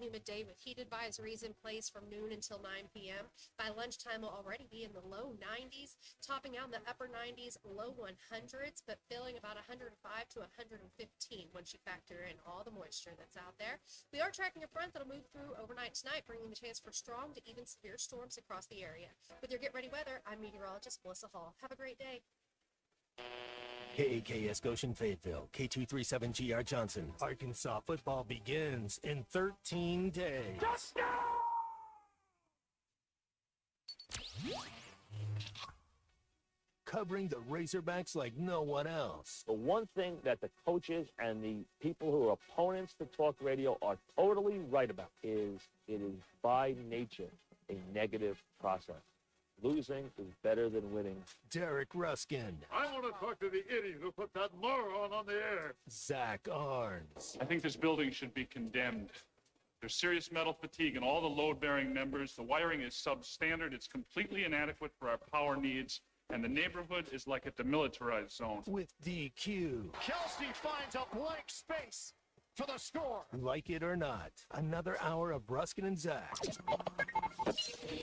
humid day with heat advisories in place from noon until 9 p.m. By lunchtime, we'll already be in the low 90s, topping out in the upper 90s, low 100s, but feeling about 105 to 115 once you factor in all the moisture that's out there. We are tracking a front that'll move through overnight tonight, bringing the chance for strong to even severe storms across the area. With your Get Ready weather, I'm meteorologist Melissa Hall. Have a great day. KAKS Goshen Fayetteville, K237GR Johnson. Arkansas football begins in 13 days. Covering the Razorbacks like no one else. The one thing that the coaches and the people who are opponents to talk radio are totally right about is it is by nature a negative process. Losing is better than winning. Derek Ruskin. I want to talk to the idiot who put that moron on the air. Zach Arns. I think this building should be condemned. There's serious metal fatigue in all the load-bearing members. The wiring is substandard. It's completely inadequate for our power needs. And the neighborhood is like a demilitarized zone. With DQ. Kelsey finds a blank space for the score. Like it or not, another hour of Ruskin and Zach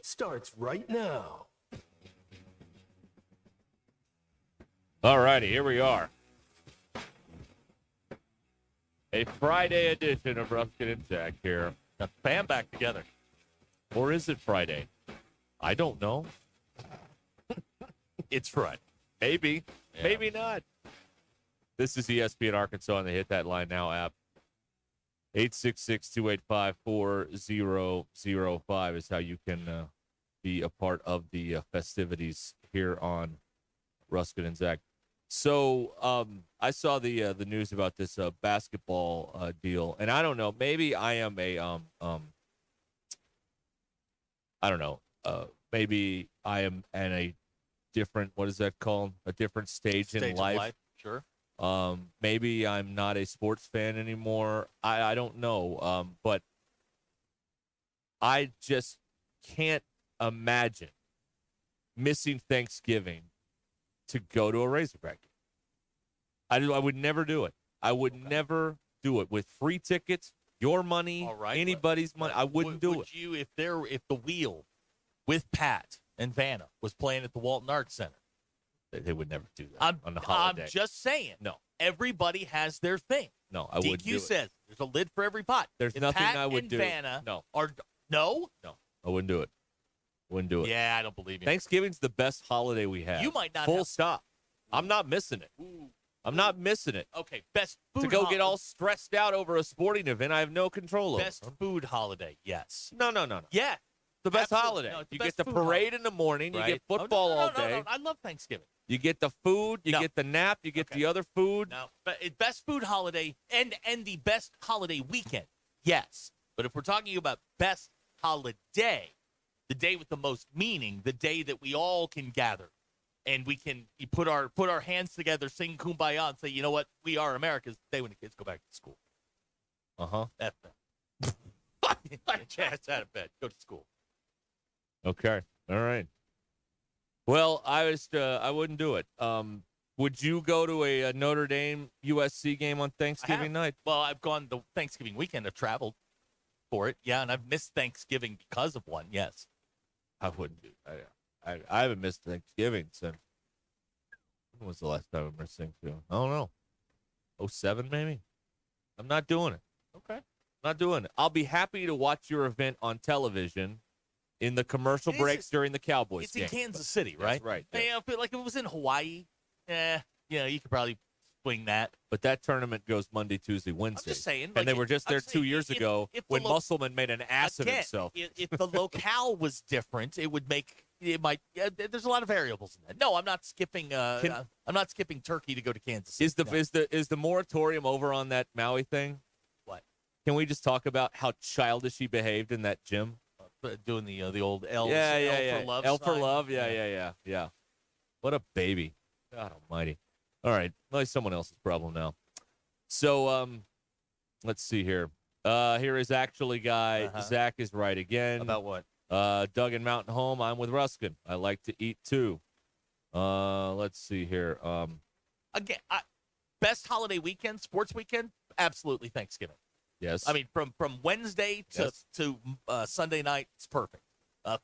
starts right now. All righty, here we are. A Friday edition of Ruskin and Zach here. Now, bam, back together. Or is it Friday? I don't know. It's Friday. Maybe. Yeah. Maybe not. This is ESPN Arkansas on the Hit That Line Now app. 866-285-4005 is how you can be a part of the festivities here on Ruskin and Zach. So I saw the news about this basketball deal, and I don't know. Maybe I am a I don't know. Maybe I am in a different, what is that called? A different stage in life. Sure. Maybe I'm not a sports fan anymore. I don't know. But I just can't imagine missing Thanksgiving to go to a Razorback game. I would never do it. I would never do it with free tickets, your money, all right, anybody's money. I wouldn't do it. Would you, if the Wheel with Pat and Vanna was playing at the Walton Arts Center? They would never do that on the holiday. I'm just saying. No. Everybody has their thing. No, I wouldn't do it. DQ says there's a lid for every pot. There's if nothing Pat I would and do. Vanna No. No, I wouldn't do it. Wouldn't do it. Yeah, I don't believe you. Thanksgiving's the best holiday we have. You might not Full have... stop. I'm not missing it. Ooh. I'm not missing it. Okay, best food to go get all stressed out over a sporting event I have no control over. Best food holiday, yes. No. Yeah. The best Absolutely. holiday. No, you get the parade in the morning. Right? You get football all day. No. I love Thanksgiving. You get the food. You get the nap. You get the other food. No, but best food holiday and the best holiday weekend, yes. But if we're talking about best holiday, the day with the most meaning, the day that we all can gather, and we can put our hands together, sing Kumbaya, and say, you know what, we are America's day when the kids go back to school. F that. Chance out of bed, go to school. Okay, all right. Well, I wouldn't do it. Would you go to a Notre Dame USC game on Thanksgiving night? Well, I've gone the Thanksgiving weekend. I've traveled for it, yeah, and I've missed Thanksgiving because of one. Yes, I wouldn't do it. I haven't missed Thanksgiving since, when was the last time I missed Thanksgiving? I don't know. 07 maybe? I'm not doing it. Okay. Not doing it. I'll be happy to watch your event on television in the commercial breaks during the Cowboys game. It's in Kansas City, right? That's right. Yeah. Hey, if it was in Hawaii, you could probably swing that. But that tournament goes Monday, Tuesday, Wednesday. I'm just saying. And they were just there 2 years ago when Musselman made an ass of himself. If the locale was different, there's a lot of variables in that. No, I'm not skipping. I'm not skipping Turkey to go to Kansas City. Is the moratorium over on that Maui thing? What? Can we just talk about how childish he behaved in that gym? Doing the old L for love. L for sign. love. Yeah. What a baby. God almighty. All right. Well, it's someone else's problem now. So, let's see here. Here is actually guy. Zach is right again. About what? Doug and Mountain Home. I'm with Ruskin. I like to eat too. Let's see here. Again, best holiday weekend, sports weekend, absolutely Thanksgiving. Yes. I mean, from Wednesday to Sunday night, it's perfect.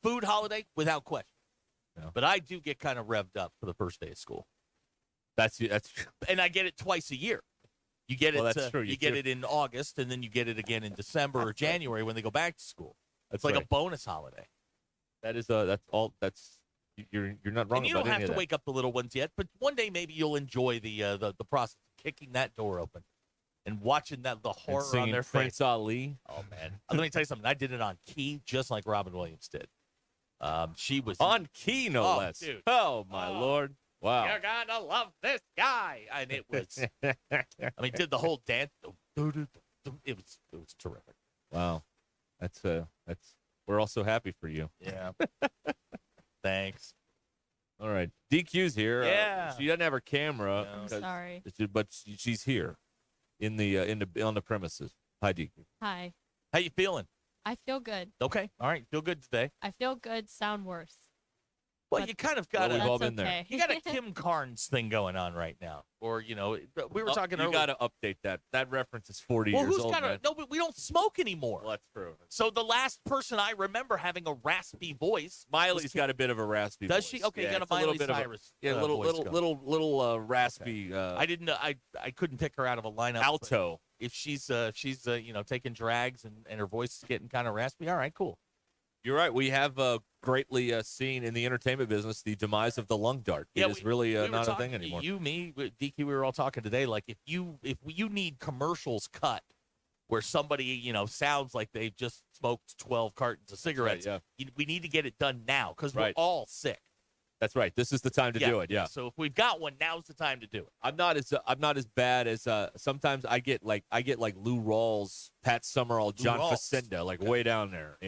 Food holiday, without question. Yeah. But I do get kind of revved up for the first day of school. That's And I get it twice a year. You get it. Well, that's true. You get it in August, and then you get it again in December or January when they go back to school. That's It's like right. a bonus holiday. That is that's all. That's you're not wrong And you about don't have any to of that. wake up the little ones yet, but one day maybe you'll enjoy the process of kicking that door open and watching the And horror on singing their Prince face. Ali. Oh man, let me tell you something. I did it on key, just like Robin Williams did. She was On key, no Oh, less. dude. Oh my Lord! Wow. You're gonna love this guy, and it was. I mean, did the whole dance. It was terrific. Wow. That's we're all so happy for you. Yeah. Thanks. All right. DQ's here. Yeah. She doesn't have her camera. No. 'cause- Sorry. But she's here on the premises. Hi, DQ. Hi. How you feeling? I feel good. Okay. All right. Feel good today. I feel good. Sound worse. Well, But you kind of got Well, a we've all That's been there. okay. you got a Kim Carnes thing going on right now, or we were talking You earlier. got to update that. That reference is 40 well, years who's old. got man. no? But we don't smoke anymore. Well, that's true. So the last person I remember having a raspy voice. Miley's was got a bit of a raspy Does voice. she? Okay, yeah, got a it's little Miley bit of a- Cyrus. Yeah, voice going. little raspy. I didn't know. I couldn't pick her out of a lineup. but Alto. If she's taking drags and her voice is getting kind of raspy, all right, cool. You're right. We have greatly seen in the entertainment business the demise of the lung dart. Yeah, it is really we were not a talking- thing anymore. You, me, DQ, we were all talking today. Like if you need commercials cut where somebody sounds like they've just smoked 12 cartons of cigarettes, yeah. we need to get it done now because we're Right. all sick. That's right. This is the time to do it. Yeah. So if we've got one, now's the time to do it. I'm not as bad as sometimes I get like Lou Rawls, Pat Summerall, John Rawls. Facenda, like way down there.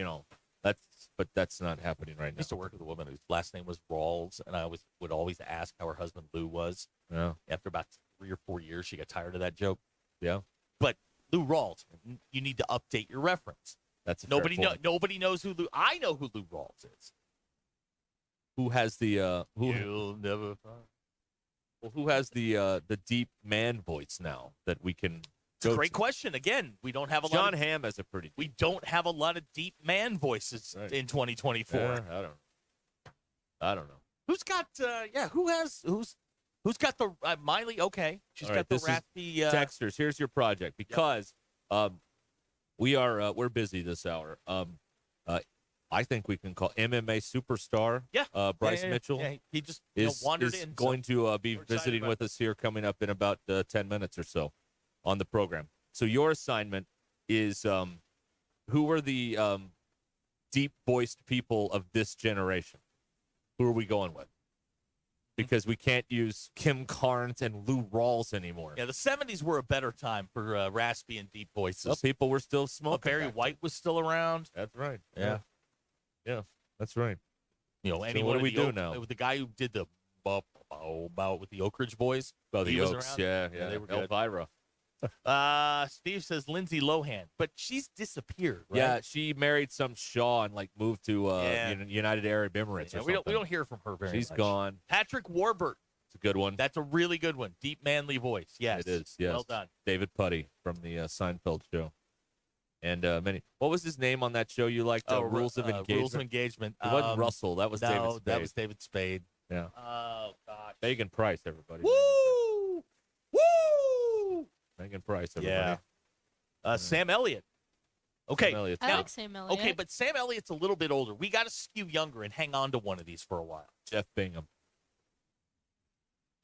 But that's not happening right I now. used to work with a woman whose last name was Rawls, and I would always ask how her husband Lou was. Yeah. After about 3 or 4 years, she got tired of that joke. Yeah. But Lou Rawls, you need to update your reference. That's a fair point. Nobody knows who Lou. I know who Lou Rawls is. Who has the You'll never find. who has the deep man voice now that we can It's a go great to? question. Again, we don't have a John lot. Of, Hamm has a pretty. we don't have a lot of deep man voices Right. in 2024. Yeah, I don't know. Who's got? Who's got the Miley? Okay, she's All got right, the this is raspy. Texters, here's your project because we're busy this hour. I think we can call MMA superstar Bryce Mitchell Yeah, he just is wandered in. going to be we're excited visiting about with us here coming up in about 10 minutes or so on the program. So your assignment is who are the deep-voiced people of this generation? Who are we going with? Because we can't use Kim Carnes and Lou Rawls anymore. Yeah, the 70s were a better time for raspy and deep voices. Well, people were still smoking. Barry back White was still around. then. That's right. Yeah. Yeah, that's right. Any what one do of we the do Oak- now? With the guy who did the bow with the Oak Ridge Boys. Oh, the He was Oaks. around? Yeah, Yeah, they were good. Elvira. Steve says Lindsay Lohan, but she's disappeared. Right? Yeah, she married some Shaw and moved to Yeah. United Arab Emirates Yeah, or we something. don't hear from her very She's much. gone. Patrick Warburton. It's a good one. That's a really good one. Deep manly voice. Yes, It is. Yes. Well done. David Putty from the Seinfeld show. And many. What was his name on that show you liked? Rules of Engagement. Rules of Engagement. It wasn't Russell. That was David Spade. that was David Spade. Yeah. Oh gosh. Megan Price, everybody. Woo! Woo! Megan Price, everybody. Yeah. Sam Elliott. Okay. Sam Elliott's I good. like Sam Elliott. Okay, but Sam Elliott's a little bit older. We got to skew younger and hang on to one of these for a while. Jeff Bingham.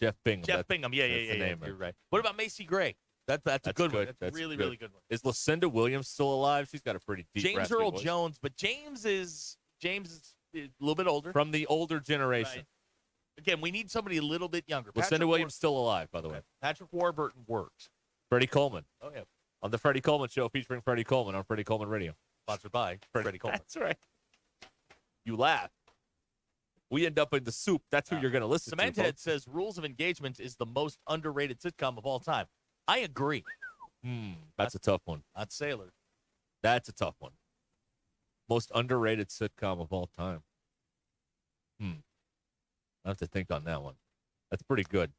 Jeff Bingham. Jeff That's- Bingham. Yeah, that's the name, You're right? right. What about Macy Gray? That's a good one. good. That's, That's a really, good. really good one. Is Lucinda Williams still alive? She's got a pretty deep James raspy Earl voice. Jones, but James is a little bit older. From the older generation. Right. Again, we need somebody a little bit younger. Lucinda Patrick Williams still alive, by the way. Patrick Warburton worked. Freddie Coleman. Oh yeah, On the Freddie Coleman Show featuring Freddie Coleman on Freddie Coleman Radio. sponsored by Freddie Coleman. That's right. You laugh. We end up in the soup. That's who you're going to listen to. Cementhead folks. says Rules of Engagement is the most underrated sitcom of all time. I agree. That's a tough one. Not Sailor. That's a tough one. Most underrated sitcom of all time. I have to think on that one. That's pretty good.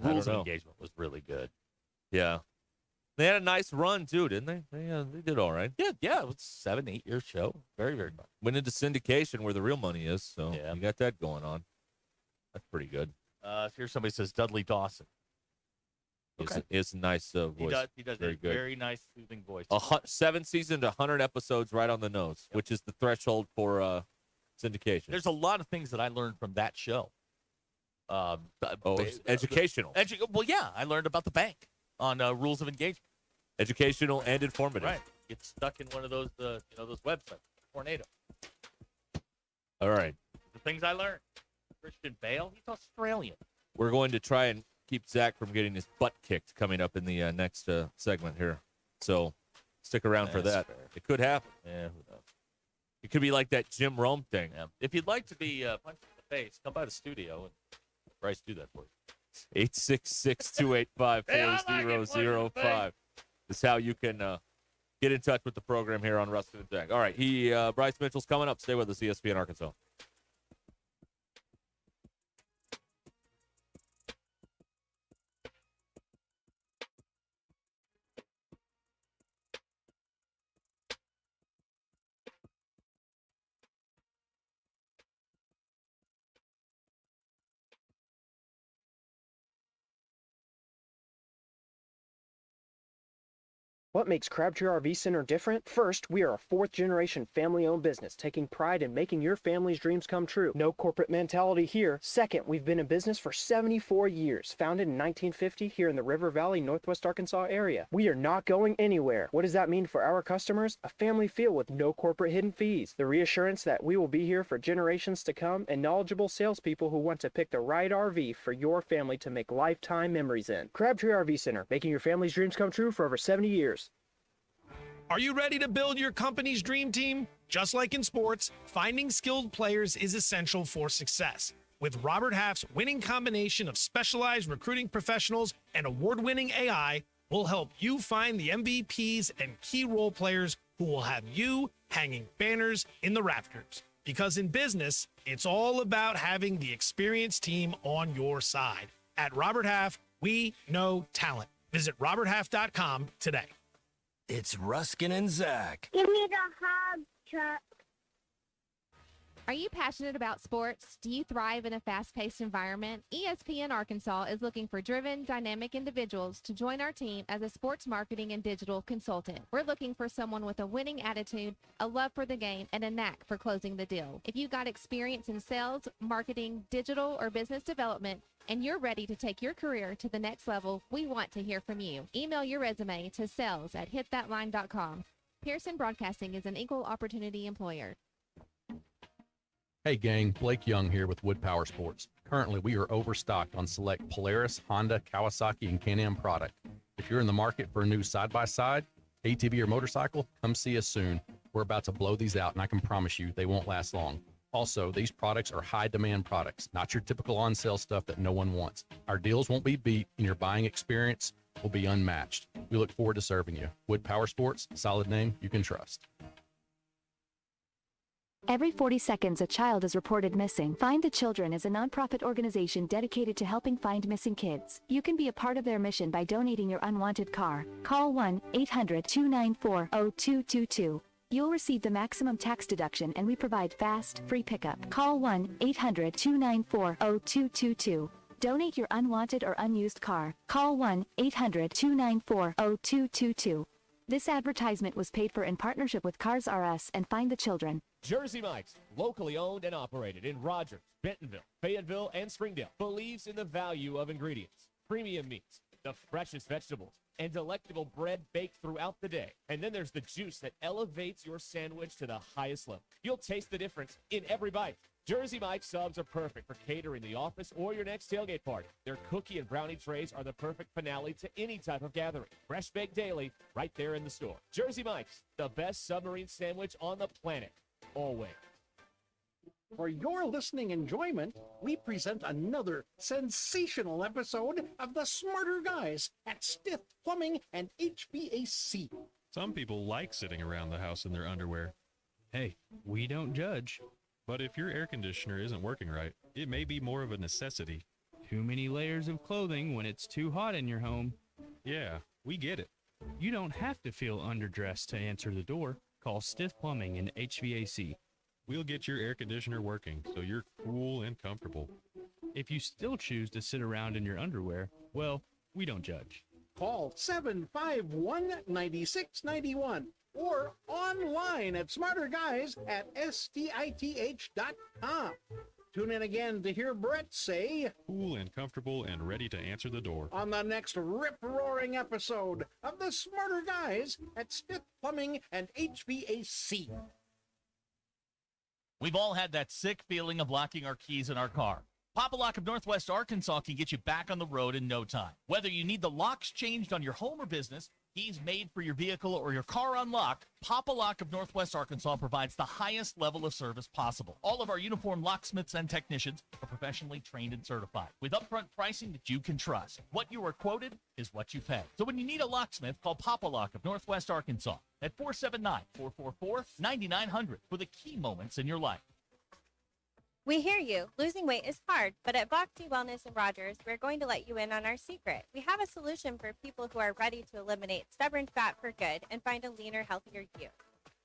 Rules of know. Engagement was really good. Yeah. They had a nice run too, didn't they? They did all right. Yeah. It was 7-8 year show. Very, very fun. Went into syndication where the real money is, so Yeah. you got that going on. That's pretty good. Here somebody says Dudley Dawson. It's a nice voice. He does Very a good. very nice, soothing voice. 7 seasons, 100 episodes, right on the nose, which is the threshold for syndication. There's a lot of things that I learned from that show. It's educational. Well, yeah, I learned about the bank on rules of engagement. Educational and informative. Right. Get stuck in one of those, those websites. Tornado. All right. The things I learned. Christian Bale, he's Australian. We're going to try and keep Zach from getting his butt kicked coming up in the next segment here. So stick around for that. Fair. It could happen. Yeah, who knows? It could be like that Jim Rome thing. Yeah. If you'd like to be punched in the face, come by the studio and Bryce do that for you. 866-285-4005 is how you can get in touch with the program here on Ruscin and Zach. All right, Bryce Mitchell's coming up. Stay with us, ESPN Arkansas. What makes Crabtree RV Center different? First, we are a fourth-generation family-owned business, taking pride in making your family's dreams come true. No corporate mentality here. Second, we've been in business for 74 years, founded in 1950 here in the River Valley, Northwest Arkansas area. We are not going anywhere. What does that mean for our customers? A family feel with no corporate hidden fees. The reassurance that we will be here for generations to come, and knowledgeable salespeople who want to pick the right RV for your family to make lifetime memories in. Crabtree RV Center, making your family's dreams come true for over 70 years. Are you ready to build your company's dream team? Just like in sports, finding skilled players is essential for success. With Robert Half's winning combination of specialized recruiting professionals and award-winning AI, we'll help you find the MVPs and key role players who will have you hanging banners in the rafters. Because in business, it's all about having the experienced team on your side. At Robert Half, we know talent. Visit roberthalf.com today. It's Ruskin and Zach. Give me the hug, Chuck. Are you passionate about sports? Do you thrive in a fast-paced environment? ESPN Arkansas is looking for driven, dynamic individuals to join our team as a sports marketing and digital consultant. We're looking for someone with a winning attitude, a love for the game, and a knack for closing the deal. If you've got experience in sales, marketing, digital, or business development, and you're ready to take your career to the next level, we want to hear from you. Email your resume to sales@hitthatline.com. Pearson Broadcasting is an equal opportunity employer. Hey gang, Blake Young here with Wood Power Sports. Currently, we are overstocked on select Polaris, Honda, Kawasaki, and Can-Am product. If you're in the market for a new side-by-side, ATV, or motorcycle, come see us soon. We're about to blow these out, and I can promise you they won't last long. Also, these products are high-demand products, not your typical on-sale stuff that no one wants. Our deals won't be beat, and your buying experience will be unmatched. We look forward to serving you. Wood Power Sports, solid name you can trust. Every 40 seconds, a child is reported missing. Find the Children is a nonprofit organization dedicated to helping find missing kids. You can be a part of their mission by donating your unwanted car. Call 1-800-294-0222. You'll receive the maximum tax deduction, and we provide fast, free pickup. Call 1-800-294-0222. Donate your unwanted or unused car. Call 1-800-294-0222. This advertisement was paid for in partnership with Cars R Us and Find the Children. Jersey Mike's, locally owned and operated in Rogers, Bentonville, Fayetteville, and Springdale, believes in the value of ingredients, premium meats, the freshest vegetables, and delectable bread baked throughout the day. And then there's the juice that elevates your sandwich to the highest level. You'll taste the difference in every bite. Jersey Mike's subs are perfect for catering the office or your next tailgate party. Their cookie and brownie trays are the perfect finale to any type of gathering. Fresh baked daily, right there in the store. Jersey Mike's, the best submarine sandwich on the planet. Always. For your listening enjoyment, we present another sensational episode of The Smarter Guys at Stiff Plumbing and HVAC. Some people like sitting around the house in their underwear. Hey, we don't judge. But if your air conditioner isn't working right, it may be more of a necessity. Too many layers of clothing when it's too hot in your home. Yeah, we get it. You don't have to feel underdressed to answer the door. Call Stiff Plumbing and HVAC. We'll get your air conditioner working so you're cool and comfortable. If you still choose to sit around in your underwear, well, we don't judge. Call 751-9691 or online at smarterguys@stith.com. Tune in again to hear Brett say, Cool and comfortable and ready to answer the door. on the next rip-roaring episode of the Smarter Guys at Stiff Plumbing and HVAC. We've all had that sick feeling of locking our keys in our car. Papa Lock of Northwest Arkansas can get you back on the road in no time. Whether you need the locks changed on your home or business, keys made for your vehicle or your car unlocked, Papa Lock of Northwest Arkansas provides the highest level of service possible. All of our uniformed locksmiths and technicians are professionally trained and certified with upfront pricing that you can trust. What you are quoted is what you pay. So when you need a locksmith, call Papa Lock of Northwest Arkansas at 479-444-9900 for the key moments in your life. We hear you. Losing weight is hard, but at Voxy Wellness in Rogers, we're going to let you in on our secret. We have a solution for people who are ready to eliminate stubborn fat for good and find a leaner, healthier you.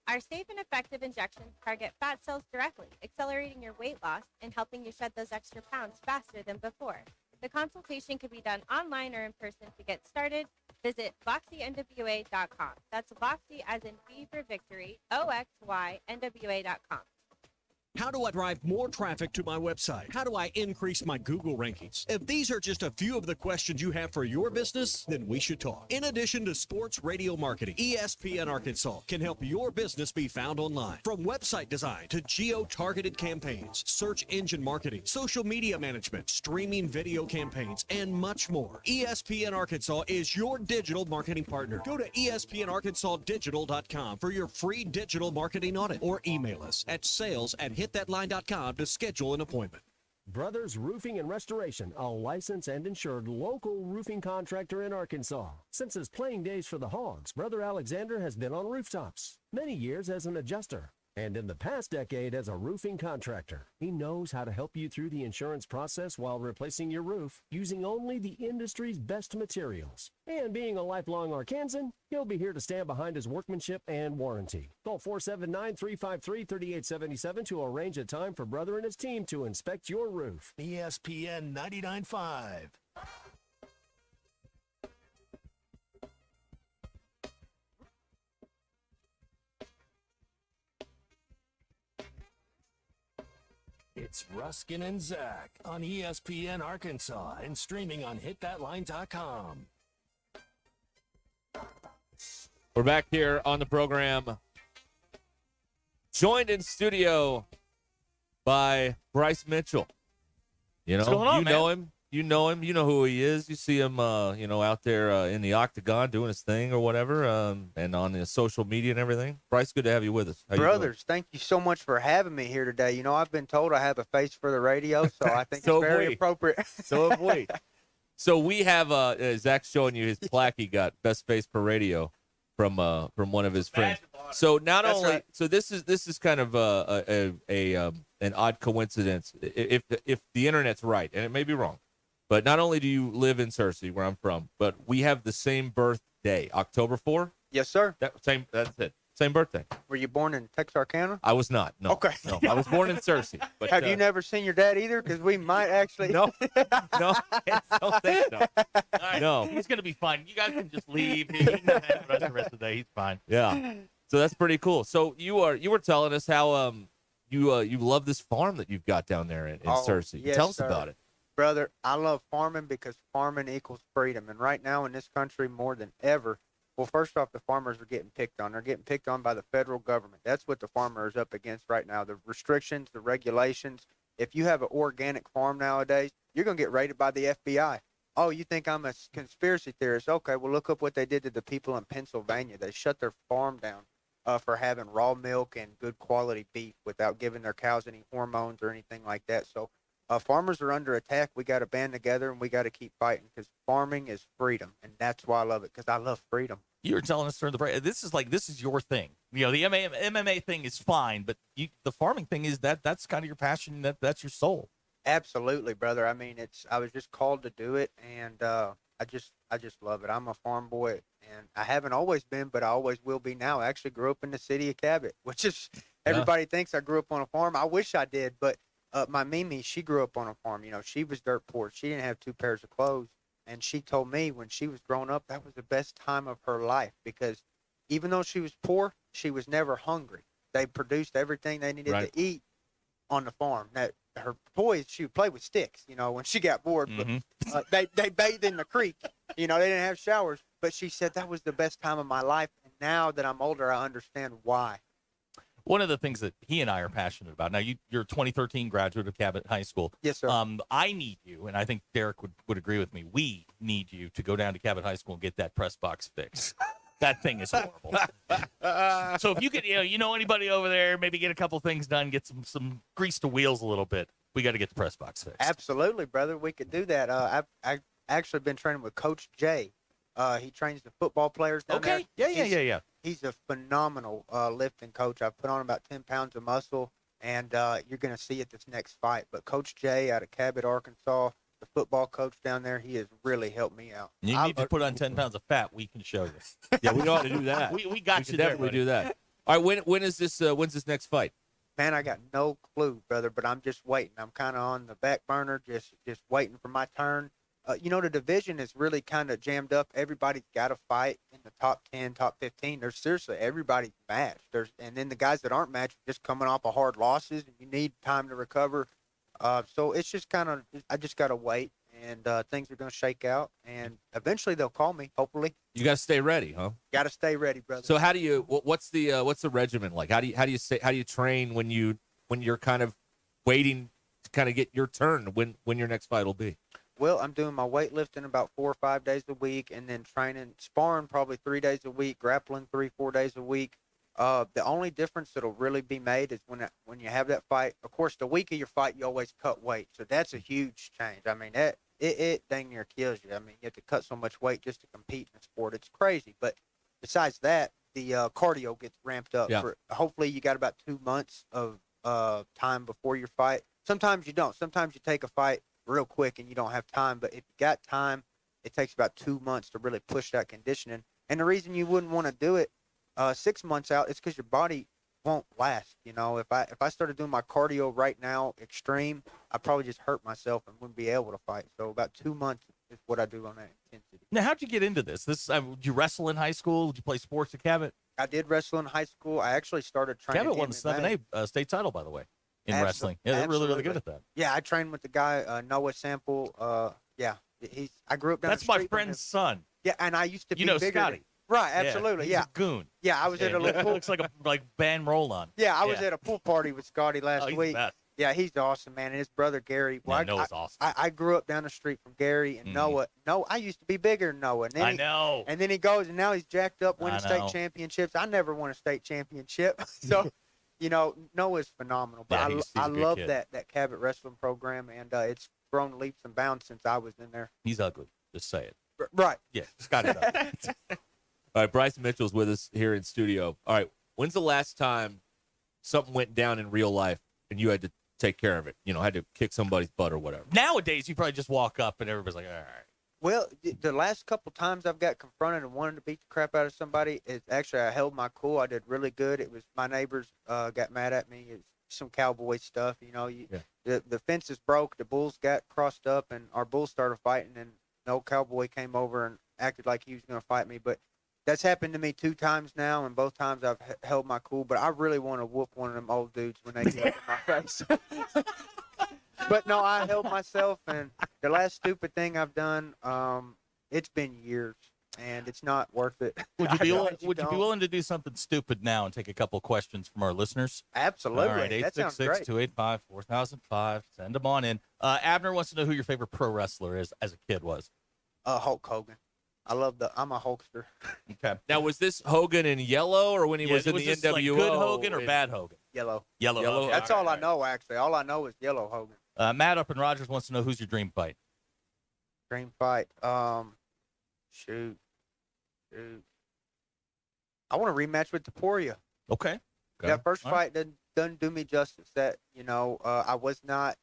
Our safe and effective injections target fat cells directly, accelerating your weight loss and helping you shed those extra pounds faster than before. The consultation can be done online or in person. To get started, visit VoxyNWA.com. That's Voxy as in V for victory, OXYNWA.com. How do I drive more traffic to my website? How do I increase my Google rankings? If these are just a few of the questions you have for your business, then we should talk. In addition to sports radio marketing, ESPN Arkansas can help your business be found online. From website design to geo-targeted campaigns, search engine marketing, social media management, streaming video campaigns, and much more. ESPN Arkansas is your digital marketing partner. Go to espnarkansasdigital.com for your free digital marketing audit or email us at sales@hitthatline.com to schedule an appointment. Brothers Roofing and Restoration, a licensed and insured local roofing contractor in Arkansas. Since his playing days for the Hogs, Brother Alexander has been on rooftops, many years as an adjuster, and in the past decade as a roofing contractor. He knows how to help you through the insurance process while replacing your roof using only the industry's best materials. And being a lifelong Arkansan, he'll be here to stand behind his workmanship and warranty. Call 479-353-3877 to arrange a time for Brother and his team to inspect your roof. ESPN 99.5. It's Ruskin and Zach on ESPN Arkansas and streaming on hitthatline.com. We're back here on the program, joined in studio by Bryce Mitchell. You What's going know, on, you man? know him. You know him. You know who he is. You see him, out there in the octagon doing his thing or whatever, and on the social media and everything. Bryce, good to have you with us. How you doing? Brothers, thank you so much for having me here today. You know, I've been told I have a face for the radio, so I think So it's have very we. appropriate. So have we. So we have Zach's showing you his plaque he got, best face for radio, from one of his friends. So not That's only right. so this is kind of an odd coincidence if the internet's right, and it may be wrong, but not only do you live in Searcy, where I'm from, but we have the same birthday, October 4. Yes, sir. That's it. Same birthday. Were you born in Texarkana? I was not. No. Okay. No, I was born in Searcy. But Have you never seen your dad either? Because we might actually. No. No. I don't think so. No. He's going to be fine. You guys can just leave. He can have the rest of the day. He's fine. Yeah. So that's pretty cool. So you were telling us how you love this farm that you've got down there in Searcy. Yes, Tell us sir. about it. Brother, I love farming because farming equals freedom. And right now in this country, more than ever, well, first off, the farmers are getting picked on. They're getting picked on by the federal government. That's what the farmer is up against right now, the restrictions, the regulations. If you have an organic farm nowadays, you're going to get raided by the FBI. Oh, you think I'm a conspiracy theorist? Okay, well, look up what they did to the people in Pennsylvania. They shut their farm down for having raw milk and good quality beef without giving their cows any hormones or anything like that. So farmers are under attack. We got to band together and we got to keep fighting because farming is freedom. And that's why I love it, because I love freedom. You were telling us during the break, this is your thing. You know, the MMA thing is fine, but the farming thing is that's kind of your passion. That's your soul. Absolutely, brother. I mean, I was just called to do it, and I just love it. I'm a farm boy, and I haven't always been, but I always will be now. I actually grew up in the city of Cabot, which is everybody thinks I grew up on a farm. I wish I did, but my Mimi, she grew up on a farm. You know, she was dirt poor. She didn't have 2 pairs of clothes, and she told me when she was growing up that was the best time of her life because even though she was poor, she was never hungry. They produced everything they needed to eat on the farm. That her toys, she would play with sticks, you know, when she got bored. But they bathed in the creek. You know, they didn't have showers. But she said that was the best time of my life. And now that I'm older, I understand why. One of the things that he and I are passionate about. Now, you're a 2013 graduate of Cabot High School. Yes, sir. I need you, and I think Derek would agree with me. We need you to go down to Cabot High School and get that press box fixed. That thing is horrible. So if you could, you know anybody over there, maybe get a couple things done, get some grease the wheels a little bit. We got to get the press box fixed. Absolutely, brother. We could do that. I've actually been training with Coach Jay. He trains the football players down there. Yeah. He's a phenomenal lifting coach. I've put on about 10 pounds of muscle, and you're going to see it this next fight. But Coach Jay out of Cabot, Arkansas, the football coach down there, he has really helped me out. You need to put on 10 pounds of fat. We can show you. Yeah, we ought to do that. we got we you can there, definitely buddy. do that. All right, when's this next fight? Man, I got no clue, brother, but I'm just waiting. I'm kind of on the back burner, just waiting for my turn. You know, the division is really kind of jammed up. Everybody's got to fight in the top 10, top 15. There's seriously everybody's matched. And then the guys that aren't matched are just coming off of hard losses, and you need time to recover. So it's just kind of, I just got to wait, and things are going to shake out, and eventually they'll call me, hopefully. You got to stay ready, huh? Got to stay ready, brother. So how do you? What's the regimen like? How do you train when you're kind of waiting to kind of get your turn when your next fight will be? Well, I'm doing my weightlifting about 4 or 5 days a week, and then sparring probably 3 days a week, grappling 3-4 days a week. The only difference that'll really be made is when you have that fight. Of course, the week of your fight, you always cut weight, so that's a huge change. I mean, it dang near kills you. I mean, you have to cut so much weight just to compete in the sport. It's crazy. But besides that, the cardio gets ramped up. Yeah. Hopefully, you got about 2 months of time before your fight. Sometimes you don't. Sometimes you take a fight real quick and you don't have time. But if you got time, it takes about 2 months to really push that conditioning. And the reason you wouldn't want to do it 6 months out is because your body won't last. You know, if I started doing my cardio right now, extreme, I'd probably just hurt myself and wouldn't be able to fight. So about 2 months is what I do on that intensity. Now, how'd you get into this? Did you wrestle in high school? Did you play sports at Cabot? I did wrestle in high school. I actually started training. Cabot won the 7A state title, by the way, in wrestling. Yeah, they're really, really good at that. Yeah, I trained with the guy, Noah Sample. Yeah, I grew up down That's the street my from friend's him. son. Yeah, and I used to be bigger than- Scotty. Right, absolutely, He's yeah. a goon. Yeah, I was at a little pool. Looks like a band roll-on. Yeah, I was at a pool party with Scotty last he's the week. best. Yeah, he's awesome, man. And his brother Gary. Yeah, Noah's awesome. I grew up down the street from Gary and Noah. No, I used to be bigger than Noah. And then I know. And then he goes, and now he's jacked up, winning I state know. championships. I never won a state championship, so you know Noah's phenomenal. But Yeah, he's I a good love kid. that Cabot wrestling program, and it's grown leaps and bounds since I was in there. He's ugly. Just say it. Right. Yeah, Scotty's ugly. All right, Bryce Mitchell's with us here in studio. All right, when's the last time something went down in real life and you had to take care of it? You know, had to kick somebody's butt or whatever. Nowadays, you probably just walk up and everybody's like, all right. Well, the last couple times I've got confronted and wanted to beat the crap out of somebody, actually I held my cool. I did really good. It was my neighbors got mad at me. It's some cowboy stuff, you know. The fences broke, the bulls got crossed up, and our bulls started fighting. And the old cowboy came over and acted like he was going to fight me. But that's happened to me 2 times now, and both times I've held my cool. But I really want to whoop one of them old dudes when they get up in my face. But no, I held myself, and the last stupid thing I've done, it's been years, and it's not worth it. Would you be willing to do something stupid now and take a couple questions from our listeners? Absolutely. All right, That sounds great. 866-285-4005. Send them on in. Abner wants to know who your favorite pro wrestler is as a kid was. Hulk Hogan. I'm a Hulkster. Okay. Now, was this Hogan in yellow or when he was in the this NWO? like good Hogan or bad Hogan? Yellow. Yellow. Hogan. That's all I know, actually. All I know is yellow Hogan. Matt up in Rogers wants to know who's your dream fight. Dream fight. Shoot. I want to rematch with Taporia. Okay. That first All right. fight doesn't do me justice. That, I was not.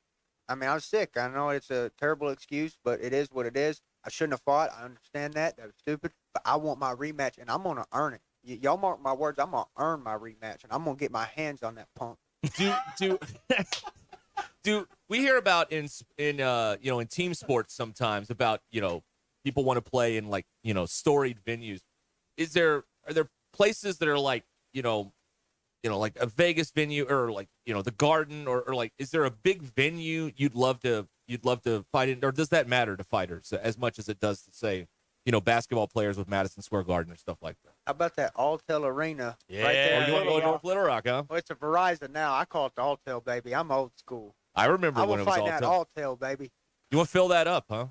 I mean, I was sick. I know it's a terrible excuse, but it is what it is. I shouldn't have fought. I understand that. That was stupid. But I want my rematch, and I'm going to earn it. Y'all mark my words. I'm going to earn my rematch, and I'm going to get my hands on that punk. Do we hear about in team sports sometimes about, people want to play in like, storied venues. Are there places that are like, like a Vegas venue or like, the Garden or like, is there a big venue you'd love to fight in, or does that matter to fighters as much as it does to say, basketball players with Madison Square Garden or stuff like that? How about that Alltel Arena? Yeah. Right there Oh, you want to go to North Little Rock, huh? Well, it's a Verizon now. I call it the Alltel, baby. I'm old school. I remember when it was fight that Alltel. Alltel, baby. You want to fill that up, huh?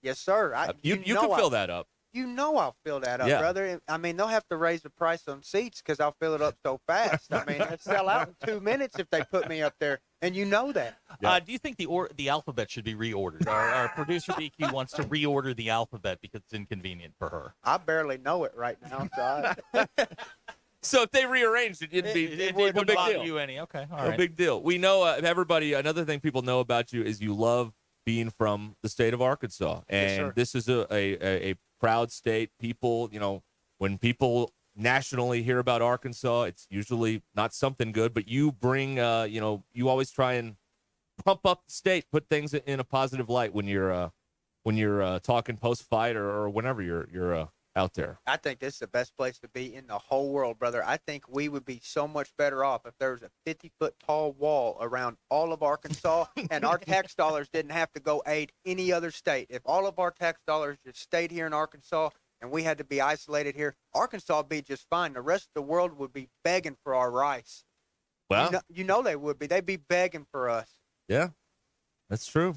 Yes, sir. You can fill that up. You know I'll fill that up, Yeah. brother. I mean, they'll have to raise the price on seats because I'll fill it up so fast. I mean, they'll sell out in 2 minutes if they put me up there, and you know that. Do you think the alphabet should be reordered? Our producer BQ wants to reorder the alphabet because it's inconvenient for her. I barely know it right now, so So if they rearranged it, it'd be It no wouldn't big bother deal. you any. Okay, all No right. big deal. We know everybody. Another thing people know about you is you love being from the state of Arkansas, and sir. this is a proud state. People, when people nationally hear about Arkansas, it's usually not something good. But you bring, you always try and pump up the state, put things in a positive light when you're talking post fight or whenever you're out there. I think this is the best place to be in the whole world, brother. I think we would be so much better off if there was a 50-foot tall wall around all of Arkansas and our tax dollars didn't have to go aid any other state. If all of our tax dollars just stayed here in Arkansas and we had to be isolated here, Arkansas would be just fine. The rest of the world would be begging for our rice. Well, you know they would be. They'd be begging for us. Yeah, that's true.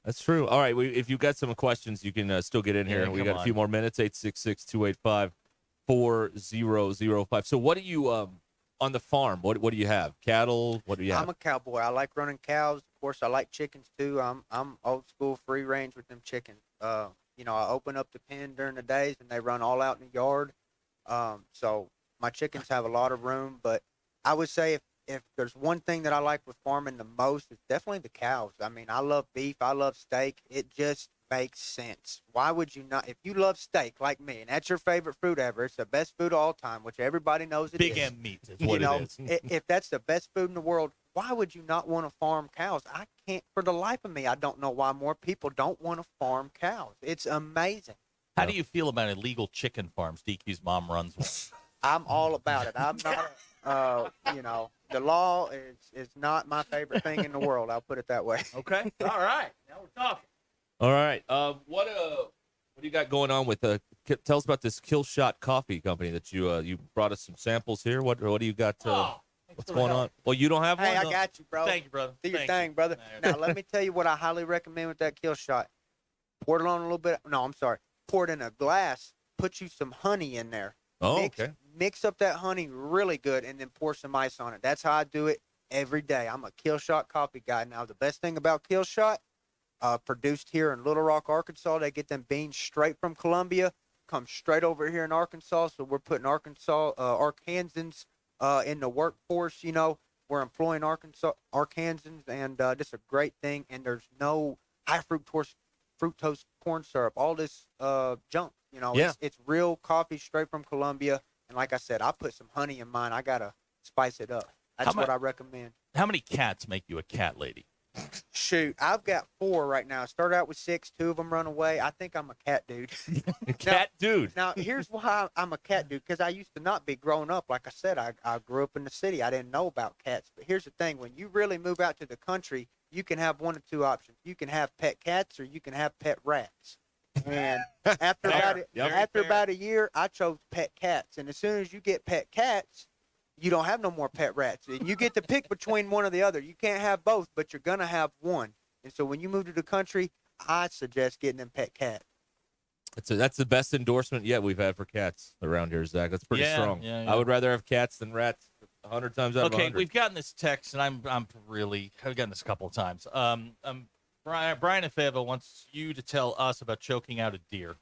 That's true. All right, if you've got some questions, you can still get in here. Yeah, We come got a few on. more minutes, 866-285-4005. So what do you, on the farm, what do you have? Cattle? What do you have? I'm a cowboy. I like running cows. Of course, I like chickens too. I'm old school, free range with them chickens. I open up the pen during the days and they run all out in the yard. So my chickens have a lot of room. But I would say if there's one thing that I like with farming the most, it's definitely the cows. I mean, I love beef. I love steak. It just makes sense. Why would you not? If you love steak like me, and that's your favorite food ever, it's the best food of all time, which everybody knows it is. Big M meat is what it is. If that's the best food in the world, why would you not want to farm cows? I can't, for the life of me, I don't know why more people don't want to farm cows. It's amazing. How do you feel about illegal chicken farms? DQ's mom runs one. I'm all about it. I'm not, the law is not my favorite thing in the world. I'll put it that way. Okay. All right. Now we're talking. All right. What do you got going on with tell us about this Kill Shot Coffee Company that you brought us some samples here. What do you got? What's going on? Well, you don't have one. Hey, I No? got you, bro. Thank you, brother. Do your Thank thing, brother. Now, let me tell you what I highly recommend with that Kill Shot. Pour it on a little bit. No, I'm sorry. Pour it in a glass. Put you some honey in there. Oh, mix, okay. Mix up that honey really good and then pour some ice on it. That's how I do it every day. I'm a Kill Shot coffee guy. Now, the best thing about Kill Shot, produced here in Little Rock, Arkansas, they get them beans straight from Columbia, come straight over here in Arkansas. So we're putting Arkansans in the workforce. We're employing Arkansans, and this is a great thing. And there's no high fructose corn syrup, all this junk. Yeah. It's real coffee straight from Columbia. And like I said, I put some honey in mine. I gotta spice it up. That's what I recommend. How many cats make you a cat lady? Shoot, I've got 4 right now. I started out with 6. 2 of them run away. I think I'm a cat dude. Cat dude. Now, here's why I'm a cat dude, because I used to not be growing up. Like I said, I grew up in the city. I didn't know about cats. But here's the thing. When you really move out to the country, you can have one of 2 options. You can have pet cats or you can have pet rats. And after about a year, I chose pet cats. And as soon as you get pet cats, you don't have no more pet rats. And you get to pick between one or the other. You can't have both, but you're going to have one. And so when you move to the country, I suggest getting them pet cat. That's the best endorsement yet we've had for cats around here, Zach. That's pretty strong. Yeah. I would rather have cats than rats 100 times out of 100. Okay, we've gotten this text, and I've gotten this a couple of times. Brian Efeva wants you to tell us about choking out a deer.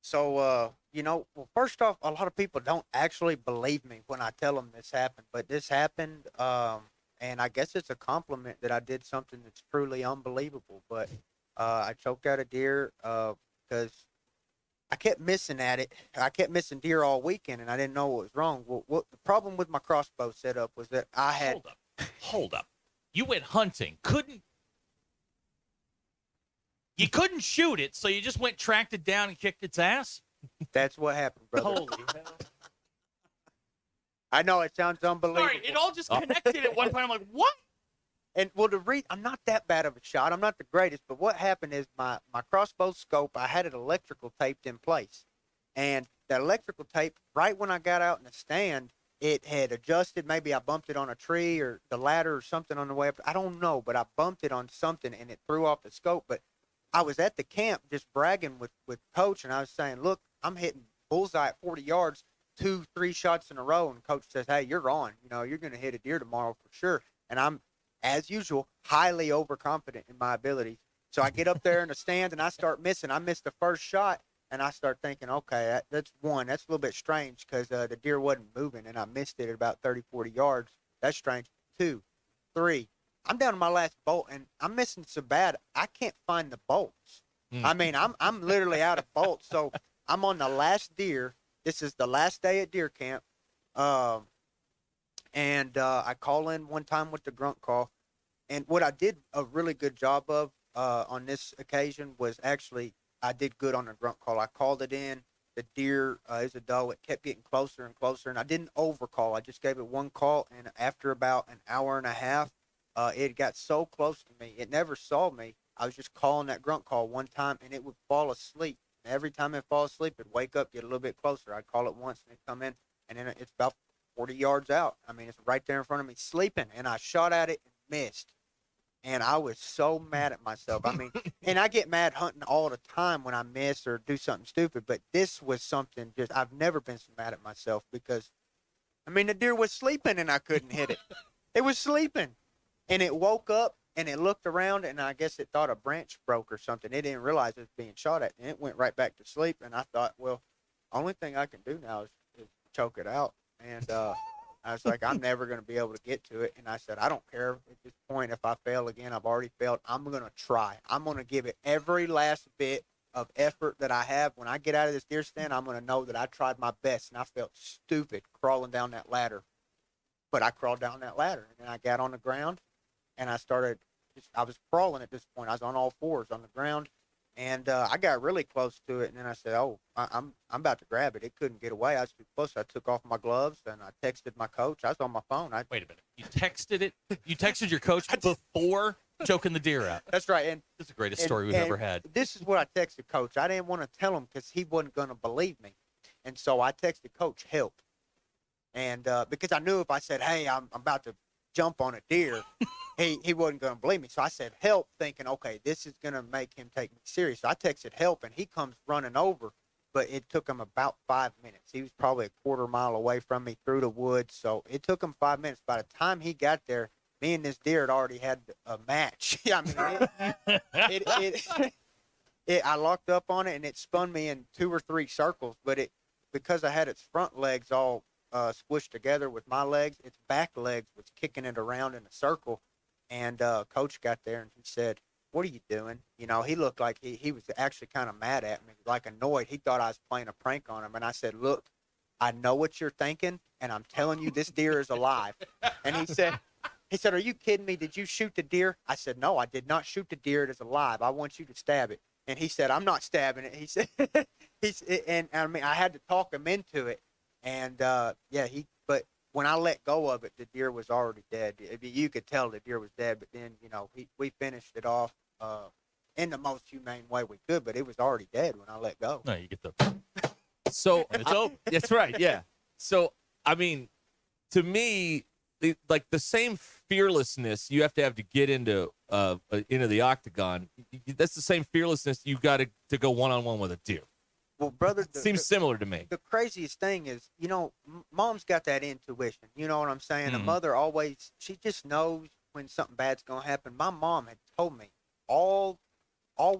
So, well, first off, a lot of people don't actually believe me when I tell them this happened, but this happened, and I guess it's a compliment that I did something that's truly unbelievable. But I choked out a deer. because I kept missing at it. I kept missing deer all weekend, and I didn't know what was wrong. Well, what the problem with my crossbow setup was that I had. Hold up. You went hunting. You couldn't shoot it, so you just went, tracked it down, and kicked its ass? That's what happened, brother. Holy hell. I know it sounds unbelievable. Sorry, it all just connected at one point. I'm like, what? And well, I'm not that bad of a shot. I'm not the greatest, but what happened is my crossbow scope, I had it electrical taped in place, and that electrical tape, right when I got out in the stand, it had adjusted. Maybe I bumped it on a tree or the ladder or something on the way up. I don't know, but I bumped it on something and it threw off the scope. But I was at the camp just bragging with Coach, and I was saying, look, I'm hitting bullseye at 40 yards, 2-3 shots in a row. And Coach says, hey, you're on. You're going to hit a deer tomorrow for sure. And I'm, as usual, highly overconfident in my abilities. So I get up there in the stand and I start missing. I missed the first shot, and I start thinking, okay, that's one. That's a little bit strange because the deer wasn't moving, and I missed it at about 30, 40 yards. That's strange. 2, 3. I'm down to my last bolt, and I'm missing so bad I can't find the bolts. I mean, I'm literally out of bolts. So I'm on the last deer. This is the last day at deer camp. And I call in one time with the grunt call. And what I did a really good job of on this occasion was actually I did good on the grunt call. I called it in. The deer is a doe. It kept getting closer and closer, and I didn't overcall. I just gave it one call, and after about an hour and a half, it got so close to me. It never saw me. I was just calling that grunt call one time, and it would fall asleep. And every time it fall asleep, it'd wake up, get a little bit closer. I'd call it once, and it'd come in, and then it's about 40 yards out. I mean, it's right there in front of me, sleeping, and I shot at it and missed. And I was so mad at myself. I mean, and I get mad hunting all the time when I miss or do something stupid, but this was something just, I've never been so mad at myself because, I mean, the deer was sleeping and I couldn't hit it. It was sleeping. And it woke up and it looked around, and I guess it thought a branch broke or something. It didn't realize it was being shot at, and it went right back to sleep. And I thought, well, only thing I can do now is choke it out. And I was like, I'm never going to be able to get to it. And I said, I don't care at this point if I fail again. I've already failed. I'm going to try. I'm going to give it every last bit of effort that I have. When I get out of this deer stand, I'm going to know that I tried my best. And I felt stupid crawling down that ladder. But I crawled down that ladder, and then I got on the ground, and I started, I was crawling at this point. I was on all fours on the ground, and I got really close to it. And then I said, oh, I'm about to grab it. It couldn't get away. I was too close. I took off my gloves, and I texted my coach. I was on my phone. Wait a minute. You texted it? You texted your coach before choking the deer out? That's right. And this is the greatest story we've ever had. This is what I texted Coach. I didn't want to tell him because he wasn't going to believe me. And so I texted Coach, help. And because I knew if I said, hey, I'm about to jump on a deer, he wasn't going to believe me. So I said, help, thinking, okay, this is going to make him take me serious. So I texted help, and he comes running over, but it took him about 5 minutes. He was probably a quarter mile away from me through the woods. So it took him 5 minutes. By the time he got there, me and this deer had already had a match. I mean, I locked up on it, and it spun me in 2 or 3 circles, but because I had its front legs all squished together with my legs, its back legs was kicking it around in a circle. And Coach got there, and he said, what are you doing? You know, he looked like he was actually kind of mad at me, like annoyed. He thought I was playing a prank on him. And I said, look, I know what you're thinking, and I'm telling you this deer is alive. And he said, are you kidding me? Did you shoot the deer? I said, no, I did not shoot the deer. It is alive. I want you to stab it. And he said, I'm not stabbing it. He said, and I mean, I had to talk him into it. And but when I let go of it, the deer was already dead. You could tell the deer was dead, but then, you know, we finished it off in the most humane way we could, but it was already dead when I let go. No, you get the. So that's right. Yeah. So, I mean, to me, the same fearlessness you have to get into the octagon. That's the same fearlessness you got to go one-on-one with a deer. Well, brother, seems similar to me. The craziest thing is, you know, mom's got that intuition. You know what I'm saying? Mm-hmm. A mother always, she just knows when something bad's going to happen. My mom had told me all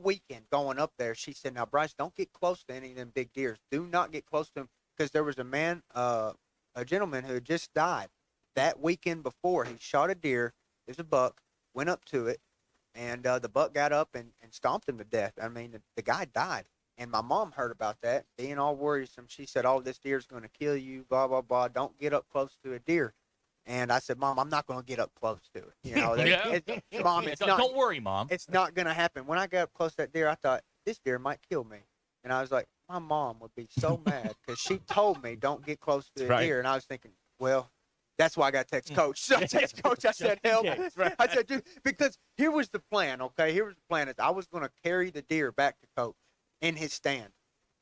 weekend going up there, she said, now, Bryce, don't get close to any of them big deers. Do not get close to them, because there was a gentleman who had just died that weekend before. He shot a deer. There's a buck, went up to it, and the buck got up and stomped him to death. I mean, the guy died. And my mom heard about that, being all worrisome. She said, "Oh, this deer's going to kill you, blah, blah, blah. Don't get up close to a deer." And I said, "Mom, I'm not going to get up close to it. You know, Mom, it's not. Don't worry, Mom. It's not going to happen." When I got up close to that deer, I thought, this deer might kill me. And I was like, my mom would be so mad because she told me don't get close to a deer. And I was thinking, well, that's why I got to text Coach. So I text Coach. I said, help. I said, dude, because here was the plan, okay? Here was the plan. Is I was going to carry the deer back to Coach in his stand,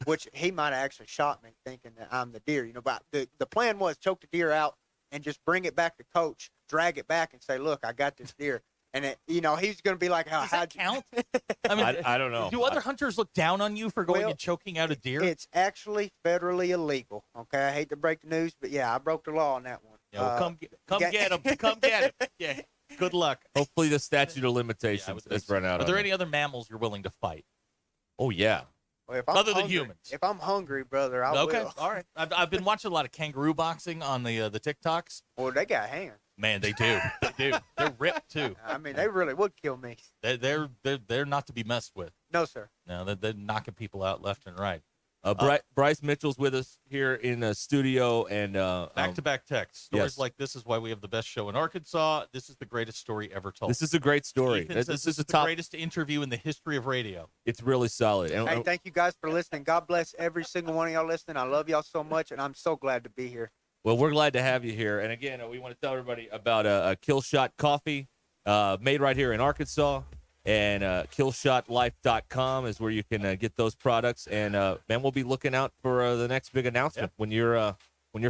which he might have actually shot me thinking that I'm the deer. You know, but the plan was choke the deer out and just bring it back to Coach, drag it back and say, look, I got this deer. And, he's going to be like, does that count? I mean, I don't know. Do other hunters look down on you for going and choking out a deer? It's actually federally illegal. Okay, I hate to break the news, but yeah, I broke the law on that one. Yeah, well, come get him. Come get him. Yeah. Good luck. Hopefully the statute of limitations has run out. Are there any other mammals you're willing to fight? Oh, yeah. Well, other than humans. If I'm hungry, brother, I will. Okay, all right. I've been watching a lot of kangaroo boxing on the TikToks. Well, they got hands. Man, they do. They do. They're ripped too. I mean, they really would kill me. They're not to be messed with. No, sir. No, they're knocking people out left and right. Bryce Mitchell's with us here in the studio, and back-to-back texts. Stories yes. like this is why we have the best show in Arkansas. This is the greatest story ever told. This is a great story. Ethan says this is the greatest interview in the history of radio. It's really solid. And, hey, thank you guys for listening. God bless every single one of y'all listening. I love y'all so much, and I'm so glad to be here. Well, we're glad to have you here. And again, we want to tell everybody about a Kill Shot coffee made right here in Arkansas. And killshotlife.com is where you can get those products. And man, we'll be looking out for the next big announcement when you're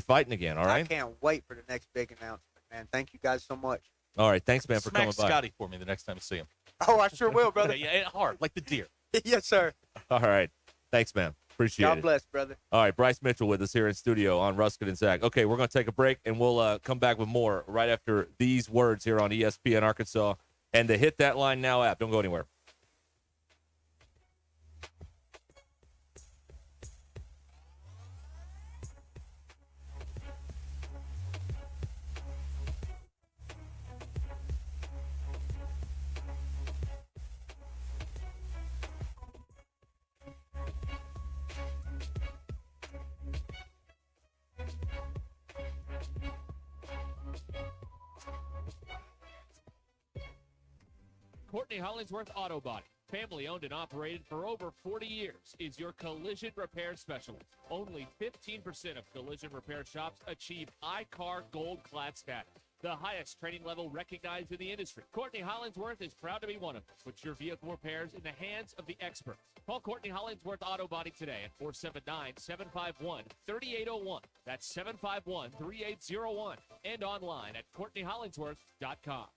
fighting again. All right. I can't wait for the next big announcement, man. Thank you guys so much. All right, thanks, man, for Smack coming by. Scotty for me the next time you see him. Oh, I sure will, brother. Yeah, hard like the deer. Yes, sir. All right, thanks, man. Appreciate it. God bless, brother. All right, Bryce Mitchell with us here in studio on Ruscin and Zach. Okay, we're going to take a break, and we'll come back with more right after these words here on ESPN Arkansas and the Hit That Line Now app. Don't go anywhere. Courtney Hollingsworth Auto Body, family owned and operated for over 40 years, is your collision repair specialist. Only 15% of collision repair shops achieve iCar Gold Class status, the highest training level recognized in the industry. Courtney Hollingsworth is proud to be one of them. Put your vehicle repairs in the hands of the experts. Call Courtney Hollingsworth Auto Body today at 479-751-3801. That's 751-3801. And online at CourtneyHollingsworth.com.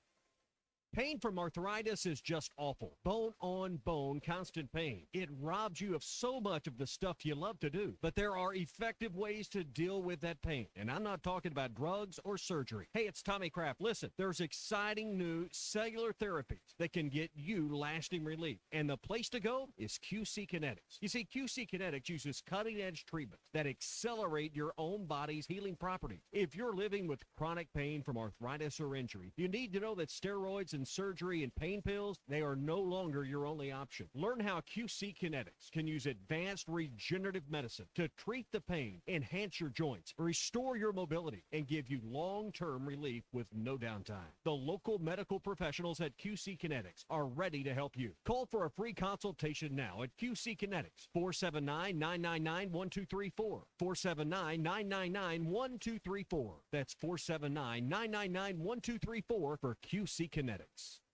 Pain from arthritis is just awful. Bone on bone, constant pain. It robs you of so much of the stuff you love to do. But there are effective ways to deal with that pain. And I'm not talking about drugs or surgery. Hey, it's Tommy Kraft. Listen, there's exciting new cellular therapies that can get you lasting relief. And the place to go is QC Kinetics. You see, QC Kinetics uses cutting-edge treatments that accelerate your own body's healing properties. If you're living with chronic pain from arthritis or injury, you need to know that steroids and surgery and pain pills, they are no longer your only option. Learn how QC Kinetics can use advanced regenerative medicine to treat the pain, enhance your joints, restore your mobility, and give you long-term relief with no downtime. The local medical professionals at QC Kinetics are ready to help you. Call for a free consultation now at QC Kinetics, 479-999-1234, 479-999-1234. That's 479-999-1234 for QC Kinetics.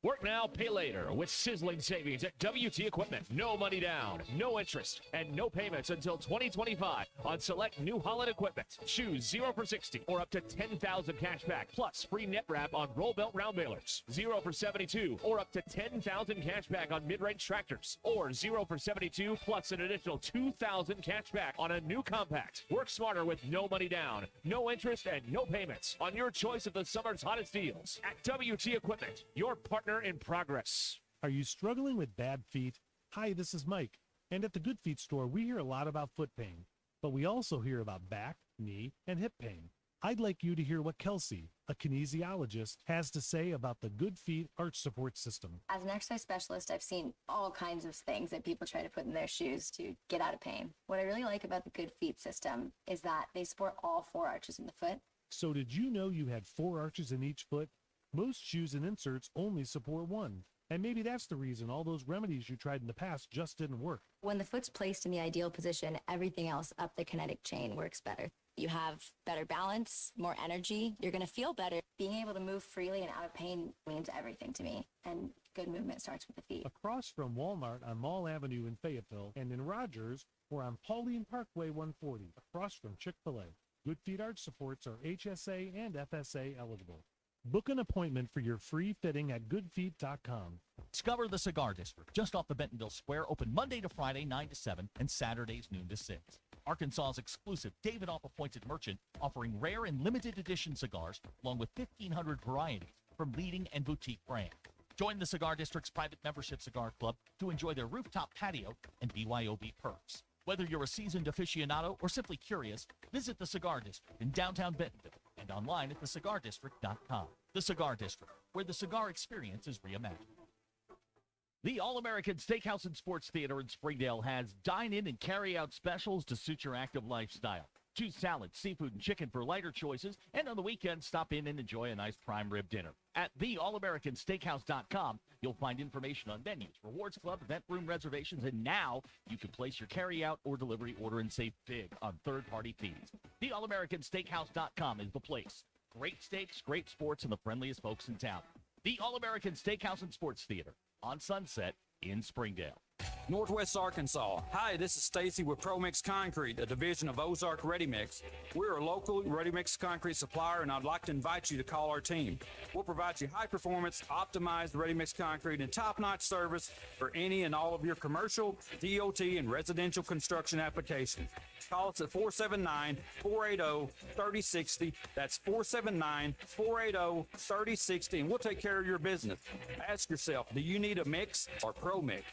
Work now, pay later with sizzling savings at WT Equipment. No money down, no interest, and no payments until 2025 on select New Holland equipment. Choose 0 for 60 or up to 10,000 cash back plus free net wrap on roll belt round balers. 0 for 72 or up to 10,000 cash back on mid-range tractors, or 0 for 72 plus an additional 2,000 cash back on a new compact. Work smarter with no money down, no interest, and no payments on your choice of the summer's hottest deals at WT Equipment, your partner in progress. Are you struggling with bad feet? Hi, this is Mike. And at the Good Feet store, we hear a lot about foot pain, but we also hear about back, knee, and hip pain. I'd like you to hear what Kelsey, a kinesiologist, has to say about the Good Feet arch support system. As an exercise specialist, I've seen all kinds of things that people try to put in their shoes to get out of pain. What I really like about the Good Feet system is that they support all 4 arches in the foot. So did you know you had 4 arches in each foot? Most shoes and inserts only support 1. And maybe that's the reason all those remedies you tried in the past just didn't work. When the foot's placed in the ideal position, everything else up the kinetic chain works better. You have better balance, more energy. You're going to feel better. Being able to move freely and out of pain means everything to me. And good movement starts with the feet. Across from Walmart on Mall Avenue in Fayetteville and in Rogers or on Pauline Parkway 140 across from Chick-fil-A. Good Feet arch supports are HSA and FSA eligible. Book an appointment for your free fitting at goodfeet.com. Discover the Cigar District, just off the Bentonville Square, open Monday to Friday, 9 to 7, and Saturdays, noon to 6. Arkansas's exclusive David Off-appointed merchant, offering rare and limited edition cigars, along with 1,500 varieties from leading and boutique brands. Join the Cigar District's private membership cigar club to enjoy their rooftop patio and BYOB perks. Whether you're a seasoned aficionado or simply curious, visit the Cigar District in downtown Bentonville and online at thecigardistrict.com. The Cigar District, where the cigar experience is reimagined. The All-American Steakhouse and Sports Theater in Springdale has dine-in and carry-out specials to suit your active lifestyle. Choose salad, seafood, and chicken for lighter choices, and on the weekend, stop in and enjoy a nice prime rib dinner. At theallamericansteakhouse.com, you'll find information on menus, rewards club, event room reservations, and now you can place your carry-out or delivery order and save big on third-party fees. Theallamericansteakhouse.com is the place. Great steaks, great sports, and the friendliest folks in town. The All-American Steakhouse and Sports Theater on Sunset in Springdale. Northwest Arkansas. Hi, this is Stacy with ProMix Concrete, a division of Ozark Ready Mix. We're a local ready mix concrete supplier, and I'd like to invite you to call our team. We'll provide you high performance, optimized ready mix concrete and top-notch service for any and all of your commercial, DOT, and residential construction applications. Call us at 479-480-3060. That's 479-480-3060, and we'll take care of your business. Ask yourself, do you need a mix or ProMix?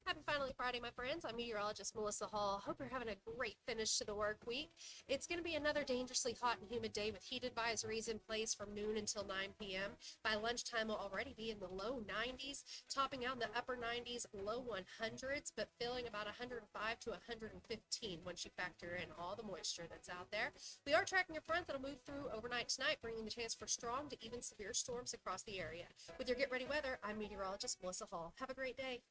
Happy Finally Friday, my friends. I'm meteorologist Melissa Hall. Hope you're having a great finish to the work week. It's going to be another dangerously hot and humid day with heat advisories in place from noon until 9 p.m. By lunchtime, we'll already be in the low 90s, topping out in the upper 90s, low 100s, but feeling about 105 to 115 once you factor in all the moisture that's out there. We are tracking a front that'll move through overnight tonight, bringing the chance for strong to even severe storms across the area. With your Get Ready weather, I'm meteorologist Melissa Hall. Have a great day.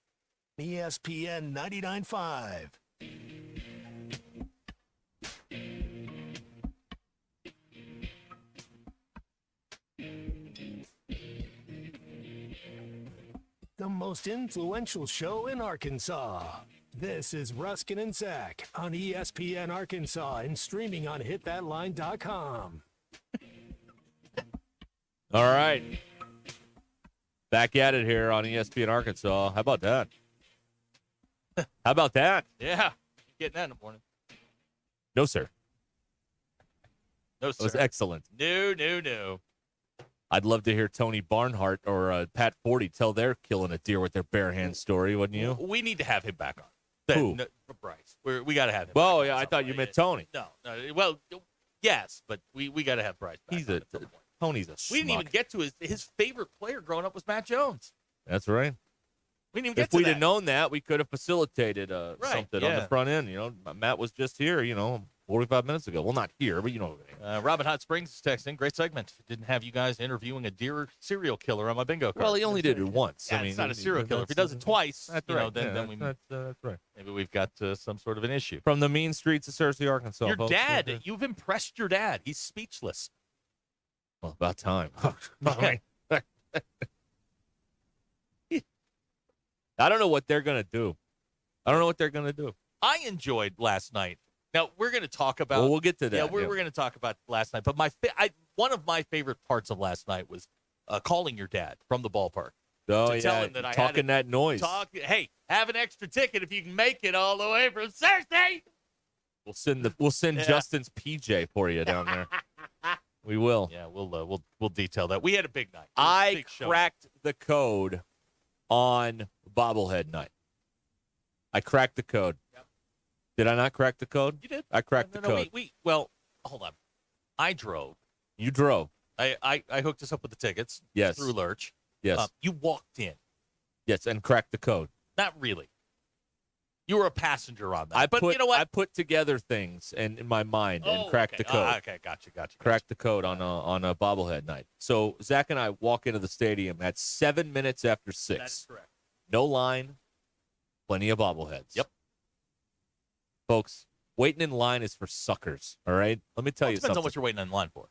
ESPN 99.5. The most influential show in Arkansas. This is Ruskin and Zach on ESPN Arkansas and streaming on hitthatline.com. All right. Back at it here on ESPN Arkansas. How about that? How about that? Yeah. Getting that in the morning. No, sir. No, sir. It was excellent. No. I'd love to hear Tony Barnhart or Pat Forty tell their killing a deer with their bare hand story, wouldn't you? We need to have him back on. Who? No, Bryce. We got to have him. Well, yeah, I thought you meant Tony. No. Well, yes, but we got to have Bryce back. Tony's a We didn't even schmuck. get to his favorite player growing up was Matt Jones. That's right. We didn't even get If to we'd that. have known that, we could have facilitated something on the yeah. front end. You know, Matt was just here, 45 minutes ago. Well, not here, but you know what I mean. Robin Hot Springs is texting. Great segment. Didn't have you guys interviewing a deer serial killer on my bingo card. Well, he only did it once. Yeah, I mean, it's not a serial killer. If he does it twice, that's then right. we That's right. maybe we've got some sort of an issue. From the mean streets of Searcy, Arkansas. Your folks. dad, you've impressed your dad. He's speechless. Well, about time. I don't know what they're going to do. I enjoyed last night. Now, we're going to talk about... Well, we'll get to that. Yeah, we're going to talk about last night. But one of my favorite parts of last night was calling your dad from the ballpark. Oh, to yeah. tell him that I Talking that noise. Hey, have an extra ticket if you can make it all the way from Cersei. We'll send Justin's PJ for you down there. We will. Yeah, we'll detail that. We had a big night. I cracked the code on bobblehead night. I cracked the code. Yep. Did I not crack the code? You did. I cracked the code. Well, hold on. I drove. You drove. I hooked us up with the tickets. Yes. Through Lurch. Yes. You walked in. Yes, and cracked the code. Not really. You were a passenger on that. But you know what? I put together things in my mind and cracked the code. Okay, gotcha. Cracked the code on a bobblehead night. So Zach and I walk into the stadium at 7 minutes after 6. That's correct. No line, plenty of bobbleheads. Yep. Folks, waiting in line is for suckers, all right? Let me tell you Depends something. on what you're waiting in line for.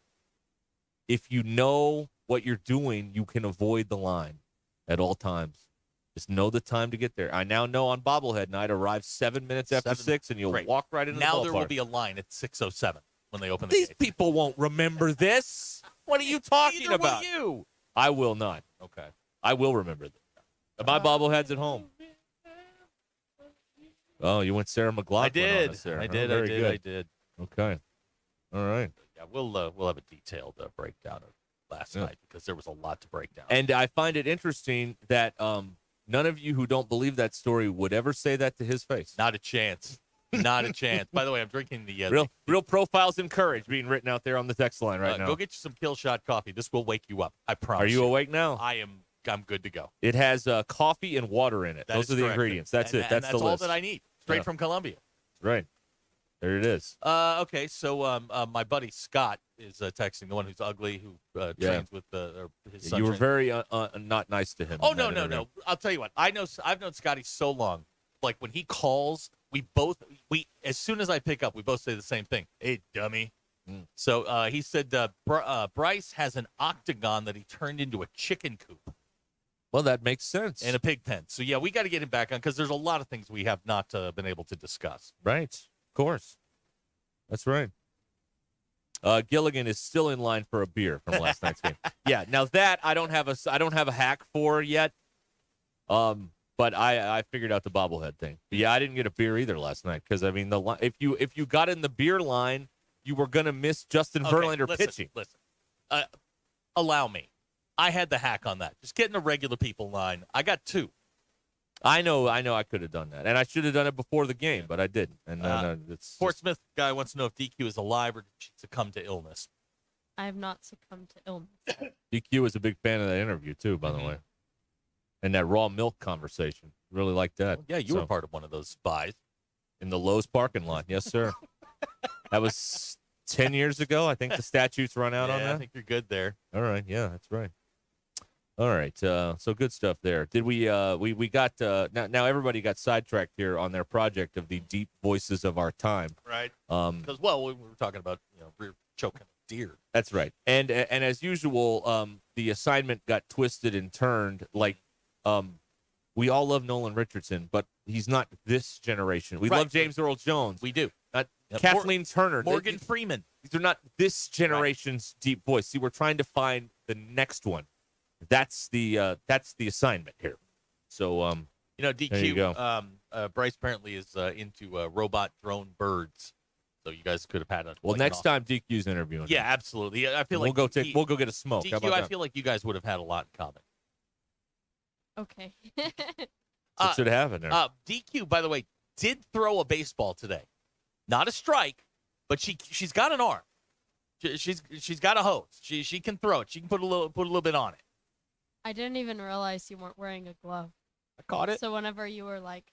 If you know what you're doing, you can avoid the line at all times. Just know the time to get there. I now know on bobblehead night, arrive 7 minutes after 6, and you'll Great. walk right into now the ballpark. there will be a line at 6:07 when they open the These gates. people won't remember this. What are you talking Neither will about? you. I will not. Okay. I will remember this. My bobblehead's at home. Oh, you went Sarah McLachlan. I did. On us there. I Oh, did. very I did. good. I did. Okay. All right. Yeah, we'll have a detailed breakdown of last night because there was a lot to break down. And I find it interesting that none of you who don't believe that story would ever say that to his face. Not a chance. Not a chance. By the way, I'm drinking the real profiles in courage being written out there on the text line right now. Go get you some Kill Shot coffee. This will wake you up. I promise. Are you awake now? I'm good to go. It has coffee and water in it. That Those is are the correct. ingredients. That's And- it. and That's the all list. that I need. Straight from Colombia. Right. There it is. Okay, so my buddy Scott is texting, the one who's ugly, who trains with his son. You were trains. very not nice to him. Oh in no, that no, interview. no! I'll tell you what. I've known Scotty so long. Like when he calls, we as soon as I pick up, we both say the same thing. Hey, dummy. So he said Bryce has an octagon that he turned into a chicken coop. Well, that makes sense. And a pig pen. So yeah, we got to get him back on because there's a lot of things we have not been able to discuss. Right. Of course. That's right. Gilligan is still in line for a beer from last night's game. Yeah. Now that I don't have a hack for yet. But I figured out the bobblehead thing. But yeah, I didn't get a beer either last night because I mean if you got in the beer line, you were gonna miss Justin Verlander pitching. Listen. Allow me. I had the hack on that. Just get in the regular people line. I got 2. I know I could have done that. And I should have done it before the game, but I didn't. And it's Portsmouth guy wants to know if DQ is alive or did she succumb to illness. I have not succumbed to illness. DQ was a big fan of that interview too, by the way. And that raw milk conversation. Really liked that. Yeah, you were part of one of those spies. In the Lowe's parking lot. Yes, sir. That was 10 years ago. I think the statutes run out on that. I think you're good there. All right. Yeah, that's right. All right. So good stuff there. Did we got now everybody got sidetracked here on their project of the deep voices of our time. Right. Because we were talking about rear choking a deer. That's right. And as usual, the assignment got twisted and turned. Like we all love Nolan Richardson, but he's not this generation. We love James Earl Jones. We do. Not Kathleen Turner. Morgan Freeman. These are not this generation's deep voice. See, we're trying to find the next one. That's the assignment here. So DQ. there you go. Bryce apparently is into robot drone birds. So you guys could have had a next time DQ's interviewing. Yeah, absolutely. I feel we'll like we'll go get a smoke. DQ, How about I that? feel like you guys would have had a lot in common. Okay. What should happen there? DQ, by the way, did throw a baseball today. Not a strike, but she's got an arm. She's got a hose. She can throw it. She can put a little bit on it. I didn't even realize you weren't wearing a glove. I caught it. So whenever you were like,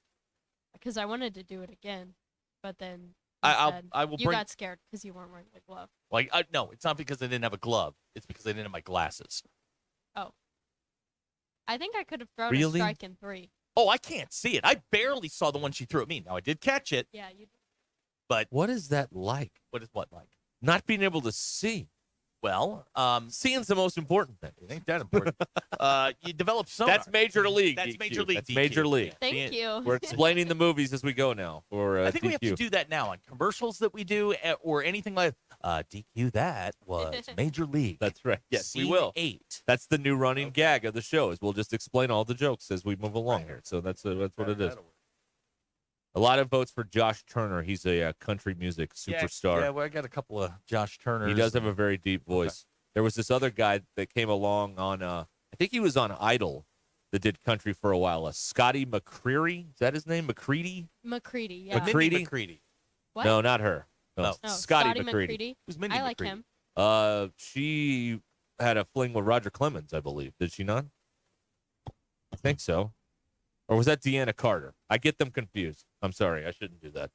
because I wanted to do it again, but then I will you bring. got scared because you weren't wearing the glove. Like no, it's not because I didn't have a glove. It's because I didn't have my glasses. Oh. I think I could have thrown Really? a strike in 3. Oh, I can't see it. I barely saw the one she threw at me. Now I did catch it. Yeah, you. But what is that like? What is what like? Not being able to see. Well, seeing's the most important thing. It ain't that important. You develop sonar. That's Major League. That's DQ. Major League. That's DQ. Major League. Thank you. We're explaining the movies as we go now. For I think we have to DQ. do that now on commercials that we do or anything like DQ. That was Major League. That's right. Yes, we Scene will. 8. That's the new running gag of the show. Is we'll just explain all the jokes as we move along here. So that's what it is. A lot of votes for Josh Turner. He's a country music superstar. Yeah, well, I got a couple of Josh Turners. He does have a very deep voice. There was this other guy that came along on, I think he was on Idol, that did country for a while. Scotty McCreery. Is that his name? McCready? McCready, yeah. McCready? McCready. What? No, not her. No, Oh, Scotty McCready. Who's Mindy I like McCready? him. She had a fling with Roger Clemens, I believe. Did she not? I think so. Or was that Deanna Carter? I get them confused. I'm sorry. I shouldn't do that.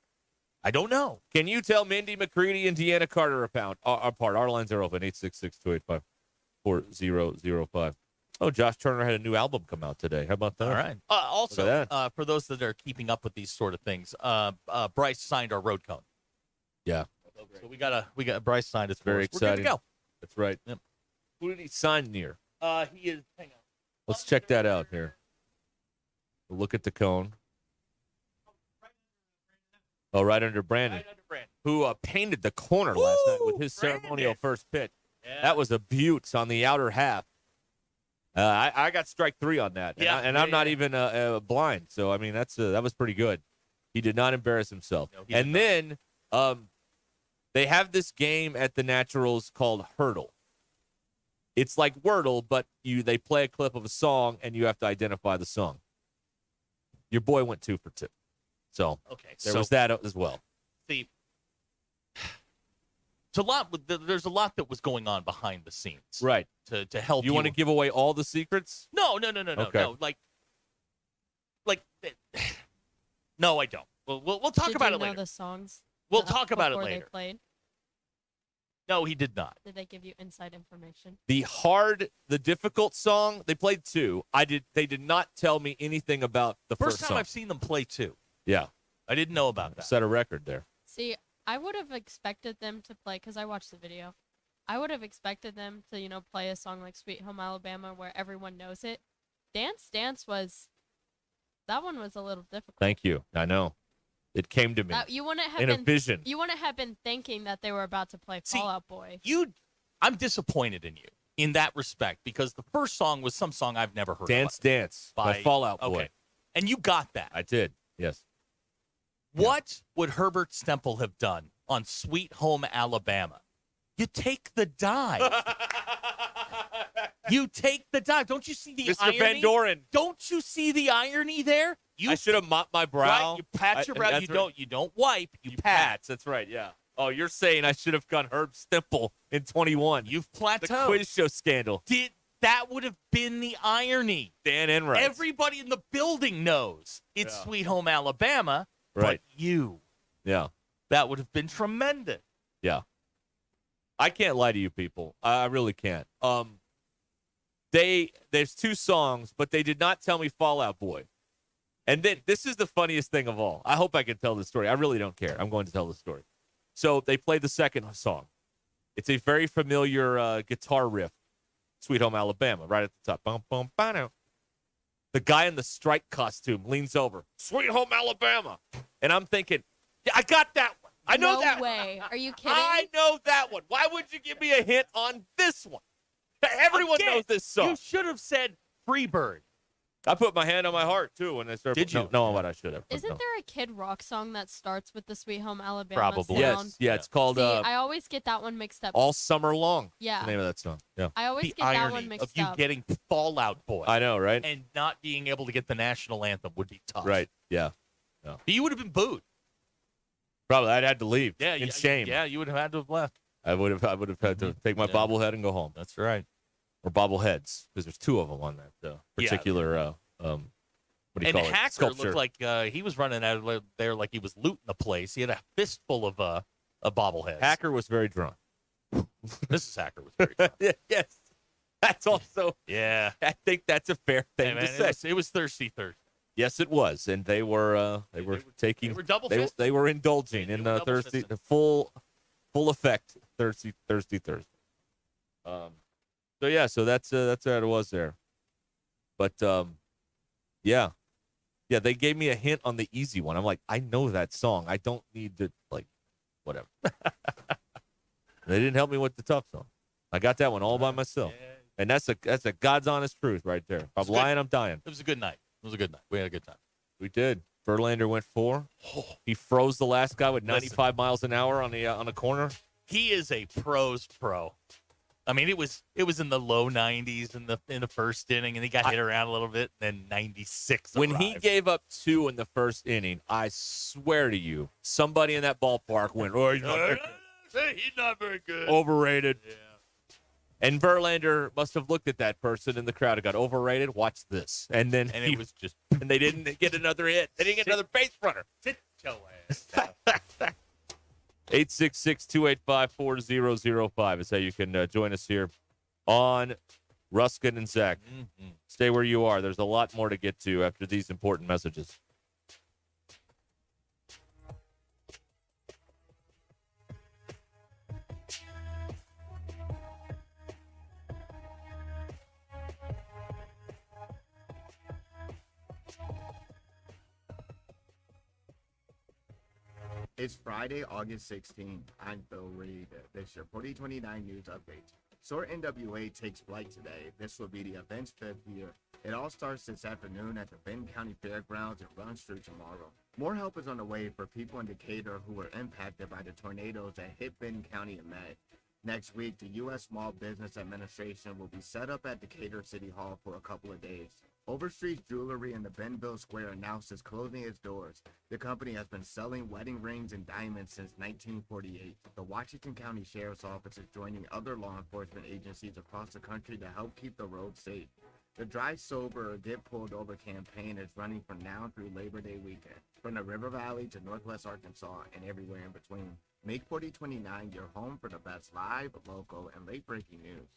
I don't know. Can you tell Mindy McCready and Deanna Carter apart? Our lines are open. 866-285-4005. Oh, Josh Turner had a new album come out today. How about that? All right. Also, for those that are keeping up with these sort of things, Bryce signed our road cone. Yeah. So we got Bryce signed. It's very exciting. We're good to go. That's right. Yep. Who did he sign near? He is. Hang on. Let's check that out here. We'll look at the cone. Oh, right under Brandon. Who painted the corner last night with his ceremonial first pitch. Yeah. That was a beaut on the outer half. I got strike 3 on that, and I'm not even blind. So I mean, that was pretty good. He did not embarrass himself. No, he and then they have this game at the Naturals called Hurdle. It's like Wordle, but they play a clip of a song, and you have to identify the song. Your boy went 2 for 2. So there was that as well. See, there's a lot that was going on behind the scenes. Right. To help you want to give away all the secrets? No. Okay. No. No, I don't. We'll talk Did about you it know later. the songs? We'll talk about it before later. They played? No, he did not. Did they give you inside information? The difficult song, they played 2. They did not tell me anything about the First first time song. I've seen them play 2. Yeah. I didn't know about that. Set a record there. See, I would have expected them to play, because I watched the video. I would have expected them to, play a song like Sweet Home Alabama where everyone knows it. Dance that one was a little difficult. Thank you. I know. It came to me. You wouldn't have in been a vision. You wouldn't have been thinking that they were about to play Fall Out Boy. I'm disappointed in you in that respect because the first song was some song I've never heard. Dance by Fall Out Boy. Okay. And you got that. I did. Yes. What would Herbert Stemple have done on Sweet Home Alabama? You take the dive. You take the dive. Don't you see the Mr. irony? Van Doren. Don't you see the irony there? I should have mopped my brow. Right, you pat your brow. You don't wipe. You pat. That's right. Yeah. Oh, you're saying I should have gone Herb Stemple in 21. You've plateaued. The quiz show scandal. That would have been the irony. Dan Enright. Everybody in the building knows it's Sweet Home Alabama. Right. But you. Yeah. That would have been tremendous. Yeah. I can't lie to you people. I really can't. There's 2 songs, but they did not tell me Fall Out Boy. And then this is the funniest thing of all. I hope I can tell this story. I really don't care. I'm going to tell the story. So they played the second song. It's a very familiar guitar riff, Sweet Home Alabama, right at the top. Bum, bum, ba-dum. The guy in the strike costume leans over, Sweet Home Alabama. And I'm thinking, yeah, I got that one. I know that one. No way. Are you kidding? I know that one. Why would you give me a hint on this one? Everyone knows this song. You should have said Freebird. I put my hand on my heart, too, when I started. Did you? No, what I should have. Isn't no. there a Kid Rock song that starts with the Sweet Home Alabama Probably. sound? Yes. Yeah, it's called See, I always get that one mixed up. All Summer Long. Yeah. That's the name of that song. Yeah. I always The get that irony one mixed of you up. getting Fall Out Boy. I know, right? And not being able to get the national anthem would be tough. Right. Yeah. No. You would have been booed. Probably. I'd had to leave. Yeah. In shame. Yeah, you would have had to have left. I would have had to take my bobblehead and go home. That's right. Or bobbleheads, because there's 2 of them on that particular. What do you call it? Hacker Sculpture. looked like he was running out of there like he was looting the place. He had a fistful of bobbleheads. Hacker was very drunk. Mrs. Hacker was very drunk. Yes. That's also. Yeah. I think that's a fair thing to say. It was Thirsty Thursday. Yes, it was, and they were taking. They were double They were indulging in Thursday, the full effect Thursday Thursday. So that's what it was there, but yeah, they gave me a hint on the easy one. I'm like, I know that song. I don't need to whatever. They didn't help me with the tough song. I got that one all by myself, and that's a God's honest truth right there. If I'm lying, I'm dying. It was a good night. It was a good night. We had a good time. We did. Verlander went 4. He froze the last guy with 95 miles an hour on the corner. He is a pro's pro. I mean, it was in the low 90s in the first inning, and he got hit around a little bit. And then 96. When arrived. he gave up 2 in the first inning, I swear to you, somebody in that ballpark went, "Oh, he's not pitching. He's not very good. Overrated. Yeah. And Verlander must have looked at that person in the crowd and got overrated. Watch this. And then And it was just and they didn't get another hit. They didn't get another base runner. sit your ass down. 866-285-4005 is how you can join us here on Ruscin and Zach. Stay where you are. There's a lot more to get to after these important messages. It's Friday, August 16th. I'm Bill Reed. This is your 4029 News Update. SOAR NWA takes flight today. This will be the event's 5th year. It all starts this afternoon at the Benton County Fairgrounds and runs through tomorrow. More help is on the way for people in Decatur who were impacted by the tornadoes that hit Benton County in May. Next week, the U.S. Small Business Administration will be set up at Decatur City Hall for a couple of days. Overstreet Jewelry in the Bentonville Square announced it's closing its doors. The company has been selling wedding rings and diamonds since 1948. The Washington County Sheriff's Office is joining other law enforcement agencies across the country to help keep the roads safe. The Drive Sober or Get Pulled Over campaign is running from now through Labor Day weekend, from the River Valley to Northwest Arkansas and everywhere in between. Make 4029 your home for the best live, local, and late-breaking news.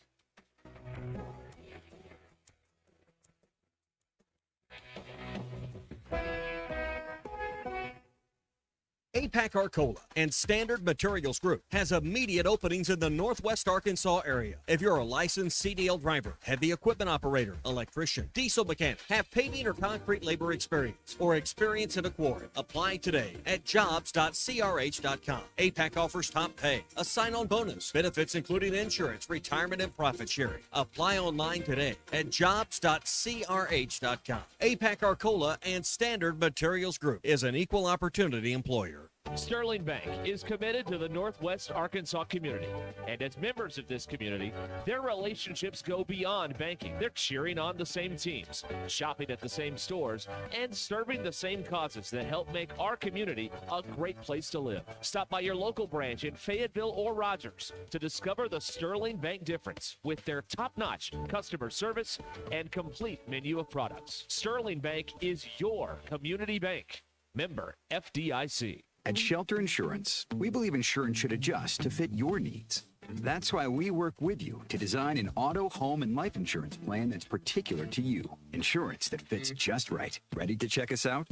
APAC Arcola and Standard Materials Group has immediate openings in the Northwest Arkansas area. If you're a licensed CDL driver, heavy equipment operator, electrician, diesel mechanic, have paving or concrete labor experience, or experience in a quarry, apply today at jobs.crh.com. APAC offers top pay, a sign-on bonus, benefits including insurance, retirement, and profit sharing. Apply online today at jobs.crh.com. APAC Arcola and Standard Materials Group is an equal opportunity employer. Sterling Bank is committed to the Northwest Arkansas community, and as members of this community, their relationships go beyond banking. They're cheering on the same teams, shopping at the same stores, and serving the same causes that help make our community a great place to live. Stop by your local branch in Fayetteville or Rogers to discover the Sterling Bank difference with their top-notch customer service and complete menu of products. Sterling Bank is your community bank. Member FDIC. At Shelter Insurance, we believe insurance should adjust to fit your needs. That's why we work with you to design an auto, home, and life insurance plan that's particular to you. Insurance that fits just right. Ready to check us out?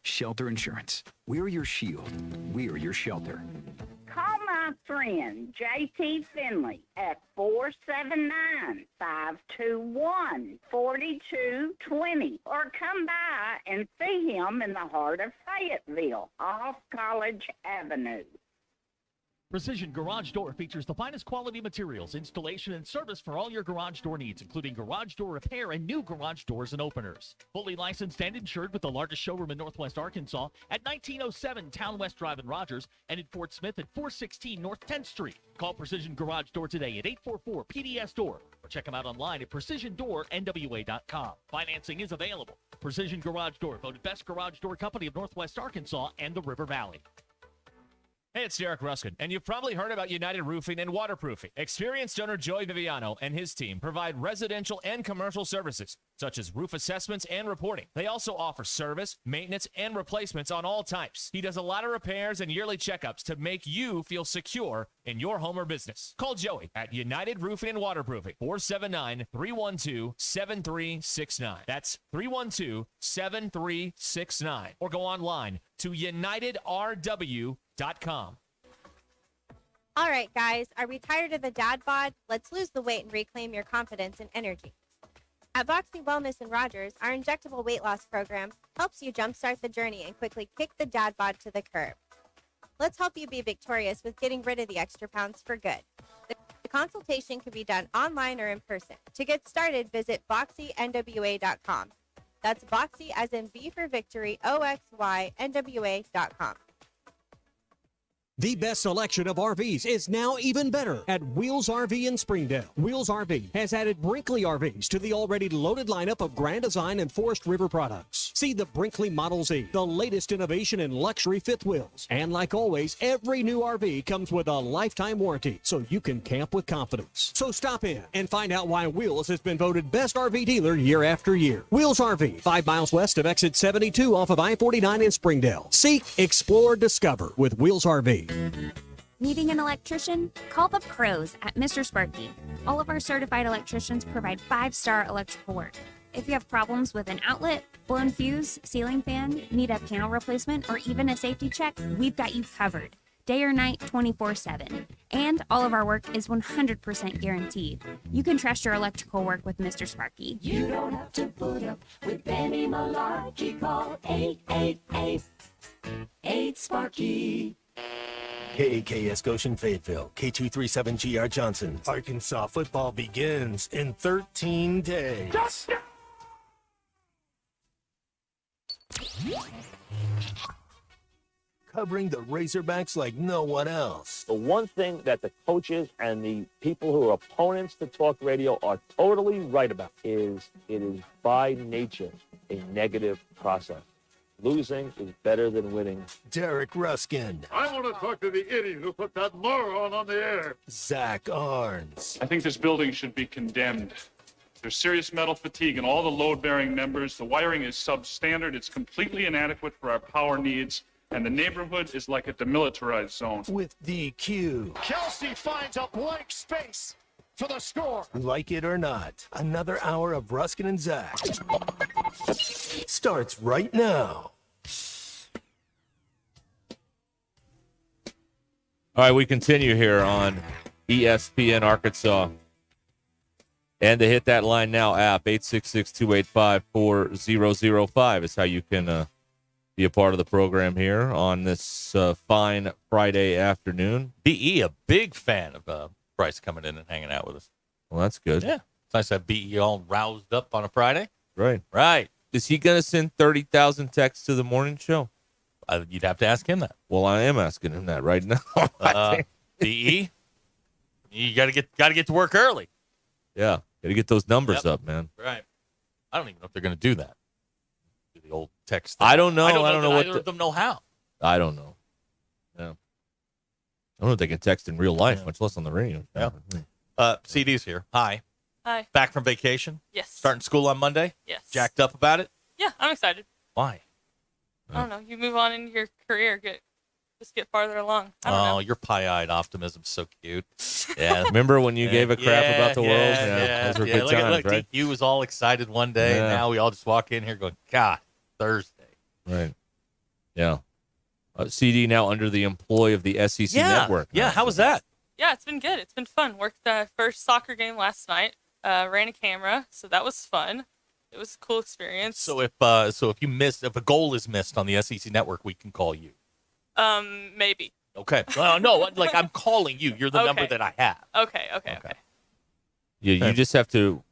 Shelter Insurance. We're your shield. We're your shelter. Call my friend J.T. Finley at 479-521-4220 or come by and see him in the heart of Fayetteville off College Avenue. Precision Garage Door features the finest quality materials, installation, and service for all your garage door needs, including garage door repair and new garage doors and openers. Fully licensed and insured with the largest showroom in Northwest Arkansas at 1907 Town West Drive in Rogers and in Fort Smith at 416 North 10th Street. Call Precision Garage Door today at 844-PDS-DOOR or check them out online at precisiondoornwa.com. Financing is available. Precision Garage Door, voted best garage door company of Northwest Arkansas and the River Valley. Hey, it's Derek Ruscin, and you've probably heard about United Roofing and Waterproofing. Experienced owner Joey Viviano and his team provide residential and commercial services, such as roof assessments and reporting. They also offer service, maintenance, and replacements on all types. He does a lot of repairs and yearly checkups to make you feel secure in your home or business. Call Joey at United Roofing and Waterproofing, 479-312-7369. That's 312-7369. Or go online to UnitedRW.com. All right, guys, are we tired of the dad bod? Let's lose the weight and reclaim your confidence and energy. At Boxy Wellness in Rogers, our injectable weight loss program helps you jumpstart the journey and quickly kick the dad bod to the curb. Let's help you be victorious with getting rid of the extra pounds for good. The consultation can be done online or in person. To get started, visit BoxyNWA.com. That's Boxy as in V for victory, OXYNWA.com. The best selection of RVs is now even better at Wheels RV in Springdale. Wheels RV has added Brinkley RVs to the already loaded lineup of Grand Design and Forest River products. See the Brinkley Model Z, the latest innovation in luxury fifth wheels. And like always, every new RV comes with a lifetime warranty, so you can camp with confidence. So stop in and find out why Wheels has been voted best RV dealer year after year. Wheels RV, 5 miles west of exit 72 off of I-49 in Springdale. Seek, explore, discover with Wheels RV. Needing an electrician? Call the pros at Mr. Sparky. All of our certified electricians provide 5-star electrical work. If you have problems with an outlet, blown fuse, ceiling fan, need a panel replacement, or even a safety check, we've got you covered. Day or night, 24/7. And all of our work is 100% guaranteed. You can trust your electrical work with Mr. Sparky. You don't have to put up with any malarkey. Call 888-8-SPARKY. KAKS Goshen Fayetteville, K237GR Johnson. Arkansas football begins in 13 days. Covering the Razorbacks like no one else. The one thing that the coaches and the people who are opponents to talk radio are totally right about is it is by nature a negative process. Losing is better than winning. Derek Ruscin. I want to talk to the idiot who put that moron on the air. Zach Arns. I think this building should be condemned. There's serious metal fatigue in all the load-bearing members. The wiring is substandard. It's completely inadequate for our power needs. And the neighborhood is like a demilitarized zone. With DQ. Kelsey finds a blank space for the score. Like it or not, another hour of Ruskin and Zach starts right now. All right, we continue here on ESPN Arkansas. And to hit that line now app, 866-285-4005 is how you can be a part of the program here on this fine Friday afternoon. BE, a big fan of Bryce coming in and hanging out with us. Well, that's good. Yeah. It's nice to have BE all roused up on a Friday. Right. Right. Is he going to send 30,000 texts to the morning show? You'd have to ask him that. Well, I am asking him that right now. BE, you got to get to work early. Yeah. Got to get those numbers up, man. Right. I don't even know if they're going to do that. Do the old text thing. I don't know. I don't know what either of them know how. I don't know. Yeah. I don't know if they can text in real life, much less on the radio. Yeah. CD's here. Hi. Hi. Back from vacation? Yes. Starting school on Monday? Yes. Jacked up about it? Yeah, I'm excited. Why? I don't know. You move on in your career, just get farther along. I don't know. Your pie-eyed optimism's so cute. Yeah. Remember when you gave a crap about the world? Yeah. Those were good times, right? DQ was all excited one day, and now we all just walk in here going, God, Thursday. Right. Yeah. CD now under the employ of the SEC network. Yeah, how was that? Yeah, it's been good. It's been fun. Worked the first soccer game last night. Ran a camera, so that was fun. It was a cool experience. So if a goal is missed on the SEC network, we can call you. Maybe. Okay. No, like I'm calling you. You're the number that I have. Okay. Yeah, you just have to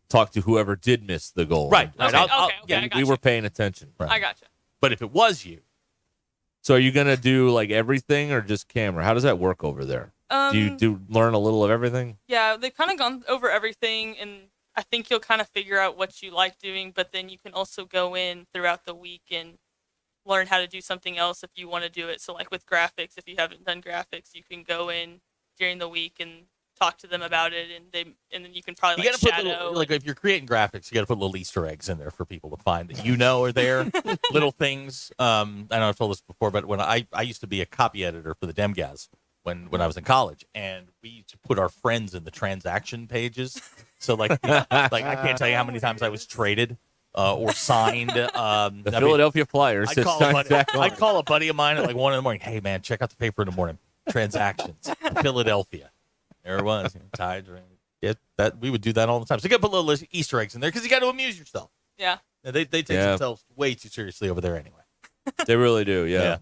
talk to whoever did miss the goal. Right. Okay. We were paying attention. Right. I gotcha. But if it was you. So are you going to do like everything or just camera? How does that work over there? Do you learn a little of everything? Yeah, they've kind of gone over everything, and I think you'll kind of figure out what you like doing, but then you can also go in throughout the week and learn how to do something else if you want to do it. So like with graphics, if you haven't done graphics, you can go in during the week and talk to them about it, and then you can probably You like got to shadow. put if you're creating graphics, you got to put little Easter eggs in there for people to find that are there. Little things. I know I've told this before, but when I used to be a copy editor for the Demgaz when I was in college, and we used to put our friends in the transaction pages. So like I can't tell you how many times I was traded. Or signed. The Philadelphia Flyers. I'd call a buddy of mine at like 1 a.m. Hey, man, check out the paper in the morning. Transactions. Philadelphia. There it was. Tides. We would do that all the time. So you got to put little Easter eggs in there because you got to amuse yourself. Yeah. They take themselves way too seriously over there anyway. They really do. Yeah.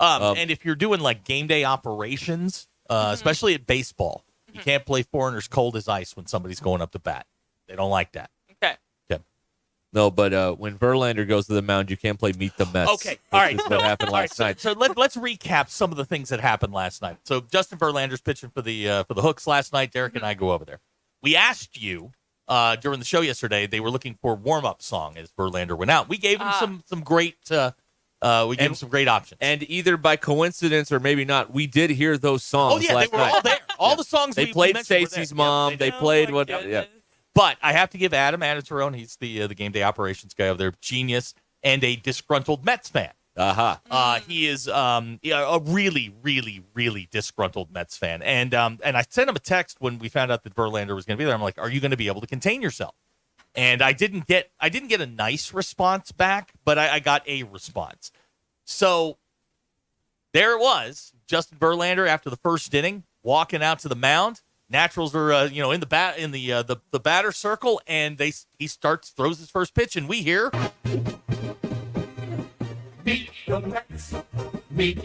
And if you're doing like game day operations, especially at baseball, you can't play foreigners cold as ice when somebody's going up to bat. They don't like that. Okay. No, but when Verlander goes to the mound, you can't play Meet the Mets. Okay, all right. What happened last night? So let's recap some of the things that happened last night. So Justin Verlander's pitching for the Hooks last night. Derek and I go over there. We asked you during the show yesterday, they were looking for a warm-up song as Verlander went out. We gave him some great options. And either by coincidence or maybe not, we did hear those songs. Oh yeah, last they were night. all there. All the songs they we played mentioned were Stacey's there. mom. Yep, they played what? Yeah. But I have to give Adam Anatterone, he's the game day operations guy over there, genius, and a disgruntled Mets fan. He is a really, really, really disgruntled Mets fan. And I sent him a text when we found out that Verlander was going to be there. I'm like, are you going to be able to contain yourself? And I didn't get a nice response back, but I got a response. So there it was, Justin Verlander after the first inning, walking out to the mound. Naturals are in the batter circle, and he throws his first pitch, and we hear.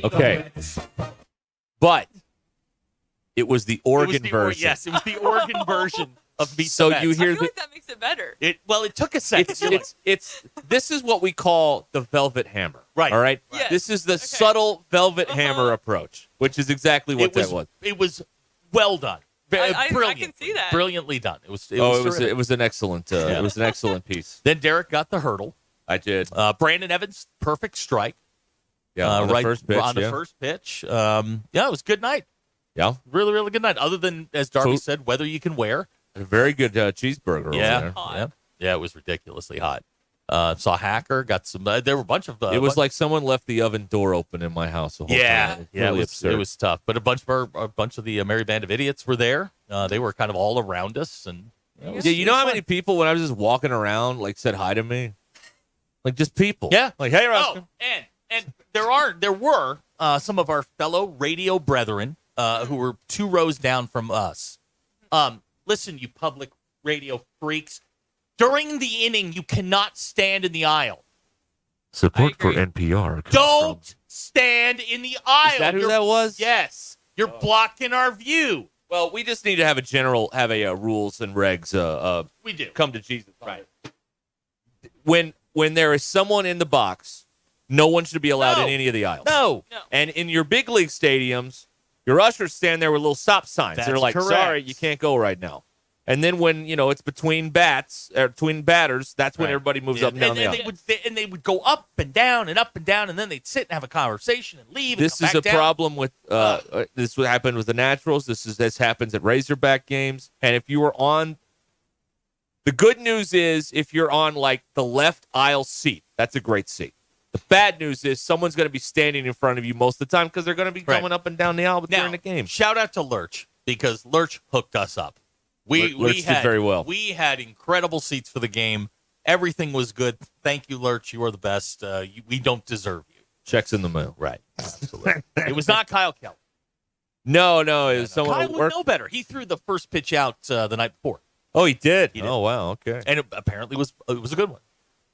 Okay. But it was the Oregon version. Yes, it was the Oregon version of Meet So the Mets. you hear I feel like that makes it better. It took a second. This is what we call the velvet hammer. Right. All right. Yes. This is the subtle velvet hammer approach, which is exactly what that was. It was well done. I Brilliant. can see that. Brilliantly done. It was an excellent it was an excellent piece. Then Derek got the hurdle. I did. Brandon Evans, perfect strike. On the first pitch. First pitch. It was a good night. Yeah. Really, really good night. Other than, as Darby said, weather you can wear. A very good cheeseburger over there. Yeah, it was ridiculously hot. Saw Hacker, got some. There were a bunch of. It was like someone left the oven door open in my house. The whole time. Really absurd. It was tough. But a bunch of the Merry Band of Idiots were there. They were kind of all around us, and you know how many people when I was just walking around said hi to me, just people. Yeah, like hey, Ruscin. And there were some of our fellow radio brethren who were 2 rows down from us. Listen, you public radio freaks. During the inning, you cannot stand in the aisle. Support for NPR. Don't stand in the aisle. Is that who that was? Yes. You're blocking our view. Well, we just need to have rules and regs. We do. Come to Jesus. Right. When there is someone in the box, no one should be allowed in any of the aisles. No. And in your big league stadiums, your ushers stand there with little stop signs. That's They're like, correct. sorry, you can't go right now. And then when, it's between batters, that's when everybody moves up and down the aisle. They would go up and down, and then they'd sit and have a conversation and leave. This is a problem with this would happen with the Naturals. This happens at Razorback games. And if you were on, the good news is if you're on the left aisle seat, that's a great seat. The bad news is someone's going to be standing in front of you most of the time because they're going to be going up and down the aisle during the game. Shout out to Lurch because Lurch hooked us up. Lurch did very well. We had incredible seats for the game. Everything was good. Thank you, Lurch. You are the best. We don't deserve you. Checks in the mail. Right. Absolutely. It was not Kyle Kelly. No. It was someone Kyle who would worked. know better. He threw the first pitch out the night before. Oh, he did? He did. Oh, wow. Okay. And it apparently was a good one.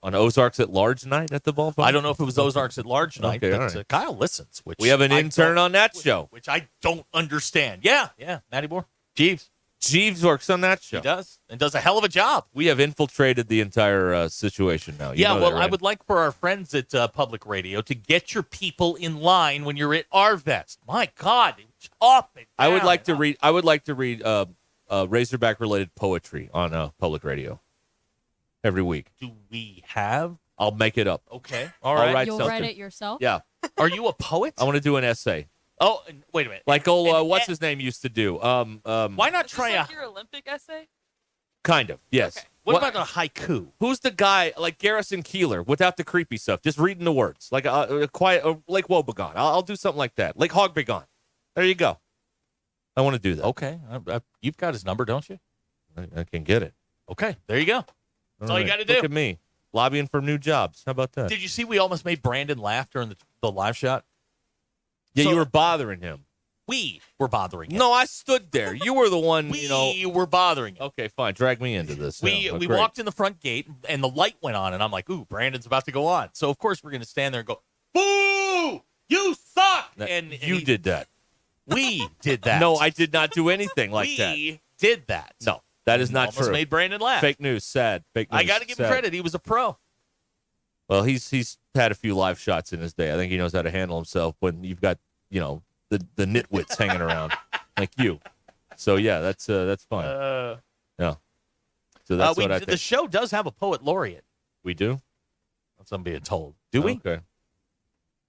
On Ozarks at Large night at the ballpark? I don't know if it was Ozarks at Large night, Okay, but all right. Kyle listens. Which We have an I intern don't- on that show. Which I don't understand. Yeah, Matty Moore. Jeeves. Jeeves works on that show. He does. And does a hell of a job. We have infiltrated the entire situation now. You know that, I right? would like for our friends at Public Radio to get your people in line when you're at Arvest. My God, it's up and I would down like and to up. read Razorback related poetry on Public Radio every week. Do we have? I'll make it up. Okay. All right. right. You'll write it yourself? Yeah. Are you a poet? I want to do an essay. Oh, wait a minute. Like what's his name used to do? Why not Is try this a? like your Olympic essay? Kind of. Yes. Okay. What about a haiku? Who's the guy like Garrison Keillor without the creepy stuff? Just reading the words like a quiet Lake Wobegon. I'll do something like that. Lake Hogbegon. There you go. I want to do that. Okay. You've got his number, don't you? I can get it. Okay. There you go. That's all you got to do. Look at me lobbying for new jobs. How about that? Did you see we almost made Brandon laugh during the live shot? Yeah, So- you were bothering him. We were bothering him. No, I stood there. You were the one, We were bothering him. Okay, fine. Drag me into this. We Yeah, we great. walked in the front gate and the light went on and I'm like, ooh, Brandon's about to go on. So of course we're gonna stand there and go, boo! You suck! And You did that. We did that. No, I did not do anything like that. We did that. No, that is not Almost true. made Brandon laugh. Fake news. Sad. Fake news. I got to give him sad. credit. He was a pro. Well, he's had a few live shots in his day. I think he knows how to handle himself when you've got the nitwits hanging around like you. So yeah, that's fine. Yeah. So that's what I The think. show does have a poet laureate. We do? That's what I'm being told. Do we? Okay.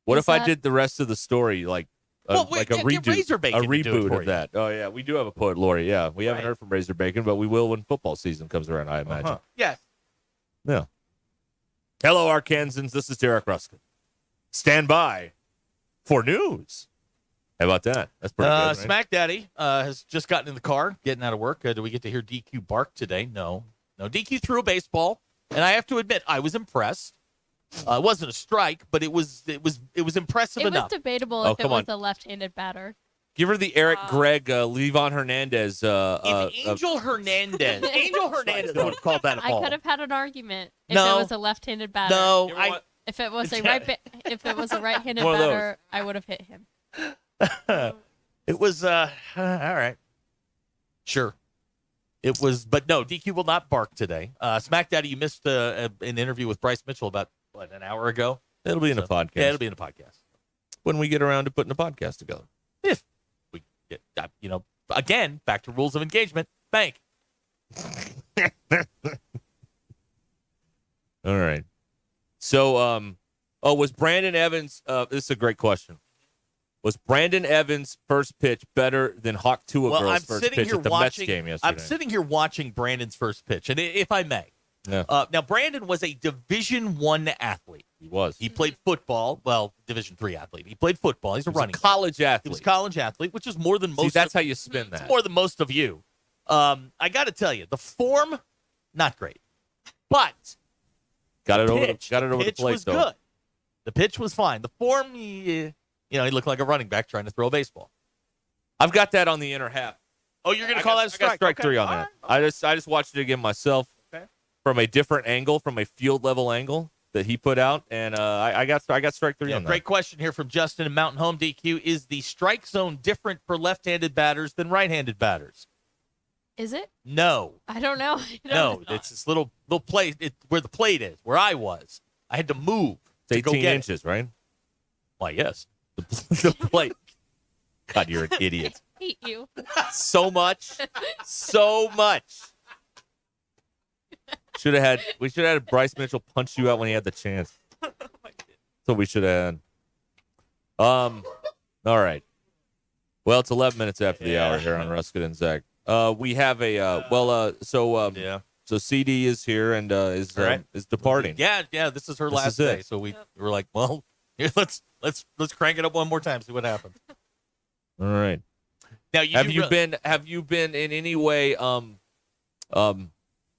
What if I did the rest of the story like like a get redo, Razor Bacon a to do it reboot for of you. that? Oh yeah, we do have a poet laureate. Yeah, we haven't heard from Razor Bacon, but we will when football season comes around. I imagine. Yes. Yeah. Hello, Arkansans. This is Derek Ruscin. Stand by for news. How about that? That's pretty good. Right? Smack Daddy has just gotten in the car, getting out of work. Do we get to hear DQ bark today? No. DQ threw a baseball, and I have to admit, I was impressed. It wasn't a strike, but it was impressive It was enough. debatable Oh, if it come was on. a left-handed batter. Give her the Eric Gregg, Levon Hernandez. If Angel Hernandez would have called that a I ball. could have had an argument if No. it was a left-handed batter. No, if it was a Yeah. if it was a right-handed One of those. batter, I would have hit him. It was all right. Sure. It was, but no, DQ will not bark today. Smack Daddy, you missed an interview with Bryce Mitchell about an hour ago. It'll be in a podcast. Yeah, it'll be in a podcast when we get around to putting a podcast together. if we get, again, back to rules of engagement. Bank. All right. So, was Brandon Evans? This is a great question. Was Brandon Evans' first pitch better than Hawk Tua Well, I'm Girl's first sitting pitch here at the watching. Mets game yesterday? I'm sitting here watching Brandon's first pitch, and if I may, Yeah. now Brandon was a Division I athlete. He was. He played football. Well, Division III athlete. He played football. He's a running back. college athlete. He was a college athlete, which is more than most. See, that's of, how you spin that. It's more than most of you. I got to tell you, the form, not great, but Got it over the pitch plate was though. good. The pitch was fine. The form, he looked like a running back trying to throw a baseball. I've got that on the inner half. Oh, you're going to call that a strike? I got strike Okay. 3 on that. I just watched it again myself from a different angle, from a field level angle that he put out, and I got strike 3 on that. Great question here from Justin in Mountain Home. DQ, is the strike zone different for left-handed batters than right-handed batters? Is it? No. I don't know. No, it's this little plate where the plate is, where I was. I had to move to It's go 18 get inches, right? Why, yes. The plate. God, you're an idiot. I hate you. So much. So much. We should have had Bryce Mitchell punch you out when he had the chance. So we should have had. All right. Well, it's 11 minutes after the hour here on Ruscin and Zach. We have so CD is here and is departing. Yeah, this is her This last is it. day. So we were like, well, here, let's crank it up one more time, see what happens. All right. Now, Have you been in any way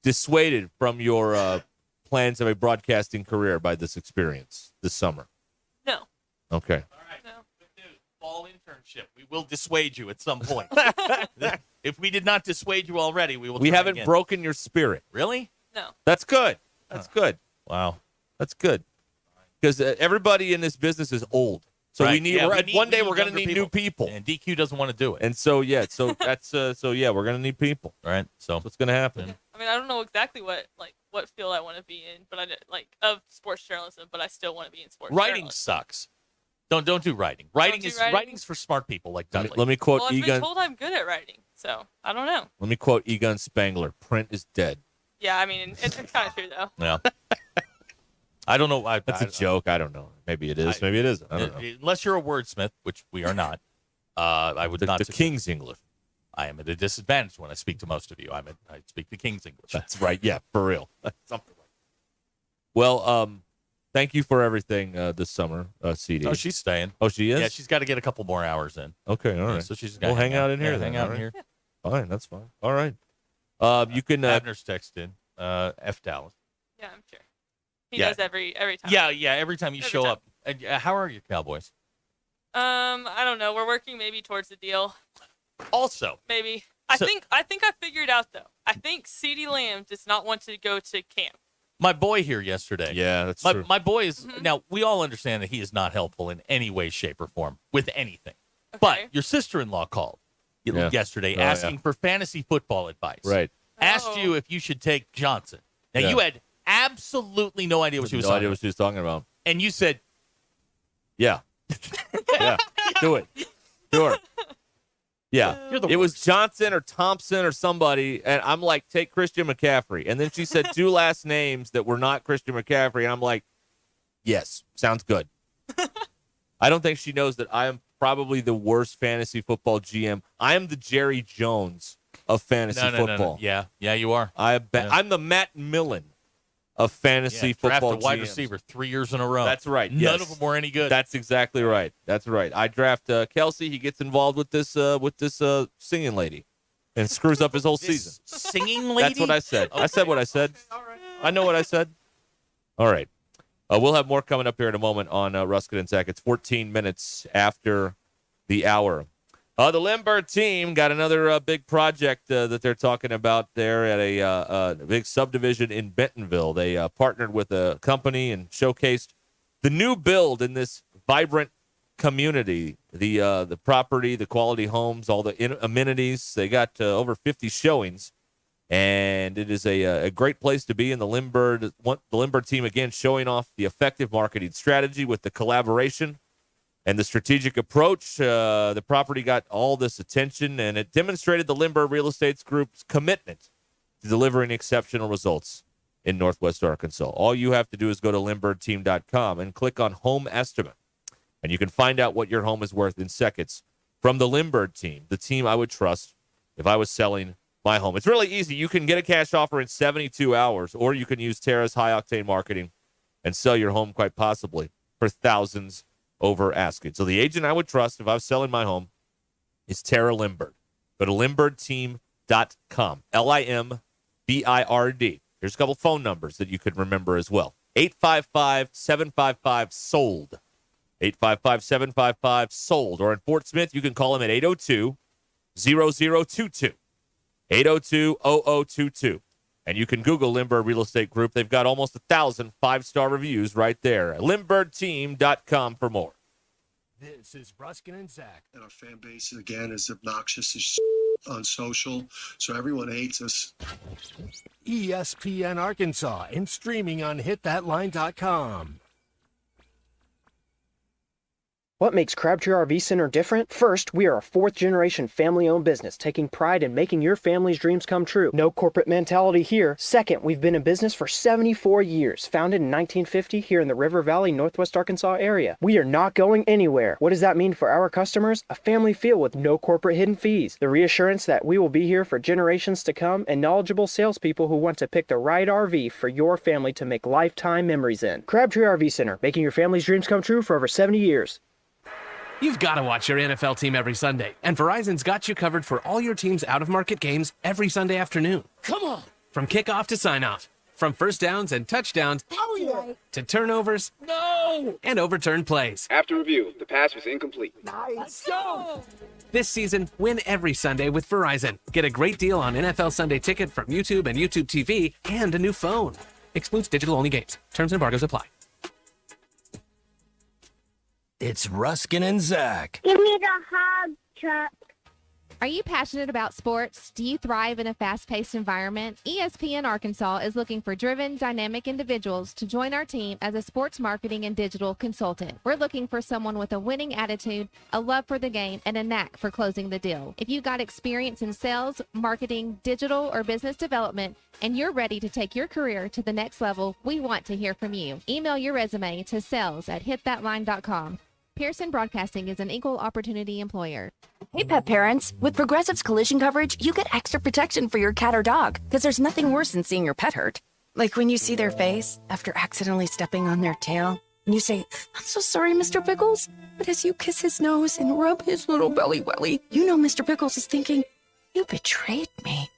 dissuaded from your plans of a broadcasting career by this experience this summer? No. Okay. All right. Good news. Fall internship. We will dissuade you at some point. If we did not dissuade you already, we will. We try haven't again. broken your spirit. Really? No. That's good. That's good. Wow. That's good. Because everybody in this business is old. So Right. we need, Yeah, one day we're going to younger need new people. And DQ doesn't want to do it. And so, that's, we're going to need people. All right. So That's what's going to happen. I mean, I don't know exactly what field I want to be in, but of sports journalism, but I still want to be in sports writing journalism. sucks. Don't do writing. Writing's for smart people like Dudley. Let me quote Well, I've been Egon. told I'm good at writing, so I don't know. Let me quote Egon Spangler. Print is dead. Yeah, I mean, it's kind of true though. Yeah. I don't know. That's a joke. I don't know. Maybe it is. Maybe it isn't. I don't know. Unless you're a wordsmith, which we are not. I would not. The King's English. I am at a disadvantage when I speak to most of you. I speak the King's English. That's right. Yeah, for real. Something like that. Well, thank you for everything this summer, CD. Oh, she's staying. Oh, she is? Yeah, she's got to get a couple more hours in. Okay, all right. So she's we'll hang out in here yeah, then. Hang out all in right? here. Fine, that's fine. All right. You can. Abner's texted. F Dallas. Yeah, I'm sure. He Yeah. does every time. Yeah. Every time you show up. And, how are your Cowboys? I don't know. We're working maybe towards the deal. Also, Maybe. I think I figured out though. I think CeeDee Lamb does not want to go to camp. my boy here yesterday. Yeah, that's my, true. My boy is Mm-hmm. now. We all understand that he is not helpful in any way, shape, or form with anything. But your sister-in-law called yesterday Oh, yeah. asking for fantasy football advice. Right. Asked you if you should take Johnson. Now Yeah. you had absolutely no idea what she was no talking idea about. what she was talking about. And you said, Yeah. Yeah. Do it. Sure. Yeah. You're the It was worst. Johnson or Thompson or somebody, and I'm like, take Christian McCaffrey. And then she said 2 last names that were not Christian McCaffrey, and I'm like, yes, sounds good. I don't think she knows that I am probably the worst fantasy football GM. I am the Jerry Jones of fantasy football. No. Yeah, you are. I'm the Matt Millen of fantasy football. Draft a wide GMs. receiver 3 years in a row. That's right. None yes. of them were any good. That's exactly right. That's right. I draft Kelsey. He gets involved with this singing lady, and screws up his whole season. Singing lady? That's what I said. Okay. I said what I said. I know what I said. All right. We'll have more coming up here in a moment on Ruscin and Zach. It's 14 minutes after the hour. The Lindbergh team got another big project that they're talking about there at a big subdivision in Bentonville. They partnered with a company and showcased the new build in this vibrant community. The property, the quality homes, all the amenities. They got over 50 showings, and it is a great place to be. And the Lindbergh team, again, showing off the effective marketing strategy with the collaboration and the strategic approach. The property got all this attention, and it demonstrated the Lindbergh Real Estate Group's commitment to delivering exceptional results in Northwest Arkansas. All you have to do is go to lindberghteam.com and click on Home Estimate, and you can find out what your home is worth in seconds from the Lindbergh team, the team I would trust if I was selling my home. It's really easy. You can get a cash offer in 72 hours, or you can use Terra's high-octane marketing and sell your home quite possibly for thousands over asking. So the agent I would trust if I was selling my home is Tara Lindbergh. Go to lindberghteam.com. LIMBIRD. Here's a couple phone numbers that you could remember as well. 855-755-SOLD. 855-755-SOLD. Or in Fort Smith, you can call them at 802-0022. 802-0022. And you can Google Lindbergh Real Estate Group. They've got almost 1,000 five-star reviews right there. lindberghteam.com for more. This is Ruscin and Zach. And our fan base, again, is obnoxious as on social, so everyone hates us. ESPN Arkansas and streaming on hitthatline.com. What makes Crabtree RV Center different? First, we are a fourth-generation family-owned business taking pride in making your family's dreams come true. No corporate mentality here. Second, we've been in business for 74 years, founded in 1950 here in the River Valley, Northwest Arkansas area. We are not going anywhere. What does that mean for our customers? A family feel with no corporate hidden fees. The reassurance that we will be here for generations to come, and knowledgeable salespeople who want to pick the right RV for your family to make lifetime memories in. Crabtree RV Center, making your family's dreams come true for over 70 years. You've got to watch your NFL team every Sunday, and Verizon's got you covered for all your team's out-of-market games every Sunday afternoon. Come on! From kickoff to sign-off, from first downs and touchdowns to turnovers and overturned plays. After review, the pass was incomplete. Let's go! This season, win every Sunday with Verizon. Get a great deal on NFL Sunday Ticket from YouTube and YouTube TV and a new phone. Excludes digital-only games. Terms and embargoes apply. It's Ruscin and Zach. Give me the hug, Chuck. Are you passionate about sports? Do you thrive in a fast-paced environment? ESPN Arkansas is looking for driven, dynamic individuals to join our team as a sports marketing and digital consultant. We're looking for someone with a winning attitude, a love for the game, and a knack for closing the deal. If you've got experience in sales, marketing, digital, or business development, and you're ready to take your career to the next level, we want to hear from you. Email your resume to sales@hitthatline.com. Pearson Broadcasting is an equal opportunity employer. Hey, pet parents. With Progressive's collision coverage, you get extra protection for your cat or dog, because there's nothing worse than seeing your pet hurt. Like when you see their face after accidentally stepping on their tail, and you say, "I'm so sorry, Mr. Pickles." But as you kiss his nose and rub his little belly welly, you know Mr. Pickles is thinking, "You betrayed me."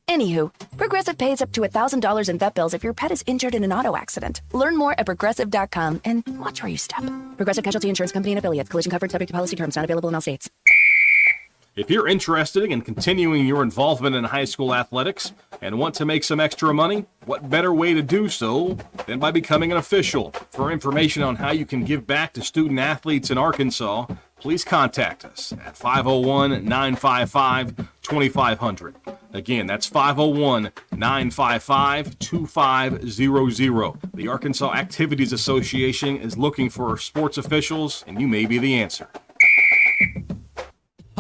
Anywho, Progressive pays up to $1,000 in vet bills if your pet is injured in an auto accident. Learn more at Progressive.com and watch where you step. Progressive Casualty Insurance Company and Affiliates. Collision coverage subject to policy terms. Not available in all states. If you're interested in continuing your involvement in high school athletics and want to make some extra money, what better way to do so than by becoming an official? For information on how you can give back to student athletes in Arkansas, please contact us at 501-955-2500. Again, that's 501-955-2500. The Arkansas Activities Association is looking for sports officials, and you may be the answer.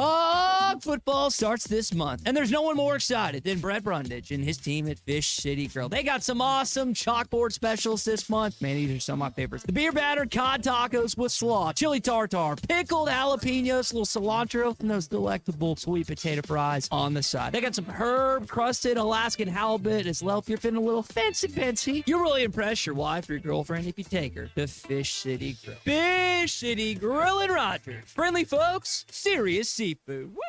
Hog football starts this month, and there's no one more excited than Brett Brundage and his team at Fish City Grill. They got some awesome chalkboard specials this month. Man, these are some of my favorites. The beer battered cod tacos with slaw, chili tartare, pickled jalapenos, little cilantro, and those delectable sweet potato fries on the side. They got some herb-crusted Alaskan halibut as well if you're feeling a little fancy. You'll really impress your wife or your girlfriend if you take her to Fish City Grill. Fish City Grill in Rogers. Friendly folks, serious seafood. Woo!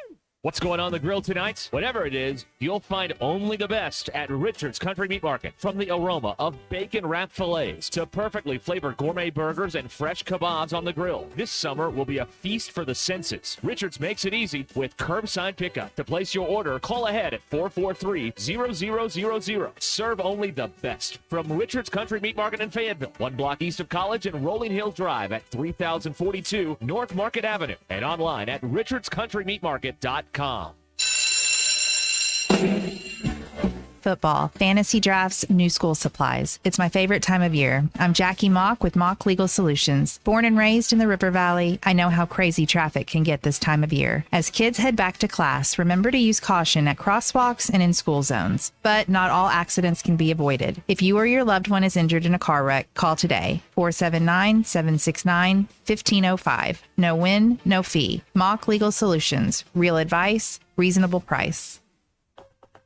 What's going on the grill tonight? Whatever it is, you'll find only the best at Richard's Country Meat Market. From the aroma of bacon-wrapped fillets to perfectly flavored gourmet burgers and fresh kebabs on the grill, this summer will be a feast for the senses. Richard's makes it easy with curbside pickup. To place your order, call ahead at 443-0000. Serve only the best. From Richard's Country Meat Market in Fayetteville, 1 block east of College and Rolling Hills Drive at 3042 North Market Avenue, and online at richardscountrymeatmarket.com. Football, fantasy drafts, new school supplies. It's my favorite time of year. I'm Jackie Mock with Mock Legal Solutions. Born and raised in the River Valley, I know how crazy traffic can get this time of year. As kids head back to class, remember to use caution at crosswalks and in school zones. But not all accidents can be avoided. If you or your loved one is injured in a car wreck, call today. 479-769-1505. No win, no fee. Mock Legal Solutions. Real advice, reasonable price.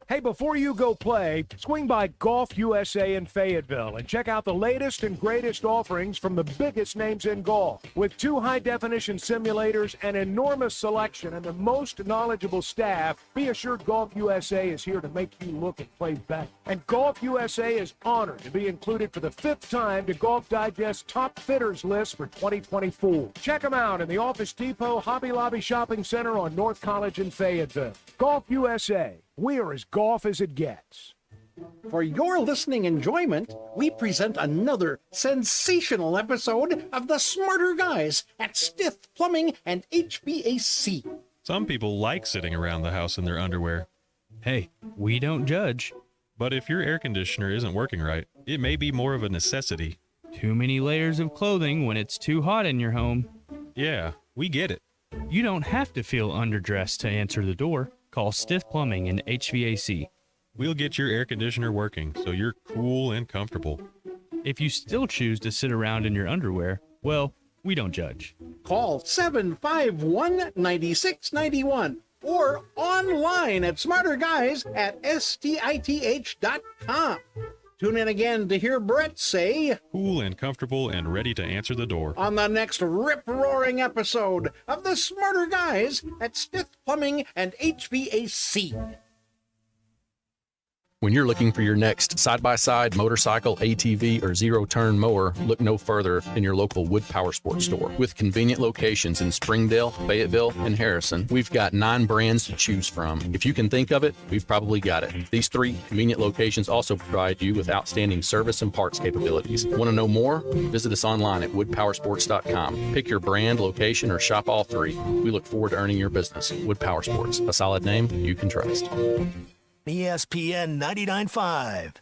Hey, before you go play, swing by Golf USA in Fayetteville and check out the latest and greatest offerings from the biggest names in golf. With 2 high-definition simulators, an enormous selection, and the most knowledgeable staff, be assured Golf USA is here to make you look and play better. And Golf USA is honored to be included for the 5th time to Golf Digest's Top Fitters list for 2024. Check them out in the Office Depot Hobby Lobby Shopping Center on North College in Fayetteville. Golf USA. We're as golf as it gets. For your listening enjoyment, we present another sensational episode of The Smarter Guys at Stith Plumbing and HVAC. Some people like sitting around the house in their underwear. Hey, we don't judge. But if your air conditioner isn't working right, it may be more of a necessity. Too many layers of clothing when it's too hot in your home. Yeah, we get it. You don't have to feel underdressed to answer the door. Call Stith Plumbing and HVAC. We'll get your air conditioner working so you're cool and comfortable. If you still choose to sit around in your underwear, well, we don't judge. Call 751-9691 or online at smarterguys@stith.com. Tune in again to hear Brett say, cool and comfortable and ready to answer the door, on the next rip-roaring episode of The Smarter Guys at Stith Plumbing and HVAC. When you're looking for your next side-by-side, motorcycle, ATV, or zero-turn mower, look no further than your local Wood Power Sports store. With convenient locations in Springdale, Fayetteville, and Harrison, we've got 9 brands to choose from. If you can think of it, we've probably got it. These 3 convenient locations also provide you with outstanding service and parts capabilities. Want to know more? Visit us online at woodpowersports.com. Pick your brand, location, or shop all 3. We look forward to earning your business. Wood Power Sports, a solid name you can trust. ESPN 99.5.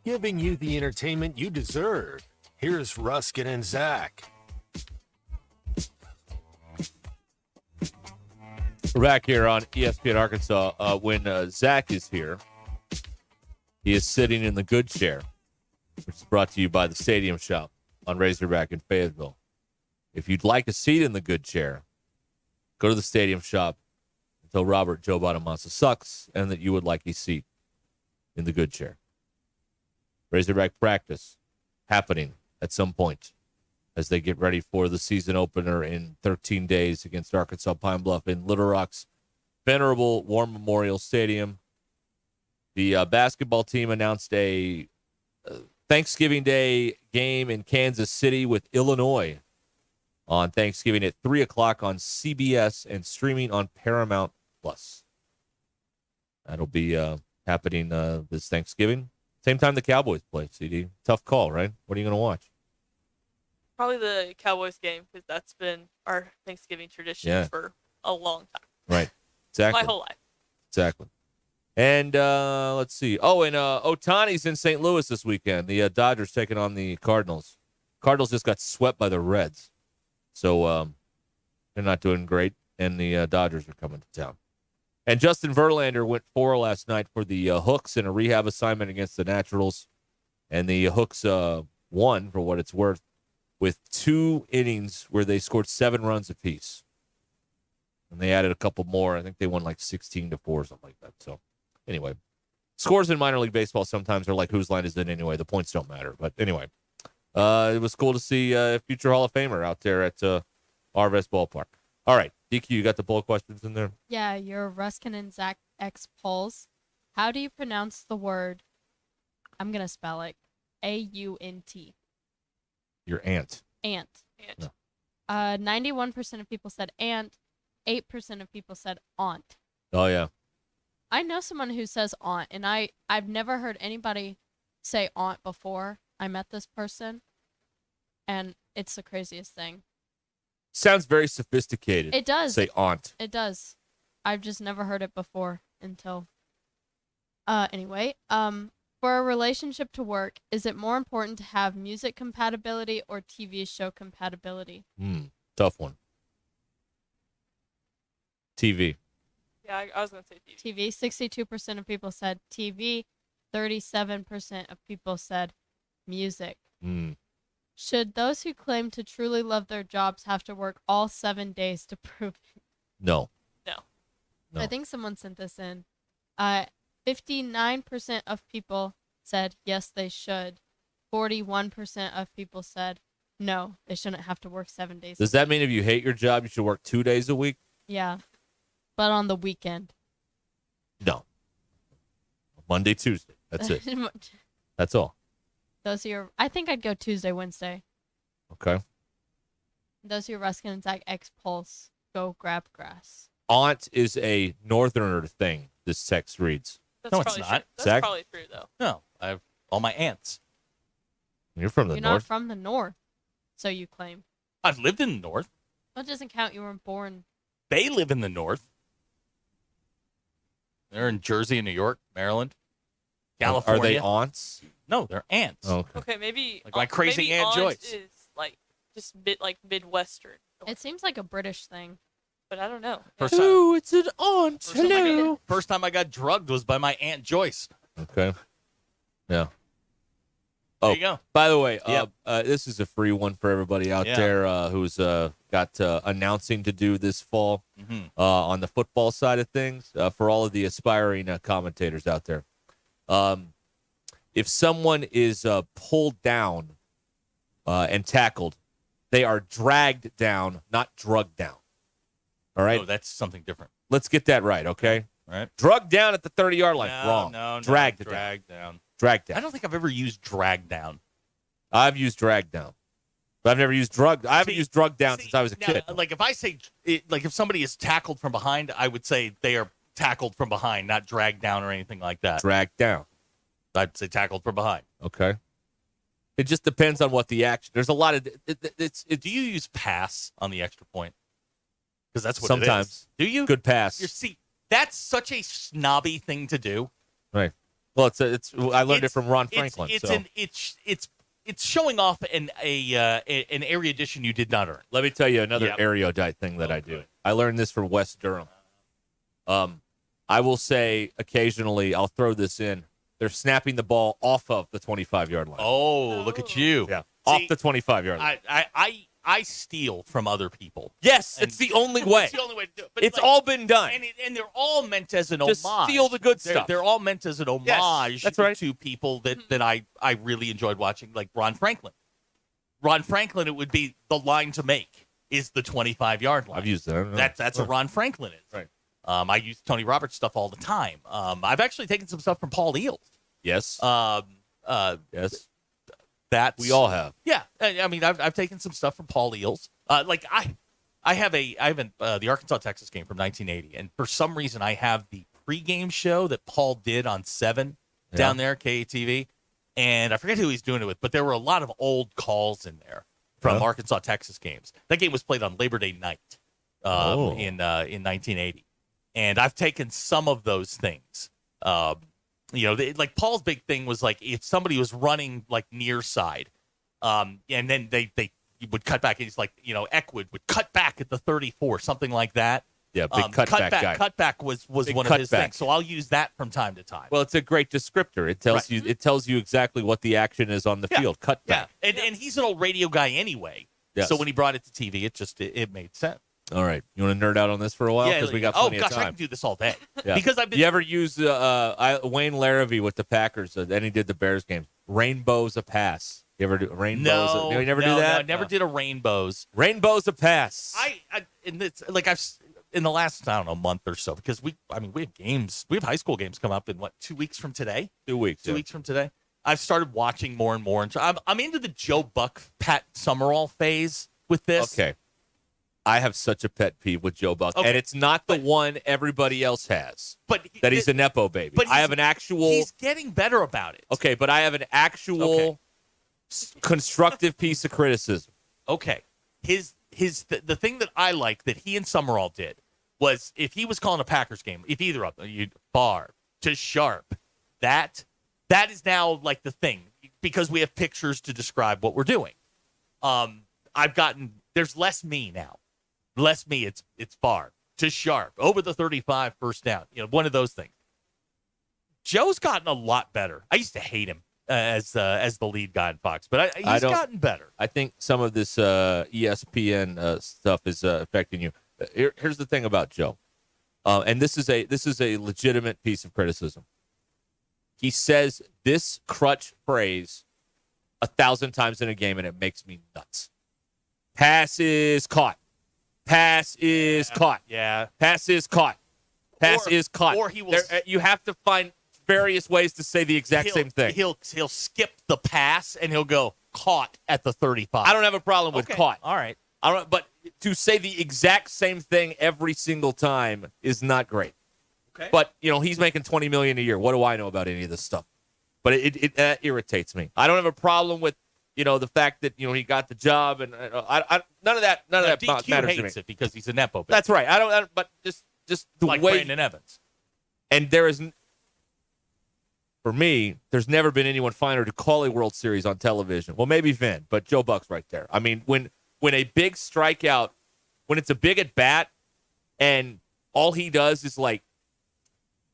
Giving you the entertainment you deserve. Here's Ruscin and Zach. We're back here on ESPN Arkansas. When Zach is here, he is sitting in the good chair, which is brought to you by the Stadium Shop on Razorback in Fayetteville. If you'd like a seat in the good chair, go to the Stadium Shop and tell Robert Joe Bonamassa sucks and that you would like a seat in the good chair. Razorback practice happening at some point as they get ready for the season opener in 13 days against Arkansas Pine Bluff in Little Rock's venerable War Memorial Stadium. The basketball team announced a Thanksgiving Day game in Kansas City with Illinois on Thanksgiving at 3 o'clock on CBS and streaming on Paramount Plus. That'll be happening this Thanksgiving. Same time the Cowboys play, CD. Tough call, right? What are you going to watch? Probably the Cowboys game, because that's been our Thanksgiving tradition for a long time. Right. Exactly. My whole life. Exactly. And let's see. Oh, and Ohtani's in St. Louis this weekend. The Dodgers taking on the Cardinals. Cardinals just got swept by the Reds. So they're not doing great, and the Dodgers are coming to town. And Justin Verlander went 4 last night for the Hooks in a rehab assignment against the Naturals. And the Hooks won, for what it's worth, with 2 innings where they scored 7 runs apiece. And they added a couple more. I think they won like 16-4 or something like that. So, anyway, scores in minor league baseball sometimes are like whose line is it anyway. The points don't matter. But anyway, it was cool to see a future Hall of Famer out there at Arvest Ballpark. All right, DQ, you got the poll questions in there? Yeah, your Ruskin and Zach X polls. How do you pronounce the word? I'm going to spell it. A-U-N-T. Your aunt. Ant. No. 91% of people said aunt. 8% of people said aunt. Oh, yeah. I know someone who says aunt, and I've never heard anybody say aunt before I met this person, and it's the craziest thing. Sounds very sophisticated. It does. Say aunt. It does. I've just never heard it before until. Anyway, for a relationship to work, is it more important to have music compatibility or TV show compatibility? Tough one. TV. Yeah, I was going to say TV. TV. 62% of people said TV. 37% of people said music. Should those who claim to truly love their jobs have to work all 7 days to prove it? No. No. I think someone sent this in. 59% of people said yes, they should. 41% of people said no, they shouldn't have to work 7 days. Does that mean if you hate your job, you should work 2 days a week? Yeah, but on the weekend. No. Monday, Tuesday. That's it. That's all. Those are your. I think I'd go Tuesday, Wednesday. Okay. Those are your Ruskin and Zach X Pulse. Go grab grass. Aunt is a northerner thing, this text reads. That's No, it's probably not. True. That's Zach? probably true, though. No, I have all my aunts. You're from the You're north. not from the north, so you claim. I've lived in the north. That doesn't count. You weren't born. They live in the north. They're in Jersey, New York, Maryland, California. Are they aunts? No, they're aunts. Okay. Okay, maybe Like my crazy maybe Aunt Joyce. is like just like Midwestern, It seems like a British thing. but I don't know. First time, Ooh, it's an aunt. first time I got drugged was by my Aunt Joyce. Okay. Yeah. There Oh, you go. by the way, Yep. this is a free one for everybody out Yeah. there who's got announcing to do this fall on the football side of things for all of the aspiring commentators out there. If someone is pulled down and tackled, they are dragged down, not drugged down. All right? Oh, that's something different. Let's get that right, okay? All right. Drugged down at the 30-yard line. No, Wrong. no, Dragged down. Dragged down. I don't think I've ever used drag down. I've used drag down. But I've never used drug. I haven't used drug down since I was a Now, kid. like if I say, like if somebody is tackled from behind, I would say they are tackled from behind, not dragged down or anything like that. Dragged down. I'd say tackled from behind. Okay. It just depends on what the action. There's a lot of. Do you use pass on the extra point? Because that's what Sometimes. it is. Do you? Good pass. See, that's such a snobby thing to do. Right. Well, I learned it from Ron Franklin. It's showing off an erudition you did not earn. Let me tell you another erudite thing that I do. Good. I learned this from West Durham. I will say occasionally I'll throw this in. They're snapping the ball off of the 25-yard line. Oh, look at you! Yeah, See, off the 25-yard line. I steal from other people. Yes, it's the only way. It's the only way to do it. But It's all been done. and they're all meant as an Just homage. steal the good stuff. They're all meant as an homage that's right. to people that I really enjoyed watching, like Ron Franklin. Ron Franklin, it would be the line to make is the 25-yard line. I've used that. That's what Ron Franklin is. Right. I use Tony Roberts stuff all the time. I've actually taken some stuff from Paul Eels. Yes. Yes. That's we all have. Yeah, I mean, I've taken some stuff from Paul Eels. Like I have the Arkansas Texas game from 1980, and for some reason I have the pregame show that Paul did on 7 down there, KATV, and I forget who he's doing it with, but there were a lot of old calls in there from Arkansas Texas games. That game was played on Labor Day night in 1980, and I've taken some of those things Like Paul's big thing was like if somebody was running like near side, and then they would cut back, and he's like, Eckwood would cut back at the 34, something like that. Yeah, big cutback guy. Cutback was one of his things, so I'll use that from time to time. Well, it's a great descriptor. It tells you exactly what the action is on the field. Cutback. Yeah, and he's an old radio guy anyway. Yes. So when he brought it to TV, it made sense. All right, you want to nerd out on this for a while because we got plenty of time. I can do this all day. Yeah. Because I've been. You ever use Wayne Larrivee with the Packers? Then he did the Bears game. Rainbows a pass. You ever do rainbows? No, you never do that. No, I never did a rainbows. Rainbows a pass. In the last, I don't know, month or so, because we have games. We have high school games come up in 2 weeks from today? 2 weeks. 2 weeks from today. I've started watching more and more. And I'm into the Joe Buck, Pat Summerall phase with this. Okay. I have such a pet peeve with Joe Buck. Okay. And it's not the one everybody else has. That he's a Nepo baby. But I have an actual. He's getting better about it. Okay, but I have an actual constructive piece of criticism. Okay. The thing that I like that he and Summerall did was if he was calling a Packers game, if either of them, Barr to Sharp, that is now like the thing because we have pictures to describe what we're doing. There's less me now. Less me, it's Barr to Sharp over the 35 first down. One of those things. Joe's gotten a lot better. I used to hate him as the lead guy in Fox, but he's gotten better. I think some of this ESPN stuff is affecting you. Here's the thing about Joe, and this is a legitimate piece of criticism. He says this crutch phrase 1,000 times in a game, and it makes me nuts. Pass is caught. Pass is caught. Yeah. Pass is caught. Pass is caught. Or he will. You have to find various ways to say the exact same thing. He'll skip the pass and he'll go caught at the 35. I don't have a problem with caught. All right. But to say the exact same thing every single time is not great. Okay. But he's making $20 million a year. What do I know about any of this stuff? But it irritates me. I don't have a problem with the fact that he got the job and none of that DQ matters hates to me it because he's a nepo. That's right. I don't. But just the like way Brandon Evans. And there is. For me, there's never been anyone finer to call a World Series on television. Well, maybe Vin, but Joe Buck's right there. I mean, when a big strikeout, when it's a big at bat, and all he does is like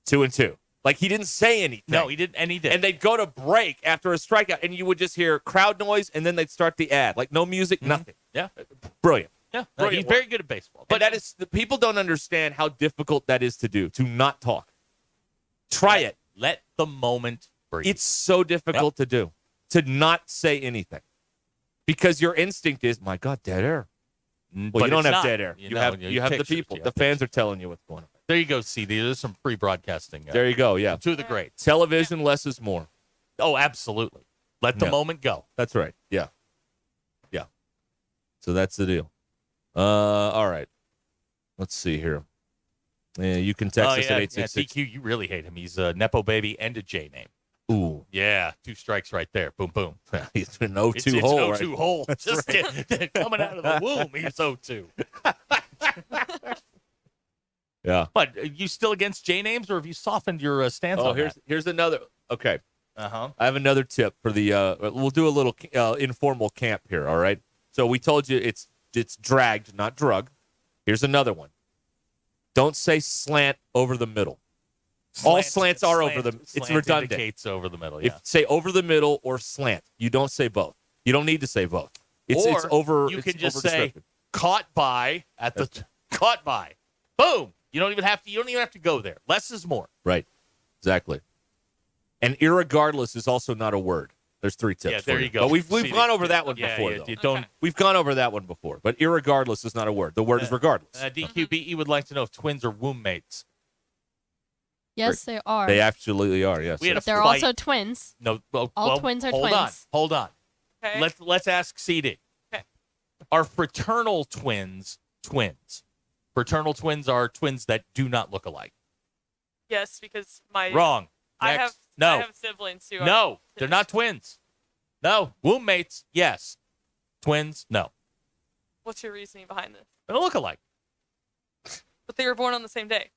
2-2. Like he didn't say anything. No, he didn't, and he did. And they'd go to break after a strikeout, and you would just hear crowd noise, and then they'd start the ad. Like no music, nothing. Yeah, brilliant. Yeah, brilliant. He's very good at baseball. But the people don't understand how difficult that is to do. To not talk. Try it. Let the moment breathe. It's so difficult to do, to not say anything. Because your instinct is, my God, dead air. Well, But you don't it's have not. dead air. You have the people. The fans are telling you what's going on. There you go, CD. There's some free broadcasting. There you go, yeah. To the greats. Television, less is more. Oh, absolutely. Let the moment go. That's right. Yeah. Yeah. So that's the deal. All right. Let's see here. You can text us at 866. DQ, you really hate him. He's a Nepo baby and a J name. Ooh. Yeah, 2 strikes right there. Boom, boom. He's an 0-2 hole. It's an 0-2 hole. Just coming out of the womb, he's 0-2. Yeah. But are you still against J names, or have you softened your stance on that? Here's another. Okay. Uh-huh. I have another tip for the. We'll do a little informal camp here. All right. So we told you it's dragged, not drug. Here's another one. Don't say slant over the middle. All slants are over the. It's redundant. Indicates over the middle. Yeah. Say over the middle or slant. You don't say both. You don't need to say both. It's over. You can just say caught by at the caught by. Boom. You don't even have to go there. Less is more. Right. Exactly. And irregardless is also not a word. There's 3 tips. Yeah, there you go. But we've gone over that one before. Yeah, though. We've gone over that one before. But irregardless is not a word. The word is regardless. DQBE would like to know if twins are womb mates. Yes, they are. They absolutely are. Yes. But they're also twins. No. All twins are twins. Hold on. Okay. Let's ask CD. Okay. Are fraternal twins twins? Fraternal twins are twins that do not look alike. Yes, because my Wrong. I Next. have siblings who are No, they're not twins. No, womb mates. Yes, twins. No, What's your reasoning behind this? they don't look alike. But they were born on the same day.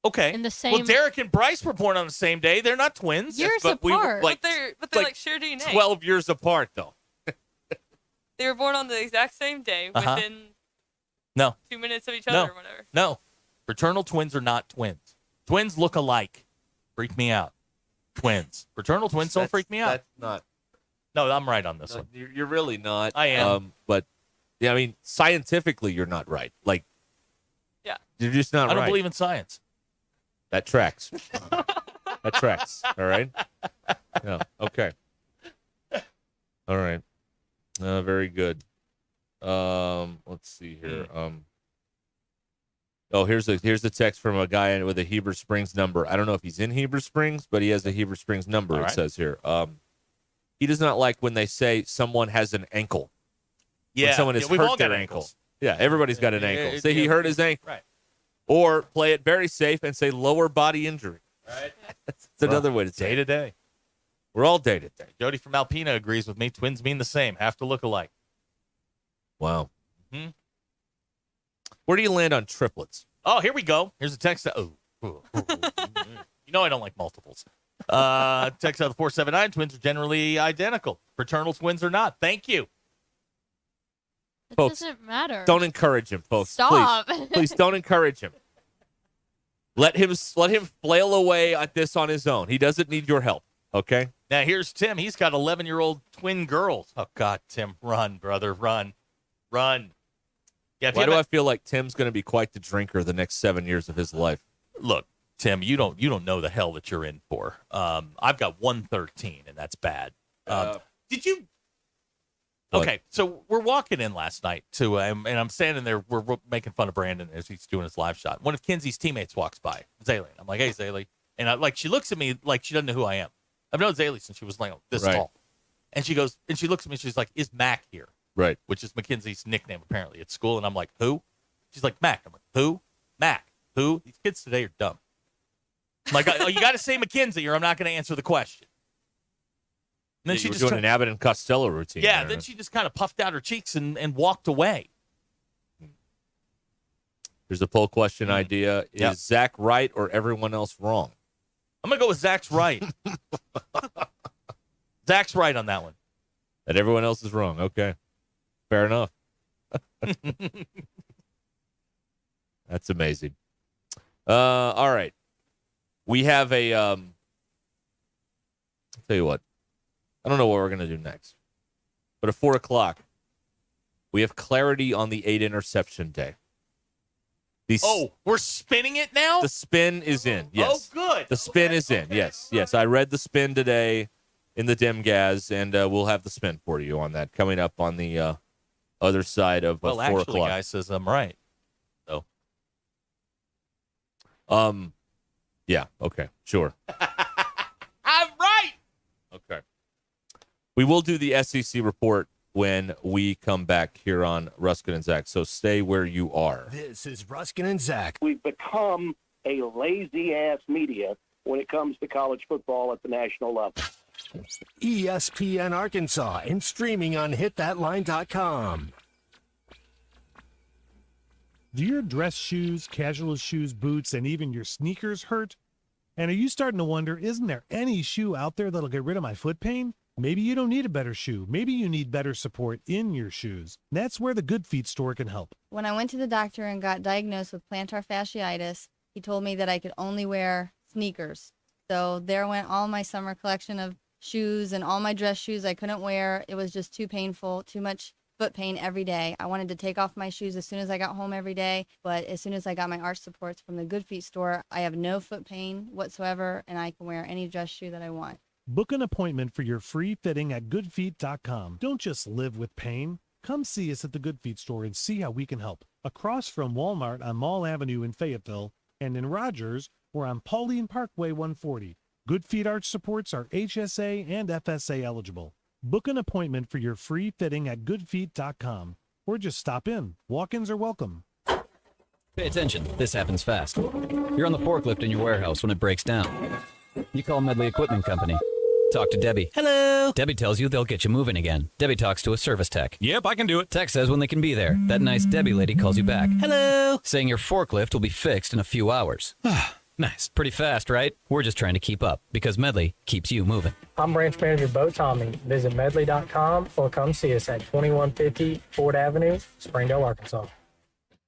Okay. In the same. Well, Derek and Bryce were born on the same day. They're not twins. Years but apart. We, But they're like share DNA. 12 years apart, though. They were born on the exact same day within No. 2 minutes of each other or whatever. No. Fraternal twins are not twins. Twins look alike. Freak me out. Twins. Fraternal twins don't freak me out. That's not. No, I'm right on this one. You're really not. I am. But, yeah, I mean, scientifically, you're not right. Like, yeah, you're just not right. I don't believe in science. That tracks. That tracks. All right. Yeah. Okay. All right. Very good. Let's see here. Oh, here's a text from a guy with a Heber Springs number. I don't know if he's in Heber Springs, but he has a Heber Springs number. All right. It says here. He does not like when they say someone has an ankle. Yeah. When someone has we've all hurt got their ankles. ankle. Yeah, everybody's got an ankle. Say he yeah. hurt his ankle. Right. Or play it very safe and say lower body injury. Right. That's another way to say Day it. to day. We're all day to day. Jody from Alpena agrees with me. Twins mean the same. Have to look alike. Wow. Mm-hmm. Where do you land on triplets? Oh, here we go. Here's a text. You know I don't like multiples. Text out of 479. Twins are generally identical. Fraternal twins are not. Thank you. It Folks, doesn't matter. Don't encourage him, folks. Stop. Please don't encourage him. Let him flail away at this on his own. He doesn't need your help. Okay. Now here's Tim. He's got 11-year-old twin girls. Oh God, Tim, run, brother, run. Yeah. Why do I feel like Tim's going to be quite the drinker the next 7 years of his life? Look, Tim, you don't know the hell that you're in for. I've got 113, and that's bad. Did you? What? Okay, so we're walking in last night to, and I'm standing there. We're making fun of Brandon as he's doing his live shot. One of Kinsey's teammates walks by, Zaylee. I'm like, "Hey, Zaylee," and she looks at me like she doesn't know who I am. I've known Zaylee since she was like this Right. tall, and she goes, and she looks at me. She's like, "Is Mac here?" Right. Which is Mackenzie's nickname apparently at school. And I'm like, "Who?" She's like, "Mac." I'm like, "Who? Mac? Who?" These kids today are dumb. I'm like, "Oh, you got to say Mackenzie, or I'm not going to answer the question." And then You were doing an Abbott and Costello routine. yeah, there, then huh? she just kind of puffed out her cheeks and walked away. Here's a poll question idea. Is Yep. Zach right or everyone else wrong? I'm going to go with Zach's right. Zach's right on that one. That everyone else is wrong. Okay. Fair enough. That's amazing. All right. We have a I'll tell you what. I don't know what we're going to do next. But at 4 o'clock, we have clarity on the 8 interception day. We're spinning it now? The spin is in. Yes. Oh, good. The spin is in. Yes. Yes. I read the spin today in the Demgaz, and we'll have the spin for you on that coming up on the other side of 4 actually, o'clock. guy says I'm right. So. Yeah. Okay. Sure. I'm right. Okay. We will do the SEC report when we come back here on Ruscin and Zach. So stay where you are. This is Ruscin and Zach. We've become a lazy-ass media when it comes to college football at the national level. ESPN Arkansas and streaming on hitthatline.com. Do your dress shoes, casual shoes, boots, and even your sneakers hurt? And are you starting to wonder, isn't there any shoe out there that'll get rid of my foot pain? Maybe you don't need a better shoe. Maybe you need better support in your shoes. That's where the Good Feet store can help. When I went to the doctor and got diagnosed with plantar fasciitis, he told me that I could only wear sneakers. So there went all my summer collection of shoes and all my dress shoes I couldn't wear. It was just too painful, too much foot pain every day. I wanted to take off my shoes as soon as I got home every day, but as soon as I got my arch supports from the Good Feet store, I have no foot pain whatsoever, and I can wear any dress shoe that I want. Book an appointment for your free fitting at goodfeet.com. Don't just live with pain. Come see us at the Good Feet store and see how we can help. Across from Walmart on Mall Avenue in Fayetteville and in Rogers, we're on Pauline Parkway 140. Good Feet arch supports are HSA and FSA eligible. Book an appointment for your free fitting at goodfeet.com or just stop in. Walk-ins are welcome. Pay attention. This happens fast. You're on the forklift in your warehouse when it breaks down. You call Medley Equipment Company. Talk to Debbie. Hello. Debbie tells you they'll get you moving again. Debbie talks to a service tech. Yep, I can do it. Tech says when they can be there. That nice Debbie lady calls you back. Hello. Saying your forklift will be fixed in a few hours. Nice. Pretty fast, right? We're just trying to keep up because Medley keeps you moving. I'm Branch Manager Bo Tommy. Visit medley.com or come see us at 2150 Ford Avenue, Springdale, Arkansas.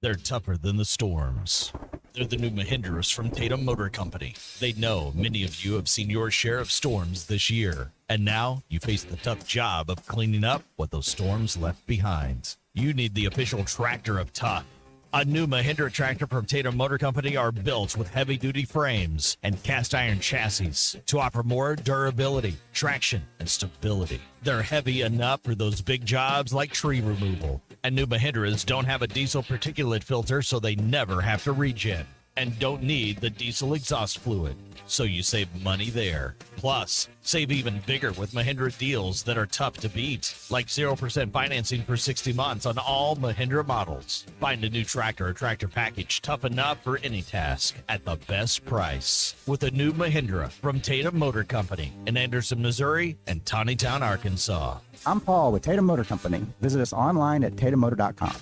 They're tougher than the storms. They're the new Mahindras from Tatum Motor Company. They know many of you have seen your share of storms this year, and now you face the tough job of cleaning up what those storms left behind. You need the official tractor of tough. A new Mahindra tractor from Tatum Motor Company are built with heavy-duty frames and cast-iron chassis to offer more durability, traction, and stability. They're heavy enough for those big jobs like tree removal. And new Mahindras don't have a diesel particulate filter, so they never have to regen. And don't need the diesel exhaust fluid, so you save money there. Plus, save even bigger with Mahindra deals that are tough to beat, like 0% financing for 60 months on all Mahindra models. Find a new tractor or tractor package tough enough for any task at the best price with a new Mahindra from Tatum Motor Company in Anderson, Missouri and Tawnytown, Arkansas. I'm Paul with Tatum Motor Company. Visit us online at tatummotor.com.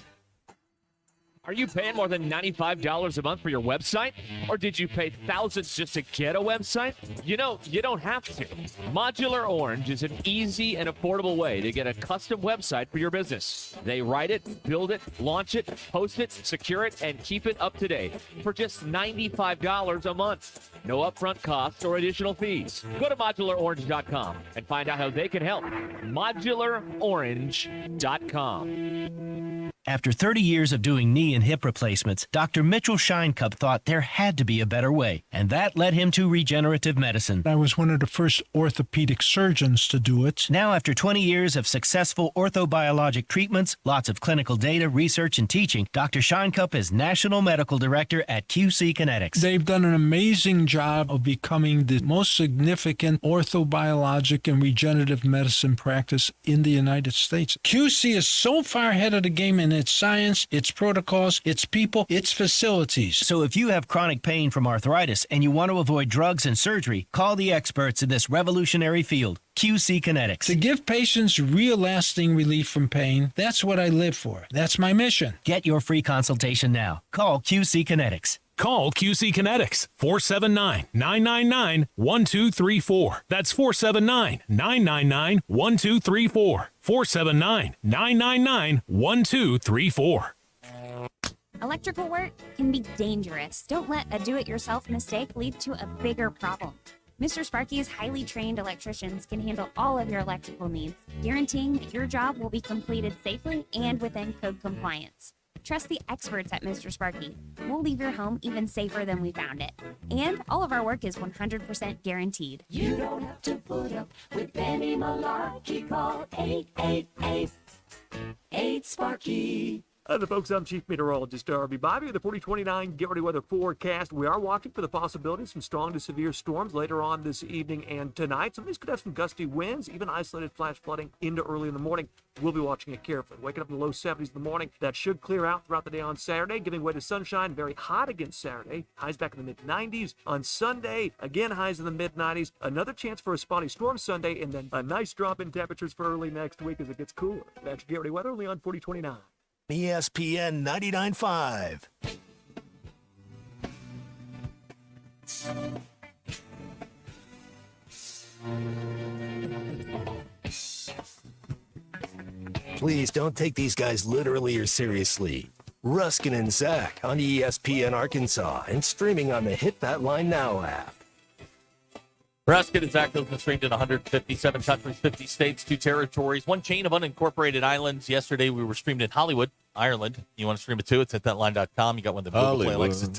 Are you paying more than $95 a month for your website? Or did you pay thousands just to get a website? You know, you don't have to. Modular Orange is an easy and affordable way to get a custom website for your business. They write it, build it, launch it, post it, secure it, and keep it up to date for just $95 a month. No upfront costs or additional fees. Go to modularorange.com and find out how they can help. modularorange.com. After 30 years of doing knee and hip replacements, Dr. Mitchell Shinecup thought there had to be a better way, and that led him to regenerative medicine. I was one of the first orthopedic surgeons to do it. Now, after 20 years of successful orthobiologic treatments, lots of clinical data, research, and teaching, Dr. Shinecup is National Medical Director at QC Kinetics. They've done an amazing job of becoming the most significant orthobiologic and regenerative medicine practice in the United States. QC is so far ahead of the game in its science, its protocols, its people, its facilities. So if you have chronic pain from arthritis and you want to avoid drugs and surgery, call the experts in this revolutionary field, QC Kinetics. To give patients real lasting relief from pain, that's what I live for. That's my mission. Get your free consultation now. Call QC Kinetics. Call QC Kinetics, 479-999-1234. That's 479-999-1234. 479-999-1234. Electrical work can be dangerous. Don't let a do-it-yourself mistake lead to a bigger problem. Mr. Sparky's highly trained electricians can handle all of your electrical needs, guaranteeing that your job will be completed safely and within code compliance. Trust the experts at Mr. Sparky. We'll leave your home even safer than we found it. And all of our work is 100% guaranteed. You don't have to put up with any malarkey. Call 888-8-SPARKY. The folks, I'm Chief Meteorologist Darby Bobby with the 4029 Get Ready Weather forecast. We are watching for the possibility of some strong to severe storms later on this evening and tonight. Some of these could have some gusty winds, even isolated flash flooding into early in the morning. We'll be watching it carefully. Waking up in the low 70s in the morning. That should clear out throughout the day on Saturday, giving way to sunshine. Very hot again Saturday. Highs back in the mid-90s. On Sunday, again highs in the mid-90s. Another chance for a spotty storm Sunday, and then a nice drop in temperatures for early next week as it gets cooler. That's your Get Ready Weather only on 4029. ESPN 99.5. Please don't take these guys literally or seriously. Ruscin and Zach on ESPN Arkansas and streaming on the Hit That Line Now app. Ruscin and Zach has been streamed in 157 countries, 50 states, 2 territories, 1 chain of unincorporated islands. Yesterday, we were streamed in Hollywood, Ireland. You want to stream it too? It's at thatline.com. You got one of the Google Play Alexa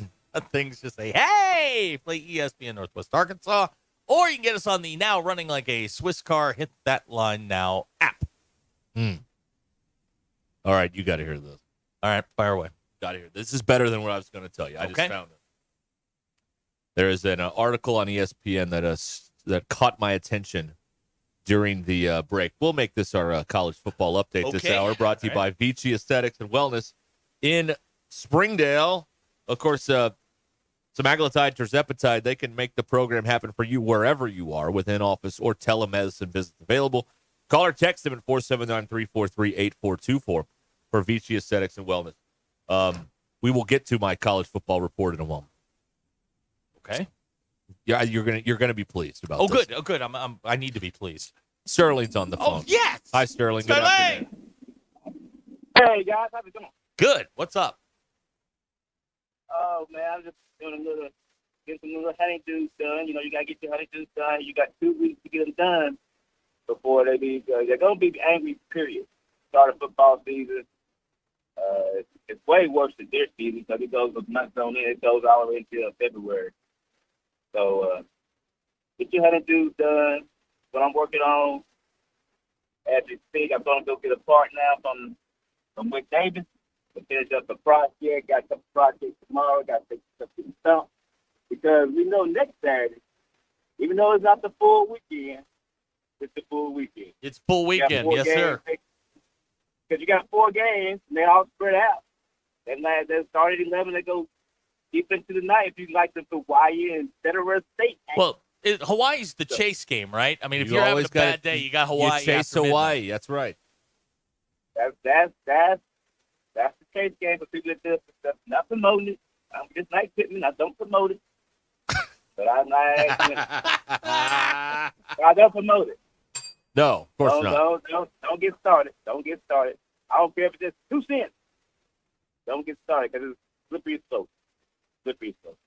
things. Just say, hey, play ESPN Northwest Arkansas. Or you can get us on the now running like a Swiss car, Hit That Line Now app. All right, you got to hear this. All right, fire away. Got to hear this. This is better than what I was going to tell you. I just found it. There is an article on ESPN that caught my attention during the break. We'll make this our college football update this hour, brought to you by Vici Aesthetics and Wellness in Springdale. Of course, semaglutide, tirzepatide, they can make the program happen for you wherever you are, within office or telemedicine visits available. Call or text them at 479-343-8424 for Vici Aesthetics and Wellness. We will get to my college football report in a moment. Okay. Yeah, you're gonna be pleased about. Oh, this. good. Oh, good. I need to be pleased. Sterling's on the phone. Oh, yes. Hi, Sterling. Good Sterling! afternoon. Hey guys, how's it going? Good. What's up? Oh man, I'm just doing getting some little honeydews done. You know, you gotta get your honeydews done. You got 2 weeks to get them done before they're gonna be angry. Period. Start of football season. It's way worse than their season because it goes with months on in. It goes all the way until February. So get your honeydews done. What I'm working on as we speak, I'm gonna go get a part now from Wick Davis to finish up the project. Got a couple projects tomorrow. Got to take stuff to the stump because we know next Saturday, even though it's not the full weekend, it's the full weekend. It's full weekend, yes, sir. Because you got 4 games, and they all spread out. They start at 11, they go deep into the night if you like the Hawaii and Federal State. Well, Hawaii's the chase game, right? I mean, if You you're having always a bad day, you got Hawaii. You chase after midnight. Hawaii. That's right. That's the chase game for people that do stuff. Not promoting it. I'm just like Pittman. I don't promote it. But I'm not. I don't promote it. No, of course not. Don't get started. Don't get started. I don't care if it's just 2 cents. Don't get started because it's slippery slope. Slippery slope.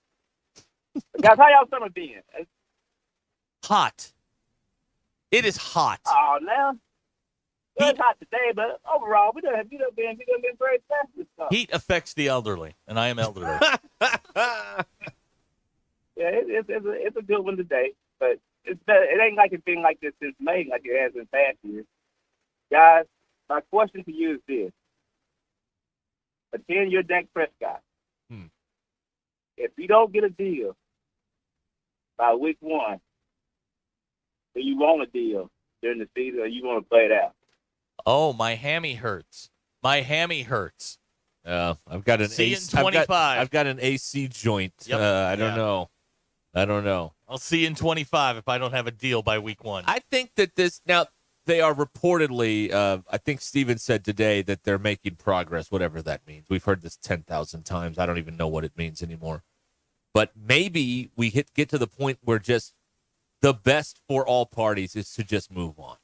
Guys, how y'all summer been? Hot. It is hot. Oh, now. Well, it's hot today, but overall, we done been very fast this summer. Heat affects the elderly, and I am elderly. Yeah, it's a good one today, but it's better. It ain't like it's been like this since May, like it has in past years. Guys, my question to you is this: a 10-year Dak Prescott. If you don't get a deal by week 1, do you want a deal during the season, or you want to play it out? Oh, my hammy hurts. My hammy hurts. I've got an See you AC, in 25. I've got an AC joint. Yep. I don't know. I'll see you in 25 if I don't have a deal by week 1. I think that now they are reportedly. I think Steven said today that they're making progress, whatever that means. We've heard this 10,000 times. I don't even know what it means anymore. But maybe we get to the point where just the best for all parties is to just move on.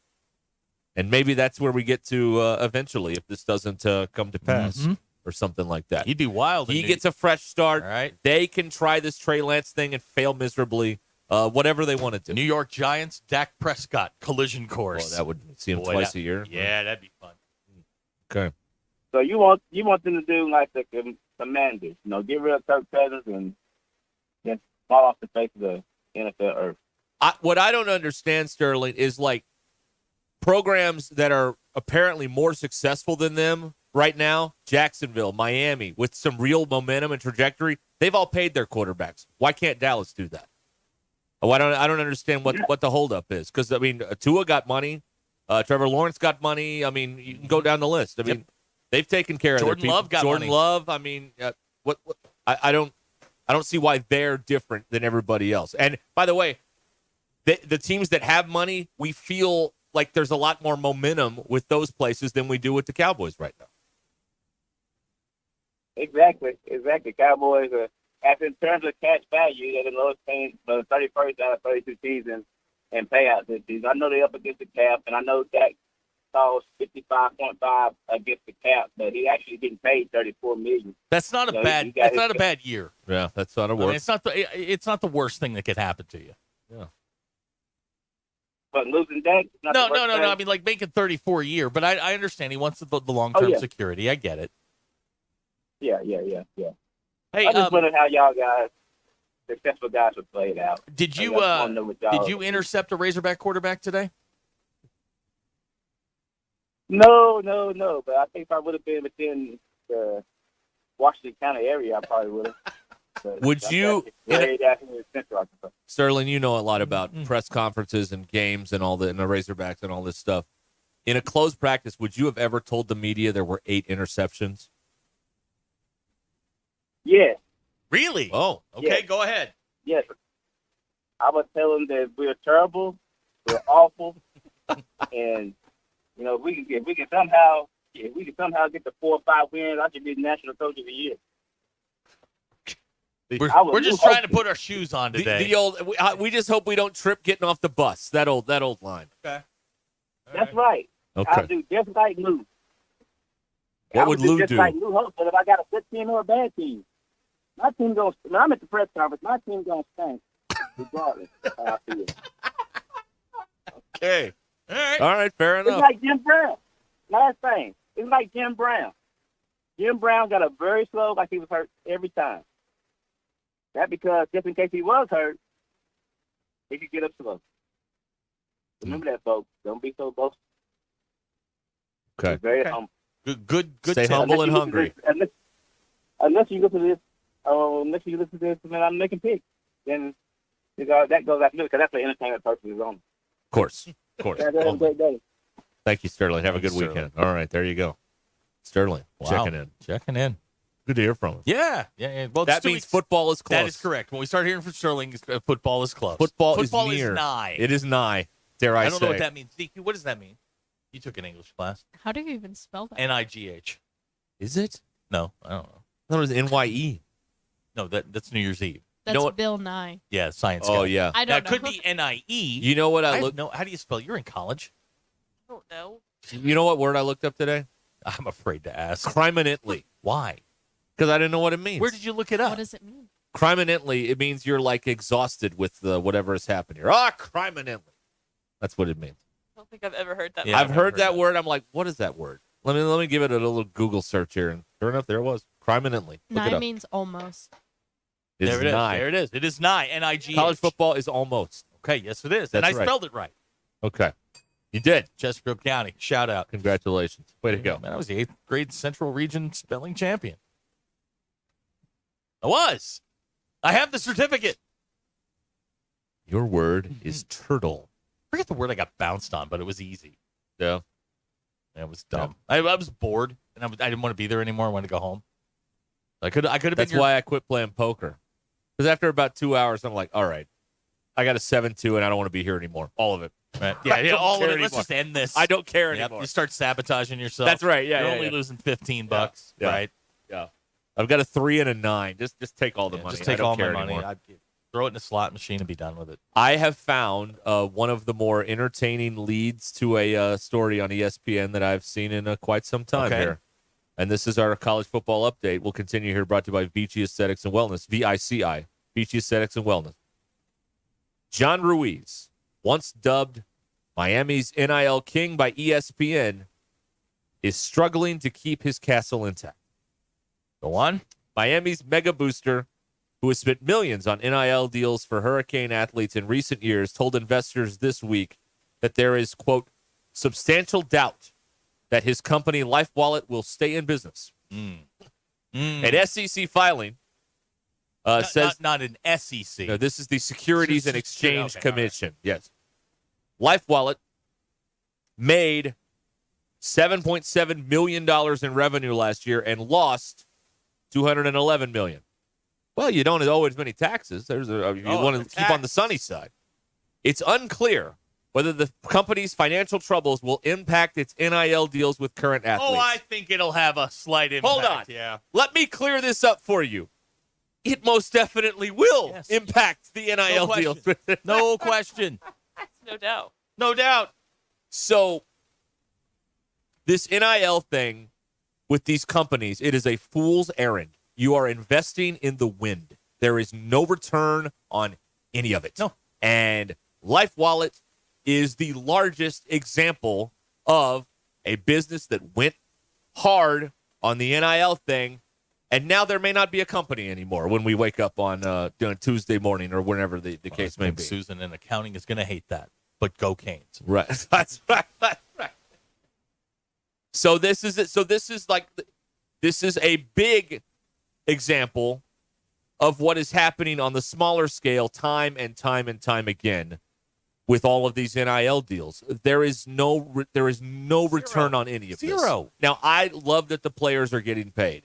And maybe that's where we get to eventually if this doesn't come to pass or something like that. He'd be wild. He gets a fresh start. All right. They can try this Trey Lance thing and fail miserably, whatever they want to do. New York Giants, Dak Prescott, collision course. Well, that would see him twice a year. Yeah, that'd be fun. Okay. So you want them to do like the Commanders, get rid of Kirk Cousins and just fall off the face of the NFL earth. What I don't understand, Sterling, is like programs that are apparently more successful than them right now, Jacksonville, Miami, with some real momentum and trajectory, they've all paid their quarterbacks. Why can't Dallas do that? I don't understand what the holdup is. Because, I mean, Tua got money. Trevor Lawrence got money. I mean, you can go down the list. I mean, they've taken care of their people. Jordan Love, I mean, I don't see why they're different than everybody else. And, by the way, the teams that have money, we feel like there's a lot more momentum with those places than we do with the Cowboys right now. Exactly. Cowboys are, as in terms of cash value, they're the lowest paying, the 31st out of 32 teams in payouts this season. I know they're up against the cap, and I know Dak costs 55.5 against the cap, but he actually getting paid $34 million. That's not a bad. That's not a bad year. Yeah, that's not a worst. I mean, it's not the worst thing that could happen to you. Yeah. But losing Dak? No. I mean, like making 34 a year, but I understand he wants the long-term security. I get it. Yeah. Hey, I just wonder how y'all guys, successful guys, would play it out. Did you intercept a Razorback quarterback today? No. But I think if I would have been within the Washington County area, I probably would have. Would you, Central, Sterling? You know a lot about press conferences and games and all the Razorbacks and all this stuff. In a closed practice, would you have ever told the media there were 8 interceptions? Yes. Really? Oh, okay. Yes. Go ahead. Yes. I would tell them that we're terrible, we're awful, and if we can somehow get the 4 or 5 wins, I should be the national coach of the year. We're just trying to put our shoes on today. The old. We just hope we don't trip getting off the bus. That old line. Okay. That's right. Okay. I'll do just like Lou. What would Lou just do? like Lou Holtz, but if I got a good team or a bad team, my team goes. When I'm at the press conference, my team gonna stink regardless of how I feel. Okay. All right. Fair It's enough. like Jim Brown. Last thing. It's like Jim Brown. Jim Brown got a very slow, like he was hurt every time. That because just in case he was hurt, he could get up slow. Remember that, folks. Don't be so boastful. Okay. Be very humble. Good. Stay humble and hungry. Unless you listen to this, man, I'm making picks. Then that goes out because that's what entertainment person is on. Of course. Have a great day. Thank you, Sterling. Have a good Thanks, weekend. All right. There you go. Sterling. Wow. Checking in. Good to hear from him. Yeah. Well, that means football is close. That is correct. When we start hearing from Sterling, football is close. Football is near. nigh. It is nigh. Dare I say? don't know what that means. Zeke, what does that mean? You took an English class. How do you even spell that? N-I-G-H. Is it? No, I don't know. I thought it was N-Y-E. No, that's New Year's Eve. That's Bill Nye. Yeah, science Oh, guy. yeah. I Now, don't it could know. be N-I-E. You know what I have look? no. How do you spell? You're in college. I don't know. You know what word I looked up today? I'm afraid to ask. Criminantly. Why? Because I didn't know what it means. Where did you look it up? What does it mean? Criminantly, it means you're like exhausted with whatever has happened here. Criminantly. That's what it means. I don't think I've ever heard that. Yeah, I've heard that word. I'm like, what is that word? Let me give it a little Google search here, and sure enough, there it was. Criminantly. Look it Nye up. means almost. It's There it is. nigh. There it is. It is nigh. N-I-G-H. College football is almost. Okay, yes, it is. That's and I right. spelled it right. Okay. You did. Chesapeake County. Shout out. Congratulations. Way to go. Man, I was the 8th grade Central Region spelling champion. I was. I have the certificate. Your word is turtle. I forget the word I got bounced on, but it was easy. Yeah. It was dumb. I was bored, and I didn't want to be there anymore. I wanted to go home. I could have been. That's why I quit playing poker. Because after about 2 hours, I'm like, all right, I got a 7-2, and I don't want to be here anymore. All of it. Right. I Yeah, don't all of care it. Let's anymore. just end this. I don't care Yep, anymore. you start sabotaging yourself. That's right. Yeah, You're yeah, only yeah. losing $15, Yeah. right? Yeah. I've got a 3 and a 9. Just take all the money. Just take I don't all care my money. anymore. I'd throw it in a slot machine and be done with it. I have found one of the more entertaining leads to a story on ESPN that I've seen in quite some time Okay. here. And this is our college football update. We'll continue here, brought to you by Vici Aesthetics and Wellness, VICI, Vici Aesthetics and Wellness. John Ruiz, once dubbed Miami's NIL king by ESPN, is struggling to keep his castle intact. Go on. Miami's mega booster, who has spent millions on NIL deals for Hurricane athletes in recent years, told investors this week that there is, quote, substantial doubt that his company LifeWallet will stay in business. An SEC filing says... Not an SEC. No, this is the Securities and Exchange okay, Commission. Yes. LifeWallet made $7.7 million in revenue last year and lost $211 million. Well, you don't owe as many taxes. You want to keep on the sunny side. It's unclear whether the company's financial troubles will impact its NIL deals with current athletes. Oh, I think it'll have a slight impact. Hold on. Yeah. Let me clear this up for you. It most definitely will impact the NIL deals. No question. No doubt. No doubt. So this NIL thing with these companies, it is a fool's errand. You are investing in the wind. There is no return on any of it. No. And LifeWallet is the largest example of a business that went hard on the NIL thing, and now there may not be a company anymore when we wake up on Tuesday morning or whenever the case may be. Susan in accounting is going to hate that, but go Canes. Right. That's right. That's right. So this is it. So this is a big example of what is happening on the smaller scale time and time again with all of these NIL deals. There is no return on any of this. Zero. Now, I love that the players are getting paid,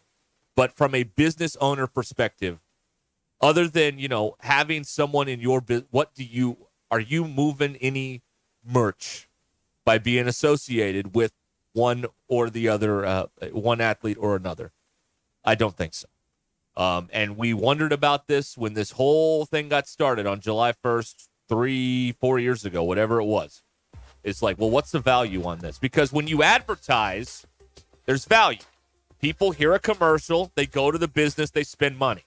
but from a business owner perspective, other than, having someone in your business, are you moving any merch by being associated with one or the other, one athlete or another? I don't think so. And we wondered about this when this whole thing got started on July 1st, 3-4 years ago, whatever it was. It's like, well, what's the value on this? Because when you advertise, there's value. People hear a commercial, they go to the business, they spend money.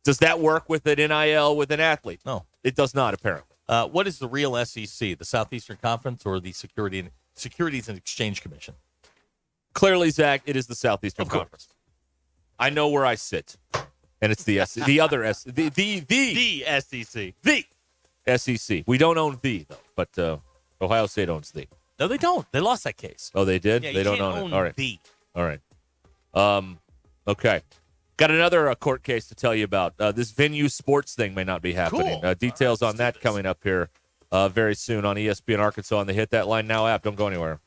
Does that work with an NIL with an athlete? No. It does not, apparently. What is the real SEC, the Southeastern Conference or the Securities and Exchange Commission? Clearly, Zach, it is the Southeastern Conference. I know where I sit, and it's the SEC. The SEC. The SEC. We don't own the, though, but Ohio State owns the. No, they don't. They lost that case. Oh, they did? Yeah, they don't own it. All right. The. All right. Okay. Got another court case to tell you about. This venue sports thing may not be happening. Cool. Details on that coming up here very soon on ESPN Arkansas on the Hit That Line Now app. Don't go anywhere.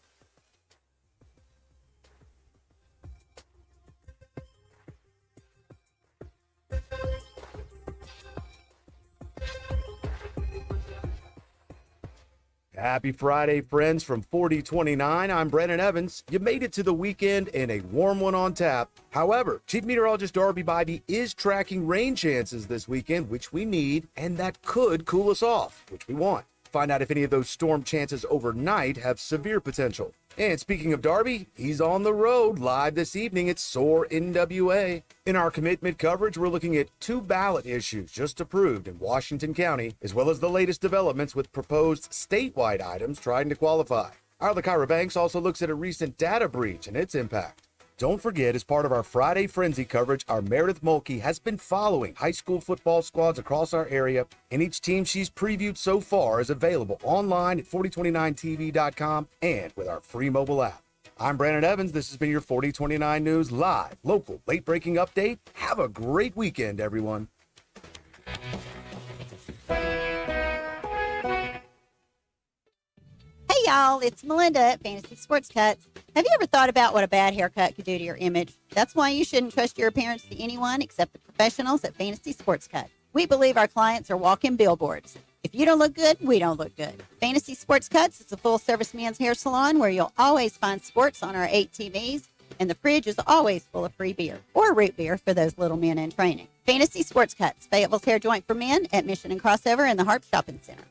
Happy Friday, friends, from 4029. I'm Brandon Evans. You made it to the weekend and a warm one on tap. However, Chief Meteorologist Darby Bybee is tracking rain chances this weekend, which we need, and that could cool us off, which we want. Find out if any of those storm chances overnight have severe potential. And speaking of Darby, he's on the road live this evening at SOAR NWA. In our commitment coverage, we're looking at 2 ballot issues just approved in Washington County, as well as the latest developments with proposed statewide items trying to qualify. Our Kyra Banks also looks at a recent data breach and its impact. Don't forget, as part of our Friday Frenzy coverage, our Meredith Mulkey has been following high school football squads across our area, and each team she's previewed so far is available online at 4029tv.com and with our free mobile app. I'm Brandon Evans. This has been your 4029 News live, local, late-breaking update. Have a great weekend, everyone. Hey y'all, it's Melinda at Fantasy Sports Cuts. Have you ever thought about what a bad haircut could do to your image? That's why you shouldn't trust your appearance to anyone except the professionals at Fantasy Sports Cut. We believe our clients are walking billboards. If you don't look good, we don't look good. Fantasy Sports Cuts is a full-service men's hair salon where you'll always find sports on our 8 TVs, and the fridge is always full of free beer, or root beer for those little men in training. Fantasy Sports Cuts, Fayetteville's hair joint for men at Mission and Crossover in the Harp Shopping Center.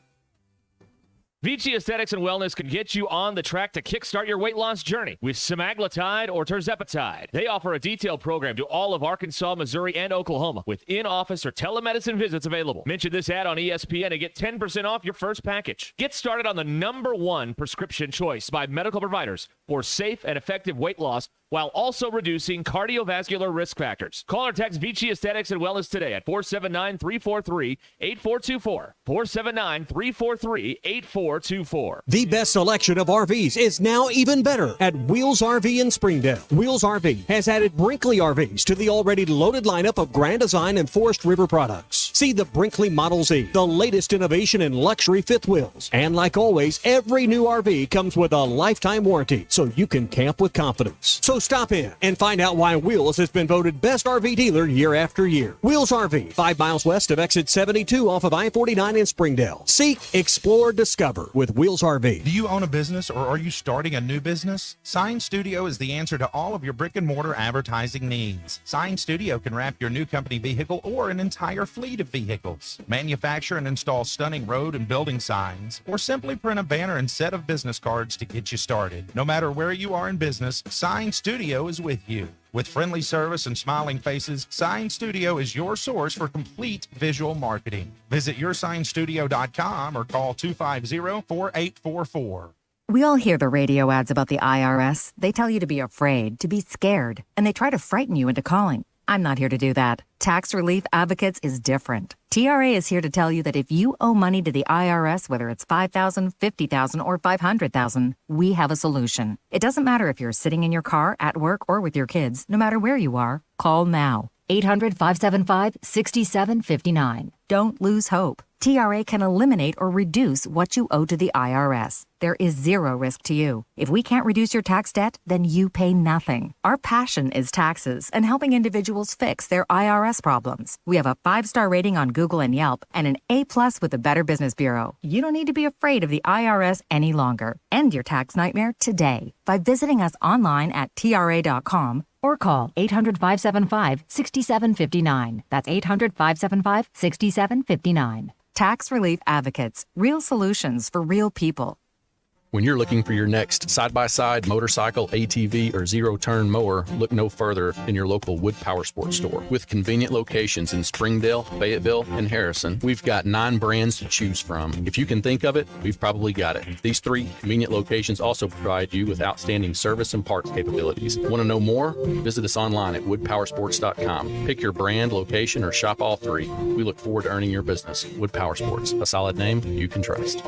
Vici Aesthetics and Wellness can get you on the track to kickstart your weight loss journey with semaglutide or tirzepatide. They offer a detailed program to all of Arkansas, Missouri, and Oklahoma with in-office or telemedicine visits available. Mention this ad on ESPN and get 10% off your first package. Get started on the #1 prescription choice by medical providers for safe and effective weight loss while also reducing cardiovascular risk factors. Call or text Vici Aesthetics and Wellness today at 479-343-8424. 479-343-8424. The best selection of RVs is now even better at Wheels RV in Springdale. Wheels RV has added Brinkley RVs to the already loaded lineup of Grand Design and Forest River products. See the Brinkley Model Z, the latest innovation in luxury fifth wheels. And like always, every new RV comes with a lifetime warranty, so you can camp with confidence. So stop in and find out why Wheels has been voted best RV dealer year after year. Wheels RV, 5 miles west of exit 72 off of I-49 in Springdale. Seek, explore, discover with Wheels RV. Do you own a business or are you starting a new business? Sign Studio is the answer to all of your brick and mortar advertising needs. Sign Studio can wrap your new company vehicle or an entire fleet of vehicles, manufacture and install stunning road and building signs, or simply print a banner and set of business cards to get you started. No matter where you are in business, Sign Studio is with you. With friendly service and smiling faces, Sign Studio is your source for complete visual marketing. Visit yoursignstudio.com or call 250-4844. We all hear the radio ads about the IRS. They tell you to be afraid, to be scared, and they try to frighten you into calling. I'm not here to do that. Tax Relief Advocates is different. TRA is here to tell you that if you owe money to the IRS, whether it's $5,000, $50,000, or $500,000, we have a solution. It doesn't matter if you're sitting in your car, at work, or with your kids. No matter where you are, call now. 800-575-6759. Don't lose hope. TRA can eliminate or reduce what you owe to the IRS. There is zero risk to you. If we can't reduce your tax debt, then you pay nothing. Our passion is taxes and helping individuals fix their IRS problems. We have a 5-star rating on Google and Yelp and an A+ with the Better Business Bureau. You don't need to be afraid of the IRS any longer. End your tax nightmare today by visiting us online at TRA.com or call 800-575-6759. That's 800-575-6759. Tax Relief Advocates. Real solutions for real people. When you're looking for your next side-by-side, motorcycle, ATV, or zero-turn mower, look no further than your local Wood Power Sports store. With convenient locations in Springdale, Fayetteville, and Harrison, we've got 9 brands to choose from. If you can think of it, we've probably got it. These 3 convenient locations also provide you with outstanding service and parts capabilities. Want to know more? Visit us online at woodpowersports.com. Pick your brand, location, or shop all 3. We look forward to earning your business. Wood Power Sports, a solid name you can trust.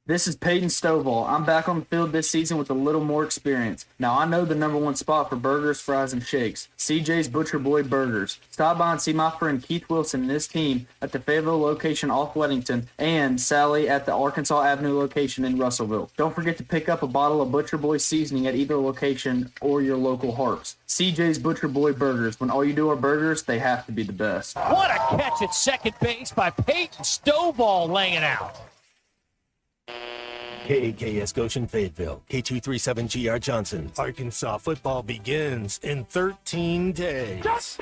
This is Peyton Stovall. I'm back on the field this season with a little more experience. Now I know the #1 spot for burgers, fries, and shakes. CJ's Butcher Boy Burgers. Stop by and see my friend Keith Wilson and his team at the Fayetteville location off Weddington and Sally at the Arkansas Avenue location in Russellville. Don't forget to pick up a bottle of Butcher Boy seasoning at either location or your local Harps. CJ's Butcher Boy Burgers. When all you do are burgers, they have to be the best. What a catch at second base by Peyton Stovall laying it out. KKS Goshen Fayetteville, K237GR Johnson. Arkansas football begins in 13 days.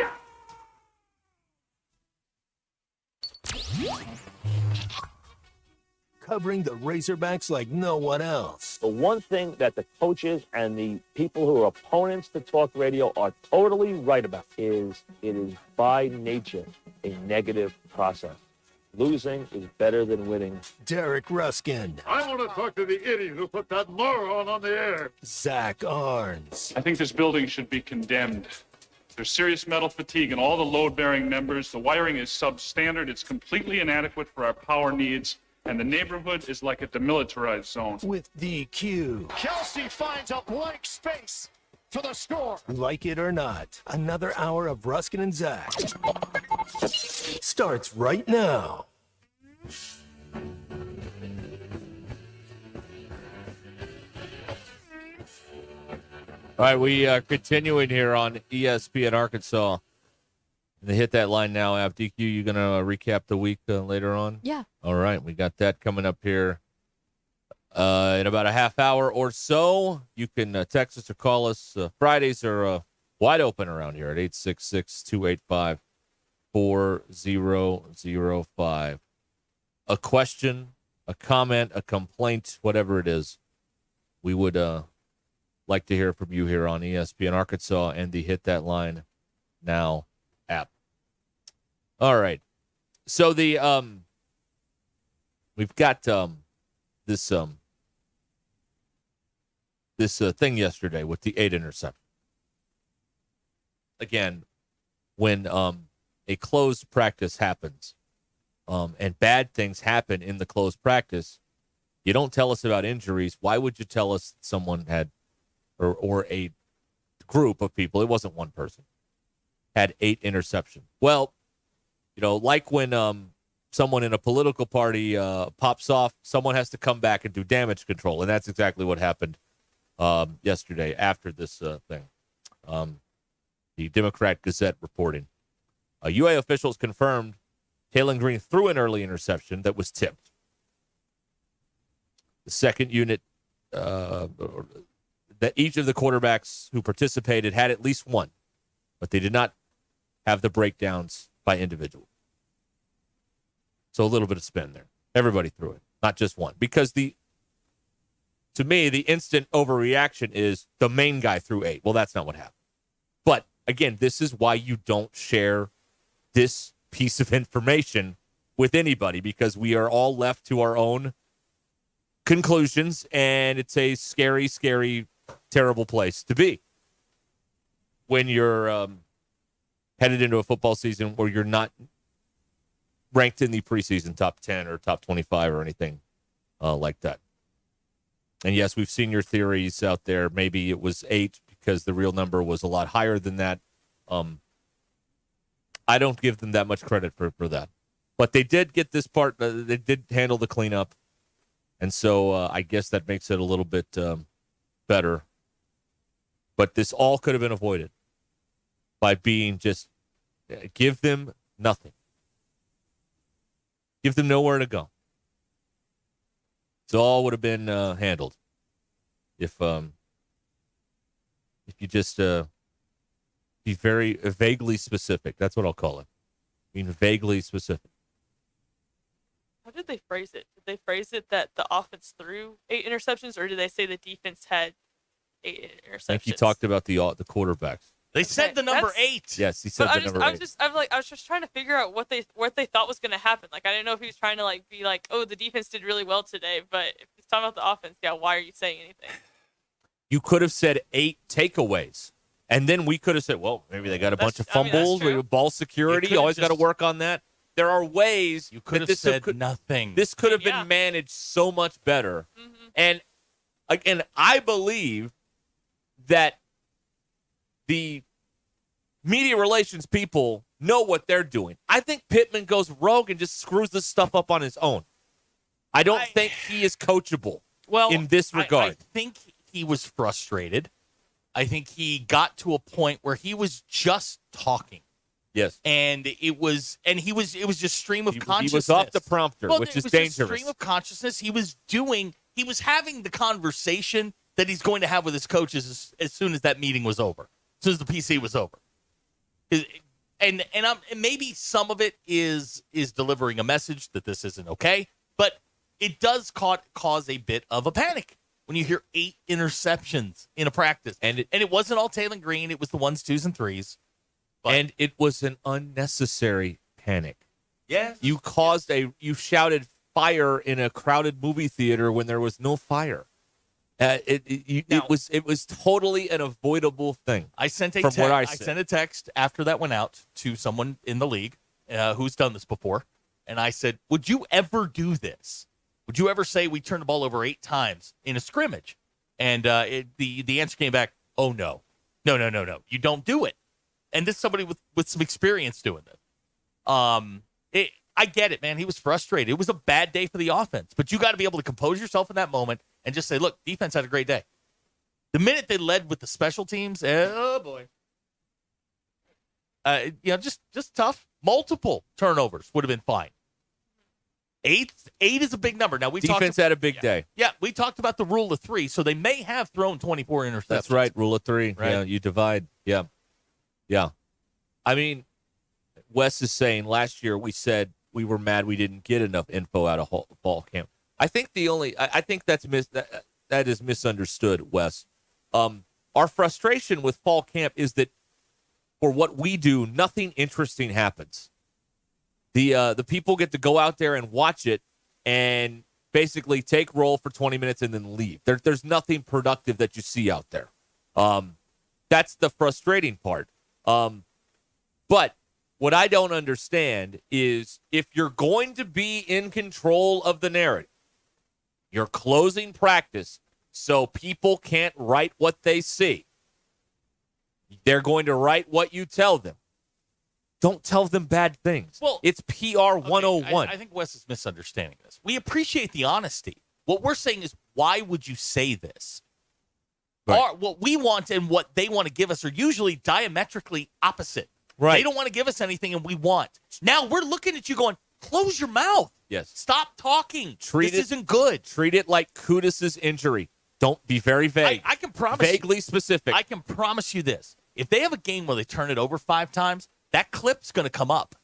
Covering the Razorbacks like no one else. The one thing that the coaches and the people who are opponents to talk radio are totally right about is it is by nature a negative process. Losing is better than winning. Derek Ruscin. I want to talk to the idiot who put that moron on the air. Zach Arns. I think this building should be condemned. There's serious metal fatigue in all the load-bearing members. The wiring is substandard. It's completely inadequate for our power needs. And the neighborhood is like a demilitarized zone. With DQ. Kelsey finds a blank space for the score. Like it or not, another hour of Ruskin and Zach starts right now. All right, we are continuing here on ESPN Arkansas. And they hit that line now. DQ, you going to recap the week later on? Yeah. All right, we got that coming up here in about a half hour or so. You can text us or call us. Fridays are wide open around here at 866-285-4005. A question, a comment, a complaint, whatever it is, we would like to hear from you here on ESPN Arkansas and the Hit That Line Now app. All right. So the we've got this thing yesterday with the 8 interception. Again, when a closed practice happens, and bad things happen in the closed practice, you don't tell us about injuries. Why would you tell us someone had, or a group of people, it wasn't one person, had 8 interceptions? Well, you know, like when someone in a political party pops off, someone has to come back and do damage control, and that's exactly what happened yesterday after this thing. The Democrat Gazette reporting. UA officials confirmed Taylon Green threw an early interception that was tipped. The second unit, that each of the quarterbacks who participated had at least one, but they did not have the breakdowns by individual. So a little bit of spin there. Everybody threw it, not just one. Because to me, the instant overreaction is the main guy threw 8. Well, that's not what happened. But again, this is why you don't share this piece of information with anybody, because we are all left to our own conclusions, and it's a scary, scary, terrible place to be when you're headed into a football season where you're not ranked in the preseason top 10 or top 25 or anything like that. And yes, we've seen your theories out there. Maybe it was 8 because the real number was a lot higher than that. I don't give them that much credit for that. But they did get this part. They did handle the cleanup. And so I guess that makes it a little bit better. But this all could have been avoided by being just give them nothing. Give them nowhere to go. So all would have been handled if If you just be very vaguely specific. That's what I'll call it. Being vaguely specific. How did they phrase it? Did they phrase it that the offense threw 8 interceptions, or did they say the defense had 8 interceptions? I think he talked about the quarterbacks. They said the number 8. Yes, he said the number 8. I was just trying to figure out what they thought was going to happen. Like, I didn't know if he was trying to like be like, oh, the defense did really well today, but if he's talking about the offense, yeah, why are you saying anything? You could have said 8 takeaways, and then we could have said, well, maybe they got a bunch of fumbles, ball security. You always got to work on that. There are ways you could have said nothing. This could have been managed so much better, and again, I believe that the media relations people know what they're doing. I think Pittman goes rogue and just screws this stuff up on his own. I don't think he is coachable in this regard. I think he was frustrated. I think he got to a point where he was just talking. Yes. And it was just stream of consciousness. He was off the prompter, which is dangerous. Stream of consciousness. He was having the conversation that he's going to have with his coaches as soon as that meeting was over, as soon as the PC was over. And maybe some of it is delivering a message that this isn't okay, but it does cause a bit of a panic when you hear 8 interceptions in a practice. And it wasn't all Taylor Green. It was the 1s, 2s, and 3s. And it was an unnecessary panic. Yes. You shouted fire in a crowded movie theater when there was no fire. It was totally an avoidable thing. I sent what I sent a text after that went out to someone in the league who's done this before, and I said, "Would you ever do this? Would you ever say we turned the ball over 8 times in a scrimmage?" And the answer came back, "Oh no, you don't do it." And this is somebody with some experience doing this. I get it, man. He was frustrated. It was a bad day for the offense, but you got to be able to compose yourself in that moment and just say, look, defense had a great day. The minute they led with the special teams, oh boy. Just tough. Multiple turnovers would have been fine. 8 is a big number. Now defense had a big day. Yeah, we talked about the rule of 3, so they may have thrown 24 interceptions. That's right, rule of 3. Right. Yeah, you divide. Yeah. I mean, Wes is saying last year we said we were mad we didn't get enough info out of fall camp. I think that is misunderstood, Wes. Our frustration with fall camp is that for what we do, nothing interesting happens. The people get to go out there and watch it and basically take roll for 20 minutes and then leave. There's nothing productive that you see out there. That's the frustrating part. But what I don't understand is if you're going to be in control of the narrative, you're closing practice so people can't write what they see. They're going to write what you tell them. Don't tell them bad things. Well, it's PR 101. I think Wes is misunderstanding this. We appreciate the honesty. What we're saying is, why would you say this? Right. What we want and what they want to give us are usually diametrically opposite. Right. They don't want to give us anything, and we want. Now we're looking at you going, close your mouth. Yes. Stop talking. This isn't good. Treat it like Kudus' injury. Don't be very vague. I can promise vaguely specific. I can promise you this. If they have a game where they turn it over 5 times, that clip's going to come up.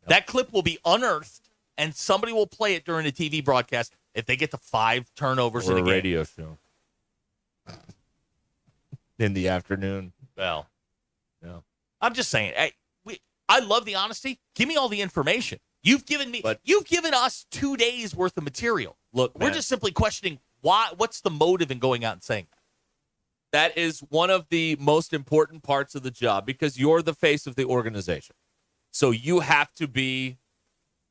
Yep. That clip will be unearthed, and somebody will play it during a TV broadcast if they get to 5 turnovers in a game. Radio show. In the afternoon. Well, no. I'm just saying. I love the honesty. Give me all the information. You've given us 2 days worth of material. Look, we're just simply questioning what's the motive in going out and saying that? That is one of the most important parts of the job because you're the face of the organization. So you have to be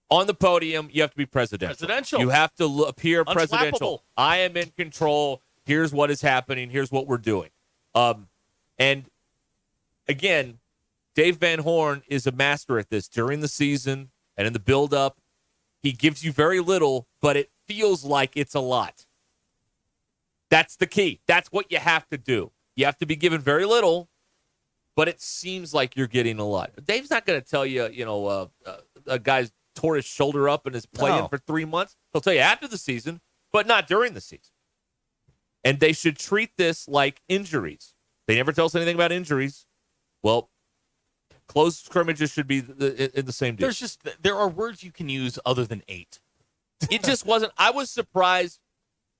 on the podium. You have to be presidential. You have to appear presidential. I am in control. Here's what is happening. Here's what we're doing. And again, Dave Van Horn is a master at this during the season and in the build-up. He gives you very little, but it feels like it's a lot. That's the key. That's what you have to do. You have to be given very little, but it seems like you're getting a lot. Dave's not going to tell you, a guy's tore his shoulder up and is playing for 3 months. He'll tell you after the season, but not during the season. And they should treat this like injuries. They never tell us anything about injuries. Well, close scrimmages should be in the same deal. There are words you can use other than 8. It just wasn't. I was surprised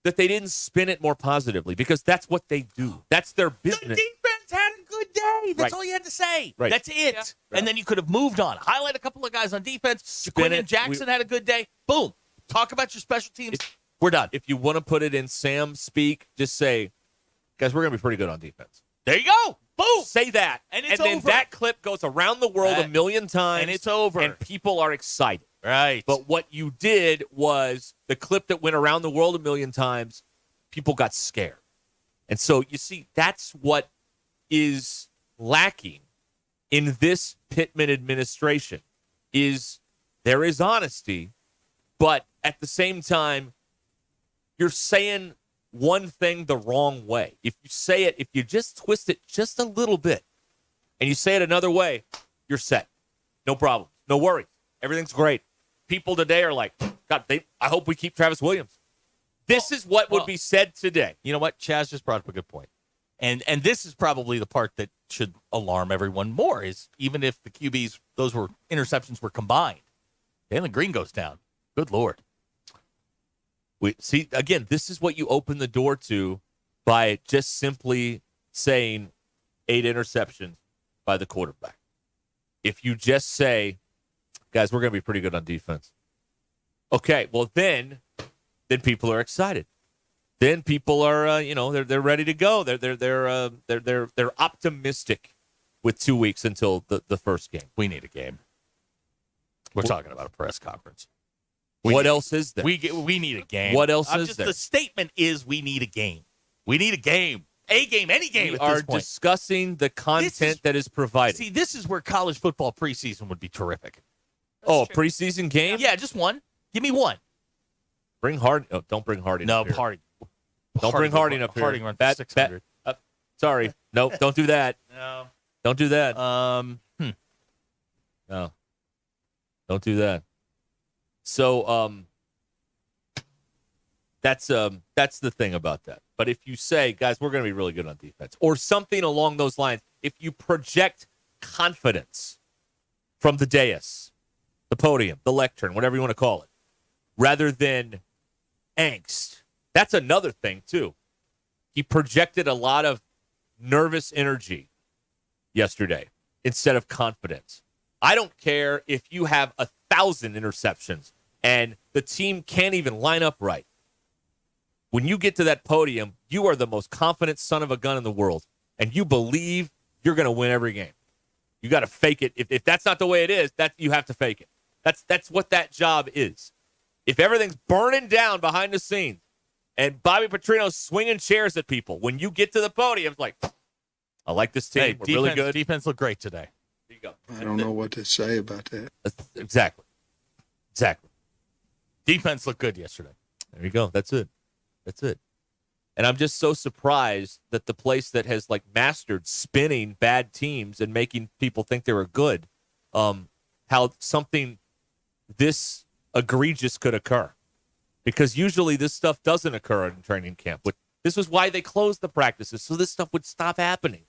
that they didn't spin it more positively because that's what they do. That's their business. The defense had a good day. That's Right. all you had to say. Right. That's it. Yeah. And then you could have moved on. Highlight a couple of guys on defense. Spin Jaquinian it. Jackson had a good day. Boom. Talk about your special teams. We're done. If you want to put it in Sam speak, just say, guys, we're going to be pretty good on defense. There you go. Boom. Say that. And it's then over. that clip goes around the world a million times. And it's over. And people are excited. Right. But what you did was the clip that went around the world a million times, people got scared. And so, you see, that's what is lacking in this Pittman administration is there is honesty, but at the same time, you're saying one thing the wrong way. If you just twist it just a little bit and you say it another way, you're set. No problem. No worries. Everything's great. People today are like, God, I hope we keep Travis Williams. This is what would be said today. You know what? Chaz just brought up a good point. And this is probably the part that should alarm everyone more is even if the QBs, those were interceptions were combined, Jalen Green goes down. Good Lord. See, again, this is what you open the door to by just simply saying 8 interceptions by the quarterback. If you just say, guys, we're going to be pretty good on defense. Okay, well, then people are excited. Then people are, they're ready to go. They're optimistic with 2 weeks until the first game. We need a game. We're talking about a press conference. What else is there? We need a game. What else is there? The statement is we need a game. We need a game. A game, any game We at are this point. discussing the content that is provided. See, this is where college football preseason would be terrific. A preseason game? Yeah, just one. Give me one. Bring Harding. Oh, don't bring Harding. No, up here. Harding. Don't bring Harding up here. Harding runs 600. Sorry. No, don't do that. No. Don't do that. No. Don't do that. So that's the thing about that. But if you say, guys, we're going to be really good on defense, or something along those lines, if you project confidence from the dais, the podium, the lectern, whatever you want to call it, rather than angst, that's another thing too. He projected a lot of nervous energy yesterday instead of confidence. I don't care if you have 1,000 interceptions and the team can't even line up right. When you get to that podium, you are the most confident son of a gun in the world, and you believe you're going to win every game. You got to fake it. If that's not the way it is, you have to fake it. That's what that job is. If everything's burning down behind the scenes and Bobby Petrino's swinging chairs at people, when you get to the podium, it's like, I like this team. Hey, We're really good. Defense looked great today. There you go. I don't know what to say about that. Exactly. Defense looked good yesterday. There you go. That's it. And I'm just so surprised that the place that has mastered spinning bad teams and making people think they were good, how something this egregious could occur. Because usually this stuff doesn't occur in training camp. But this was why they closed the practices, so this stuff would stop happening.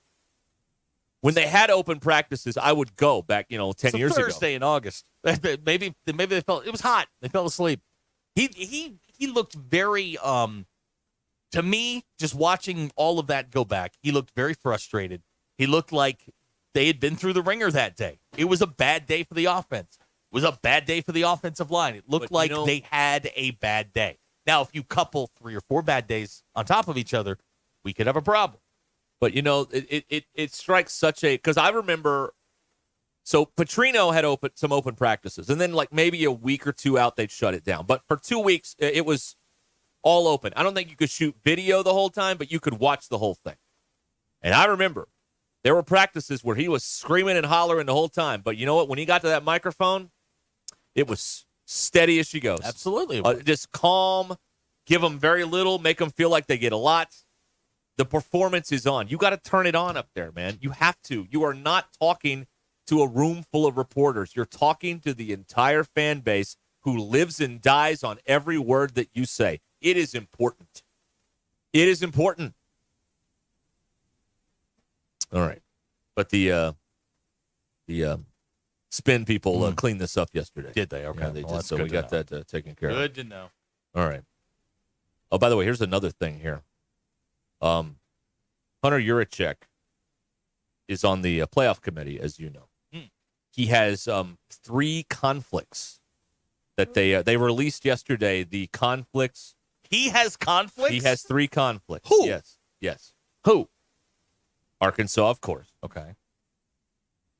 When they had open practices, I would go back, 10 years ago. Thursday in August. Maybe they felt it was hot. They fell asleep. He looked very to me, just watching all of that go back, he looked very frustrated. He looked like they had been through the ringer that day. It was a bad day for the offense. It was a bad day for the offensive line. It looked like they had a bad day. Now, if you couple 3 or 4 bad days on top of each other, we could have a problem. But, it strikes such a – because I remember – so Petrino had some open practices, and then maybe a week or 2 out, they'd shut it down. But for 2 weeks, it was all open. I don't think you could shoot video the whole time, but you could watch the whole thing. And I remember there were practices where he was screaming and hollering the whole time. But you know what? When he got to that microphone, it was steady as she goes. Absolutely. Just calm, give them very little, make them feel like they get a lot. The performance is on. You got to turn it on up there, man. You have to. You are not talking to a room full of reporters. You're talking to the entire fan base who lives and dies on every word that you say. It is important. It is important. All right. But the spin people cleaned this up yesterday. Did they? Okay. Yeah, they Well, did. that's So good we to got know. that taken care of. Good to know. All right. Oh, by the way, here's another thing here. Hunter Yurichek is on the playoff committee, as you know. He has 3 conflicts that they released yesterday. The conflicts. He has conflicts? He has 3 conflicts. Who? Yes. Who? Arkansas, of course. Okay.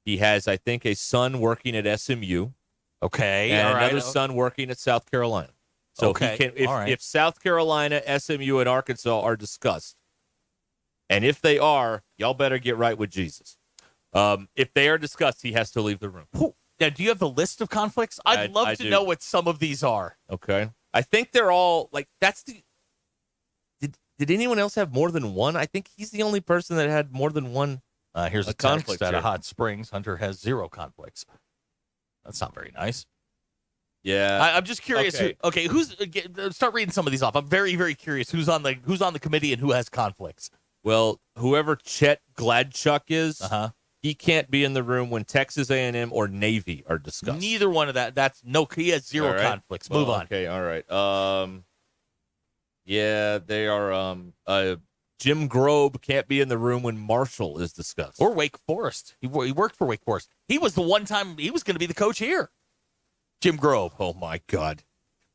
He has, I think, a son working at SMU. Okay. And all right. another son working at South Carolina. So Okay, he can, all right. if South Carolina, SMU, and Arkansas are discussed, and if they are, y'all better get right with Jesus. If they are discussed, he has to leave the room. Now, do you have the list of conflicts? I'd love I to do. know what some of these are. Okay. I think they're all like that's the. Did anyone else have more than one? I think he's the only person that had more than one. Here's a conflict text out here. of Hot Springs. Hunter has 0 conflicts. That's not very nice. Yeah. I'm just curious. Okay. Who's start reading some of these off. I'm very, very curious who's on the committee and who has conflicts. Well, whoever Chet Gladchuk is, he can't be in the room when Texas A&M or Navy are discussed. Neither one of that. He has 0 All right. conflicts. Move Well, on. Okay, all right. Yeah, they are. Jim Grobe can't be in the room when Marshall is discussed. Or Wake Forest. He worked for Wake Forest. He was the one time he was going to be the coach here. Jim Grobe. Oh my God.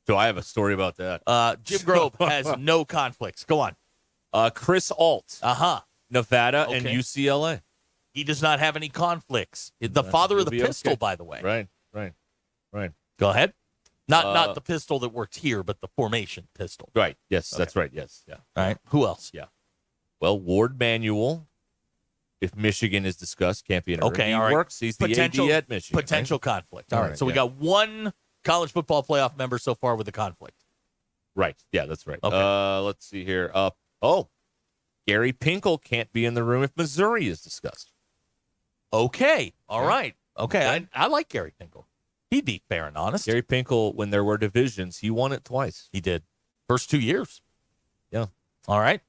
So I have a story about that. Jim Grobe has no conflicts. Go on. Chris Alt. Nevada and Okay. UCLA. He does not have any conflicts. The father of the He'll be pistol, okay. by the way. Right. Go ahead. Not the pistol that worked here, but the formation pistol. Right. Yes, Okay. that's right. Yes. Yeah. All right. Who else? Yeah. Well, Ward Manuel, if Michigan is discussed, can't be in a room. Okay, He all right. works. He's the AD at Michigan. Potential conflict. All right. So we yeah. got one college football playoff member so far with a conflict. Right. Yeah, that's right. Okay. Let's see here. Gary Pinkel can't be in the room if Missouri is discussed. Okay. All Yeah. right. Okay. I like Gary Pinkel. He'd be fair and honest. Gary Pinkel, when there were divisions, he won it twice. He did. First 2 years. Yeah. All right.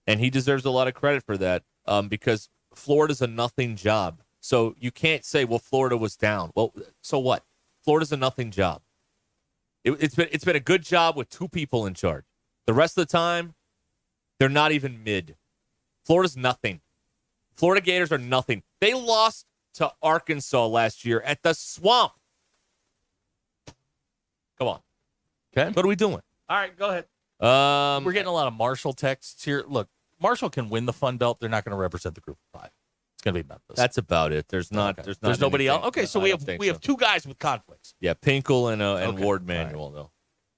And he deserves a lot of credit for that because Florida's a nothing job. So you can't say, well, Florida was down. Well, so what? Florida's a nothing job. It's been a good job with 2 people in charge. The rest of the time, they're not even mid. Florida's nothing. Florida Gators are nothing. They lost to Arkansas last year at the Swamp. Come on. Okay. What are we doing? All right. Go ahead. We're getting a lot of Marshall texts here. Look, Marshall can win the Fun Belt. They're not going to represent the Group of 5. It's going to be Memphis. That's about it. There's not. Okay. There's nobody anything. else. Okay, so I we don't have think we have 2 guys with conflicts. Yeah, Pinkel and Okay. Ward Manuel, though.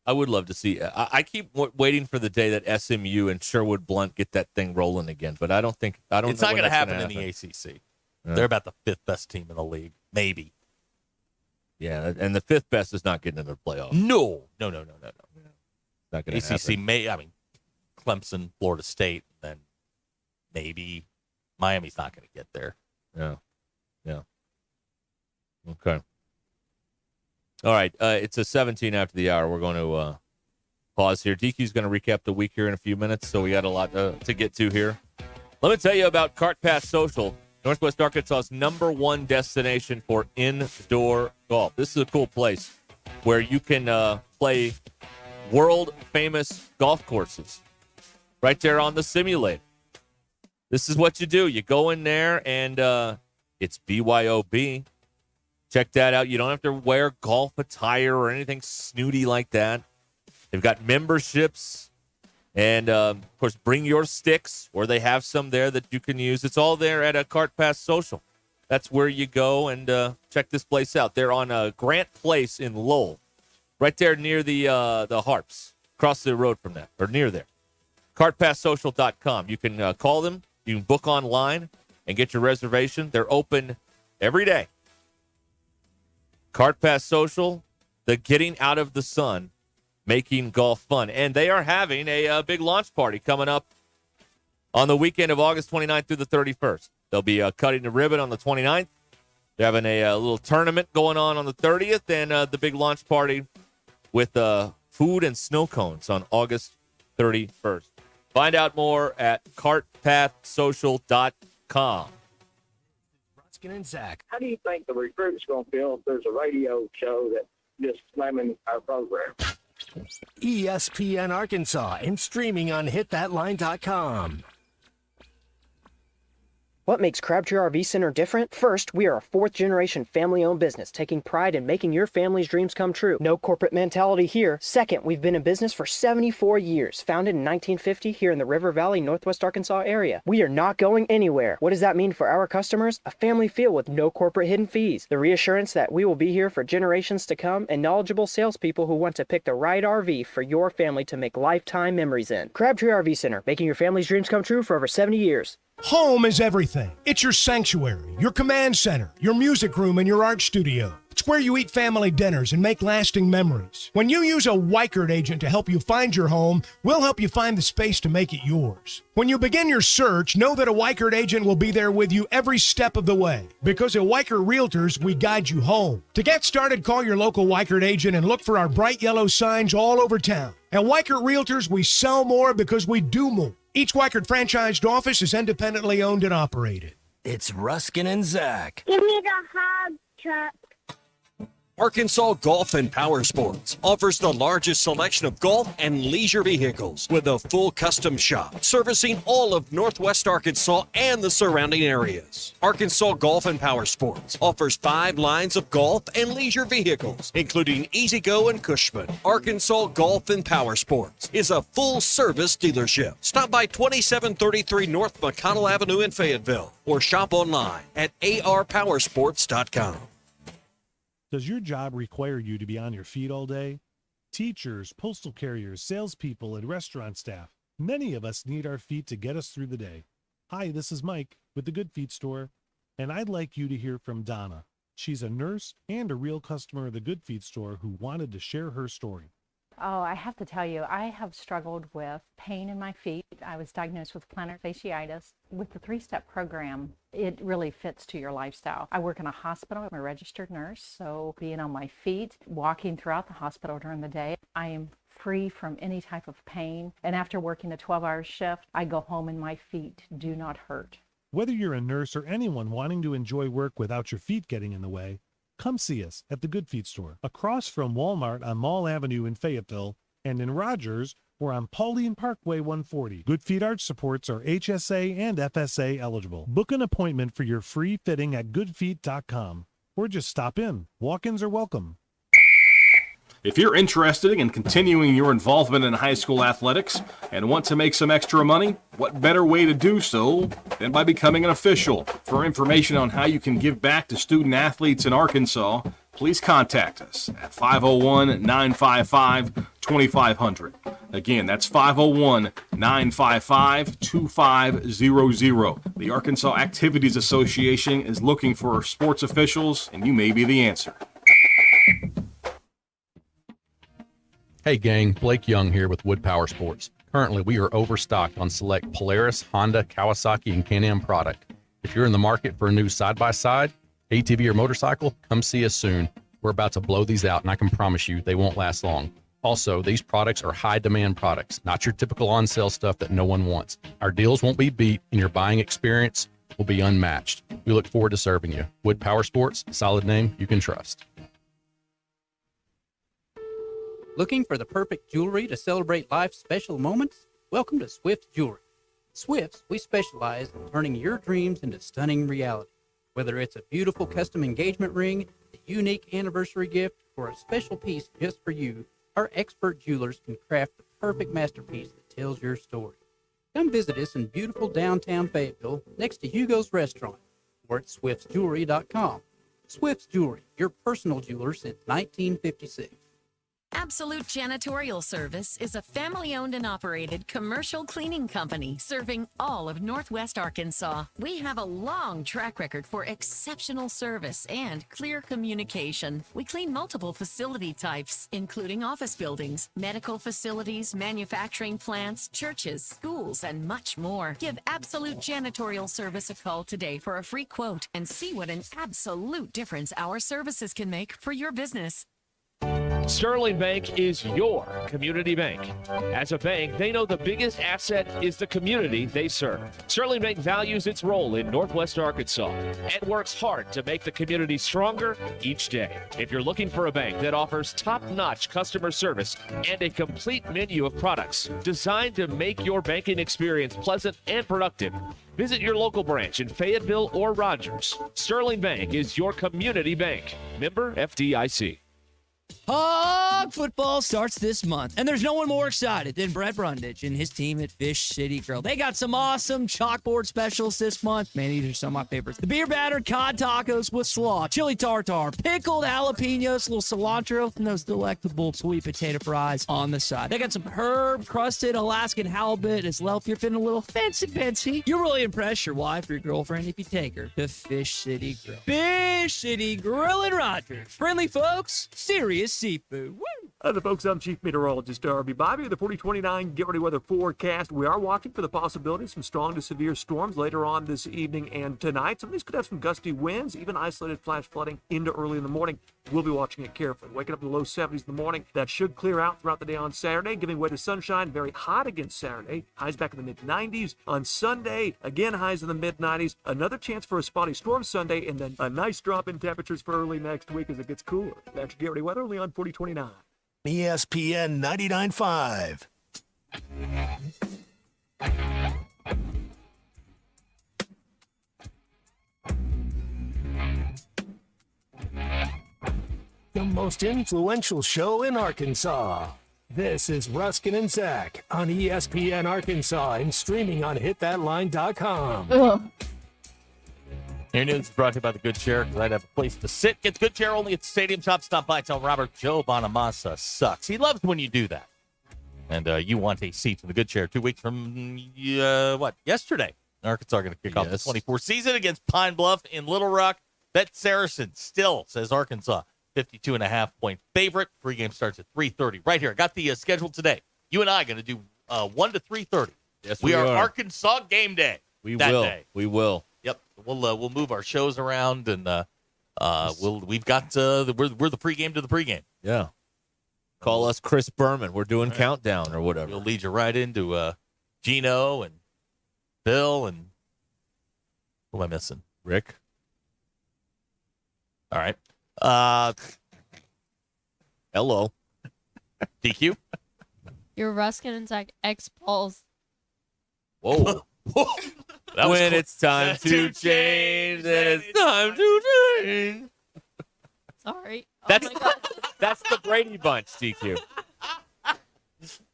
I would love to see. I keep waiting for the day that SMU and Sherwood Blunt get that thing rolling again, but I don't think. I don't. It's know not when going to that's happen gonna in the ACC. Yeah. They're about the 5th best team in the league, maybe. Yeah, and the 5th best is not getting in the playoffs. No. Not going to ACC happen. Clemson, Florida State, then maybe Miami's not going to get there. Yeah. Okay. All right. It's a 17 after the hour. We're going to pause here. DQ's going to recap the week here in a few minutes, so we got a lot to get to here. Let me tell you about Cart Pass Social, Northwest Arkansas's #1 destination for indoor golf. This is a cool place where you can play world-famous golf courses right there on the simulator. This is what you do. You go in there, and it's BYOB. Check that out. You don't have to wear golf attire or anything snooty like that. They've got memberships. And, of course, bring your sticks, or they have some there that you can use. It's all there at a Cart Pass Social. That's where you go and check this place out. They're on Grant Place in Lowell, right there near the Harps, across the road from that, or near there. CartPassSocial.com. You can call them. You can book online and get your reservation. They're open every day. Cart Pass Social, the getting out of the sun, making golf fun. And they are having a big launch party coming up on the weekend of August 29th through the 31st. They'll be cutting the ribbon on the 29th. They're having a little tournament going on the 30th, and the big launch party with food and snow cones on August 31st. Find out more at cartpathsocial.com. Ruscin and Zach. How do you think the recruit's going to feel if there's a radio show that just slamming our program? ESPN Arkansas and streaming on hitthatline.com. What makes Crabtree RV Center different? First, we are a fourth-generation family-owned business, taking pride in making your family's dreams come true. No corporate mentality here. Second, we've been in business for 74 years, founded in 1950 here in the River Valley, Northwest Arkansas area. We are not going anywhere. What does that mean for our customers? A family feel with no corporate hidden fees. The reassurance that we will be here for generations to come, and knowledgeable salespeople who want to pick the right RV for your family to make lifetime memories in. Crabtree RV Center, making your family's dreams come true for over 70 years. Home is everything. It's your sanctuary, your command center, your music room, and your art studio. It's where you eat family dinners and make lasting memories. When you use a Weichert agent to help you find your home, we'll help you find the space to make it yours. When you begin your search, know that a Weichert agent will be there with you every step of the way. Because at Weichert Realtors, we guide you home. To get started, call your local Weichert agent and look for our bright yellow signs all over town. At Weichert Realtors, we sell more because we do more. Each Weichert franchised office is independently owned and operated. It's Ruscin and Zach. Give me the hog truck. Arkansas Golf and Power Sports offers the largest selection of golf and leisure vehicles with a full custom shop servicing all of Northwest Arkansas and the surrounding areas. Arkansas Golf and Power Sports offers 5 lines of golf and leisure vehicles, including E-Z-GO and Cushman. Arkansas Golf and Power Sports is a full-service dealership. Stop by 2733 North McConnell Avenue in Fayetteville or shop online at arpowersports.com. Does your job require you to be on your feet all day? Teachers, postal carriers, salespeople, and restaurant staff. Many of us need our feet to get us through the day. Hi, this is Mike with the Good Feet Store, and I'd like you to hear from Donna. She's a nurse and a real customer of the Good Feet Store who wanted to share her story. Oh, I have to tell you, I have struggled with pain in my feet. I was diagnosed with plantar fasciitis. With the 3-step program, it really fits to your lifestyle. I work in a hospital. I'm a registered nurse, so being on my feet, walking throughout the hospital during the day, I am free from any type of pain. And after working a 12-hour shift, I go home and my feet do not hurt. Whether you're a nurse or anyone wanting to enjoy work without your feet getting in the way, come see us at the Good Feet Store, across from Walmart on Mall Avenue in Fayetteville, and in Rogers, we're on Pauline Parkway 140. Good Feet Arch Supports are HSA and FSA eligible. Book an appointment for your free fitting at goodfeet.com, or just stop in. Walk-ins are welcome. If you're interested in continuing your involvement in high school athletics and want to make some extra money, what better way to do so than by becoming an official? For information on how you can give back to student athletes in Arkansas, please contact us at 501-955-2500. Again, that's 501-955-2500. The Arkansas Activities Association is looking for sports officials, and you may be the answer. Hey gang, Blake Young here with Wood Power Sports. Currently, we are overstocked on select Polaris, Honda, Kawasaki, and Can-Am product. If you're in the market for a new side-by-side, ATV, or motorcycle, come see us soon. We're about to blow these out, and I can promise you they won't last long. Also, these products are high-demand products, not your typical on-sale stuff that no one wants. Our deals won't be beat, and your buying experience will be unmatched. We look forward to serving you. Wood Power Sports, solid name you can trust. Looking for the perfect jewelry to celebrate life's special moments? Welcome to Swift Jewelry. At Swift's, we specialize in turning your dreams into stunning reality. Whether it's a beautiful custom engagement ring, a unique anniversary gift, or a special piece just for you, our expert jewelers can craft the perfect masterpiece that tells your story. Come visit us in beautiful downtown Fayetteville next to Hugo's Restaurant or at swiftsjewelry.com. Swift's Jewelry, your personal jeweler since 1956. Absolute Janitorial Service is a family-owned and operated commercial cleaning company serving all of Northwest Arkansas. We have a long track record for exceptional service and clear communication. We clean multiple facility types, including office buildings, medical facilities, manufacturing plants, churches, schools, and much more. Give Absolute Janitorial Service a call today for a free quote and see what an absolute difference our services can make for your business. Sterling Bank is your community bank. As a bank, they know the biggest asset is the community they serve. Sterling Bank values its role in Northwest Arkansas and works hard to make the community stronger each day. If you're looking for a bank that offers top-notch customer service and a complete menu of products designed to make your banking experience pleasant and productive, visit your local branch in Fayetteville or Rogers. Sterling Bank is your community bank. Member FDIC. Hog football starts this month, and there's no one more excited than Brett Brundage and his team at Fish City Grill. They got some awesome chalkboard specials this month. Man, these are some of my favorites. The beer battered cod tacos with slaw, chili tartare, pickled jalapenos, little cilantro, and those delectable sweet potato fries on the side. They got some herb-crusted Alaskan halibut as well if you're feeling a little fancy. You'll really impress your wife or your girlfriend if you take her to Fish City Grill. Fish City Grill in Rogers. Friendly folks, serious seafood. Woo! Hi, the folks. I'm Chief Meteorologist Darby Bobby with the 4029 Get Ready Weather forecast. We are watching for the possibility of some strong to severe storms later on this evening and tonight. Some of these could have some gusty winds, even isolated flash flooding into early in the morning. We'll be watching it carefully. Waking up in the low 70s in the morning. That should clear out throughout the day on Saturday, giving way to sunshine. Very hot against Saturday. Highs back in the mid-90s. On Sunday, again, highs in the mid-90s. Another chance for a spotty storm Sunday, and then a nice drop in temperatures for early next week as it gets cooler. That's your Get Ready Weather only on 4029. ESPN 99.5. The most influential show in Arkansas. This is Ruscin and Zach on ESPN Arkansas and streaming on hitthatline.com. Your news is brought to you by the Good Chair, because I'd have a place to sit. Get Good Chair only at the Stadium Shop. Stop by. Tell Robert Joe Bonamassa sucks. He loves when you do that. And you want a seat in the Good Chair 2 weeks from, yesterday. Arkansas are going to kick off the 24 season against Pine Bluff in Little Rock. Bet Saracen still says Arkansas 52.5-point favorite. Pregame starts at 3:30 right here. I got the schedule today. You and I are going to do 1 to 3:30. Yes, we we are are. Arkansas game day. We that will. Day. We will. Yep, we'll move our shows around, and we've got we're the pregame to the pregame. Yeah. Call us Chris Berman. We're doing countdown or whatever. We'll lead you right into Gino and Bill and who am I missing? Rick. All right. Hello. DQ. Your Ruskin and Zach X-Pulse. Whoa. When it's time to change, then it's time to change. Sorry. That's that's the Brady Bunch, DQ.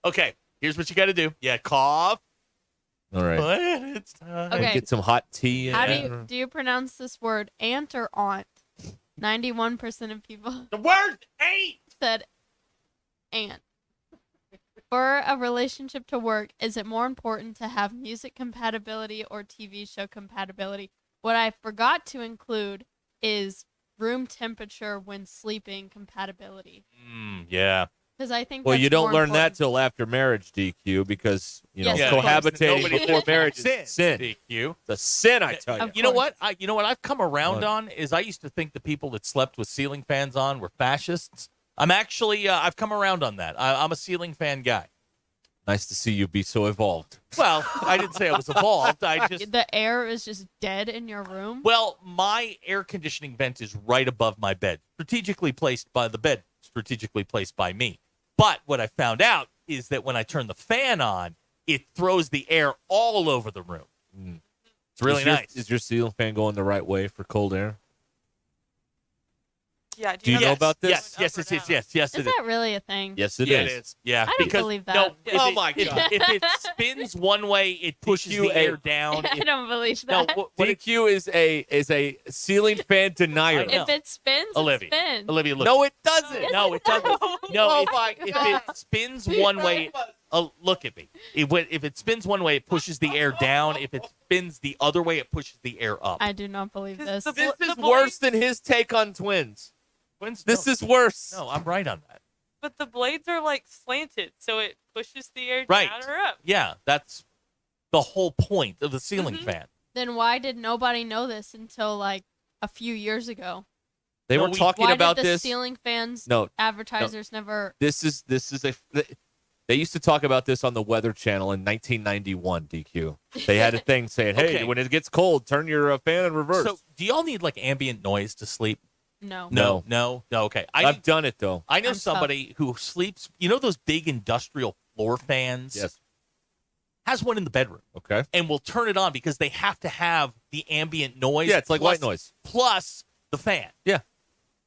Okay, here's what you got to do. Yeah, cough. All right. When it's time. Okay. Get some hot tea. How do you pronounce this word? Aunt or aunt? 91% of people. The word ain't said aunt. For a relationship to work, is it more important to have music compatibility or TV show compatibility? What I forgot to include is room temperature when sleeping compatibility. Yeah. Because I think Well, that's you don't more learn that important. till after marriage, DQ, because Yes, of course. cohabitating Nobody before says marriage is sin. DQ. The sin, I tell you. You know what? I've come around What? on is I used to think the people that slept with ceiling fans on were fascists. I'm actually I've come around on that. I'm a ceiling fan guy. Nice to see you be so evolved. Well, I didn't say I was evolved. I just The air is just dead in your room. Well, my air conditioning vent is right above my bed, strategically placed by the bed, strategically placed by me. But what I found out is that when I turn the fan on, it throws the air all over the room. It's really nice. Is your ceiling fan going the right way for cold air? Yeah. Do you know about this? Yes, it is. Yes, Is it is. that really a thing? Yes, it Yeah, is. it is. Yeah, I don't because believe that. no, Oh my God. if it spins one way, it pushes DQ the air down. I don't believe that. DQ is a ceiling fan denier. If it spins, Olivia. it spins. Olivia, look. No, it doesn't. Yes, No, it doesn't. No, Oh if, my if God. it spins one way, look at me. If it spins one way, it pushes the air down. If it spins the other way, it pushes the air up. I do not believe this. This is worse than his take on twins. This is worse. No, I'm right on that. But the blades are like slanted, so it pushes the air Right. down or up. Yeah, that's the whole point of the ceiling fan. Then why did nobody know this until like a few years ago? They were talking Why about did the this. ceiling fans No, advertisers never? This is They used to talk about this on the Weather Channel in 1991. DQ. They had a thing saying, "Hey, Okay. when it gets cold, turn your fan in reverse." So, do y'all need like ambient noise to sleep? No. No. Okay. I've done it though. I know I'm somebody who sleeps. You know those big industrial floor fans? Yes. Has one in the bedroom. Okay. And will turn it on because they have to have the ambient noise. Yeah, it's like white noise. Plus the fan. Yeah.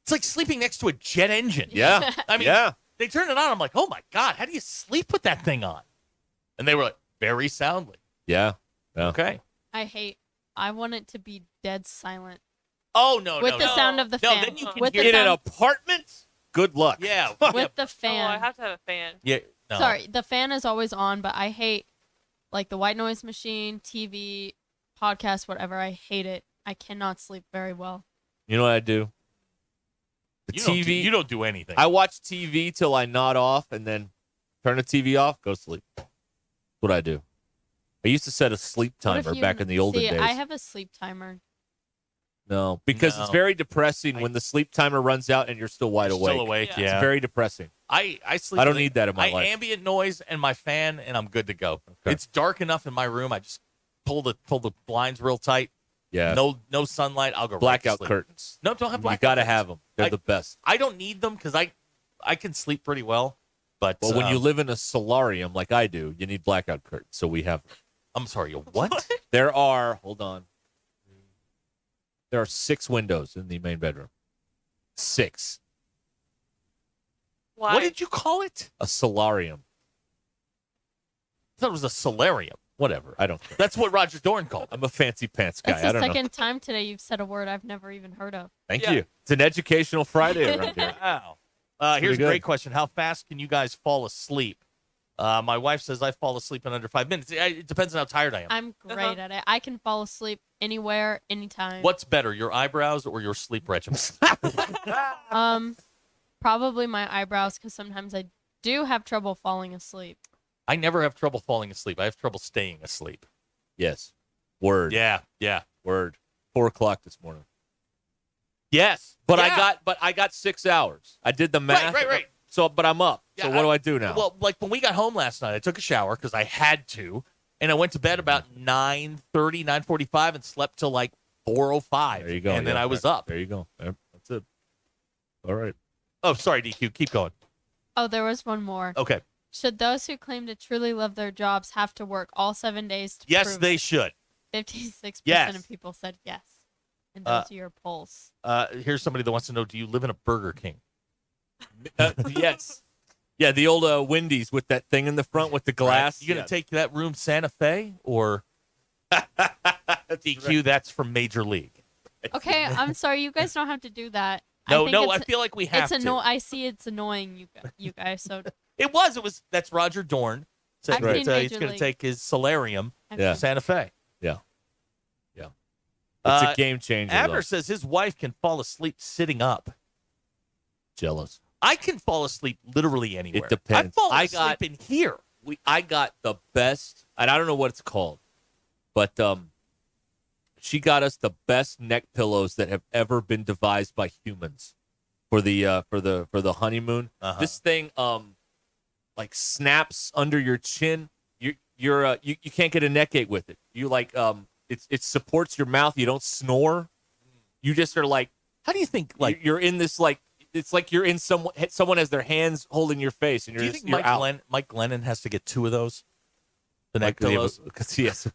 It's like sleeping next to a jet engine. Yeah. I mean, yeah. they turn it on. I'm like, oh my God, how do you sleep with that thing on? And they were like, very soundly. Yeah. Okay. I want it to be dead silent. Oh, no, With the sound of the fan. then you can With hear the In an sound, apartment? Good luck. Yeah. with the Oh, I fan. have to have a fan. Yeah. No. Sorry, the fan is always on, but I hate like the white noise machine, TV, podcast, whatever. I hate it. I cannot sleep very well. You know what I do? The TV. You don't do anything. I watch TV till I nod off and then turn the TV off, go sleep. That's what I do. I used to set a sleep What if timer you- back in the olden see, days. I have a sleep timer. No, because it's No. very depressing when the sleep timer runs out and you're still wide awake. Still awake, yeah. It's very depressing. I sleep. I don't with need that in my I life. ambient noise and my fan, and I'm good to go. Okay. It's dark enough in my room. I just pull the blinds real tight. Yeah. No sunlight. I'll go Blackout right to sleep. curtains. No, don't have You blackout. got to curtains. have them. They're the best. I don't need them because I can sleep pretty well. But Well, when you live in a solarium like I do, you need blackout curtains. So we have them. I'm sorry. What? There are, hold on. There are 6 windows in the main bedroom. 6. Why? What did you call it? A solarium. I thought it was a solarium. Whatever. I don't care. That's what Roger Dorn called it. I'm a fancy pants guy. That's I the don't know. second time today you've said a word I've never even heard of. Thank Yeah. you. It's an educational Friday around here. Wow. Pretty Here's a good. great question. How fast can you guys fall asleep? My wife says I fall asleep in under 5 minutes. It depends on how tired I am. I'm great at it. I can fall asleep anywhere, anytime. What's better, your eyebrows or your sleep regimen? Probably my eyebrows, because sometimes I do have trouble falling asleep. I never have trouble falling asleep. I have trouble staying asleep. Yes. Word. Yeah. Word. 4 o'clock this morning. Yes. But Yeah. I got 6 hours. I did the math. Right. So, but I'm up. Yeah, so what do I do now? Well, like when we got home last night, I took a shower because I had to, and I went to bed about 9:30, 9:45, and slept till like 4:05. There you go. And then Yeah, I was right. up. There you go. Yep, that's it. All right. Oh, sorry, DQ. Keep going. Oh, there was one more. Okay. Should those who claim to truly love their jobs have to work all 7 days to Yes, prove they it? should. 56% Yes. of people said yes. And those are your polls. Here's somebody that wants to know: do you live in a Burger King? Yes. Yeah, the old Wendy's with that thing in the front with the glass. Right. You gonna take that room Santa Fe or DQ? That's from Major League. Okay, I'm sorry. You guys don't have to do that. No, think I it's- feel like we have it's to. I see it's annoying you guys. So It was. That's Roger Dorn. Said I've seen that, he's Major going to League. take his solarium Yeah. to Santa Fe. Yeah. It's a game changer. Aber though. says his wife can fall asleep sitting up. Jealous. I can fall asleep literally anywhere. It depends. I fall I asleep got- in here. I got the best, and I don't know what it's called, but she got us the best neck pillows that have ever been devised by humans for the honeymoon. Uh-huh. This thing like snaps under your chin. You can't get a neck ache with it. You like it supports your mouth. You don't snore. You just are like, how do you think like you're in this like it's like you're in someone has their hands holding your face and do you're you think you're out. Mike Glennon has to get 2 of those? The neck Like, pillows? because yes.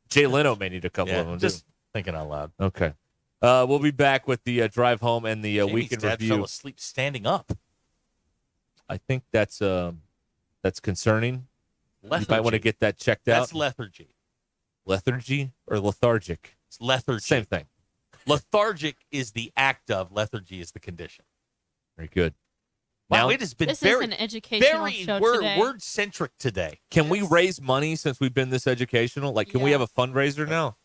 Jay Leno may need a couple of them. Just too. thinking out loud. Okay. We'll be back with the drive home and the Jamie's weekend dad review. fell asleep standing up. I think that's concerning. You might want to Lethargy. get that checked That's out. lethargy. Lethargy or lethargic? It's lethargy. Same thing. Lethargic is the act of. Lethargy is the condition. Very good. Wow, Now, it has been this very, is an educational very show today. word centric today. can we raise money since we've been this educational? Like, can we Yeah. have a fundraiser now?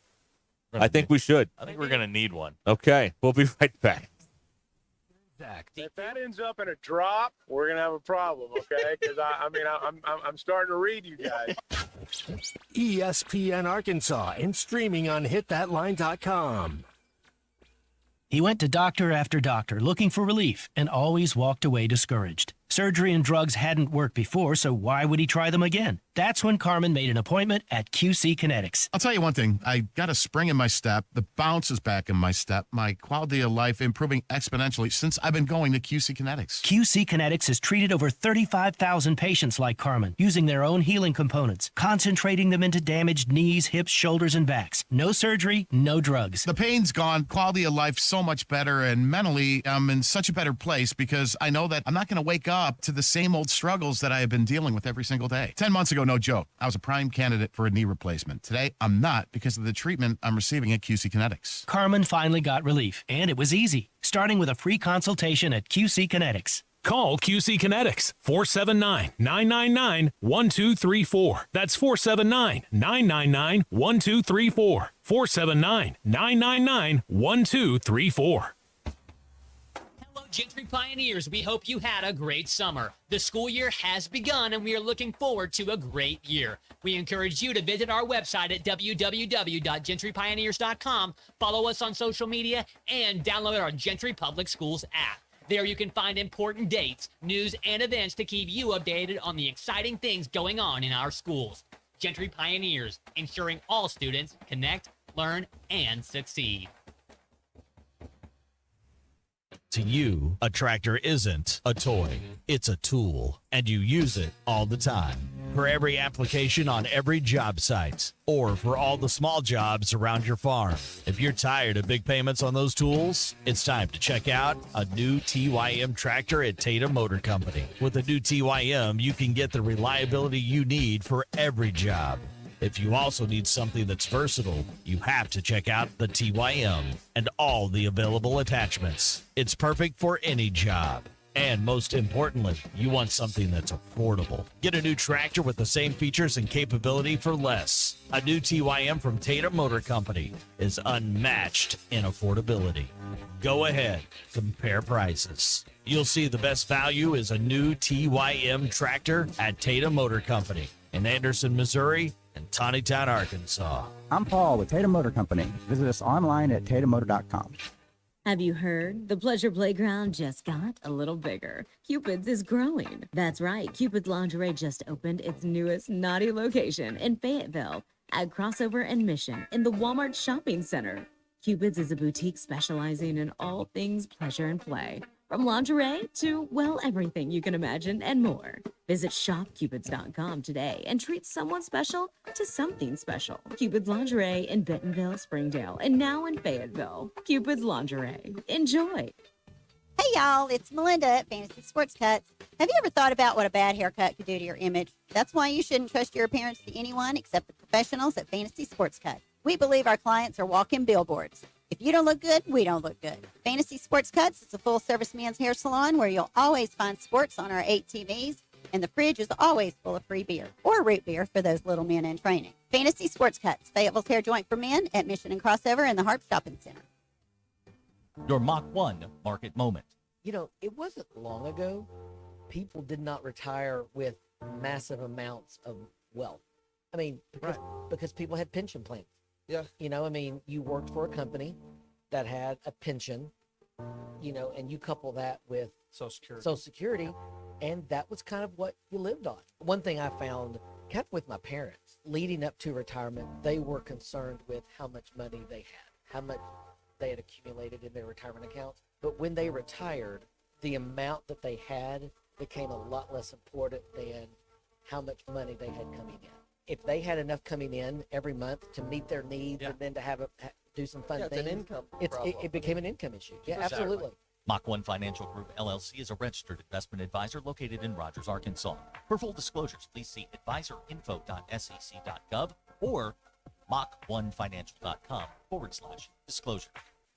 I think we should. I think we're gonna need one. Okay. We'll be right back. If that ends up in a drop, we're gonna have a problem, okay? Because I'm starting to read you guys. ESPN Arkansas and streaming on hitthatline.com. He went to doctor after doctor looking for relief and always walked away discouraged. Surgery and drugs hadn't worked before, so why would he try them again? That's when Carmen made an appointment at QC Kinetics. I'll tell you one thing. I got a spring in my step. The bounce is back in my step. My quality of life improving exponentially since I've been going to QC Kinetics. QC Kinetics has treated over 35,000 patients like Carmen, using their own healing components, concentrating them into damaged knees, hips, shoulders, and backs. No surgery, no drugs. The pain's gone, quality of life so much better, and mentally I'm in such a better place because I know that I'm not going to wake up to the same old struggles that I have been dealing with every single day. 10 months ago, no joke, I was a prime candidate for a knee replacement. Today, I'm not because of the treatment I'm receiving at QC Kinetics. Carmen finally got relief, and it was easy, starting with a free consultation at QC Kinetics. Call QC Kinetics, 479-999-1234. That's 479-999-1234. 479-999-1234. Gentry Pioneers, we hope you had a great summer. The school year has begun and we are looking forward to a great year. We encourage you to visit our website at www.gentrypioneers.com, follow us on social media, and download our Gentry Public Schools app. There you can find important dates, news, and events to keep you updated on the exciting things going on in our schools. Gentry Pioneers, ensuring all students connect, learn, and succeed. To you, a tractor isn't a toy. It's a tool, and you use it all the time. For every application on every job site, or for all the small jobs around your farm. If you're tired of big payments on those tools, it's time to check out a new TYM tractor at Tatum Motor Company. With a new TYM, you can get the reliability you need for every job. If you also need something that's versatile, you have to check out the TYM and all the available attachments. It's perfect for any job. And most importantly, you want something that's affordable. Get a new tractor with the same features and capability for less. A new TYM from Tatum Motor Company is unmatched in affordability. Go ahead, compare prices. You'll see the best value is a new TYM tractor at Tatum Motor Company in Anderson, Missouri, and Tawnytown, Arkansas. I'm Paul with Tatum Motor Company. Visit us online at tatummotor.com. Have you heard? The Pleasure Playground just got a little bigger. Cupid's is growing. That's right. Cupid's Lingerie just opened its newest naughty location in Fayetteville at Crossover and Mission in the Walmart Shopping Center. Cupid's is a boutique specializing in all things pleasure and play. From lingerie to, well, everything you can imagine and more. Visit shopcupids.com today and treat someone special to something special. Cupid's Lingerie in Bentonville, Springdale, and now in Fayetteville. Cupid's Lingerie. Enjoy. Hey, y'all, it's Melinda at Fantasy Sports Cuts. Have you ever thought about what a bad haircut could do to your image? That's why you shouldn't trust your appearance to anyone except the professionals at Fantasy Sports Cuts. We believe our clients are walking billboards. If you don't look good, we don't look good. Fantasy Sports Cuts is a full-service men's hair salon where you'll always find sports on our 8 TVs, and the fridge is always full of free beer, or root beer for those little men in training. Fantasy Sports Cuts, Fayetteville's hair joint for men at Mission and Crossover in the Harp Shopping Center. Your Mach 1 market moment. You know, it wasn't long ago people did not retire with massive amounts of wealth. I mean, because people had pension plans. Yeah. You know, I mean, you worked for a company that had a pension, you know, and you couple that with Social Security, and that was kind of what you lived on. One thing I found kind of with my parents, leading up to retirement, they were concerned with how much money they had, how much they had accumulated in their retirement accounts. But when they retired, the amount that they had became a lot less important than how much money they had coming in. If they had enough coming in every month to meet their needs and then to do some fun things, it's an income it became an income issue. Yeah, absolutely. Mach 1 Financial Group, LLC is a registered investment advisor located in Rogers, Arkansas. For full disclosures, please see advisorinfo.sec.gov or mach1financial.com/disclosure.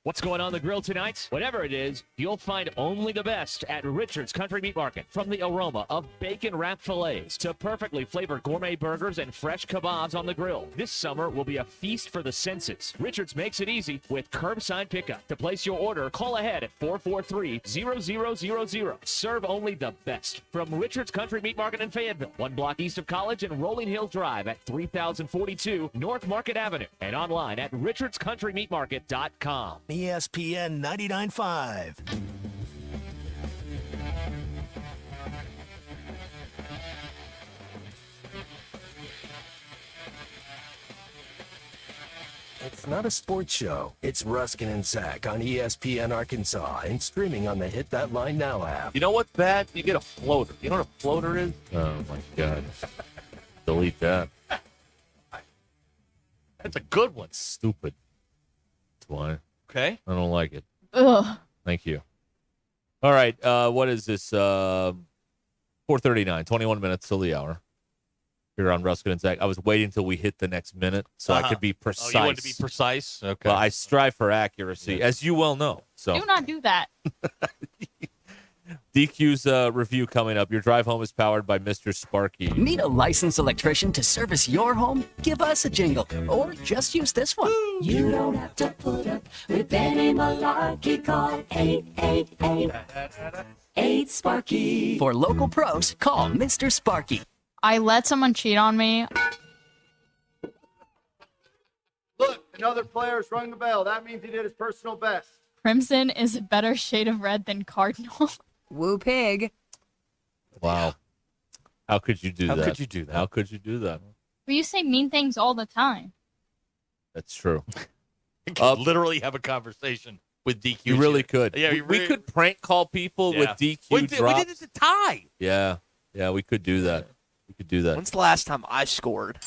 What's going on the grill tonight? Whatever it is, you'll find only the best at Richard's Country Meat Market. From the aroma of bacon-wrapped fillets to perfectly flavored gourmet burgers and fresh kebabs on the grill, this summer will be a feast for the senses. Richard's makes it easy with curbside pickup. To place your order, call ahead at 443-0000. Serve only the best. From Richard's Country Meat Market in Fayetteville, 1 block east of College and Rolling Hills Drive at 3042 North Market Avenue, and online at richardscountrymeatmarket.com. ESPN 99.5. It's not a sports show. It's Ruskin and Zach on ESPN Arkansas and streaming on the Hit That Line Now app. You know what's bad? You get a floater. You know what a floater is? Oh, my God. Delete that. That's a good one. Stupid. That's why. Okay. I don't like it. Ugh. Thank you. All right. What is this? 4:39, 21 minutes till the hour. Here on Ruskin and Zach. I was waiting until we hit the next minute so I could be precise. Oh, you wanted to be precise? Okay. Well, I strive for accuracy, as you well know. So Do not do that. DQ's review coming up. Your drive home is powered by Mr. Sparky. Need a licensed electrician to service your home? Give us a jingle, or just use this one. You don't have to put up with any malarkey. Call 888-8-SPARKY. For local pros, call Mr. Sparky. I let someone cheat on me. Look, another player's rung the bell. That means he did his personal best. Crimson is a better shade of red than Cardinal. Woo pig. Wow. How could you do that? How could you do that? How could you do that? But you say mean things all the time. That's true. You could literally have a conversation with DQ. You really could. Yeah, we could prank call people with DQ we did drops. it to Ty. Yeah, we could do that. We could do that. When's the last time I scored?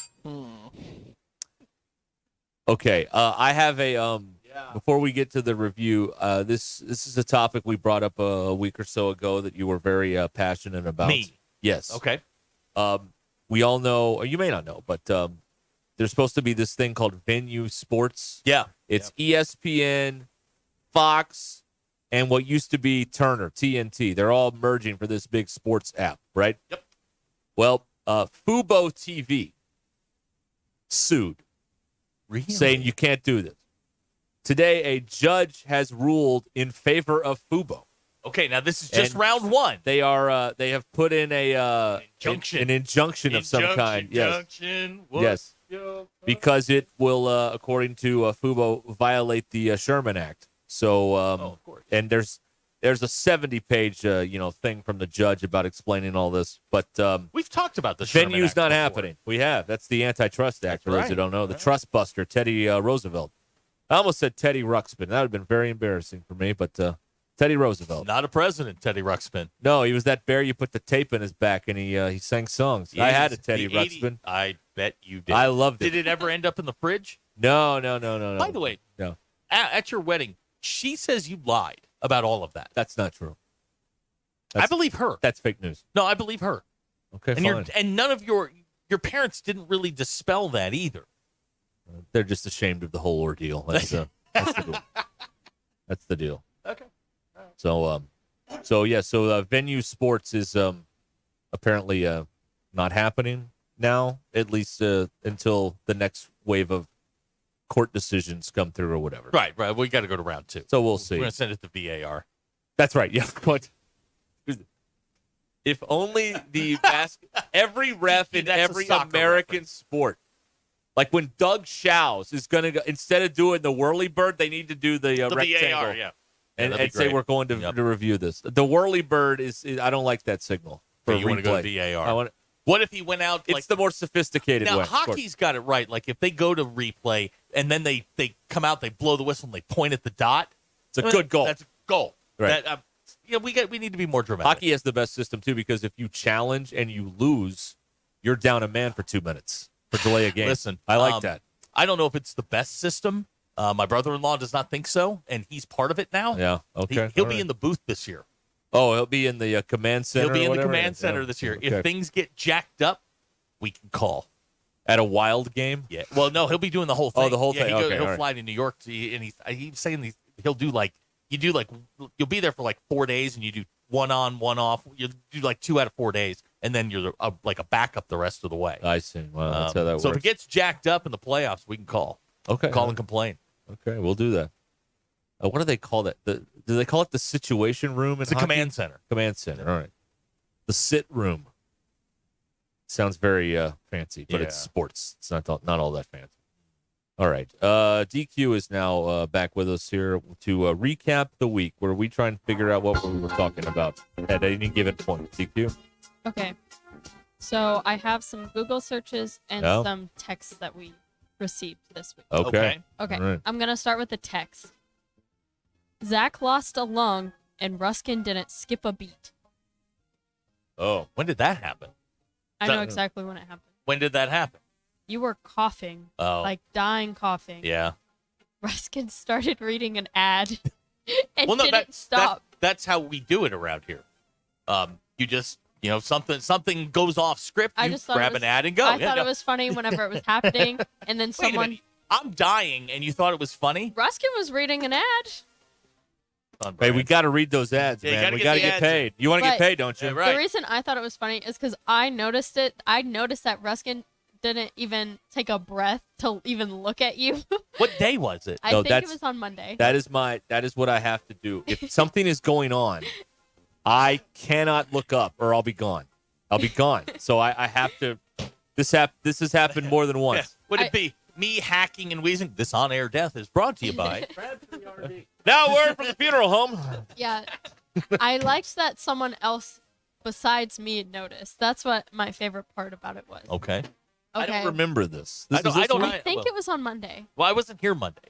Okay, I have a before we get to the review, this is a topic we brought up a week or so ago that you were very passionate about. Me? Yes. Okay. We all know, or you may not know, but there's supposed to be this thing called Venue Sports. Yeah. It's ESPN, Fox, and what used to be Turner, TNT. They're all merging for this big sports app, right? Yep. Well, Fubo TV sued, saying you can't do this. Today, a judge has ruled in favor of Fubo. Okay, now this is just round one. They are they have put in a injunction, an injunction of some kind. Injunction. Yes. Because it will, according to Fubo, violate the Sherman Act. So, of course. And there's a 70-page thing from the judge about explaining all this. But we've talked about the Sherman venue's Act not before. happening. We have. That's the Antitrust Act. For those who right. don't know, the trust buster, Teddy Roosevelt. I almost said Teddy Ruxpin. That would have been very embarrassing for me, but Teddy Roosevelt. Not a president, Teddy Ruxpin. No, he was that bear you put the tape in his back, and he sang songs. I had a Teddy The Ruxpin. I bet you did. I loved it. Did it ever end up in the fridge? No. By the way, no. At your wedding, she says you lied about all of that. That's not true. I believe her. That's fake news. No, I believe her. Okay, and fine. and none of your parents didn't really dispel that either. They're just ashamed of the whole ordeal. That's the deal. That's the deal. Okay. So Venue Sports is apparently not happening now, at least until the next wave of court decisions come through or whatever. Right. We got to go to round two. So we'll see. We're going to send it to VAR. That's right. Yeah. What? If only the every ref in That's a every soccer American sport. Like when Doug Shows is going to go, instead of doing the whirly bird, they need to do the rectangle. VAR, yeah. And that'd be say great. we're going to review this. The whirly bird is I don't like that signal. For You want to go to replay. VAR. What if he went out? It's the more sophisticated now, way. hockey's got it right. Like if they go to replay and then they come out, they blow the whistle and they point at the dot. It's a good goal. That's a goal. Right. We need to be more dramatic. Hockey has the best system too because if you challenge and you lose, you're down a man for 2 minutes for delay a game. Listen, I like that. I don't know if it's the best system. My brother-in-law does not think so, and he's part of it now. Yeah. Okay. He'll All be right. in the booth this year. Oh, he'll be in the command center. He'll be or in the whatever? command center Yeah. this year. Okay. If things get jacked up, we can call. At a Wild game? Yeah. Well, no, he'll be doing the whole thing. Oh, the whole thing. Okay, He'll all right. fly to New York, and he's saying he'll do you'll be there for like 4 days, and you do one on, one off. You do like 2 out of 4 days, and then you're like a backup the rest of the way. I see. Well, that's how that works. So if it gets jacked up in the playoffs, we can call. Okay. Call and complain. Okay, we'll do that. What do they call that? Do they call it the situation room? It's a command center. Command center. All right. The sit room. Sounds very fancy, but it's Yeah. sports. It's not all that fancy. All right. DQ is now back with us here to recap the week, where we try and figure out what we were talking about at any given point. DQ? Okay. So I have some Google searches and Yeah. some texts that we received this week. Okay. Okay. All right. I'm going to start with the text. Zach lost a lung and Ruskin didn't skip a beat. Oh. When did that happen? I know exactly when it happened. When did that happen? You were coughing. Oh. Like dying coughing. Yeah. Ruskin started reading an ad and Well, no, didn't stop. That's how we do it around here. You just, something goes off script, I you just thought grab it was, an ad and go. I Yeah, thought no. it was funny whenever it was happening, and then Wait a someone. minute. I'm dying, and you thought it was funny? Ruskin was reading an ad. Hey, we got to read those ads, Yeah, you man. gotta We get got to the get ads. paid. You want to get But paid, don't you? The reason I thought it was funny is because I noticed it. I noticed that Ruskin didn't even take a breath to even look at you. What day was it? I think it was on Monday. That is what I have to do. If something is going on, I cannot look up or I'll be gone. I'll be gone. So I have to. This has happened more than once. Would it be me hacking and wheezing? This on-air death is brought to you by. Now word from the funeral home. Yeah. I liked that someone else besides me noticed. That's what my favorite part about it was. Okay. I Okay. don't remember this. I don't. I think it was on Monday. Well, I wasn't here Monday.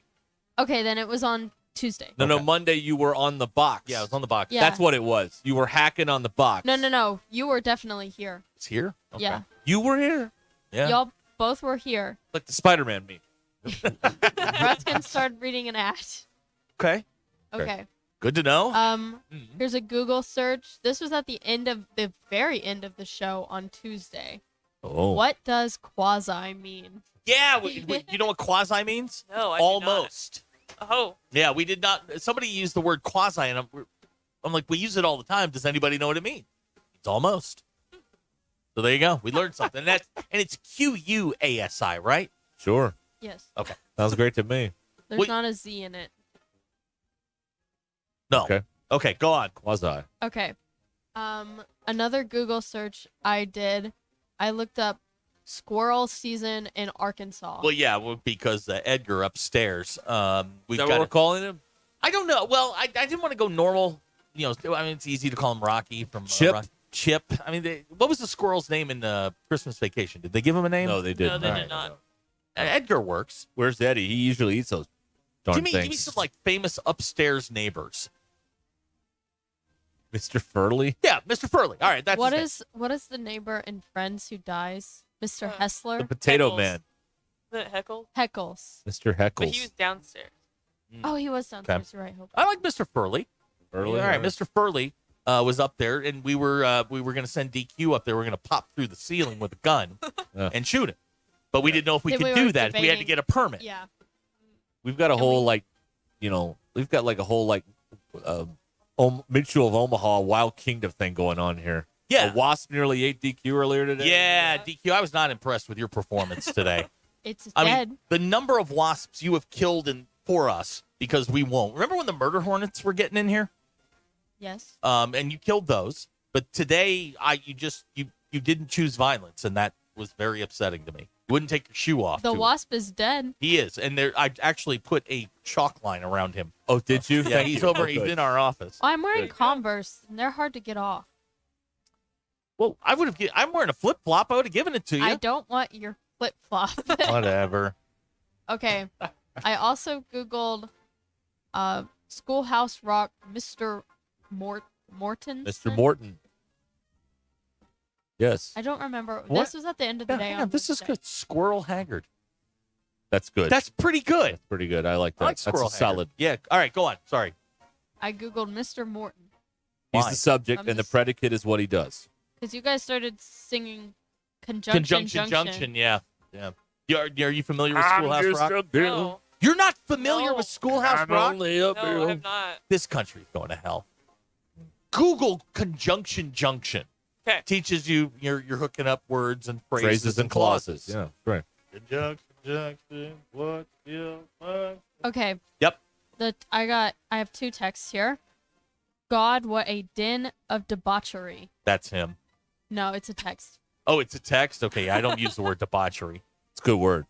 Okay, then it was on Tuesday. No, Monday you were on the box. Yeah, I was on the box. Yeah. That's what it was. You were hacking on the box. No. You were definitely here. It's here? Okay. Yeah. You were here? Yeah. Y'all both were here. Like the Spider-Man meme. Ruskin started reading an ad. Okay. Okay. Good to know. Here's a Google search. This was at the very end of the show on Tuesday. Oh. What does quasi mean? Yeah, you know what quasi means? No, I do Almost. not. Oh. Yeah, we did not. Somebody used the word quasi, and I'm like, we use it all the time. Does anybody know what it means? It's almost. So there you go. We learned something. And it's QUASI, right? Sure. Yes. Okay. Sounds great to me. There's not a Z in it. No. Okay. Okay, go on. Quasi. Okay. Another Google search I did, I looked up squirrel season in Arkansas. Well, yeah, because Edgar upstairs. We've Is that got what we're calling him? I don't know. Well, I didn't want to go normal. I mean, it's easy to call him Rocky from Chip. Chip. I mean, what was the squirrel's name in Christmas Vacation? Did they give him a name? No, they didn't. No, they did not. Edgar works. Where's Eddie? He usually eats those darn Give me things. some like famous upstairs neighbors. Mr. Furley? Yeah, Mr. Furley. All right, that's What his name. is what is the neighbor in Friends who dies? Mr. Hessler? The Potato Heckles. Man. Is it Heckle? Heckles. Mr. But Heckles. he was downstairs. Oh, he was downstairs. You're right. Hope. I like Mr. Furley. Furley, All right, all right. Mr. Furley was up there, and we were going to send DQ up there. We're going to pop through the ceiling with a gun and shoot him. But we didn't know if we Then could we do were that. If we had to debating- get a permit. Yeah. We've got a whole, we've got like a whole, Mitchell of Omaha Wild Kingdom thing going on here. Yeah. A Wasp nearly ate DQ earlier today. Yeah, DQ, I was not impressed with your performance today. It's I dead. mean, the number of wasps you have killed for us because we won't. Remember when the murder hornets were getting in here? Yes. And you killed those. But today, you didn't choose violence, and that was very upsetting to me. You wouldn't take your shoe off. The to him. wasp is dead. He is, and I actually put a chalk line around him. Oh, did you? Yeah, he's over. He's in our office. Oh, I'm wearing Good. Converse, and they're hard to get off. Well, I'm wearing a flip flop. I would have given it to you. I don't want your flip flop. Whatever. Okay. I also Googled Schoolhouse Rock, Mr. Morton. Mr. Morton. Yes. I don't remember. What? This was at the end of the day. Yeah, on this is Wednesday. good. Squirrel Haggard. That's good. That's pretty good. That's pretty good. I like that. I like That's Squirrel a solid. Haggard. Yeah. All right, go on. Sorry. I Googled Mr. Morton He's Why? the subject, I'm and the just- predicate is what he does. because you guys started singing Conjunction Junction. Yeah. Are you familiar with Schoolhouse Rock? No. You're not familiar No. with Schoolhouse Rock? No, I have not. This country's going to hell. Google Conjunction Junction. Okay. Teaches you you're hooking up words and Phrases and clauses. Yeah, right. Conjunction Junction. What you want? Okay. Yep. I have two texts here. God, what a din of debauchery. That's him. No, it's a text. Oh, it's a text? Okay, I don't use the word debauchery. It's a good word.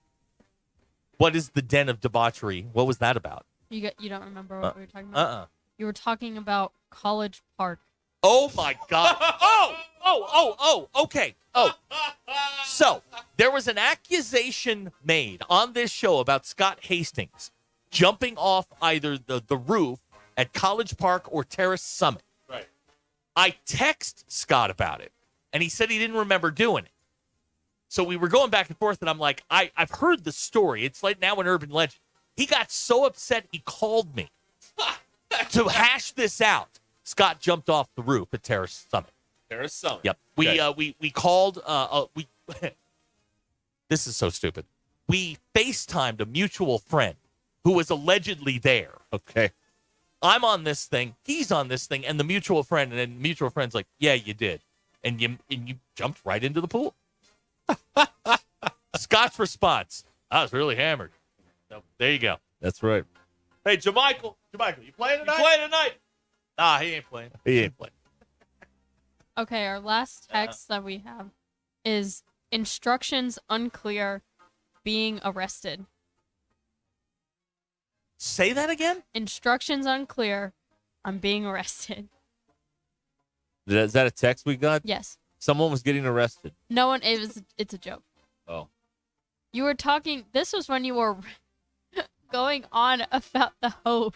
What is the den of debauchery? What was that about? You don't remember what we were talking about? You were talking about College Park. Oh my God. Okay. So there was an accusation made on this show about Scott Hastings jumping off either the roof at College Park or Terrace Summit. Right. I text Scott about it, and he said he didn't remember doing it. So we were going back and forth, and I'm like, I've heard the story. It's like now an urban legend. He got so upset he called me to hash this out. Scott jumped off the roof at Terrace Summit. Terrace Summit. Yep. We called. This is so stupid. We FaceTimed a mutual friend who was allegedly there. Okay. I'm on this thing. He's on this thing, and the mutual friend, and then mutual friend's like, "Yeah, you did," and you jumped right into the pool. Scott's response: "I was really hammered." So, there you go. That's right. Hey, Jamichael, you playing tonight? You playing tonight? Nah, he ain't playing. Okay, our last text that we have is instructions unclear, being arrested. Say that again? Instructions unclear, I'm being arrested. Is that a text we got? Yes. Someone was getting arrested. No one, it's a joke. Oh. You were talking, this was when you were going on about the hose.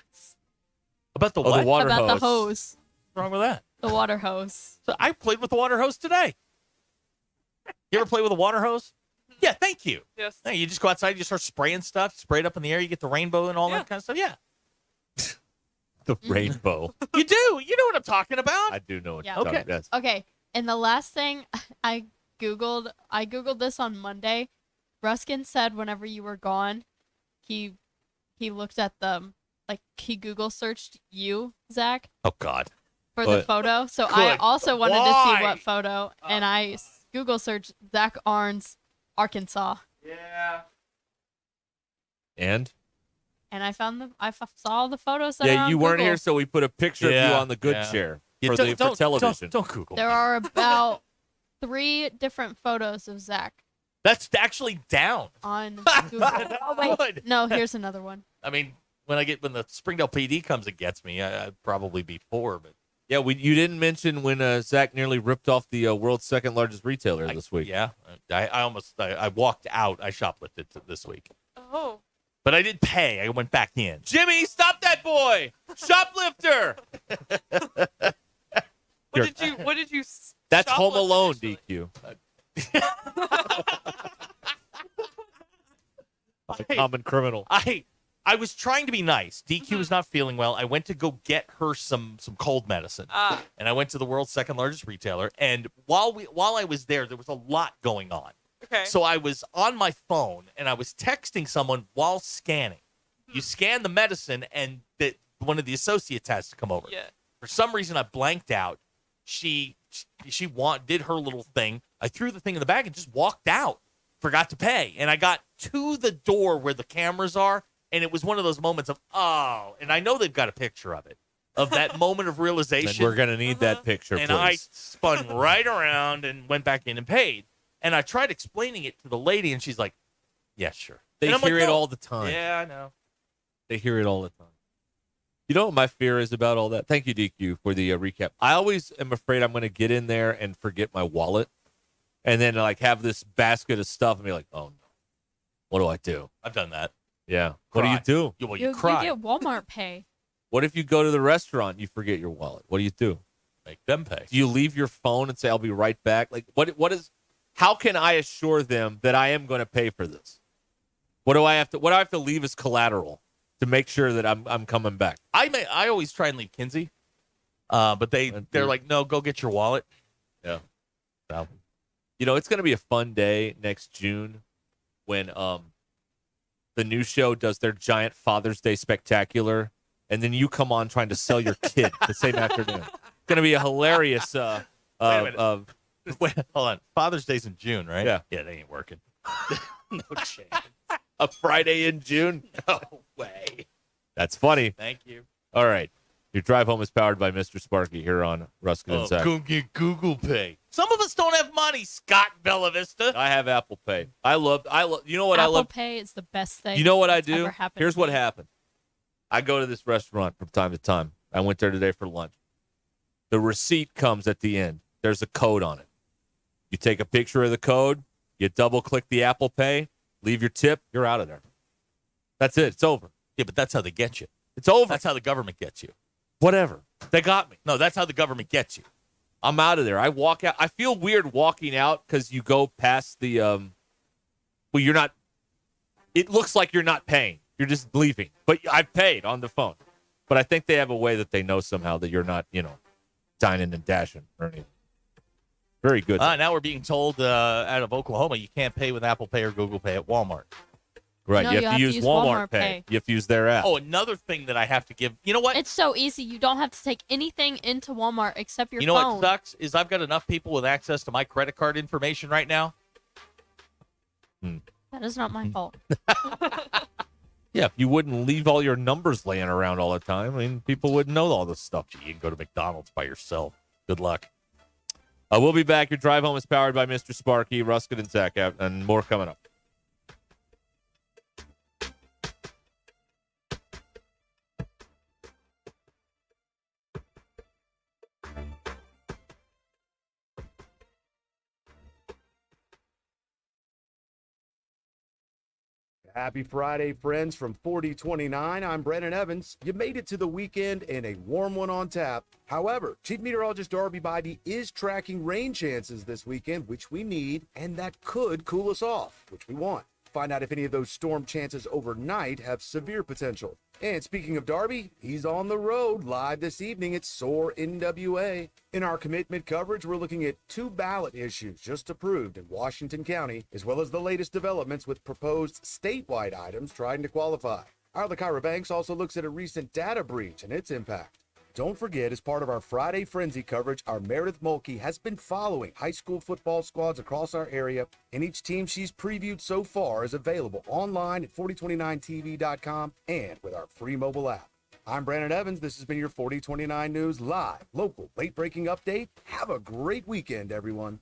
About the what? The water about hose. the hose. What's wrong with that? The water hose. So I played with the water hose today. You ever play with a water hose? Yeah, thank you. Yes. No, you just go outside, you start spraying stuff, spray it up in the air, you get the rainbow and all that kind of stuff. Yeah. The rainbow. You do. You know what I'm talking about. I do know what Yeah. you're talking about. Okay, and the last thing I googled this on Monday. Ruscin said whenever you were gone, he looked at them, like he Google searched you, Zach, Oh, God. for the photo. So I Good. also wanted to Why? see what photo, and I Google searched Zach Arns, Arkansas, Yeah. And? and I saw the photos that are Yeah, on you weren't Google. here, so we put a picture of you on the good chair for television. Don't Google. There are about 3 different photos of Zach That's actually down. on Google. Oh wait, Good. no, here's another one. I mean, when the Springdale PD comes and gets me, I'd probably be 4, but Yeah, you didn't mention when Zach nearly ripped off the world's second largest retailer this week. Yeah, I walked out. I shoplifted this week, Oh. but I did pay. I went back in. Jimmy, stop that boy! Shoplifter! What did you? That's Home shoplift Alone, initially? DQ. A common criminal. I was trying to be nice. DQ was not feeling well. I went to go get her some cold medicine, and I went to the world's second largest retailer. And while I was there was a lot going on. Okay. So I was on my phone and I was texting someone while scanning. You scan the medicine, and one of the associates has to come over. Yeah. For some reason, I blanked out. She did her little thing. I threw the thing in the bag and just walked out. Forgot to pay, and I got to the door where the cameras are. And it was one of those moments of, and I know they've got a picture of it, of that moment of realization. And we're going to need that picture, And please. I spun right around and went back in and paid. And I tried explaining it to the lady, and she's like, yeah, sure. They And I'm hear like, it "No." all the time. Yeah, I know. They hear it all the time. You know what my fear is about all that? Thank you, DQ, for the recap. I always am afraid I'm going to get in there and forget my wallet and then have this basket of stuff and be like, oh, no. What do I do? I've done that. Yeah. What do you do? Well, You cry. get Walmart pay. What if you go to the restaurant and you forget your wallet? What do you do? Make them pay. Do you leave your phone and say, I'll be right back? How can I assure them that I am going to pay for this? What do I have to leave as collateral to make sure that I'm coming back? I always try and leave Kinsey, but they're like, no, go get your wallet. Yeah. So, it's going to be a fun day next June when the new show does their giant Father's Day spectacular, and then you come on trying to sell your kid the same afternoon. It's going to be a hilarious. Wait a minute. Wait, hold on. Father's Day's in June, right? Yeah. Yeah, they ain't working. No chance. A Friday in June? No way. That's funny. Thank you. All right. Your drive home is powered by Mr. Sparky here on Ruscin and Zach. Go get Google Pay. Some of us don't have money, Scott Bella Vista. I have Apple Pay. I love. You know what I love? Apple Pay is the best thing. You know what I that's do? ever happened Here's to what me. happened. I go to this restaurant from time to time. I went there today for lunch. The receipt comes at the end. There's a code on it. You take a picture of the code. You double-click the Apple Pay. Leave your tip. You're out of there. That's it. It's over. Yeah, but that's how they get you. It's over. That's how the government gets you. Whatever. They got me. No, that's how the government gets you. I'm out of there. I walk out. I feel weird walking out because you go past the well, you're not. It looks like you're not paying. You're just leaving. But I've paid on the phone. But I think they have a way that they know somehow that you're not, dining and dashing or anything. Very good. Now we're being told out of Oklahoma you can't pay with Apple Pay or Google Pay at Walmart. Right. No, you have to use Walmart Pay. You have to use their app. Oh, another thing that I have to give. You know what? It's so easy. You don't have to take anything into Walmart except your You know phone. what sucks is I've got enough people with access to my credit card information right now. That is not my fault. Yeah, if you wouldn't leave all your numbers laying around all the time, I mean, people wouldn't know all this stuff. You can go to McDonald's by yourself. Good luck. We'll be back. Your drive home is powered by Mr. Sparky, Ruscin and Zach, and more coming up. Happy Friday, friends, from 4029. I'm Brandon Evans. You made it to the weekend and a warm one on tap. However, Chief Meteorologist Darby Bybee is tracking rain chances this weekend, which we need, and that could cool us off, which we want. Find out if any of those storm chances overnight have severe potential. And speaking of Darby, he's on the road live this evening at SOAR NWA. In our commitment coverage, we're looking at 2 ballot issues just approved in Washington County, as well as the latest developments with proposed statewide items trying to qualify. Our Kyra Banks also looks at a recent data breach and its impact. Don't forget, as part of our Friday Frenzy coverage, our Meredith Mulkey has been following high school football squads across our area, and each team she's previewed so far is available online at 4029tv.com and with our free mobile app. I'm Brandon Evans. This has been your 4029 News live, local, late-breaking update. Have a great weekend, everyone.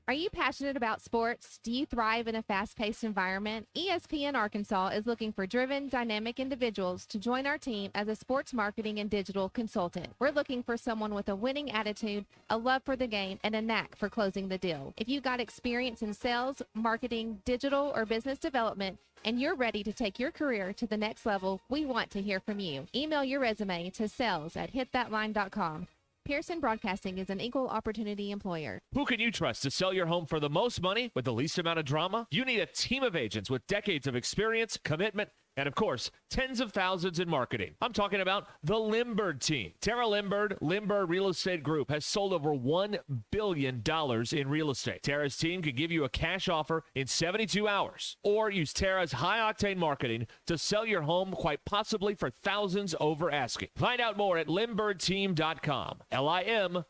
Are you passionate about sports? Do you thrive in a fast-paced environment? ESPN Arkansas is looking for driven, dynamic individuals to join our team as a sports marketing and digital consultant. We're looking for someone with a winning attitude, a love for the game, and a knack for closing the deal. If you've got experience in sales, marketing, digital, or business development, and you're ready to take your career to the next level, we want to hear from you. Email your resume to sales@hitthatline.com. Pearson Broadcasting is an equal opportunity employer. Who can you trust to sell your home for the most money with the least amount of drama? You need a team of agents with decades of experience, commitment, and of course, tens of thousands in marketing. I'm talking about the Limbird team. Tara Limbird Real Estate Group has sold over $1 billion in real estate. Tara's team can give you a cash offer in 72 hours, or use Tara's high-octane marketing to sell your home quite possibly for thousands over asking. Find out more at LimbirdTeam.com. LIMBIRD.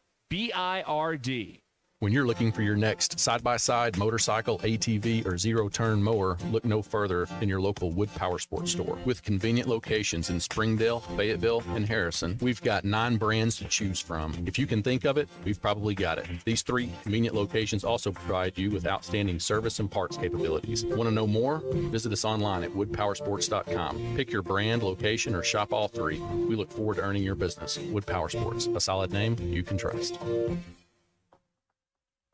When you're looking for your next side-by-side, motorcycle, ATV, or zero-turn mower, look no further than your local Wood Power Sports store. With convenient locations in Springdale, Fayetteville, and Harrison, we've got 9 brands to choose from. If you can think of it, we've probably got it. These 3 convenient locations also provide you with outstanding service and parts capabilities. Want to know more? Visit us online at woodpowersports.com. Pick your brand, location, or shop all 3. We look forward to earning your business. Wood Power Sports, a solid name you can trust.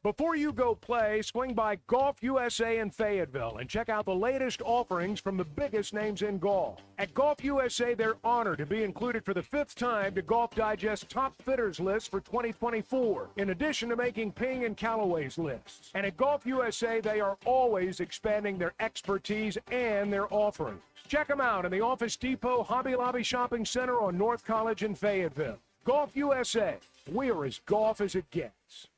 Before you go play, swing by Golf USA in Fayetteville and check out the latest offerings from the biggest names in golf. At Golf USA, they're honored to be included for the 5th time to Golf Digest Top Fitters list for 2024, in addition to making Ping and Callaway's lists. And at Golf USA, they are always expanding their expertise and their offerings. Check them out in the Office Depot Hobby Lobby Shopping Center on North College in Fayetteville. Golf USA, we're as golf as it gets.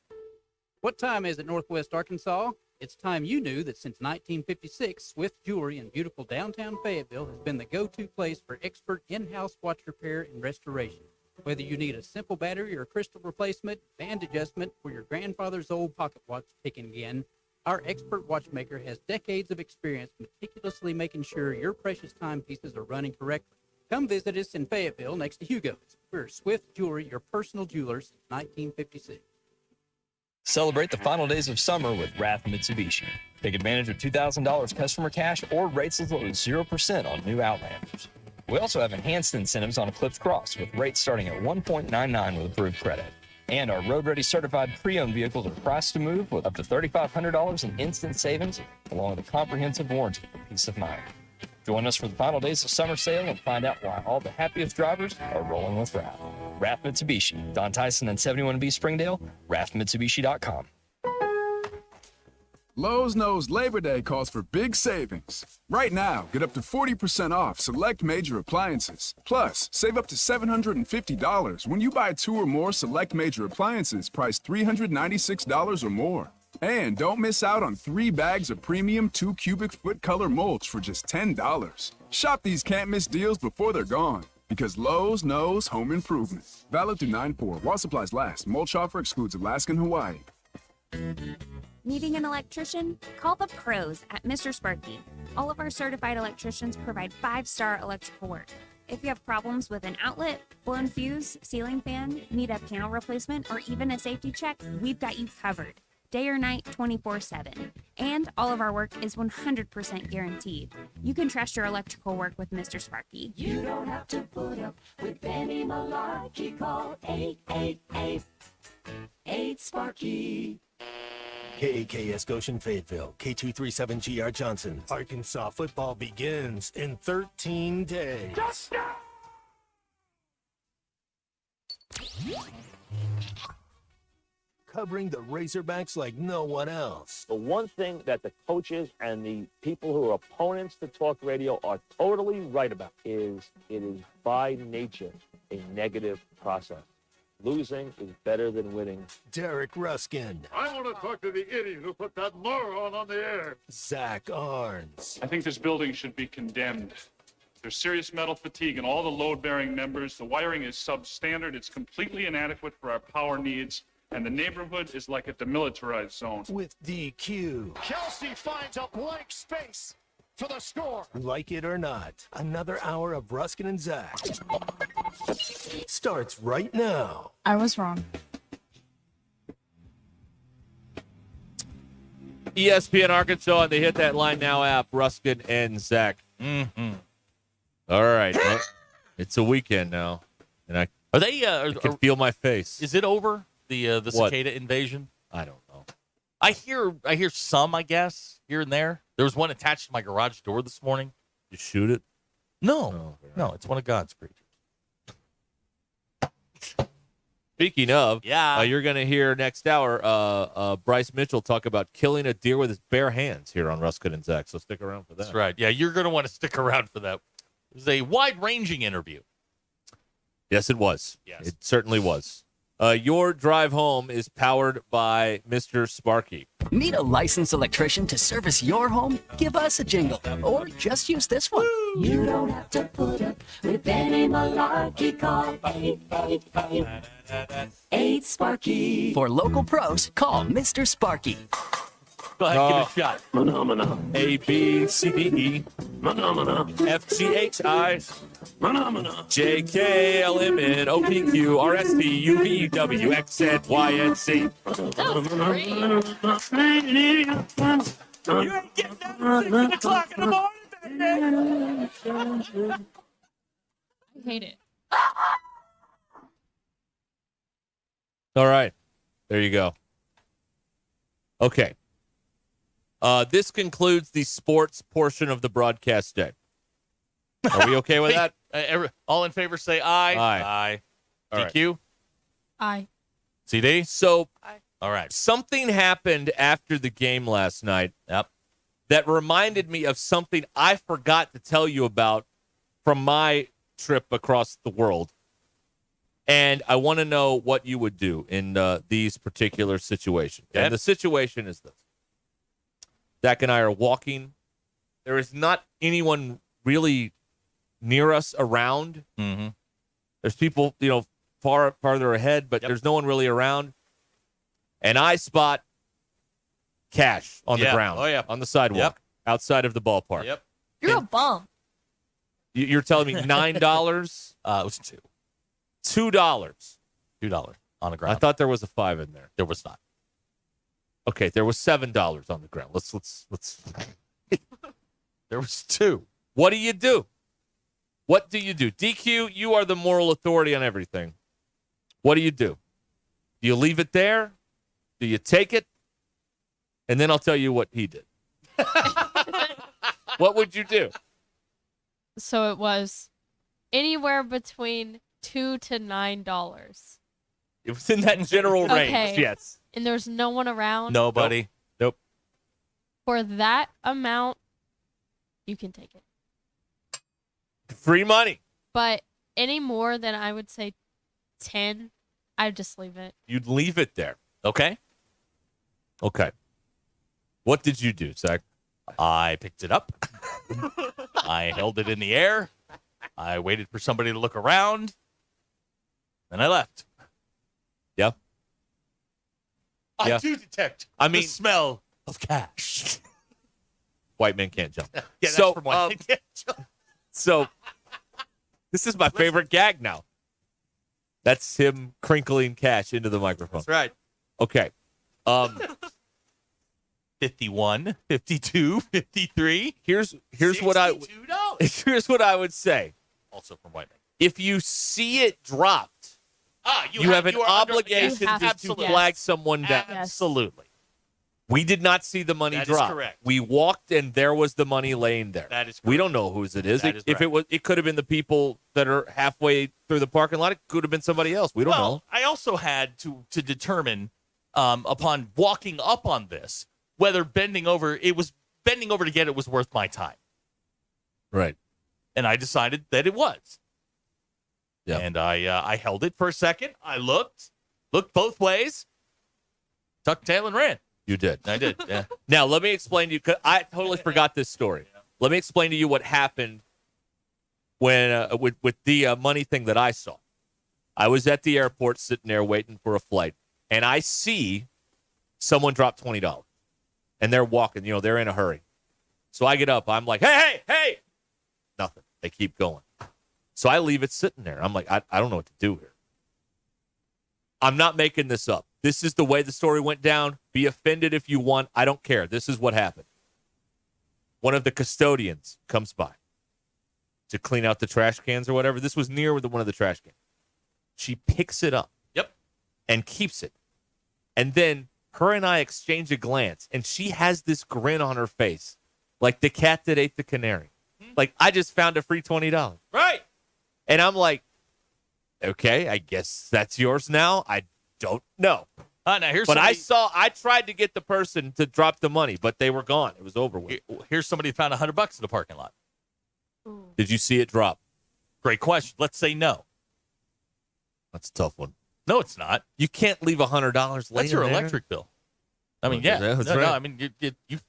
What time is it, Northwest Arkansas? It's time you knew that since 1956, Swift Jewelry in beautiful downtown Fayetteville has been the go-to place for expert in-house watch repair and restoration. Whether you need a simple battery or crystal replacement, band adjustment, or your grandfather's old pocket watch ticking again, Our expert watchmaker has decades of experience meticulously making sure your precious timepieces are running correctly. Come visit us in Fayetteville next to Hugo's. We're Swift Jewelry, your personal jeweler since 1956. Celebrate the final days of summer with Rath Mitsubishi. Take advantage of $2,000 customer cash or rates as low as 0% on new Outlanders. We also have enhanced incentives on Eclipse Cross with rates starting at 1.99 with approved credit. And our road-ready certified pre-owned vehicles are priced to move with up to $3,500 in instant savings, along with a comprehensive warranty for peace of mind. Join us for the final days of summer sale and find out why all the happiest drivers are rolling with Rath. Rath Mitsubishi, Don Tyson and 71B Springdale, rathmitsubishi.com. Lowe's knows Labor Day calls for big savings. Right now, get up to 40% off select major appliances. Plus, save up to $750 when you buy 2 or more select major appliances priced $396 or more. And don't miss out on 3 bags of premium 2 cubic foot color mulch for just $10. Shop these can't-miss deals before they're gone. Because Lowe's knows home improvement. Valid through 9/4 while supplies last. Mulch offer excludes Alaska and Hawaii. Needing an electrician? Call the pros at Mr. Sparky. All of our certified electricians provide 5-star electrical work. If you have problems with an outlet, blown fuse, ceiling fan, need a panel replacement, or even a safety check, we've got you covered. Day or night, 24/7. And all of our work is 100% guaranteed. You can trust your electrical work with Mr. Sparky. You don't have to put up with any malarkey. Call 888-8-SPARKY. KAKS Goshen Fayetteville, K237GR Johnson. Arkansas football begins in 13 days. Covering the Razorbacks like no one else. The one thing that the coaches and the people who are opponents to talk radio are totally right about is it is by nature a negative process. Losing is better than winning. Derek Ruscin. I want to talk to the idiot who put that moron on the air. Zach Arns. I think this building should be condemned. There's serious metal fatigue in all the load-bearing members. The wiring is substandard. It's completely inadequate for our power needs. And the neighborhood is like a demilitarized zone. With DQ. Kelsey finds a blank space for the score. Like it or not, another hour of Ruskin and Zach starts right now. I was wrong. ESPN Arkansas and the Hit That Line Now app, Ruskin and Zach. Mm-hmm. All right. Well, it's a weekend now. And I can feel my face. Is it over? The cicada invasion? I don't know. I hear some, I guess, here and there. There was one attached to my garage door this morning. You shoot it? No, it's one of God's creatures. Speaking of, yeah, you're going to hear next hour Bryce Mitchell talk about killing a deer with his bare hands here on Ruskin and Zach. So stick around for that. That's right. Yeah, you're going to want to stick around for that. It was a wide-ranging interview. Yes, it was. Yes. It certainly was. Your drive home is powered by Mr. Sparky. Need a licensed electrician to service your home? Give us a jingle, or just use this one. You don't have to put up with any malarkey. Call 888-8-SPARKY. For local pros, call Mr. Sparky. Go ahead, give it a shot. Phenomena. A, B, C, D, E. Phenomena. F, G, H, I. Phenomena. J, K, L, M, N, O, P, Q, R, S, T, U, V, W, X, Z, Y, and Z. You ain't getting down at 6 o'clock in the morning, baby. I hate it. All right. There you go. Okay. This concludes the sports portion of the broadcast day. Are we okay with that? All in favor say aye. Aye. All right. DQ? Aye. CD? So, all right. Something happened after the game last night that reminded me of something I forgot to tell you about from my trip across the world. And I want to know what you would do in these particular situations. Okay. And the situation is this. Zach and I are walking. There is not anyone really near us around. Mm-hmm. There's people, farther ahead, but there's no one really around. And I spot cash on the Yeah. ground. Oh, yeah. On the sidewalk. Yep. Outside of the ballpark. Yep. You're a bum. You're telling me $9? It was $2. $2. $2 on the I ground. thought there was a 5 in there. There was not. Okay, there was $7 on the ground. Let's. There was 2. What do you do? What do you do? DQ, you are the moral authority on everything. What do? Do you leave it there? Do you take it? And then I'll tell you what he did. What would you do? So it was anywhere between $2 to $9. It was in that general range, Okay. yes. And there's no one around. Nobody. Nope. For that amount, you can take it. Free money. But any more than I would say 10, I'd just leave it. You'd leave it there. Okay. Okay. What did you do, Zach? I picked it up. I held it in the air. I waited for somebody to look around. Then I left. Yeah. I Yeah. do detect I mean- the smell of cash. White men can't jump. Yeah, that's So, from one. So, this is my favorite gag now. That's him crinkling cash into the microphone. That's right. Okay. 51, 52, 53. Here's what I $62. here's what I would say. Also from white men. If you see it dropped, you have an you are under- obligation yes, to absolutely. flag someone down. Absolutely. We did not see the money That is drop. correct. We walked and there was the money laying there. That is We correct. don't know whose it is. That is If it was, it could have been the people that are halfway through the parking lot. It could have been somebody else. We don't know. I also had to determine upon walking up on this whether bending over to get it was worth my time. Right. And I decided that it was. Yeah. And I held it for a second. I looked both ways, tucked tail and ran. You did. I did. Yeah. Now, let me explain to you, 'cause I totally forgot this story. Let me explain to you what happened when with the money thing that I saw. I was at the airport sitting there waiting for a flight, and I see someone drop $20. And they're walking, they're in a hurry. So I get up. I'm like, hey. Nothing. They keep going. So I leave it sitting there. I'm like, I don't know what to do here. I'm not making this up. This is the way the story went down. Be offended if you want. I don't care. This is what happened. One of the custodians comes by to clean out the trash cans or whatever. This was near one of the trash cans. She picks it up. Yep. And keeps it. And then her and I exchange a glance, and she has this grin on her face, like the cat that ate the canary. Like, I just found a free $20. Right. And I'm like, okay, I guess that's yours now. I don't know. Now here's But somebody, I tried to get the person to drop the money, but they were gone. It was over with. here's somebody who found $100 in the parking lot. Did you see it drop? Great question. Let's say no. That's a tough one. No, it's not. You can't leave $100 laying That's your there. electric bill. I mean, Okay, yeah. that's No, right. I mean, you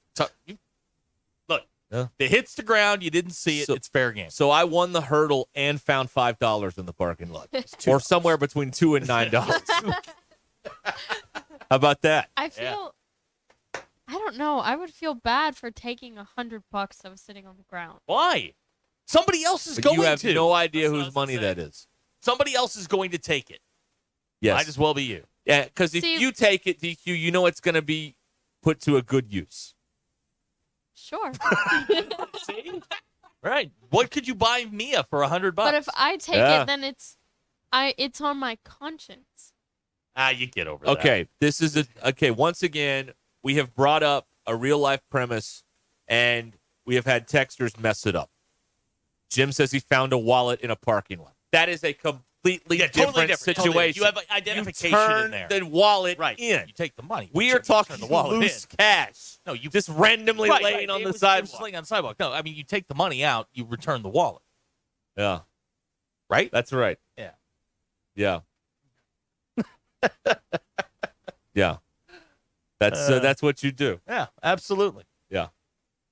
look. Yeah. It hits the ground. You didn't see it. So- It's fair game. So I won the hurdle and found $5 in the parking lot, or somewhere between $2 and $9. How about that? I feel, I don't know. I would feel bad for taking $100 that was sitting on the ground. Why? Somebody else is But going you have to. no idea whose money that is. Somebody else is going to take it. Yes. Might as well be you. Yeah, because if See- you take it, DQ, you know it's going to be put to a good use. Sure. See? Right. What could you buy Mia for $100? But if I take Yeah. it, then it's on my conscience. You get over that. Okay, this is okay. Once again, we have brought up a real life premise, and we have had texters mess it up. Jim says he found a wallet in a parking lot. That is a completely totally different situation. Totally. You have identification you turn in there. the wallet Right. in. You take the money. We You are talking turn the wallet loose in. cash. No, you just randomly Right, laying right. on It the was sidewalk. laying on the sidewalk. No, I mean you take the money out, you return the wallet. Yeah, right. That's right. Yeah. Yeah. Yeah. That's what you do. Yeah, absolutely. Yeah.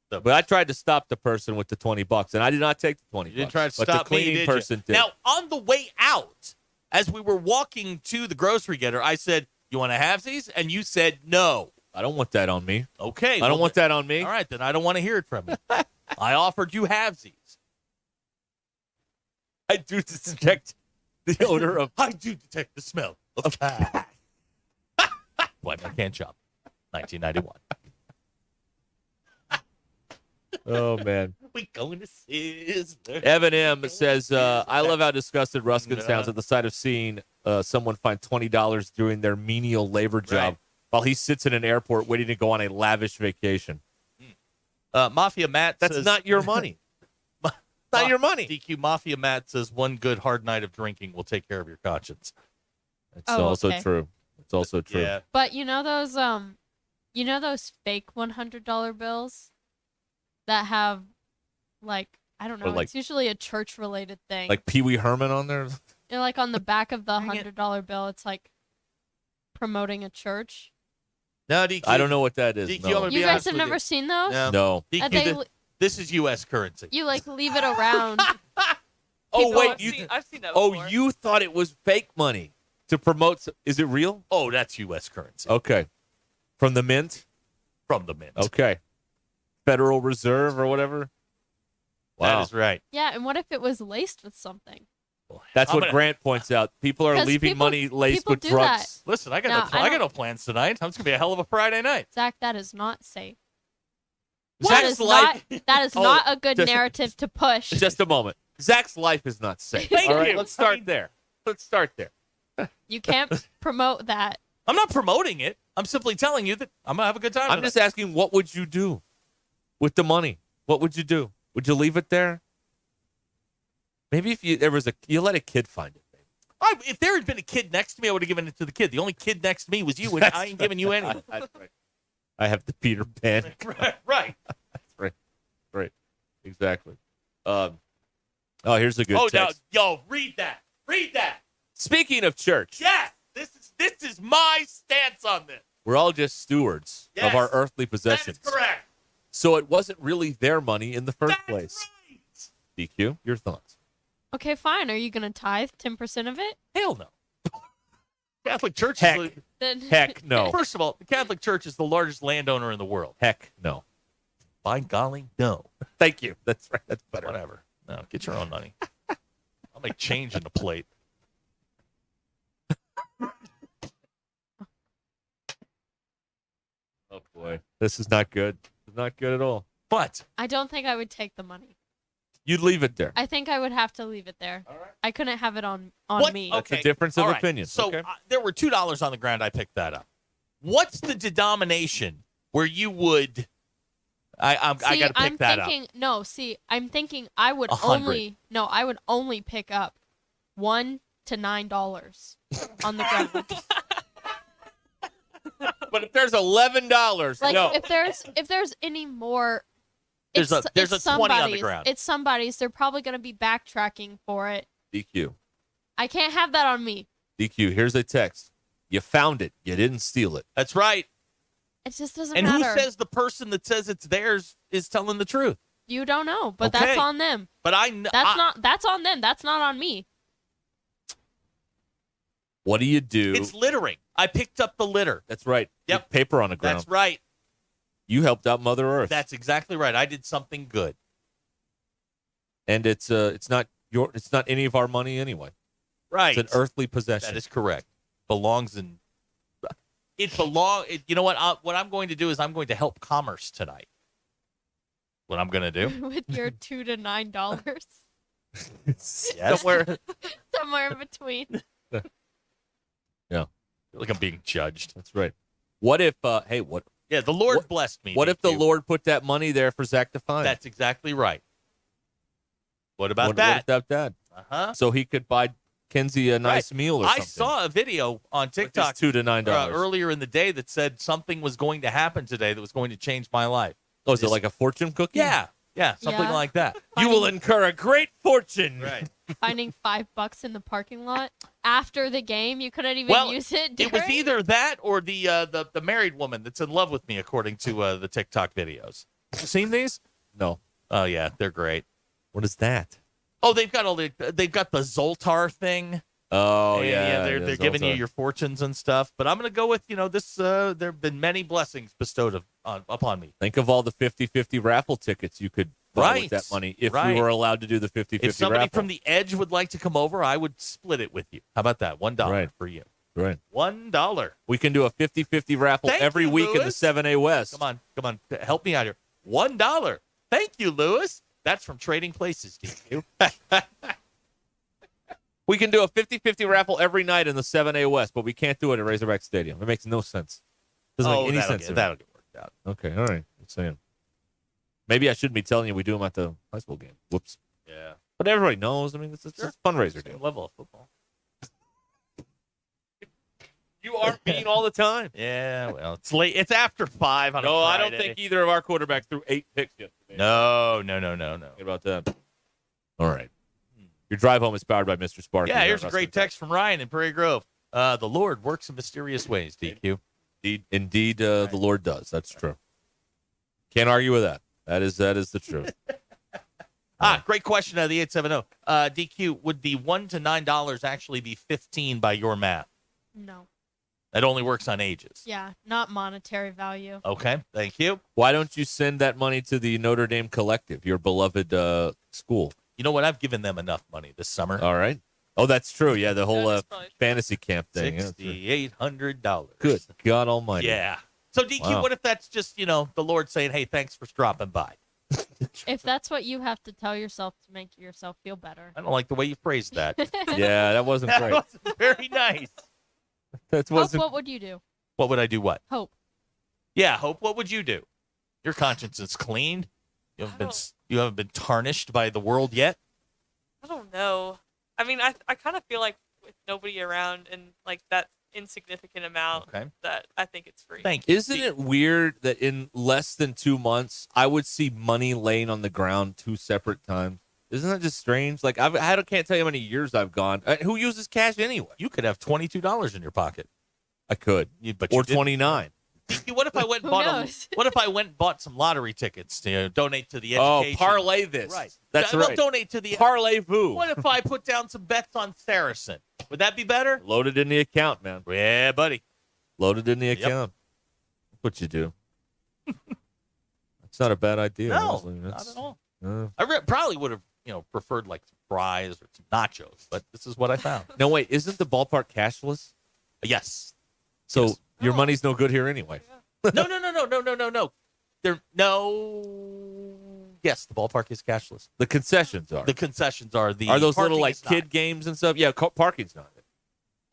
But I tried to stop the person with the $20, and I did not take the $20. You didn't try to but stop the cleaning me, did person you? did. Now, on the way out, as we were walking to the grocery getter, I said, "You want to have these?" And you said, "No." I don't want that on me. Okay. I don't want that on me. All right, then I don't want to hear it from you. I offered you halvesies. I do detect the odor of. I do detect the smell of cat. Wipe my can shop. 1991. Oh, man. We going to Sizzler. Evan M. says, I love how disgusted Ruscin sounds at the sight of seeing someone find $20 doing their menial labor job while he sits in an airport waiting to go on a lavish vacation. Mafia Matt That's says... not your money. Not your money. DQ Mafia Matt says one good hard night of drinking will take care of your conscience. It's also true. It's also true. Yeah. But you know those fake $100 bills that have like I don't know, like- it's usually a church related thing. Like Pee Wee Herman on there? You're like on the back of the $100 bill, it's like promoting a church. No, DQ. I don't know what that is. DQ, no. I'm gonna You be guys honest have with never you. seen those? No. DQ, And they this is U.S. currency. You like leave it around. Oh, People- wait. I've seen that Oh, before. you thought it was fake money to promote. Is it real? Oh, that's U.S. currency. Okay. From the mint? From the mint. Okay. Federal Reserve or whatever? Wow. That is right. Yeah, and what if it was laced with something? That's I'm what gonna- Grant points out. People are 'Cause leaving people- money laced people with do drugs. Listen, I got No, no, I I got don't- no plans tonight. It's gonna be a hell of a Friday night. Zach, that is not safe. Zach's That is life- that is Oh, not a good just- narrative to push. Just a moment. Zach's life is not safe. Thank All right, you. let's start there. Let's start there. You can't promote that. I'm not promoting it. I'm simply telling you that I'm gonna have a good time. I'm just asking, what would you do with the money? What would you do? Would you leave it there? Maybe if you let a kid find it. If there had been a kid next to me, I would have given it to the kid. The only kid next to me was you, and That's I ain't giving you anything. That's right. I have the Peter Pan. Right. Right. Exactly. Here's a good Oh, text. now, yo, read that. Read that. Speaking of church, Yes, this is my stance on this. we're all just stewards Yes, of our earthly That is possessions. correct. So it wasn't really their money in the first That's place. right. DQ, your thoughts? Okay, fine. Are you gonna tithe 10% of it? Hell no. Catholic Church Heck. is Then Heck no. First of all, the Catholic Church is the largest landowner in the world. Heck no. By golly, no. Thank you. That's right. That's better. Whatever. No, get your own money. I'll make change in the plate. Oh boy, this is not good. It's not good at all. But I don't think I would take the money. You'd leave it there. I think I would have to leave it there. All right. I couldn't have it on What- me. That's Okay. a difference of All right. opinion. So okay. there were $2 on the ground. I picked that up. What's the denomination where you would? I got to pick I'm that up. thinking, no, see, I'm thinking I would 100. I would only pick up $1 to $9 on the ground. But if there's $11, Like no. if there's any more, There's it's, a it's 20 on the somebody's. ground. It's somebody's. They're probably going to be backtracking for it. DQ. I can't have that on me. DQ. Here's a text. You found it. You didn't steal it. That's right. It just doesn't And matter. who says the person that says it's theirs is telling the truth? You don't know, but Okay. that's on them. But That's on them. That's not on me. What do you do? It's littering. I picked up the litter. That's right. Yep. With paper on the ground. That's right. You helped out Mother Earth. That's exactly right. I did something good. And it's not any of our money anyway. Right. It's an earthly possession. That is correct. Belongs in. You know what? What I'm going to do is I'm going to help commerce tonight. What I'm going to do? With your $2 to $9, Yes. somewhere in between. Yeah. I feel like I'm being judged. That's right. What if what Yeah, the Lord blessed me. What if the DQ. Lord put that money there for Zach to find? That's exactly right. What about What that? about that? Uh-huh. So he could buy Kenzie a nice meal or I something. saw a video on TikTok $2 to $9 earlier in the day that said something was going to happen today that was going to change my life. Oh, is it like a fortune cookie? Yeah, something Yeah. like that. You will incur a great fortune. Right. Finding $5 in the parking lot after the game. You couldn't even Well, use it. it was during? either that or the married woman that's in love with me, according to the TikTok videos. You seen these? No. Oh yeah, they're great. What is that? Oh, they've got the Zoltar thing. Oh, They're giving you your fortunes and stuff. But I'm going to go with, this. There have been many blessings bestowed upon me. Think of all the 50-50 raffle tickets you could buy with that money if we were allowed to do the 50-50 If somebody raffle. from the Edge would like to come over, I would split it with you. How about that? $1 for you. Right. $1. We can do a 50-50 raffle every week in the 7A West. Come on. Help me out here. $1. Thank you, Lewis. That's from Trading Places, DQ. We can do a 50-50 raffle every night in the 7A West, but we can't do it at Razorback Stadium. It makes no sense. Doesn't make any sense. That'll get worked out. Okay, all right. I'm saying. Maybe I shouldn't be telling you we do them at the high school game. Whoops. Yeah. But everybody knows. I mean, it's a fundraiser deal. Level of football. You are mean all the time. Yeah, well, it's late. It's after 5 on a No, I Friday. don't think either of our quarterbacks threw 8 picks yesterday. No. What about that? All right. Your drive home is powered by Mr. Sparky. Yeah, here's a great text from Ryan in Prairie Grove. The Lord works in mysterious ways, DQ. Indeed, the Lord does. That's true. Can't argue with that. That is the truth. Great question out of the 870. DQ, would the $1 to $9 actually be 15 by your math? No. That only works on ages. Yeah, not monetary value. Okay, thank you. Why don't you send that money to the Notre Dame Collective, your beloved school? You know what? I've given them enough money this summer. All right. Oh, that's true. Yeah, the whole fantasy camp thing. $6,800. Good God Almighty. Yeah. So DQ, Wow. what if that's just the Lord saying, "Hey, thanks for dropping by"? If that's what you have to tell yourself to make yourself feel better. I don't like the way you phrased that. Yeah, that wasn't That great. wasn't very nice. That Hope, wasn't. what would you do? What would I do? What? Hope. Yeah, Hope. What would you do? Your conscience is clean. You haven't been tarnished by the world yet. I don't know. I mean, I kind of feel like with nobody around and like that insignificant amount that I think it's free. Thank you. Isn't it weird that in less than 2 months, I would see money laying on the ground 2 separate times? Isn't that just strange? Like, I can't tell you how many years I've gone. Who uses cash anyway? You could have $22 in your pocket. I could, but or you didn't. 29. What if I went and What if I went and bought some lottery tickets to donate to the Oh, education? parlay this. Right. That's Well, right. donate to the Parlay-vous. What if I put down some bets on Saracen? Would that be better? Loaded in the account, man. Yeah, buddy. Loaded in the account. That's what you do. It's not a bad idea. No, honestly. not at all. Uh, I probably would have, preferred like some fries or some nachos, but this is what I found. no, wait. Isn't the ballpark cashless? Yes. So Yes. your money's no good here anyway. No. Yes, the ballpark is cashless. The concessions are. The concessions are the. Are those parking little like is not. kid games and stuff? Yeah, parking's not.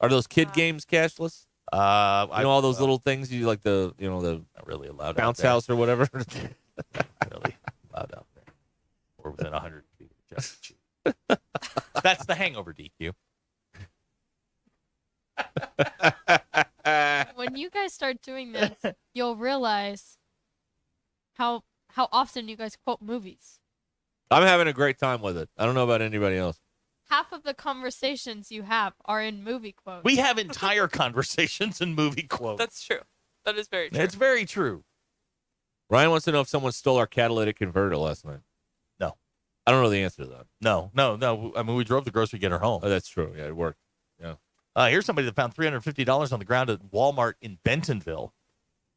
Are those kid games cashless? All those little things you like the not really allowed bounce out there. house or whatever. Really allowed out there, or within 100 feet of Chuck E. Cheese. That's the hangover, DQ. When you guys start doing this, you'll realize how often you guys quote movies. I'm having a great time with it. I don't know about anybody else. Half of the conversations you have are in movie quotes. We have entire conversations in movie quotes. That's true. That is very true. It's very true. Ryan wants to know if someone stole our catalytic converter last night. No. I don't know the answer to that. No. I mean, we drove the grocery getter home. Oh, that's true. Yeah, it worked. Yeah. Here's somebody that found $350 on the ground at Walmart in Bentonville.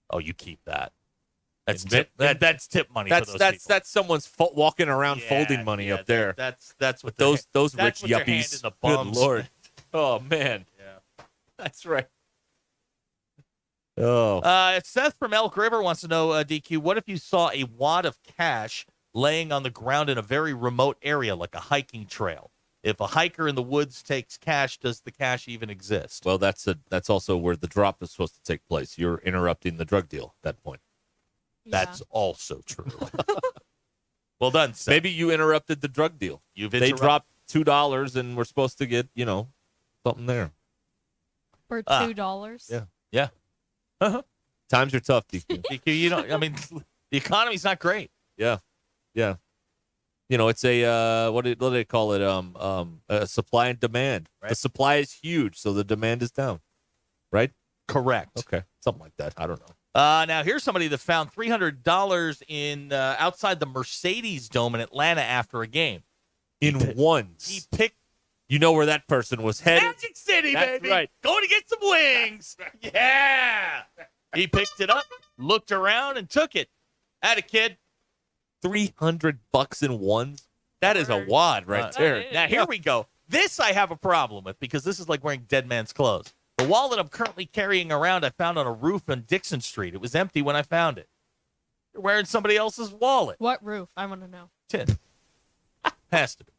Oh, you keep that. That's tip. That's tip money. That's for those people. that's someone's walking around folding money up there. That's what those that's rich what they're handing yuppies. the Good bums. Lord. Oh man. Yeah. That's right. Oh. Seth from Elk River wants to know, DQ, what if you saw a wad of cash laying on the ground in a very remote area, like a hiking trail? If a hiker in the woods takes cash, does the cash even exist? Well, that's also where the drop is supposed to take place. You're interrupting the drug deal at that point. That's also true. Well done, Seth. Maybe you interrupted the drug deal. They dropped $2 and we're supposed to get, something there. For $2. Yeah. Yeah. Uh-huh. Times are tough, DQ. DQ, the economy's not great. Yeah. Yeah. It's a what do they call it? A supply and demand. Right. The supply is huge, so the demand is down. Right? Correct. Okay. Something like that. I don't know. Now here's somebody that found $300 in outside the Mercedes Dome in Atlanta after a game. In ones. He picked You know where that person was headed. Magic City, That's baby. right. Going to get some wings. Yeah. He picked it up, looked around, and took it. Had a kid. $300 in ones. That is a wad right there. Now, here we go. This I have a problem with because this is like wearing dead man's clothes. The wallet I'm currently carrying around I found on a roof on Dixon Street. It was empty when I found it. You're wearing somebody else's wallet. What roof? I want to know. 10. Has to be.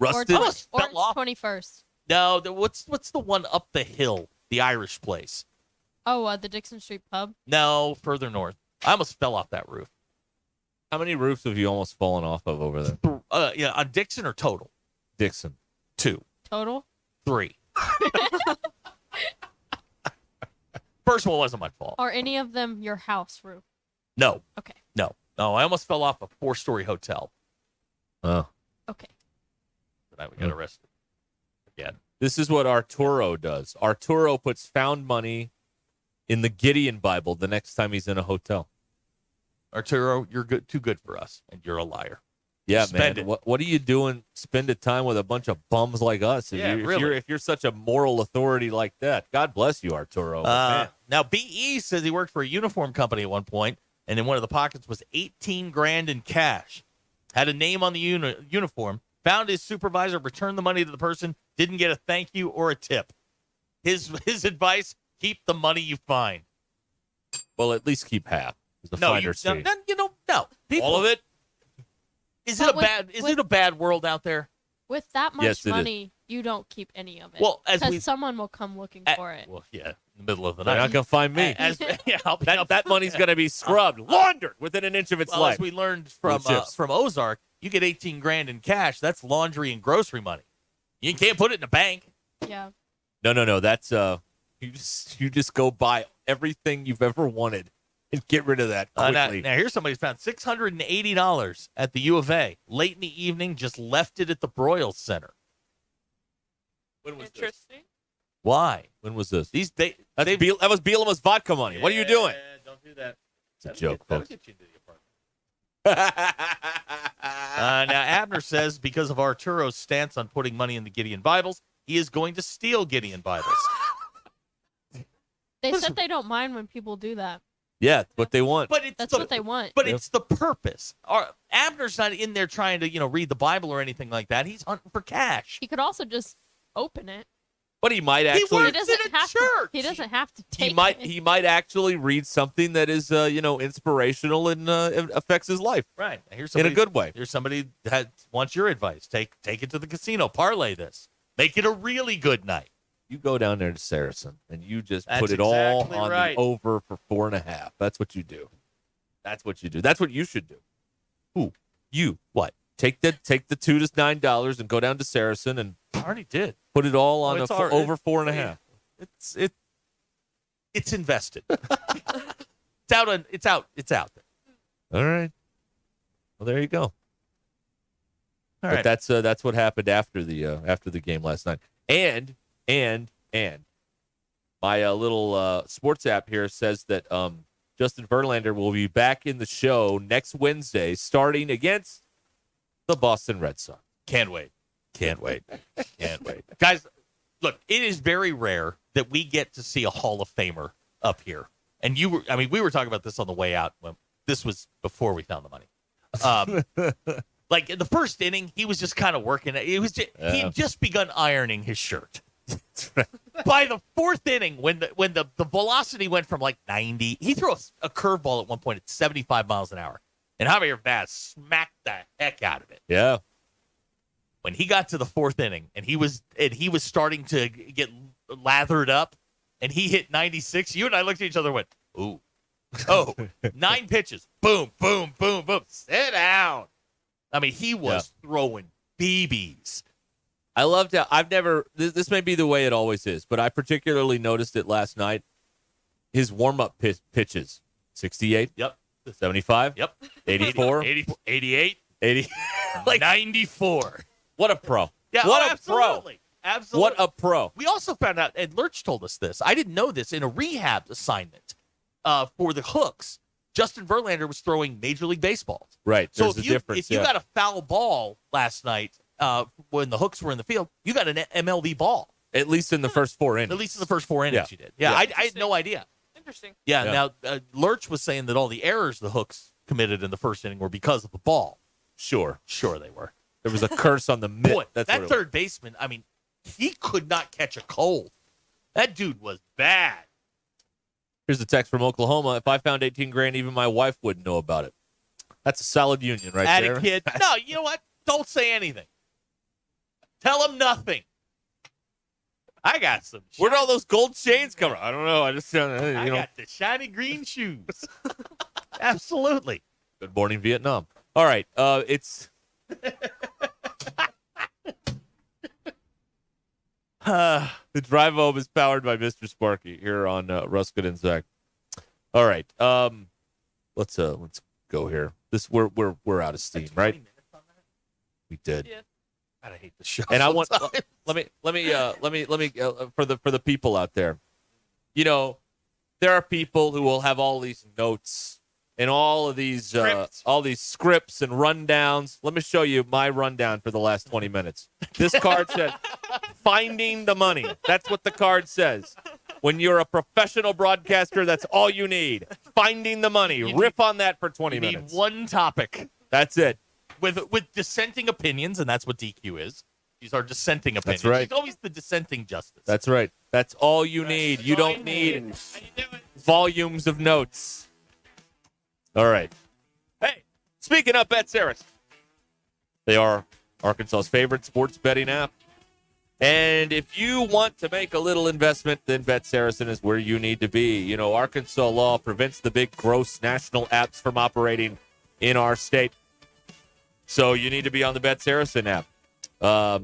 Rusted. Or Almost or fell off. 21st. No, what's the one up the hill? The Irish place. Oh, the Dixon Street pub. No, further north. I almost fell off that roof. How many roofs have you almost fallen off of over there? Yeah, on Dixon or total? Dixon. 2. Total? 3. First one wasn't my fault. Are any of them your house roof? No. Okay. No, I almost fell off a 4-story hotel. Oh. Okay. But I got arrested. Again. This is what Arturo does. Arturo puts found money in the Gideon Bible the next time he's in a hotel. Arturo, you're too good for us, and you're a liar. Yeah, Spend man. it. What are you doing spending time with a bunch of bums like us? Yeah, really. If you're such a moral authority like that, God bless you, Arturo. Man. Now, BE says he worked for a uniform company at one point, and in one of the pockets was $18,000 in cash. Had a name on the uniform. Found his supervisor, returned the money to the person, didn't get a thank you or a tip. His advice, keep the money you find. Well, at least keep half. No. People, All of it? Is But it a bad world out there? With that much Yes, it is. money, you don't keep any of it. Well, as because we- someone will come looking for it. Well, yeah, in the middle of the They're night. not going to find me. That money's going to be scrubbed, laundered within an inch of its Well, life. as we learned from chips. Ozark, you get $18,000 in cash. That's laundry and grocery money. You can't put it in a bank. Yeah. No. That's you just go buy everything you've ever wanted and get rid of that quickly. Now, here's somebody who's found $680 at the U of A. Late in the evening, just left it at the Broyles Center. When was this? Interesting. Why? When was this? That was Bielema's vodka money. What are you doing? Don't do that. It's a joke, folks. Get you into the apartment. Now, Abner says because of Arturo's stance on putting money in the Gideon Bibles, he is going to steal Gideon Bibles. They said they don't mind when people do that. Yeah, what they want. But That's what they want. But it's the purpose. Abner's not in there trying to, read the Bible or anything like that. He's hunting for cash. He could also just open it. But he might actually. He doesn't have to. He doesn't have to take it. He might actually read something that is inspirational and affects his life. Right. Here's in a good way. Here's somebody that wants your advice. Take it to the casino. Parlay this. Make it a really good night. You go down there to Saracen and you just That's put it all exactly on right. the over for 4.5. That's what you do. That's what you do. That's what you should do. Who? You. What? Take the $2 to $9 and go down to Saracen and I already did. put it all on it's over 4.5. It's invested. It's out there. All right. Well, there you go. All But right. that's what happened after the game last night. And my little sports app here says that Justin Verlander will be back in the show next Wednesday, starting against the Boston Red Sox. Can't wait. Can't wait. Guys, look, it is very rare that we get to see a Hall of Famer up here. And we were talking about this on the way out. When this was before we found the money. Like in the first inning, he was just kind of working it. He had just begun ironing his shirt. By the fourth inning, when the velocity went from like 90, he threw a curveball at one point at 75 miles an hour. And Javier Vaz smacked the heck out of it. Yeah. When he got to the fourth inning and he was starting to get lathered up and he hit 96, you and I looked at each other and went, ooh. Oh, 9 pitches. Boom, boom, boom, boom. Sit down. I mean, he was throwing BBs. I loved how this may be the way it always is, but I particularly noticed it last night. His warm-up pitches, 68. Yep. 75. Yep. 84. 88. 80. Like 94. What a pro. Yeah, what a absolutely. pro. Absolutely. What a pro. We also found out, and Lurch told us this. I didn't know this in a rehab assignment for the hooks. Justin Verlander was throwing Major League Baseballs. Right. So There's a difference. if you got a foul ball last night when the hooks were in the field, you got an MLB ball. At least in the first 4 innings. At least in the first 4 innings, Yeah. you did. Yeah, Yeah. I had no idea. Interesting. Yeah. Yeah. Now Lurch was saying that all the errors the hooks committed in the first inning were because of the ball. Sure They were. There was a curse on the mitt. Boy, That's that what it was. third baseman, I mean, he could not catch a cold. That dude was bad. Here's a text from Oklahoma. If I found 18 grand, even my wife wouldn't know about it. That's a solid union right At there. a kid. No, you know what? Don't say anything. Tell him nothing. I got some. Where'd all those gold chains come from? I don't know. I just, I you know. got the shiny green shoes. Absolutely. Good morning, Vietnam. All right. It's. The drive home is powered by Mr. Sparky here on Ruscin and Zach. All right. Let's go here. We're out of steam, right? We did. Yeah. God, I hate the show. And I want sometimes. let me for the people out there. You know, there are people who will have all these notes and all these scripts and rundowns. Let me show you my rundown for the last 20 minutes. This card says finding the money. That's what the card says. When you're a professional broadcaster, that's all you need. Finding the money. Riff on that for 20 minutes. Need one topic. That's it. With dissenting opinions, and that's what DQ is. These are dissenting opinions. That's right. He's always the dissenting justice. That's right. That's all you need. You don't need volumes of notes. All right. Hey, speaking of Bet Saracen, they are Arkansas's favorite sports betting app. And if you want to make a little investment, then Bet Saracen is where you need to be. You know, Arkansas law prevents the big, gross national apps from operating in our state. So you need to be on the Bet Saracen app. The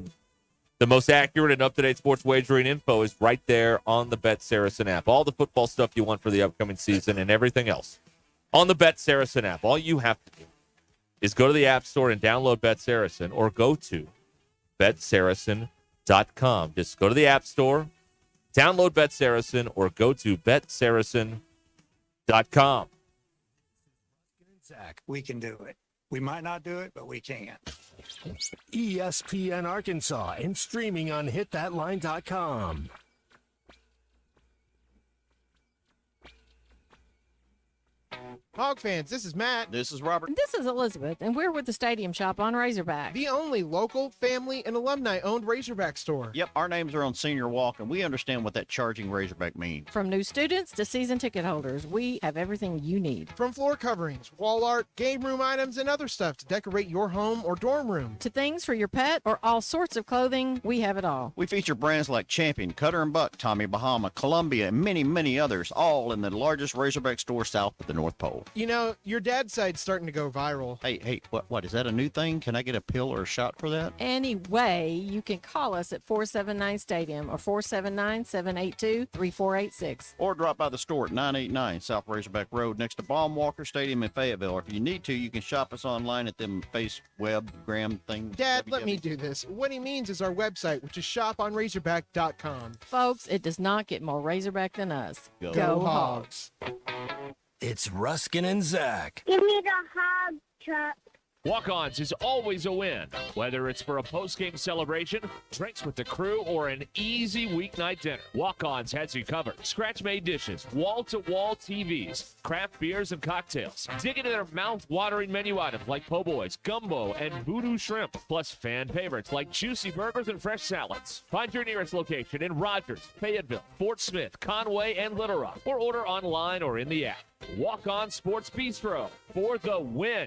most accurate and up-to-date sports wagering info is right there on the Bet Saracen app. All the football stuff you want for the upcoming season and everything else on the Bet Saracen app. All you have to do is go to the App Store and download Bet Saracen, or go to BetSaracen.com. Just go to the App Store, download Bet Saracen, or go to BetSaracen.com. Zach, we can do it. We might not do it, but we can. ESPN Arkansas and streaming on hitthatline.com. Hog fans, this is Matt. This is Robert. This is Elizabeth, and we're with the Stadium Shop on Razorback. The only local, family, and alumni-owned Razorback store. Yep, our names are on Senior Walk, and we understand what that charging Razorback means. From new students to season ticket holders, we have everything you need. From floor coverings, wall art, game room items, and other stuff to decorate your home or dorm room. To things for your pet or all sorts of clothing, we have it all. We feature brands like Champion, Cutter and Buck, Tommy Bahama, Columbia, and many, many others, all in the largest Razorback store south of the North Pole. You know, your dad's side's starting to go viral. Hey, what, is that a new thing? Can I get a pill or a shot for that? Anyway, you can call us at 479-STADIUM or 479-782-3486. Or drop by the store at 989 South Razorback Road next to Baumwalker Stadium in Fayetteville. If you need to, you can shop us online at them web things. Dad, let me do this. What he means is our website, which is shoponrazorback.com. Folks, it does not get more Razorback than us. Go Hogs. It's Ruscin and Zach. Give me the hog truck. Walk-Ons is always a win, whether it's for a post-game celebration, drinks with the crew, or an easy weeknight dinner. Walk-Ons has you covered. Scratch-made dishes, wall-to-wall TVs, craft beers and cocktails. Dig into their mouth-watering menu items like po' boys, gumbo, and voodoo shrimp, plus fan favorites like juicy burgers and fresh salads. Find your nearest location in Rogers, Fayetteville, Fort Smith, Conway, and Little Rock, or order online or in the app. Walk-On Sports Bistro for the win.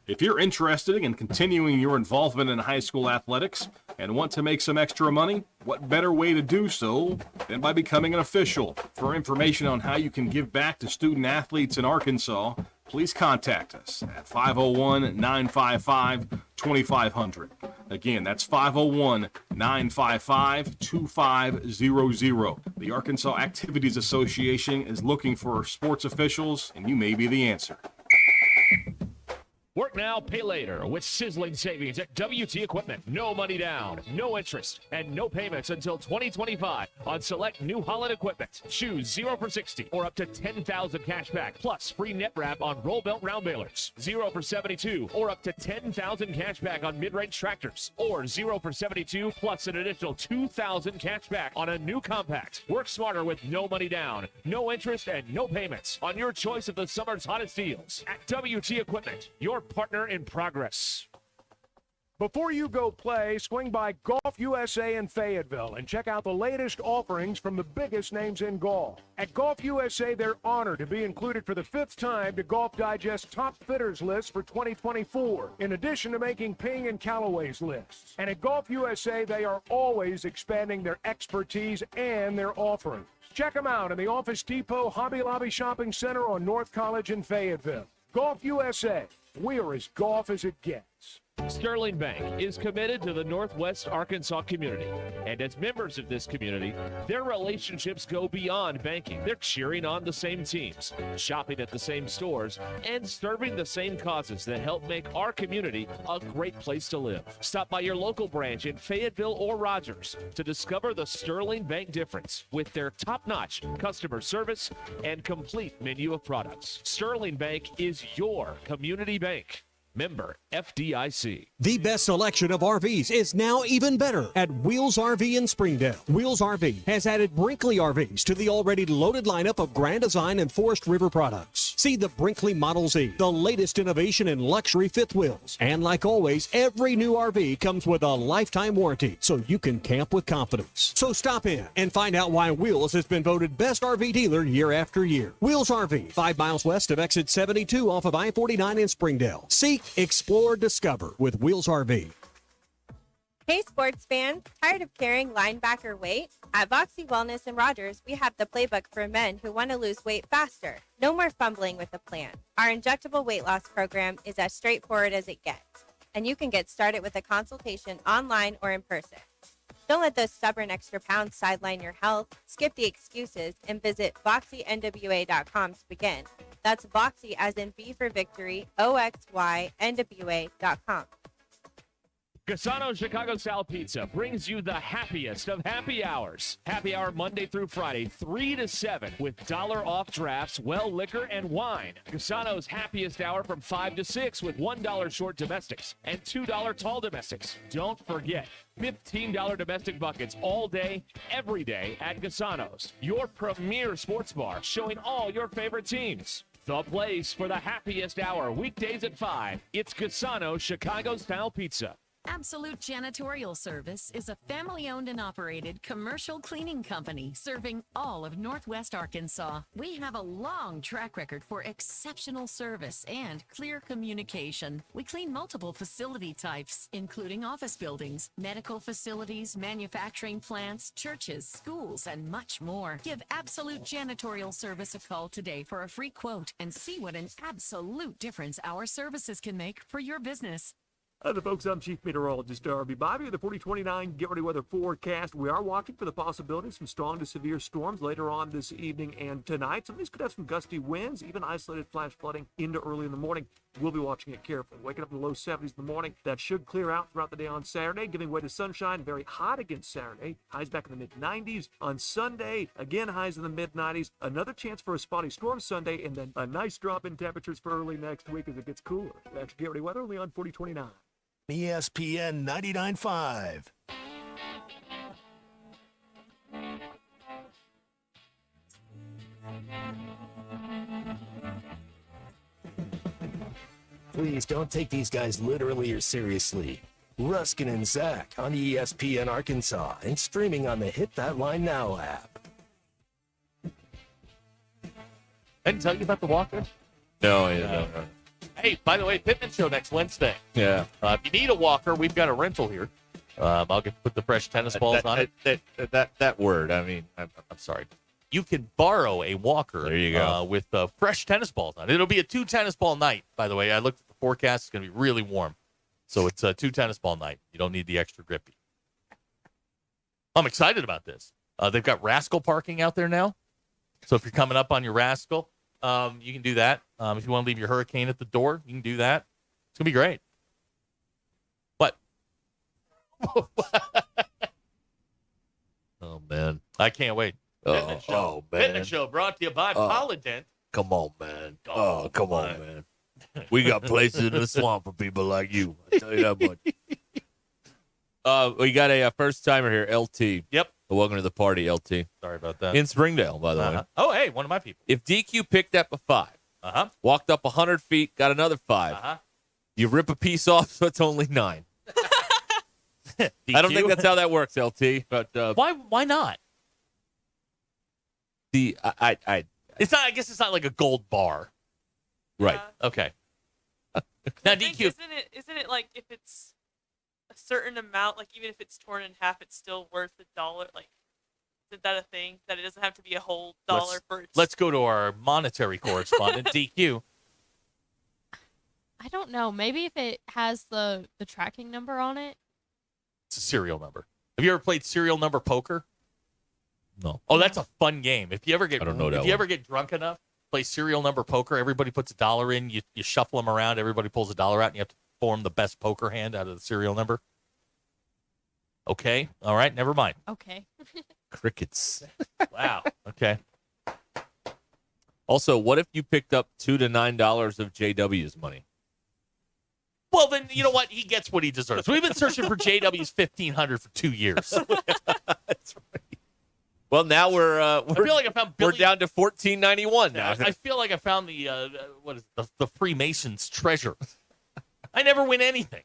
If you're interested in continuing your involvement in high school athletics and want to make some extra money, what better way to do so than by becoming an official? For information on how you can give back to student athletes in Arkansas, please contact us at 501-955-2500. Again, that's 501-955-2500. The Arkansas Activities Association is looking for sports officials, and you may be the answer. Work now, pay later with sizzling savings at WT Equipment. No money down, no interest, and no payments until 2025 on select New Holland equipment. Choose 0 for 60 or up to 10,000 cash back plus free net wrap on roll belt round balers. 0 for 72 or up to 10,000 cash back on mid-range tractors, or 0 for 72 plus an additional 2,000 cash back on a new compact. Work smarter with no money down, no interest, and no payments on your choice of the summer's hottest deals at WT Equipment, your partner in progress. Before you go play, swing by Golf USA in Fayetteville and check out the latest offerings from the biggest names in golf. At Golf USA, they're honored to be included for the 5th time to Golf Digest Top Fitters list for 2024, in addition to making Ping and Callaway's lists. And at Golf USA, they are always expanding their expertise and their offerings. Check them out in the Office Depot Hobby Lobby Shopping Center on North College in Fayetteville. Golf USA, we're as golf as it gets. Sterling Bank is committed to the Northwest Arkansas community, and as members of this community, their relationships go beyond banking. They're cheering on the same teams, shopping at the same stores, and serving the same causes that help make our community a great place to live. Stop by your local branch in Fayetteville or Rogers to discover the Sterling Bank difference with their top-notch customer service and complete menu of products. Sterling Bank is your community bank. Member FDIC. The best selection of RVs is now even better at Wheels RV in Springdale. Wheels RV has added Brinkley RVs to the already loaded lineup of Grand Design and Forest River products. See the Brinkley Model Z, the latest innovation in luxury fifth wheels. And like always, every new RV comes with a lifetime warranty, so you can camp with confidence. So stop in and find out why Wheels has been voted best RV dealer year after year. Wheels RV, 5 miles west of exit 72 off of I-49 in Springdale. Seek, explore, discover with Wheels RV. Hey sports fans, tired of carrying linebacker weight? At Voxy Wellness in Rogers, we have the playbook for men who want to lose weight faster. No more fumbling with the plan. Our injectable weight loss program is as straightforward as it gets, and you can get started with a consultation online or in person. Don't let those stubborn extra pounds sideline your health. Skip the excuses and visit VoxyNWA.com to begin. That's Voxy as in V for victory, OXYNWA.com. Gasano's Chicago Style Pizza brings you the happiest of happy hours. Happy hour Monday through Friday, 3 to 7, with $1 off drafts, well liquor, and wine. Gasano's happiest hour from 5 to 6 with $1 short domestics and $2 tall domestics. Don't forget, $15 domestic buckets all day, every day at Gasano's, your premier sports bar showing all your favorite teams. The place for the happiest hour, weekdays at 5. It's Gasano's Chicago Style Pizza. Absolute Janitorial Service is a family-owned and operated commercial cleaning company serving all of Northwest Arkansas. We have a long track record for exceptional service and clear communication. We clean multiple facility types, including office buildings, medical facilities, manufacturing plants, churches, schools, and much more. Give Absolute Janitorial Service a call today for a free quote and see what an absolute difference our services can make for your business. Hi there, folks. I'm Chief Meteorologist Darby Bobby with the 4029 Get Ready Weather forecast. We are watching for the possibility of some strong to severe storms later on this evening and tonight. Some of these could have some gusty winds, even isolated flash flooding into early in the morning. We'll be watching it carefully. Waking up in the low 70s in the morning. That should clear out throughout the day on Saturday, giving way to sunshine. Very hot against Saturday. Highs back in the mid-90s. On Sunday, again, highs in the mid-90s. Another chance for a spotty storm Sunday, and then a nice drop in temperatures for early next week as it gets cooler. That's Get Ready Weather only on 4029. ESPN 99.5. Please don't take these guys literally or seriously. Ruscin and Zach on ESPN Arkansas and streaming on the Hit That Line Now app. I didn't tell you about the Walker? No. Hey, by the way, Pittman Show next Wednesday. Yeah. If you need a walker, we've got a rental here. I'll put the fresh tennis balls on it. That word, I mean, I'm sorry. You can borrow a walker. There you go. With fresh tennis balls on it. It'll be a 2 tennis ball night, by the way. I looked at the forecast. It's going to be really warm. So it's a 2 tennis ball night. You don't need the extra grippy. I'm excited about this. They've got Rascal parking out there now. So if you're coming up on your Rascal, you can do that. If you want to leave your Hurricane at the door, you can do that. It's gonna be great. What? Oh man, I can't wait. Fitness show. Oh man, Fitness show brought to you by Polydent. Come on, man. Oh, come on, man. We got places in the swamp for people like you. I tell you that much. We got a first timer here, LT. Yep. Welcome to the party, LT. Sorry about that. In Springdale, by the way. Oh, hey, one of my people. If DQ picked up a 5, walked up 100 feet, got another 5, you rip a piece off, so it's only 9. I don't think that's how that works, LT. But why not? It's not. I guess it's not like a gold bar. Right. Okay. Now I think, DQ. isn't it like if it's a certain amount, like even if it's torn in half, it's still worth $1? Like, isn't that a thing that it doesn't have to be a whole dollar for its? Let's go to our monetary correspondent, DQ. I don't know. Maybe if it has the tracking number on it. It's a serial number. Have you ever played serial number poker? No. Oh, that's a fun game. If you ever get I don't know that if you one. ever get drunk enough, play serial number poker. Everybody puts $1 in. You shuffle them around. Everybody pulls $1 out, and you have to form the best poker hand out of the serial number. Okay. All right. Never mind. Okay. Crickets. Wow. Okay. Also, what if you picked up $2 to $9 of JW's money? Well, then you know what? He gets what he deserves. We've been searching for JW's 1,500 for 2 years. That's right. Well, now I feel like I found we're down to $14.91 now. I feel like I found the what is it, the Freemasons' treasure. I never win anything.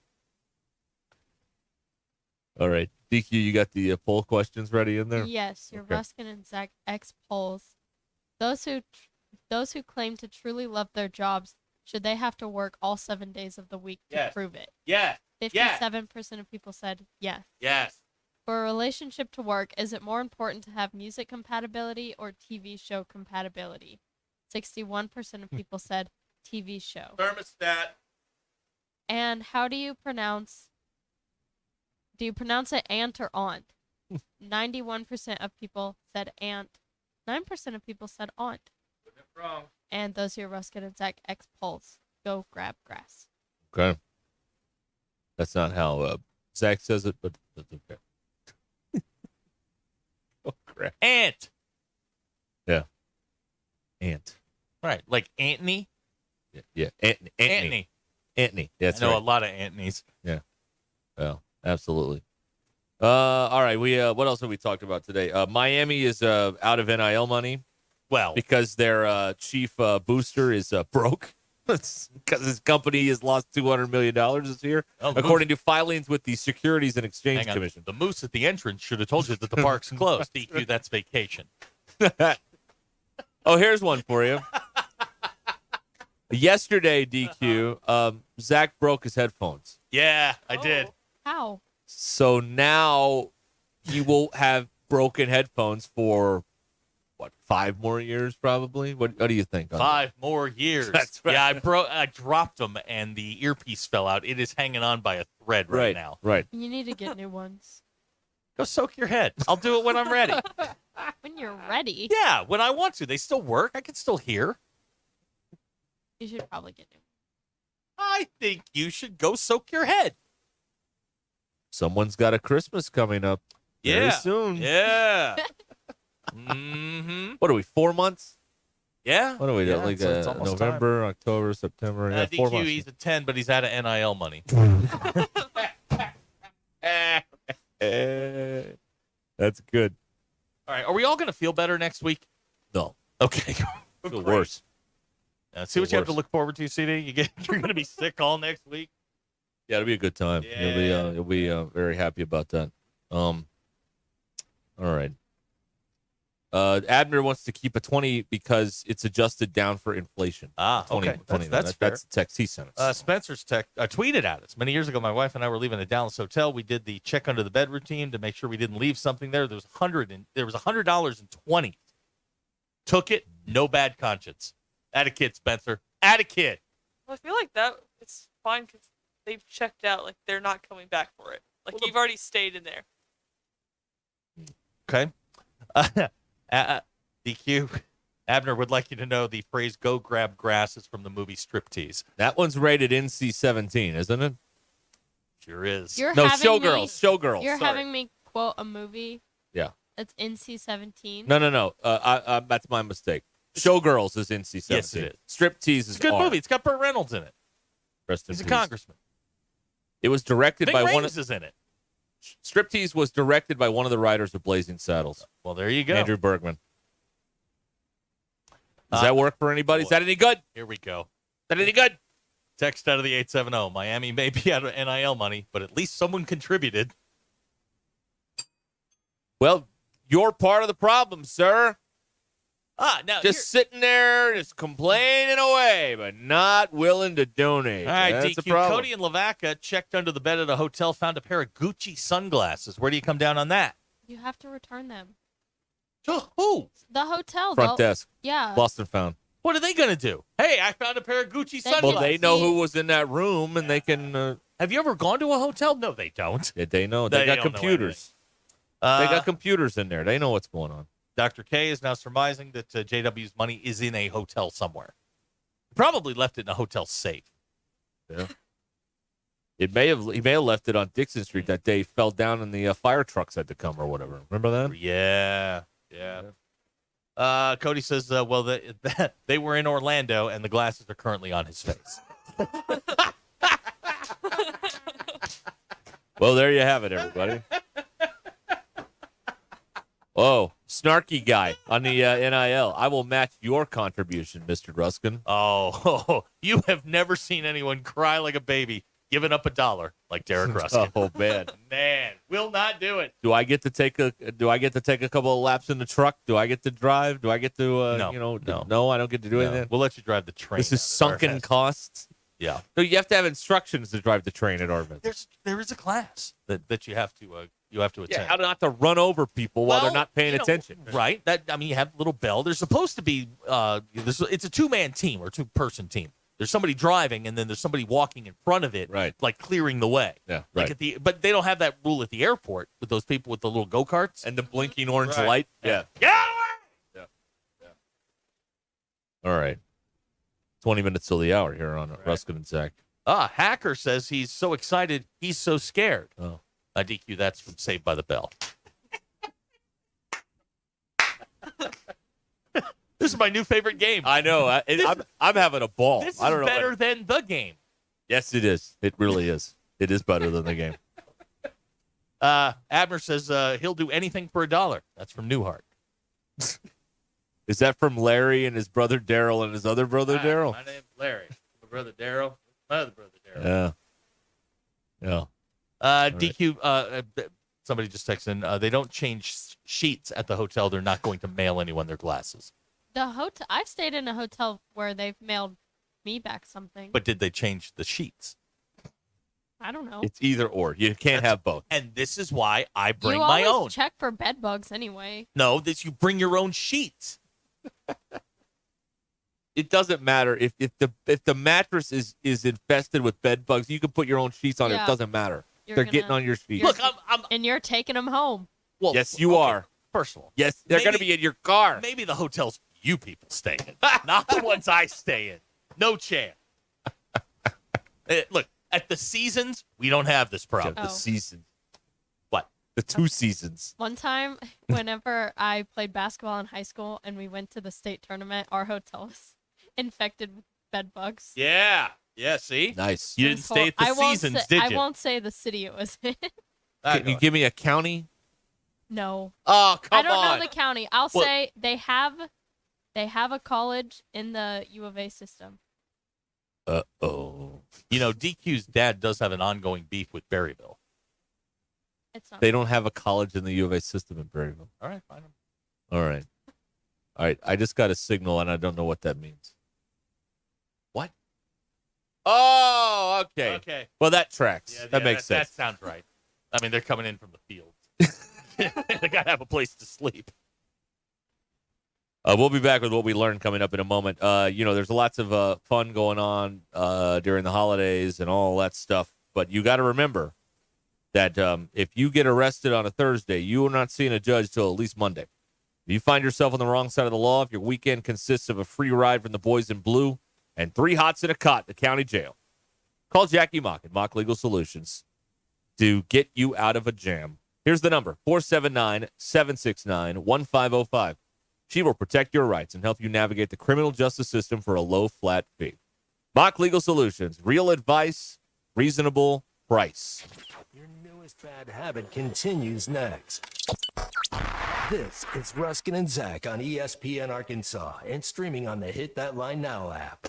All right, DQ, you got the poll questions ready in there? Yes, your Okay. Ruskin and Zach X polls. Those who claim to truly love their jobs, should they have to work all 7 days of the week to Yes. prove it? Yes. 57% of people said yes. Yes. For a relationship to work, is it more important to have music compatibility or TV show compatibility? 61% of people said TV show. Thermostat. And how do you pronounce it aunt or aunt? 91% of people said aunt. 9% of people said aunt. Wrong. And those are your Ruskin and Zach X polls. Go grab grass. Okay. That's not how Zach says it, but that's okay. Oh, crap. Ant. Yeah. Ant. Right. Like Antony. Yeah. Antony. Antony. That's I know right. a lot of Antonies. Yeah. Well, absolutely. All right. We what else have we talked about today? Miami is out of NIL money. Well, because their chief booster is broke. Because his company has lost $200 million this year, according to filings with the Securities and Exchange Commission. The moose at the entrance should have told you that the park's closed. DQ, that's vacation. Oh, here's one for you. Yesterday, DQ, Zach broke his headphones. Yeah, I did. How? So now he will have broken headphones for, 5 more years probably? What do you think? 5 more years. That's right. Yeah, I dropped them, and the earpiece fell out. It is hanging on by a thread right now. Right. You need to get new ones. Go soak your head. I'll do it when I'm ready. When you're ready. Yeah, when I want to. They still work. I can still hear. You should probably get new. I think you should go soak your head. Someone's got a Christmas coming up very soon. Yeah. Mm-hmm. What are we, 4 months? Yeah. What are we doing? Yeah, it's almost November, October, September. Yeah, 4 DQ, months. he's a 10, but he's out of NIL money. That's good. All right. Are we all going to feel better next week? No. Okay. Feel worse. See what you have to look forward to, CD? You're going to be sick all next week. Yeah, it'll be a good time. Yeah. You'll be very happy about that. All right. Abner wants to keep a 20 because it's adjusted down for inflation. Ah, 20, okay. 20. That's fair. That's the text he sent us. Spencer's tweeted at us. Many years ago, my wife and I were leaving a Dallas hotel. We did the check under the bed routine to make sure we didn't leave something there. There was $100 in 20. Took it, no bad conscience. Add a kid, Spencer. Add a kid. Well, I feel like that it's fine because they've checked out. Like they're not coming back for it. Like you've already stayed in there. Okay. DQ, Abner would like you to know the phrase "go grab grass" is from the movie Striptease. That one's rated NC-17, isn't it? Sure is. You're No, having Showgirls. Showgirls. You're Sorry. having me quote a movie Yeah. that's NC-17. No. That's my mistake. Showgirls is NC-17. Yes, it is. Striptease is It's a good R. movie. It's got Burt Reynolds in it. Rest in He's a peace. congressman. It was directed Ving by Rhames one of is in it. Striptease was directed by one of the writers of Blazing Saddles. Well, there you go. Andrew Bergman. Does that work for anybody? Is that any good? Here we go. Is that any good? Text out of the 870. Miami may be out of NIL money, but at least someone contributed. Well, you're part of the problem, sir. Now Just sitting there, just complaining away, but not willing to donate. All right, That's a DQ. problem. Cody and Lavaca checked under the bed at a hotel, found a pair of Gucci sunglasses. Where do you come down on that? You have to return them. To who? The hotel. Front they'll- desk. Yeah. Lost and found. What are they going to do? Hey, I found a pair of Gucci They sunglasses. Well, they know who was in that room, and they can. Have you ever gone to a hotel? No, they don't. Yeah, they know. They got don't know computers. anything. They got computers in there. They know what's going on. Dr. K is now surmising that JW's money is in a hotel somewhere. Probably left it in a hotel safe. Yeah. He may have left it on Dixon Street that day. Fell down and the fire trucks had to come or whatever. Remember that? Yeah. Cody says, well, they were in Orlando, and the glasses are currently on his face. Well, there you have it, everybody. Oh, snarky guy on the NIL. I will match your contribution, Mr. Ruskin. Oh, you have never seen anyone cry like a baby giving up $1 like Derek Ruskin. Oh, man. Man, will not do it. Do I get to take a couple of laps in the truck? Do I get to drive? Do I get to No, I don't get to do anything. We'll let you drive the train. This is sunken costs. Yeah. So you have to have instructions to drive the train at Arvin. There is a class that you have to attend. Yeah, how not to run over people while they're not paying attention. Right. You have a little bell. There's supposed to be it's a two-man team or two-person team. There's somebody driving, and then there's somebody walking in front of it, right? Like clearing the way. Yeah, like right. But they don't have that rule at the airport with those people with the little go-karts and the blinking orange Right. light. Yeah. Yeah. All right. 20 minutes till the hour here on Ruskin and Zach. Hacker says he's so excited, he's so scared. Oh. DQ, that's from Saved by the Bell. This is my new favorite game. I know. I'm having a ball. This is I don't know. better than the game. Yes, it is. It really is. It is better than the game. Abner says he'll do anything for $1. That's from Newhart. Is that from Larry and his brother Daryl and his other brother Daryl? My name's Larry. My brother Daryl. My other brother Daryl. Yeah. DQ, somebody just texted in, they don't change sheets at the hotel. They're not going to mail anyone their glasses. The hotel. I've stayed in a hotel where they've mailed me back something. But did they change the sheets? I don't know. It's either or. You can't have both. And this is why I bring you my always own. check for bed bugs anyway. No, you bring your own sheets. It doesn't matter if the mattress is infested with bed bugs. You can put your own sheets on it. Yeah. It doesn't matter. You're They're gonna- getting on your sheets. Look, and you're taking them home. Well, yes, you are. First of all, yes, they're going to be in your car. Maybe the hotels you people stay in, not the ones I stay in. No chance. Look, at the Seasons, we don't have this problem. The seasons. What? The 2 seasons. One time, whenever I played basketball in high school and we went to the state tournament, our hotel was infected with bed bugs. Yeah. Yeah, see? Nice. You didn't stay at the Seasons, did you? I won't say the city it was in. Can you give me a county? No. Oh, come I don't on. know the county. I'll Well- say they have a college in the U of A system. Uh-oh. DQ's dad does have an ongoing beef with Berryville. It's not. They don't have a college in the U of A system in Berryville. All right, fine. All right. I just got a signal, and I don't know what that means. What? Oh, okay. Okay. Well, that tracks. Yeah, that makes sense. That sounds right. I mean, they're coming in from the field. They got to have a place to sleep. We'll be back with what we learned coming up in a moment. There's lots of fun going on during the holidays and all that stuff. But you got to remember that if you get arrested on a Thursday, you are not seeing a judge till at least Monday. If you find yourself on the wrong side of the law, if your weekend consists of a free ride from the boys in blue and 3 hots in a cot in the county jail, call Jackie Mock at Mock Legal Solutions to get you out of a jam. Here's the number, 479-769-1505. She will protect your rights and help you navigate the criminal justice system for a low, flat fee. Mock Legal Solutions, real advice, reasonable price. Your newest bad habit continues next. This is Ruskin and Zach on ESPN Arkansas and streaming on the Hit That Line Now app.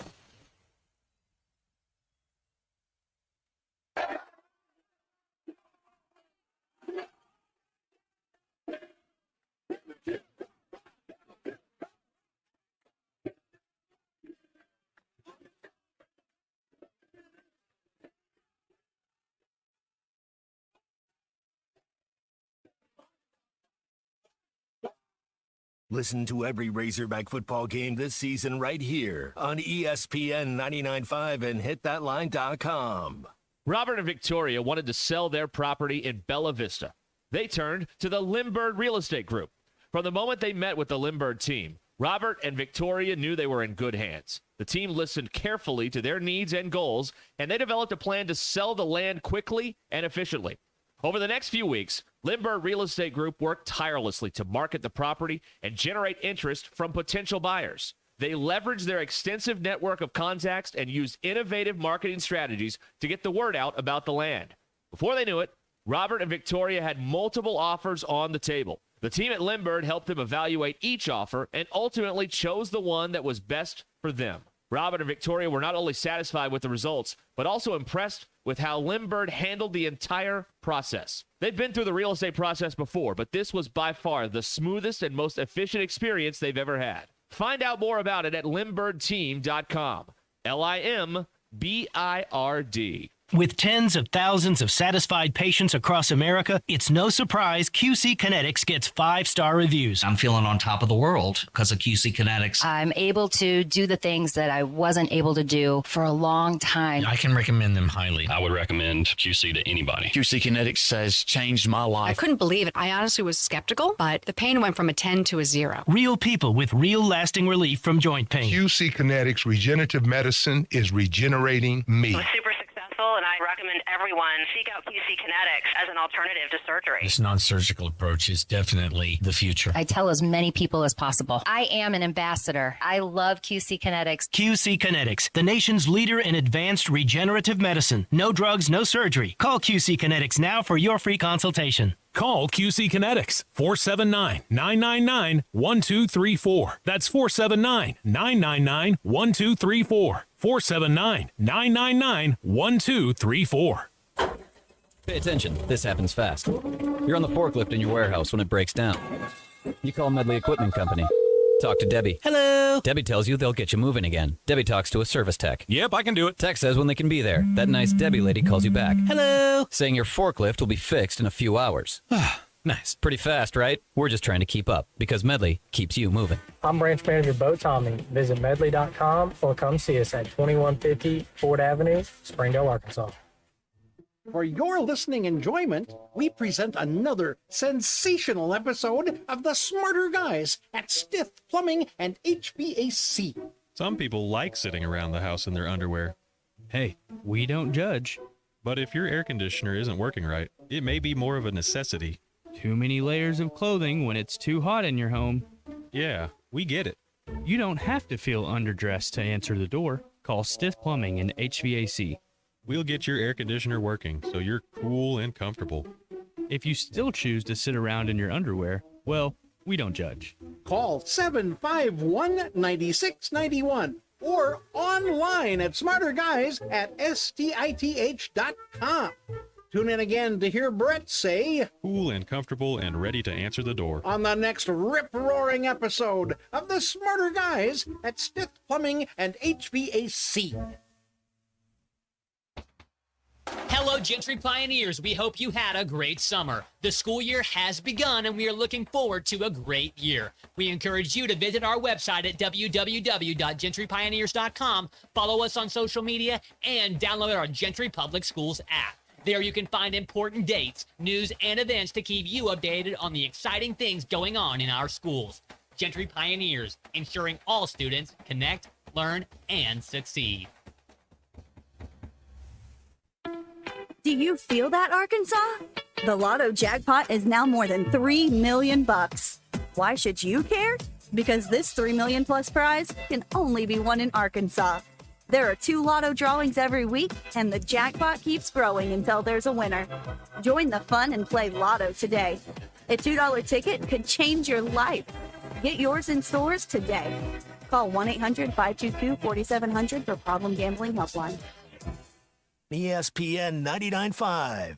Listen to every Razorback football game this season right here on ESPN 99.5 and hitthatline.com. Robert and Victoria wanted to sell their property in Bella Vista. They turned to the Limbird Real Estate Group. From the moment they met with the Limbird team, Robert and Victoria knew they were in good hands. The team listened carefully to their needs and goals, and they developed a plan to sell the land quickly and efficiently. Over the next few weeks, Limbird Real Estate Group worked tirelessly to market the property and generate interest from potential buyers. They leveraged their extensive network of contacts and used innovative marketing strategies to get the word out about the land. Before they knew it, Robert and Victoria had multiple offers on the table. The team at Limbird helped them evaluate each offer and ultimately chose the one that was best for them. Robert and Victoria were not only satisfied with the results, but also impressed with how Limbird handled the entire process. They've been through the real estate process before, but this was by far the smoothest and most efficient experience they've ever had. Find out more about it at limbirdteam.com. LIMBIRD. With tens of thousands of satisfied patients across America, it's no surprise QC Kinetics gets 5-star reviews. I'm feeling on top of the world because of QC Kinetics. I'm able to do the things that I wasn't able to do for a long time. I can recommend them highly. I would recommend QC to anybody. QC Kinetics has changed my life. I couldn't believe it. I honestly was skeptical, but the pain went from a 10 to a 0. Real people with real lasting relief from joint pain. QC Kinetics Regenerative Medicine is regenerating me. Super successful, and I recommend everyone seek out QC Kinetics as an alternative to surgery. This non-surgical approach is definitely the future. I tell as many people as possible. I am an ambassador. I love QC Kinetics. QC Kinetics, the nation's leader in advanced regenerative medicine. No drugs, no surgery. Call QC Kinetics now for your free consultation. Call QC Kinetics, 479-999-1234. That's 479-999-1234. 479-999-1234. Pay attention. This happens fast. You're on the forklift in your warehouse when it breaks down. You call Medley Equipment Company. Talk to Debbie. Hello. Debbie tells you they'll get you moving again. Debbie talks to a service tech. Yep, I can do it. Tech says when they can be there. That nice Debbie lady calls you back. Hello. Saying your forklift will be fixed in a few hours. Nice. Pretty fast, right? We're just trying to keep up because Medley keeps you moving. I'm branch manager Bo Tommy. Visit medley.com or come see us at 2150 Ford Avenue, Springdale, Arkansas. For your listening enjoyment, we present another sensational episode of The Smarter Guys at Stith Plumbing and HVAC. Some people like sitting around the house in their underwear. Hey, we don't judge. But if your air conditioner isn't working right, it may be more of a necessity. Too many layers of clothing when it's too hot in your home. Yeah, we get it. You don't have to feel underdressed to answer the door. Call Stith Plumbing and HVAC. We'll get your air conditioner working so you're cool and comfortable. If you still choose to sit around in your underwear, well, we don't judge. Call 751-9691 or online at smarterguys@stith.com. Tune in again to hear Brett say, cool and comfortable and ready to answer the door, on the next rip-roaring episode of The Smarter Guys at Stith Plumbing and HVAC. Hello, Gentry Pioneers. We hope you had a great summer. The school year has begun, and we are looking forward to a great year. We encourage you to visit our website at www.gentrypioneers.com, follow us on social media, and download our Gentry Public Schools app. There you can find important dates, news, and events to keep you updated on the exciting things going on in our schools. Gentry Pioneers, ensuring all students connect, learn, and succeed. Do you feel that, Arkansas? The Lotto jackpot is now more than $3 million. Why should you care? Because this $3 million plus prize can only be won in Arkansas. There are 2 Lotto drawings every week, and the jackpot keeps growing until there's a winner. Join the fun and play Lotto today. A $2 ticket could change your life. Get yours in stores today. Call 1-800-522-4700 for Problem Gambling Helpline. ESPN 99.5.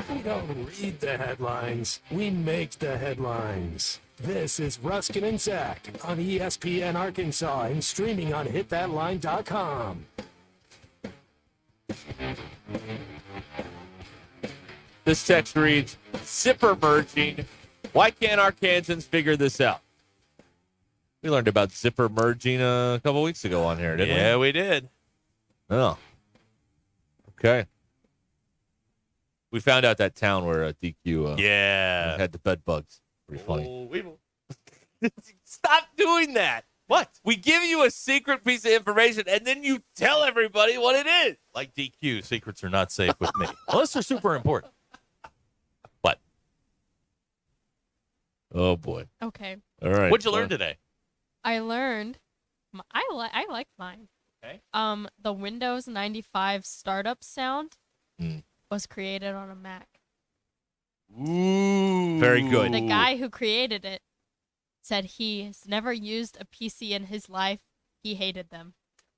We don't read the headlines. We make the headlines. This is Ruscin and Zach on ESPN Arkansas and streaming on hitthatline.com. This text reads, zipper merging. Why can't Arkansans figure this out? We learned about zipper merging a couple weeks ago on here, didn't we? Yeah, we did. Oh. Okay. We found out that town where DQ had the bed bugs. Pretty funny. Stop doing that. What? We give you a secret piece of information, and then you tell everybody what it is. Like DQ, secrets are not safe with me. Unless they're super important. What? Oh, boy. Okay. All right. What'd you learn today? I learned. I liked mine. Okay. The Windows 95 startup sound was created on a Mac. Ooh. Very good. The guy who created it said he's never used a PC in his life. He hated them.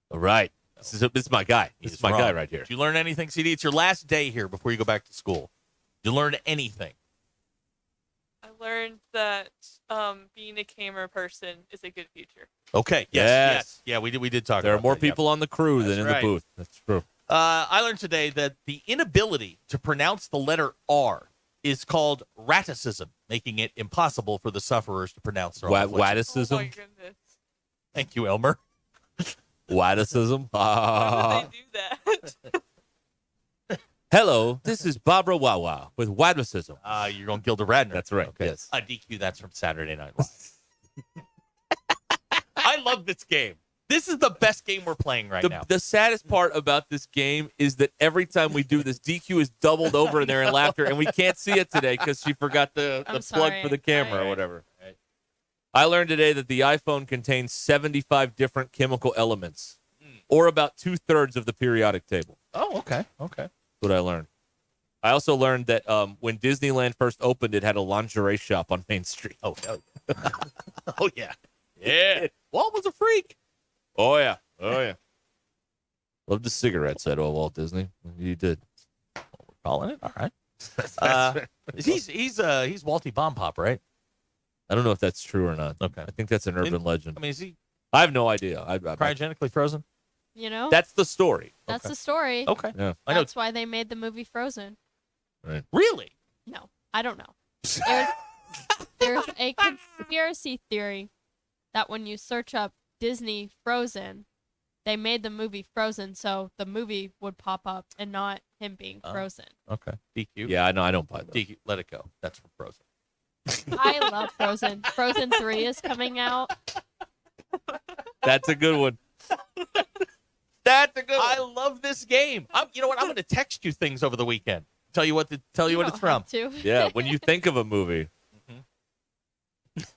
All right. This is my guy. This is my guy right here. Did you learn anything, CD? It's your last day here before you go back to school. Did you learn anything? I learned that being a camera person is a good future. Okay. Yes. Yeah, we did talk about that. There are more people on the crew than in the booth. That's true. I learned today that the inability to pronounce the letter R is called raticism, making it impossible for the sufferers to pronounce their own Waticism? Oh my goodness. Thank you, Elmer. Waticism? Why would they do that? Hello, this is Barbara Wawa with Waticism. You're on Gilda Radner. That's right. Okay. Yes. DQ, that's from Saturday Night Live. I love this game. This is the best game we're playing right now. The saddest part about this game is that every time we do this, DQ is doubled over in there in laughter, and we can't see it today because she forgot the plug for the camera or whatever. Right. I learned today that the iPhone contains 75 different chemical elements, or about 2/3 of the periodic table. Oh, okay. Okay. That's what I learned. I also learned that when Disneyland first opened, it had a lingerie shop on Main Street. Oh, hell yeah. Oh, yeah. Yeah. Walt was a freak. Oh, yeah. Oh, yeah. Loved the cigarettes at Walt Disney. You did. Well, we're calling it. All right. He's Walty Bomb Pop, right? I don't know if that's true or not. Okay. I think that's an urban legend. I mean, is he I have no idea. cryogenically frozen? You know? That's the story. That's the story. Okay. Yeah. I know. That's why they made the movie Frozen. Right. Really? No, I don't know. There's a conspiracy theory that when you search up Disney Frozen, they made the movie Frozen so the movie would pop up and not him being frozen. Okay. DQ. Yeah, I don't buy that. DQ. Let it go. That's from Frozen. I love Frozen. Frozen 3 is coming out. That's a good one. That's a good one. I love this game. You know what? I'm going to text you things over the weekend. Tell you what it's from. Yeah, when you think of a movie,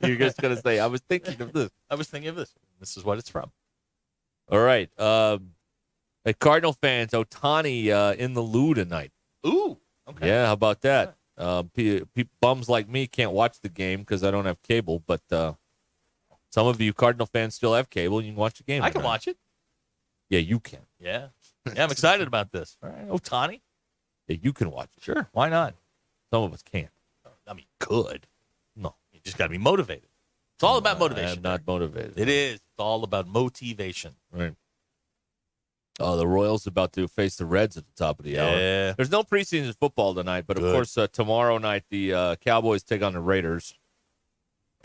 you're just going to say, I was thinking of this. I was thinking of this. This is what it's from. All right. Hey, Cardinal fans, Ohtani in the loo tonight. Ooh. Okay. Yeah, how about that? Bums like me can't watch the game because I don't have cable, but some of you Cardinal fans still have cable. You can watch the game. I can watch it. Yeah, you can. Yeah. Yeah, I'm excited about this. All right, Ohtani. Yeah, you can watch it. Sure. Why not? Some of us can't. I mean, could. No. You just got to be motivated. It's all about motivation. I'm not motivated. It is. It's all about motivation. Right. Oh, the Royals about to face the Reds at the top of the hour. Yeah. There's no preseason football tonight, but of course tomorrow night the Cowboys take on the Raiders.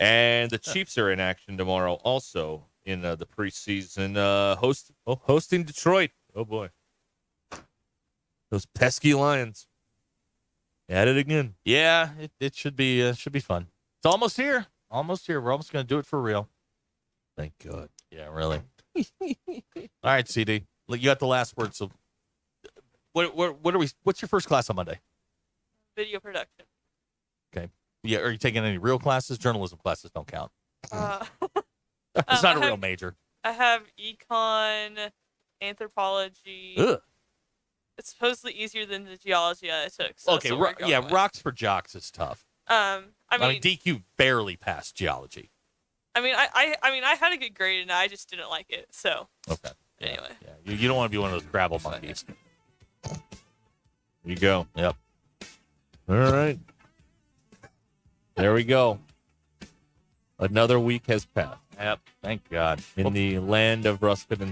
And the Chiefs are in action tomorrow also in the preseason, hosting Detroit. Oh, boy. Those pesky Lions. At it again. Yeah, it should be fun. It's almost here. Almost here. We're almost going to do it for real. Thank God. Yeah, really. All right, CD. Look, you got the last word. So, what are we? What's your first class on Monday? Video production. Okay. Yeah. Are you taking any real classes? Journalism classes don't count. Uh, It's not a I real have- major. I have econ, anthropology. Ugh. It's supposedly easier than the geology I took. So Okay. that's what we're going with. Rocks for jocks is tough. I mean, DQ barely passed geology. I had a good grade and I just didn't like it. So Okay. anyway, Yeah. You don't want to be one of those gravel monkeys. There you go. Yep. All right. There we go. Another week has passed. Yep. Thank God. In the land of Ruscin and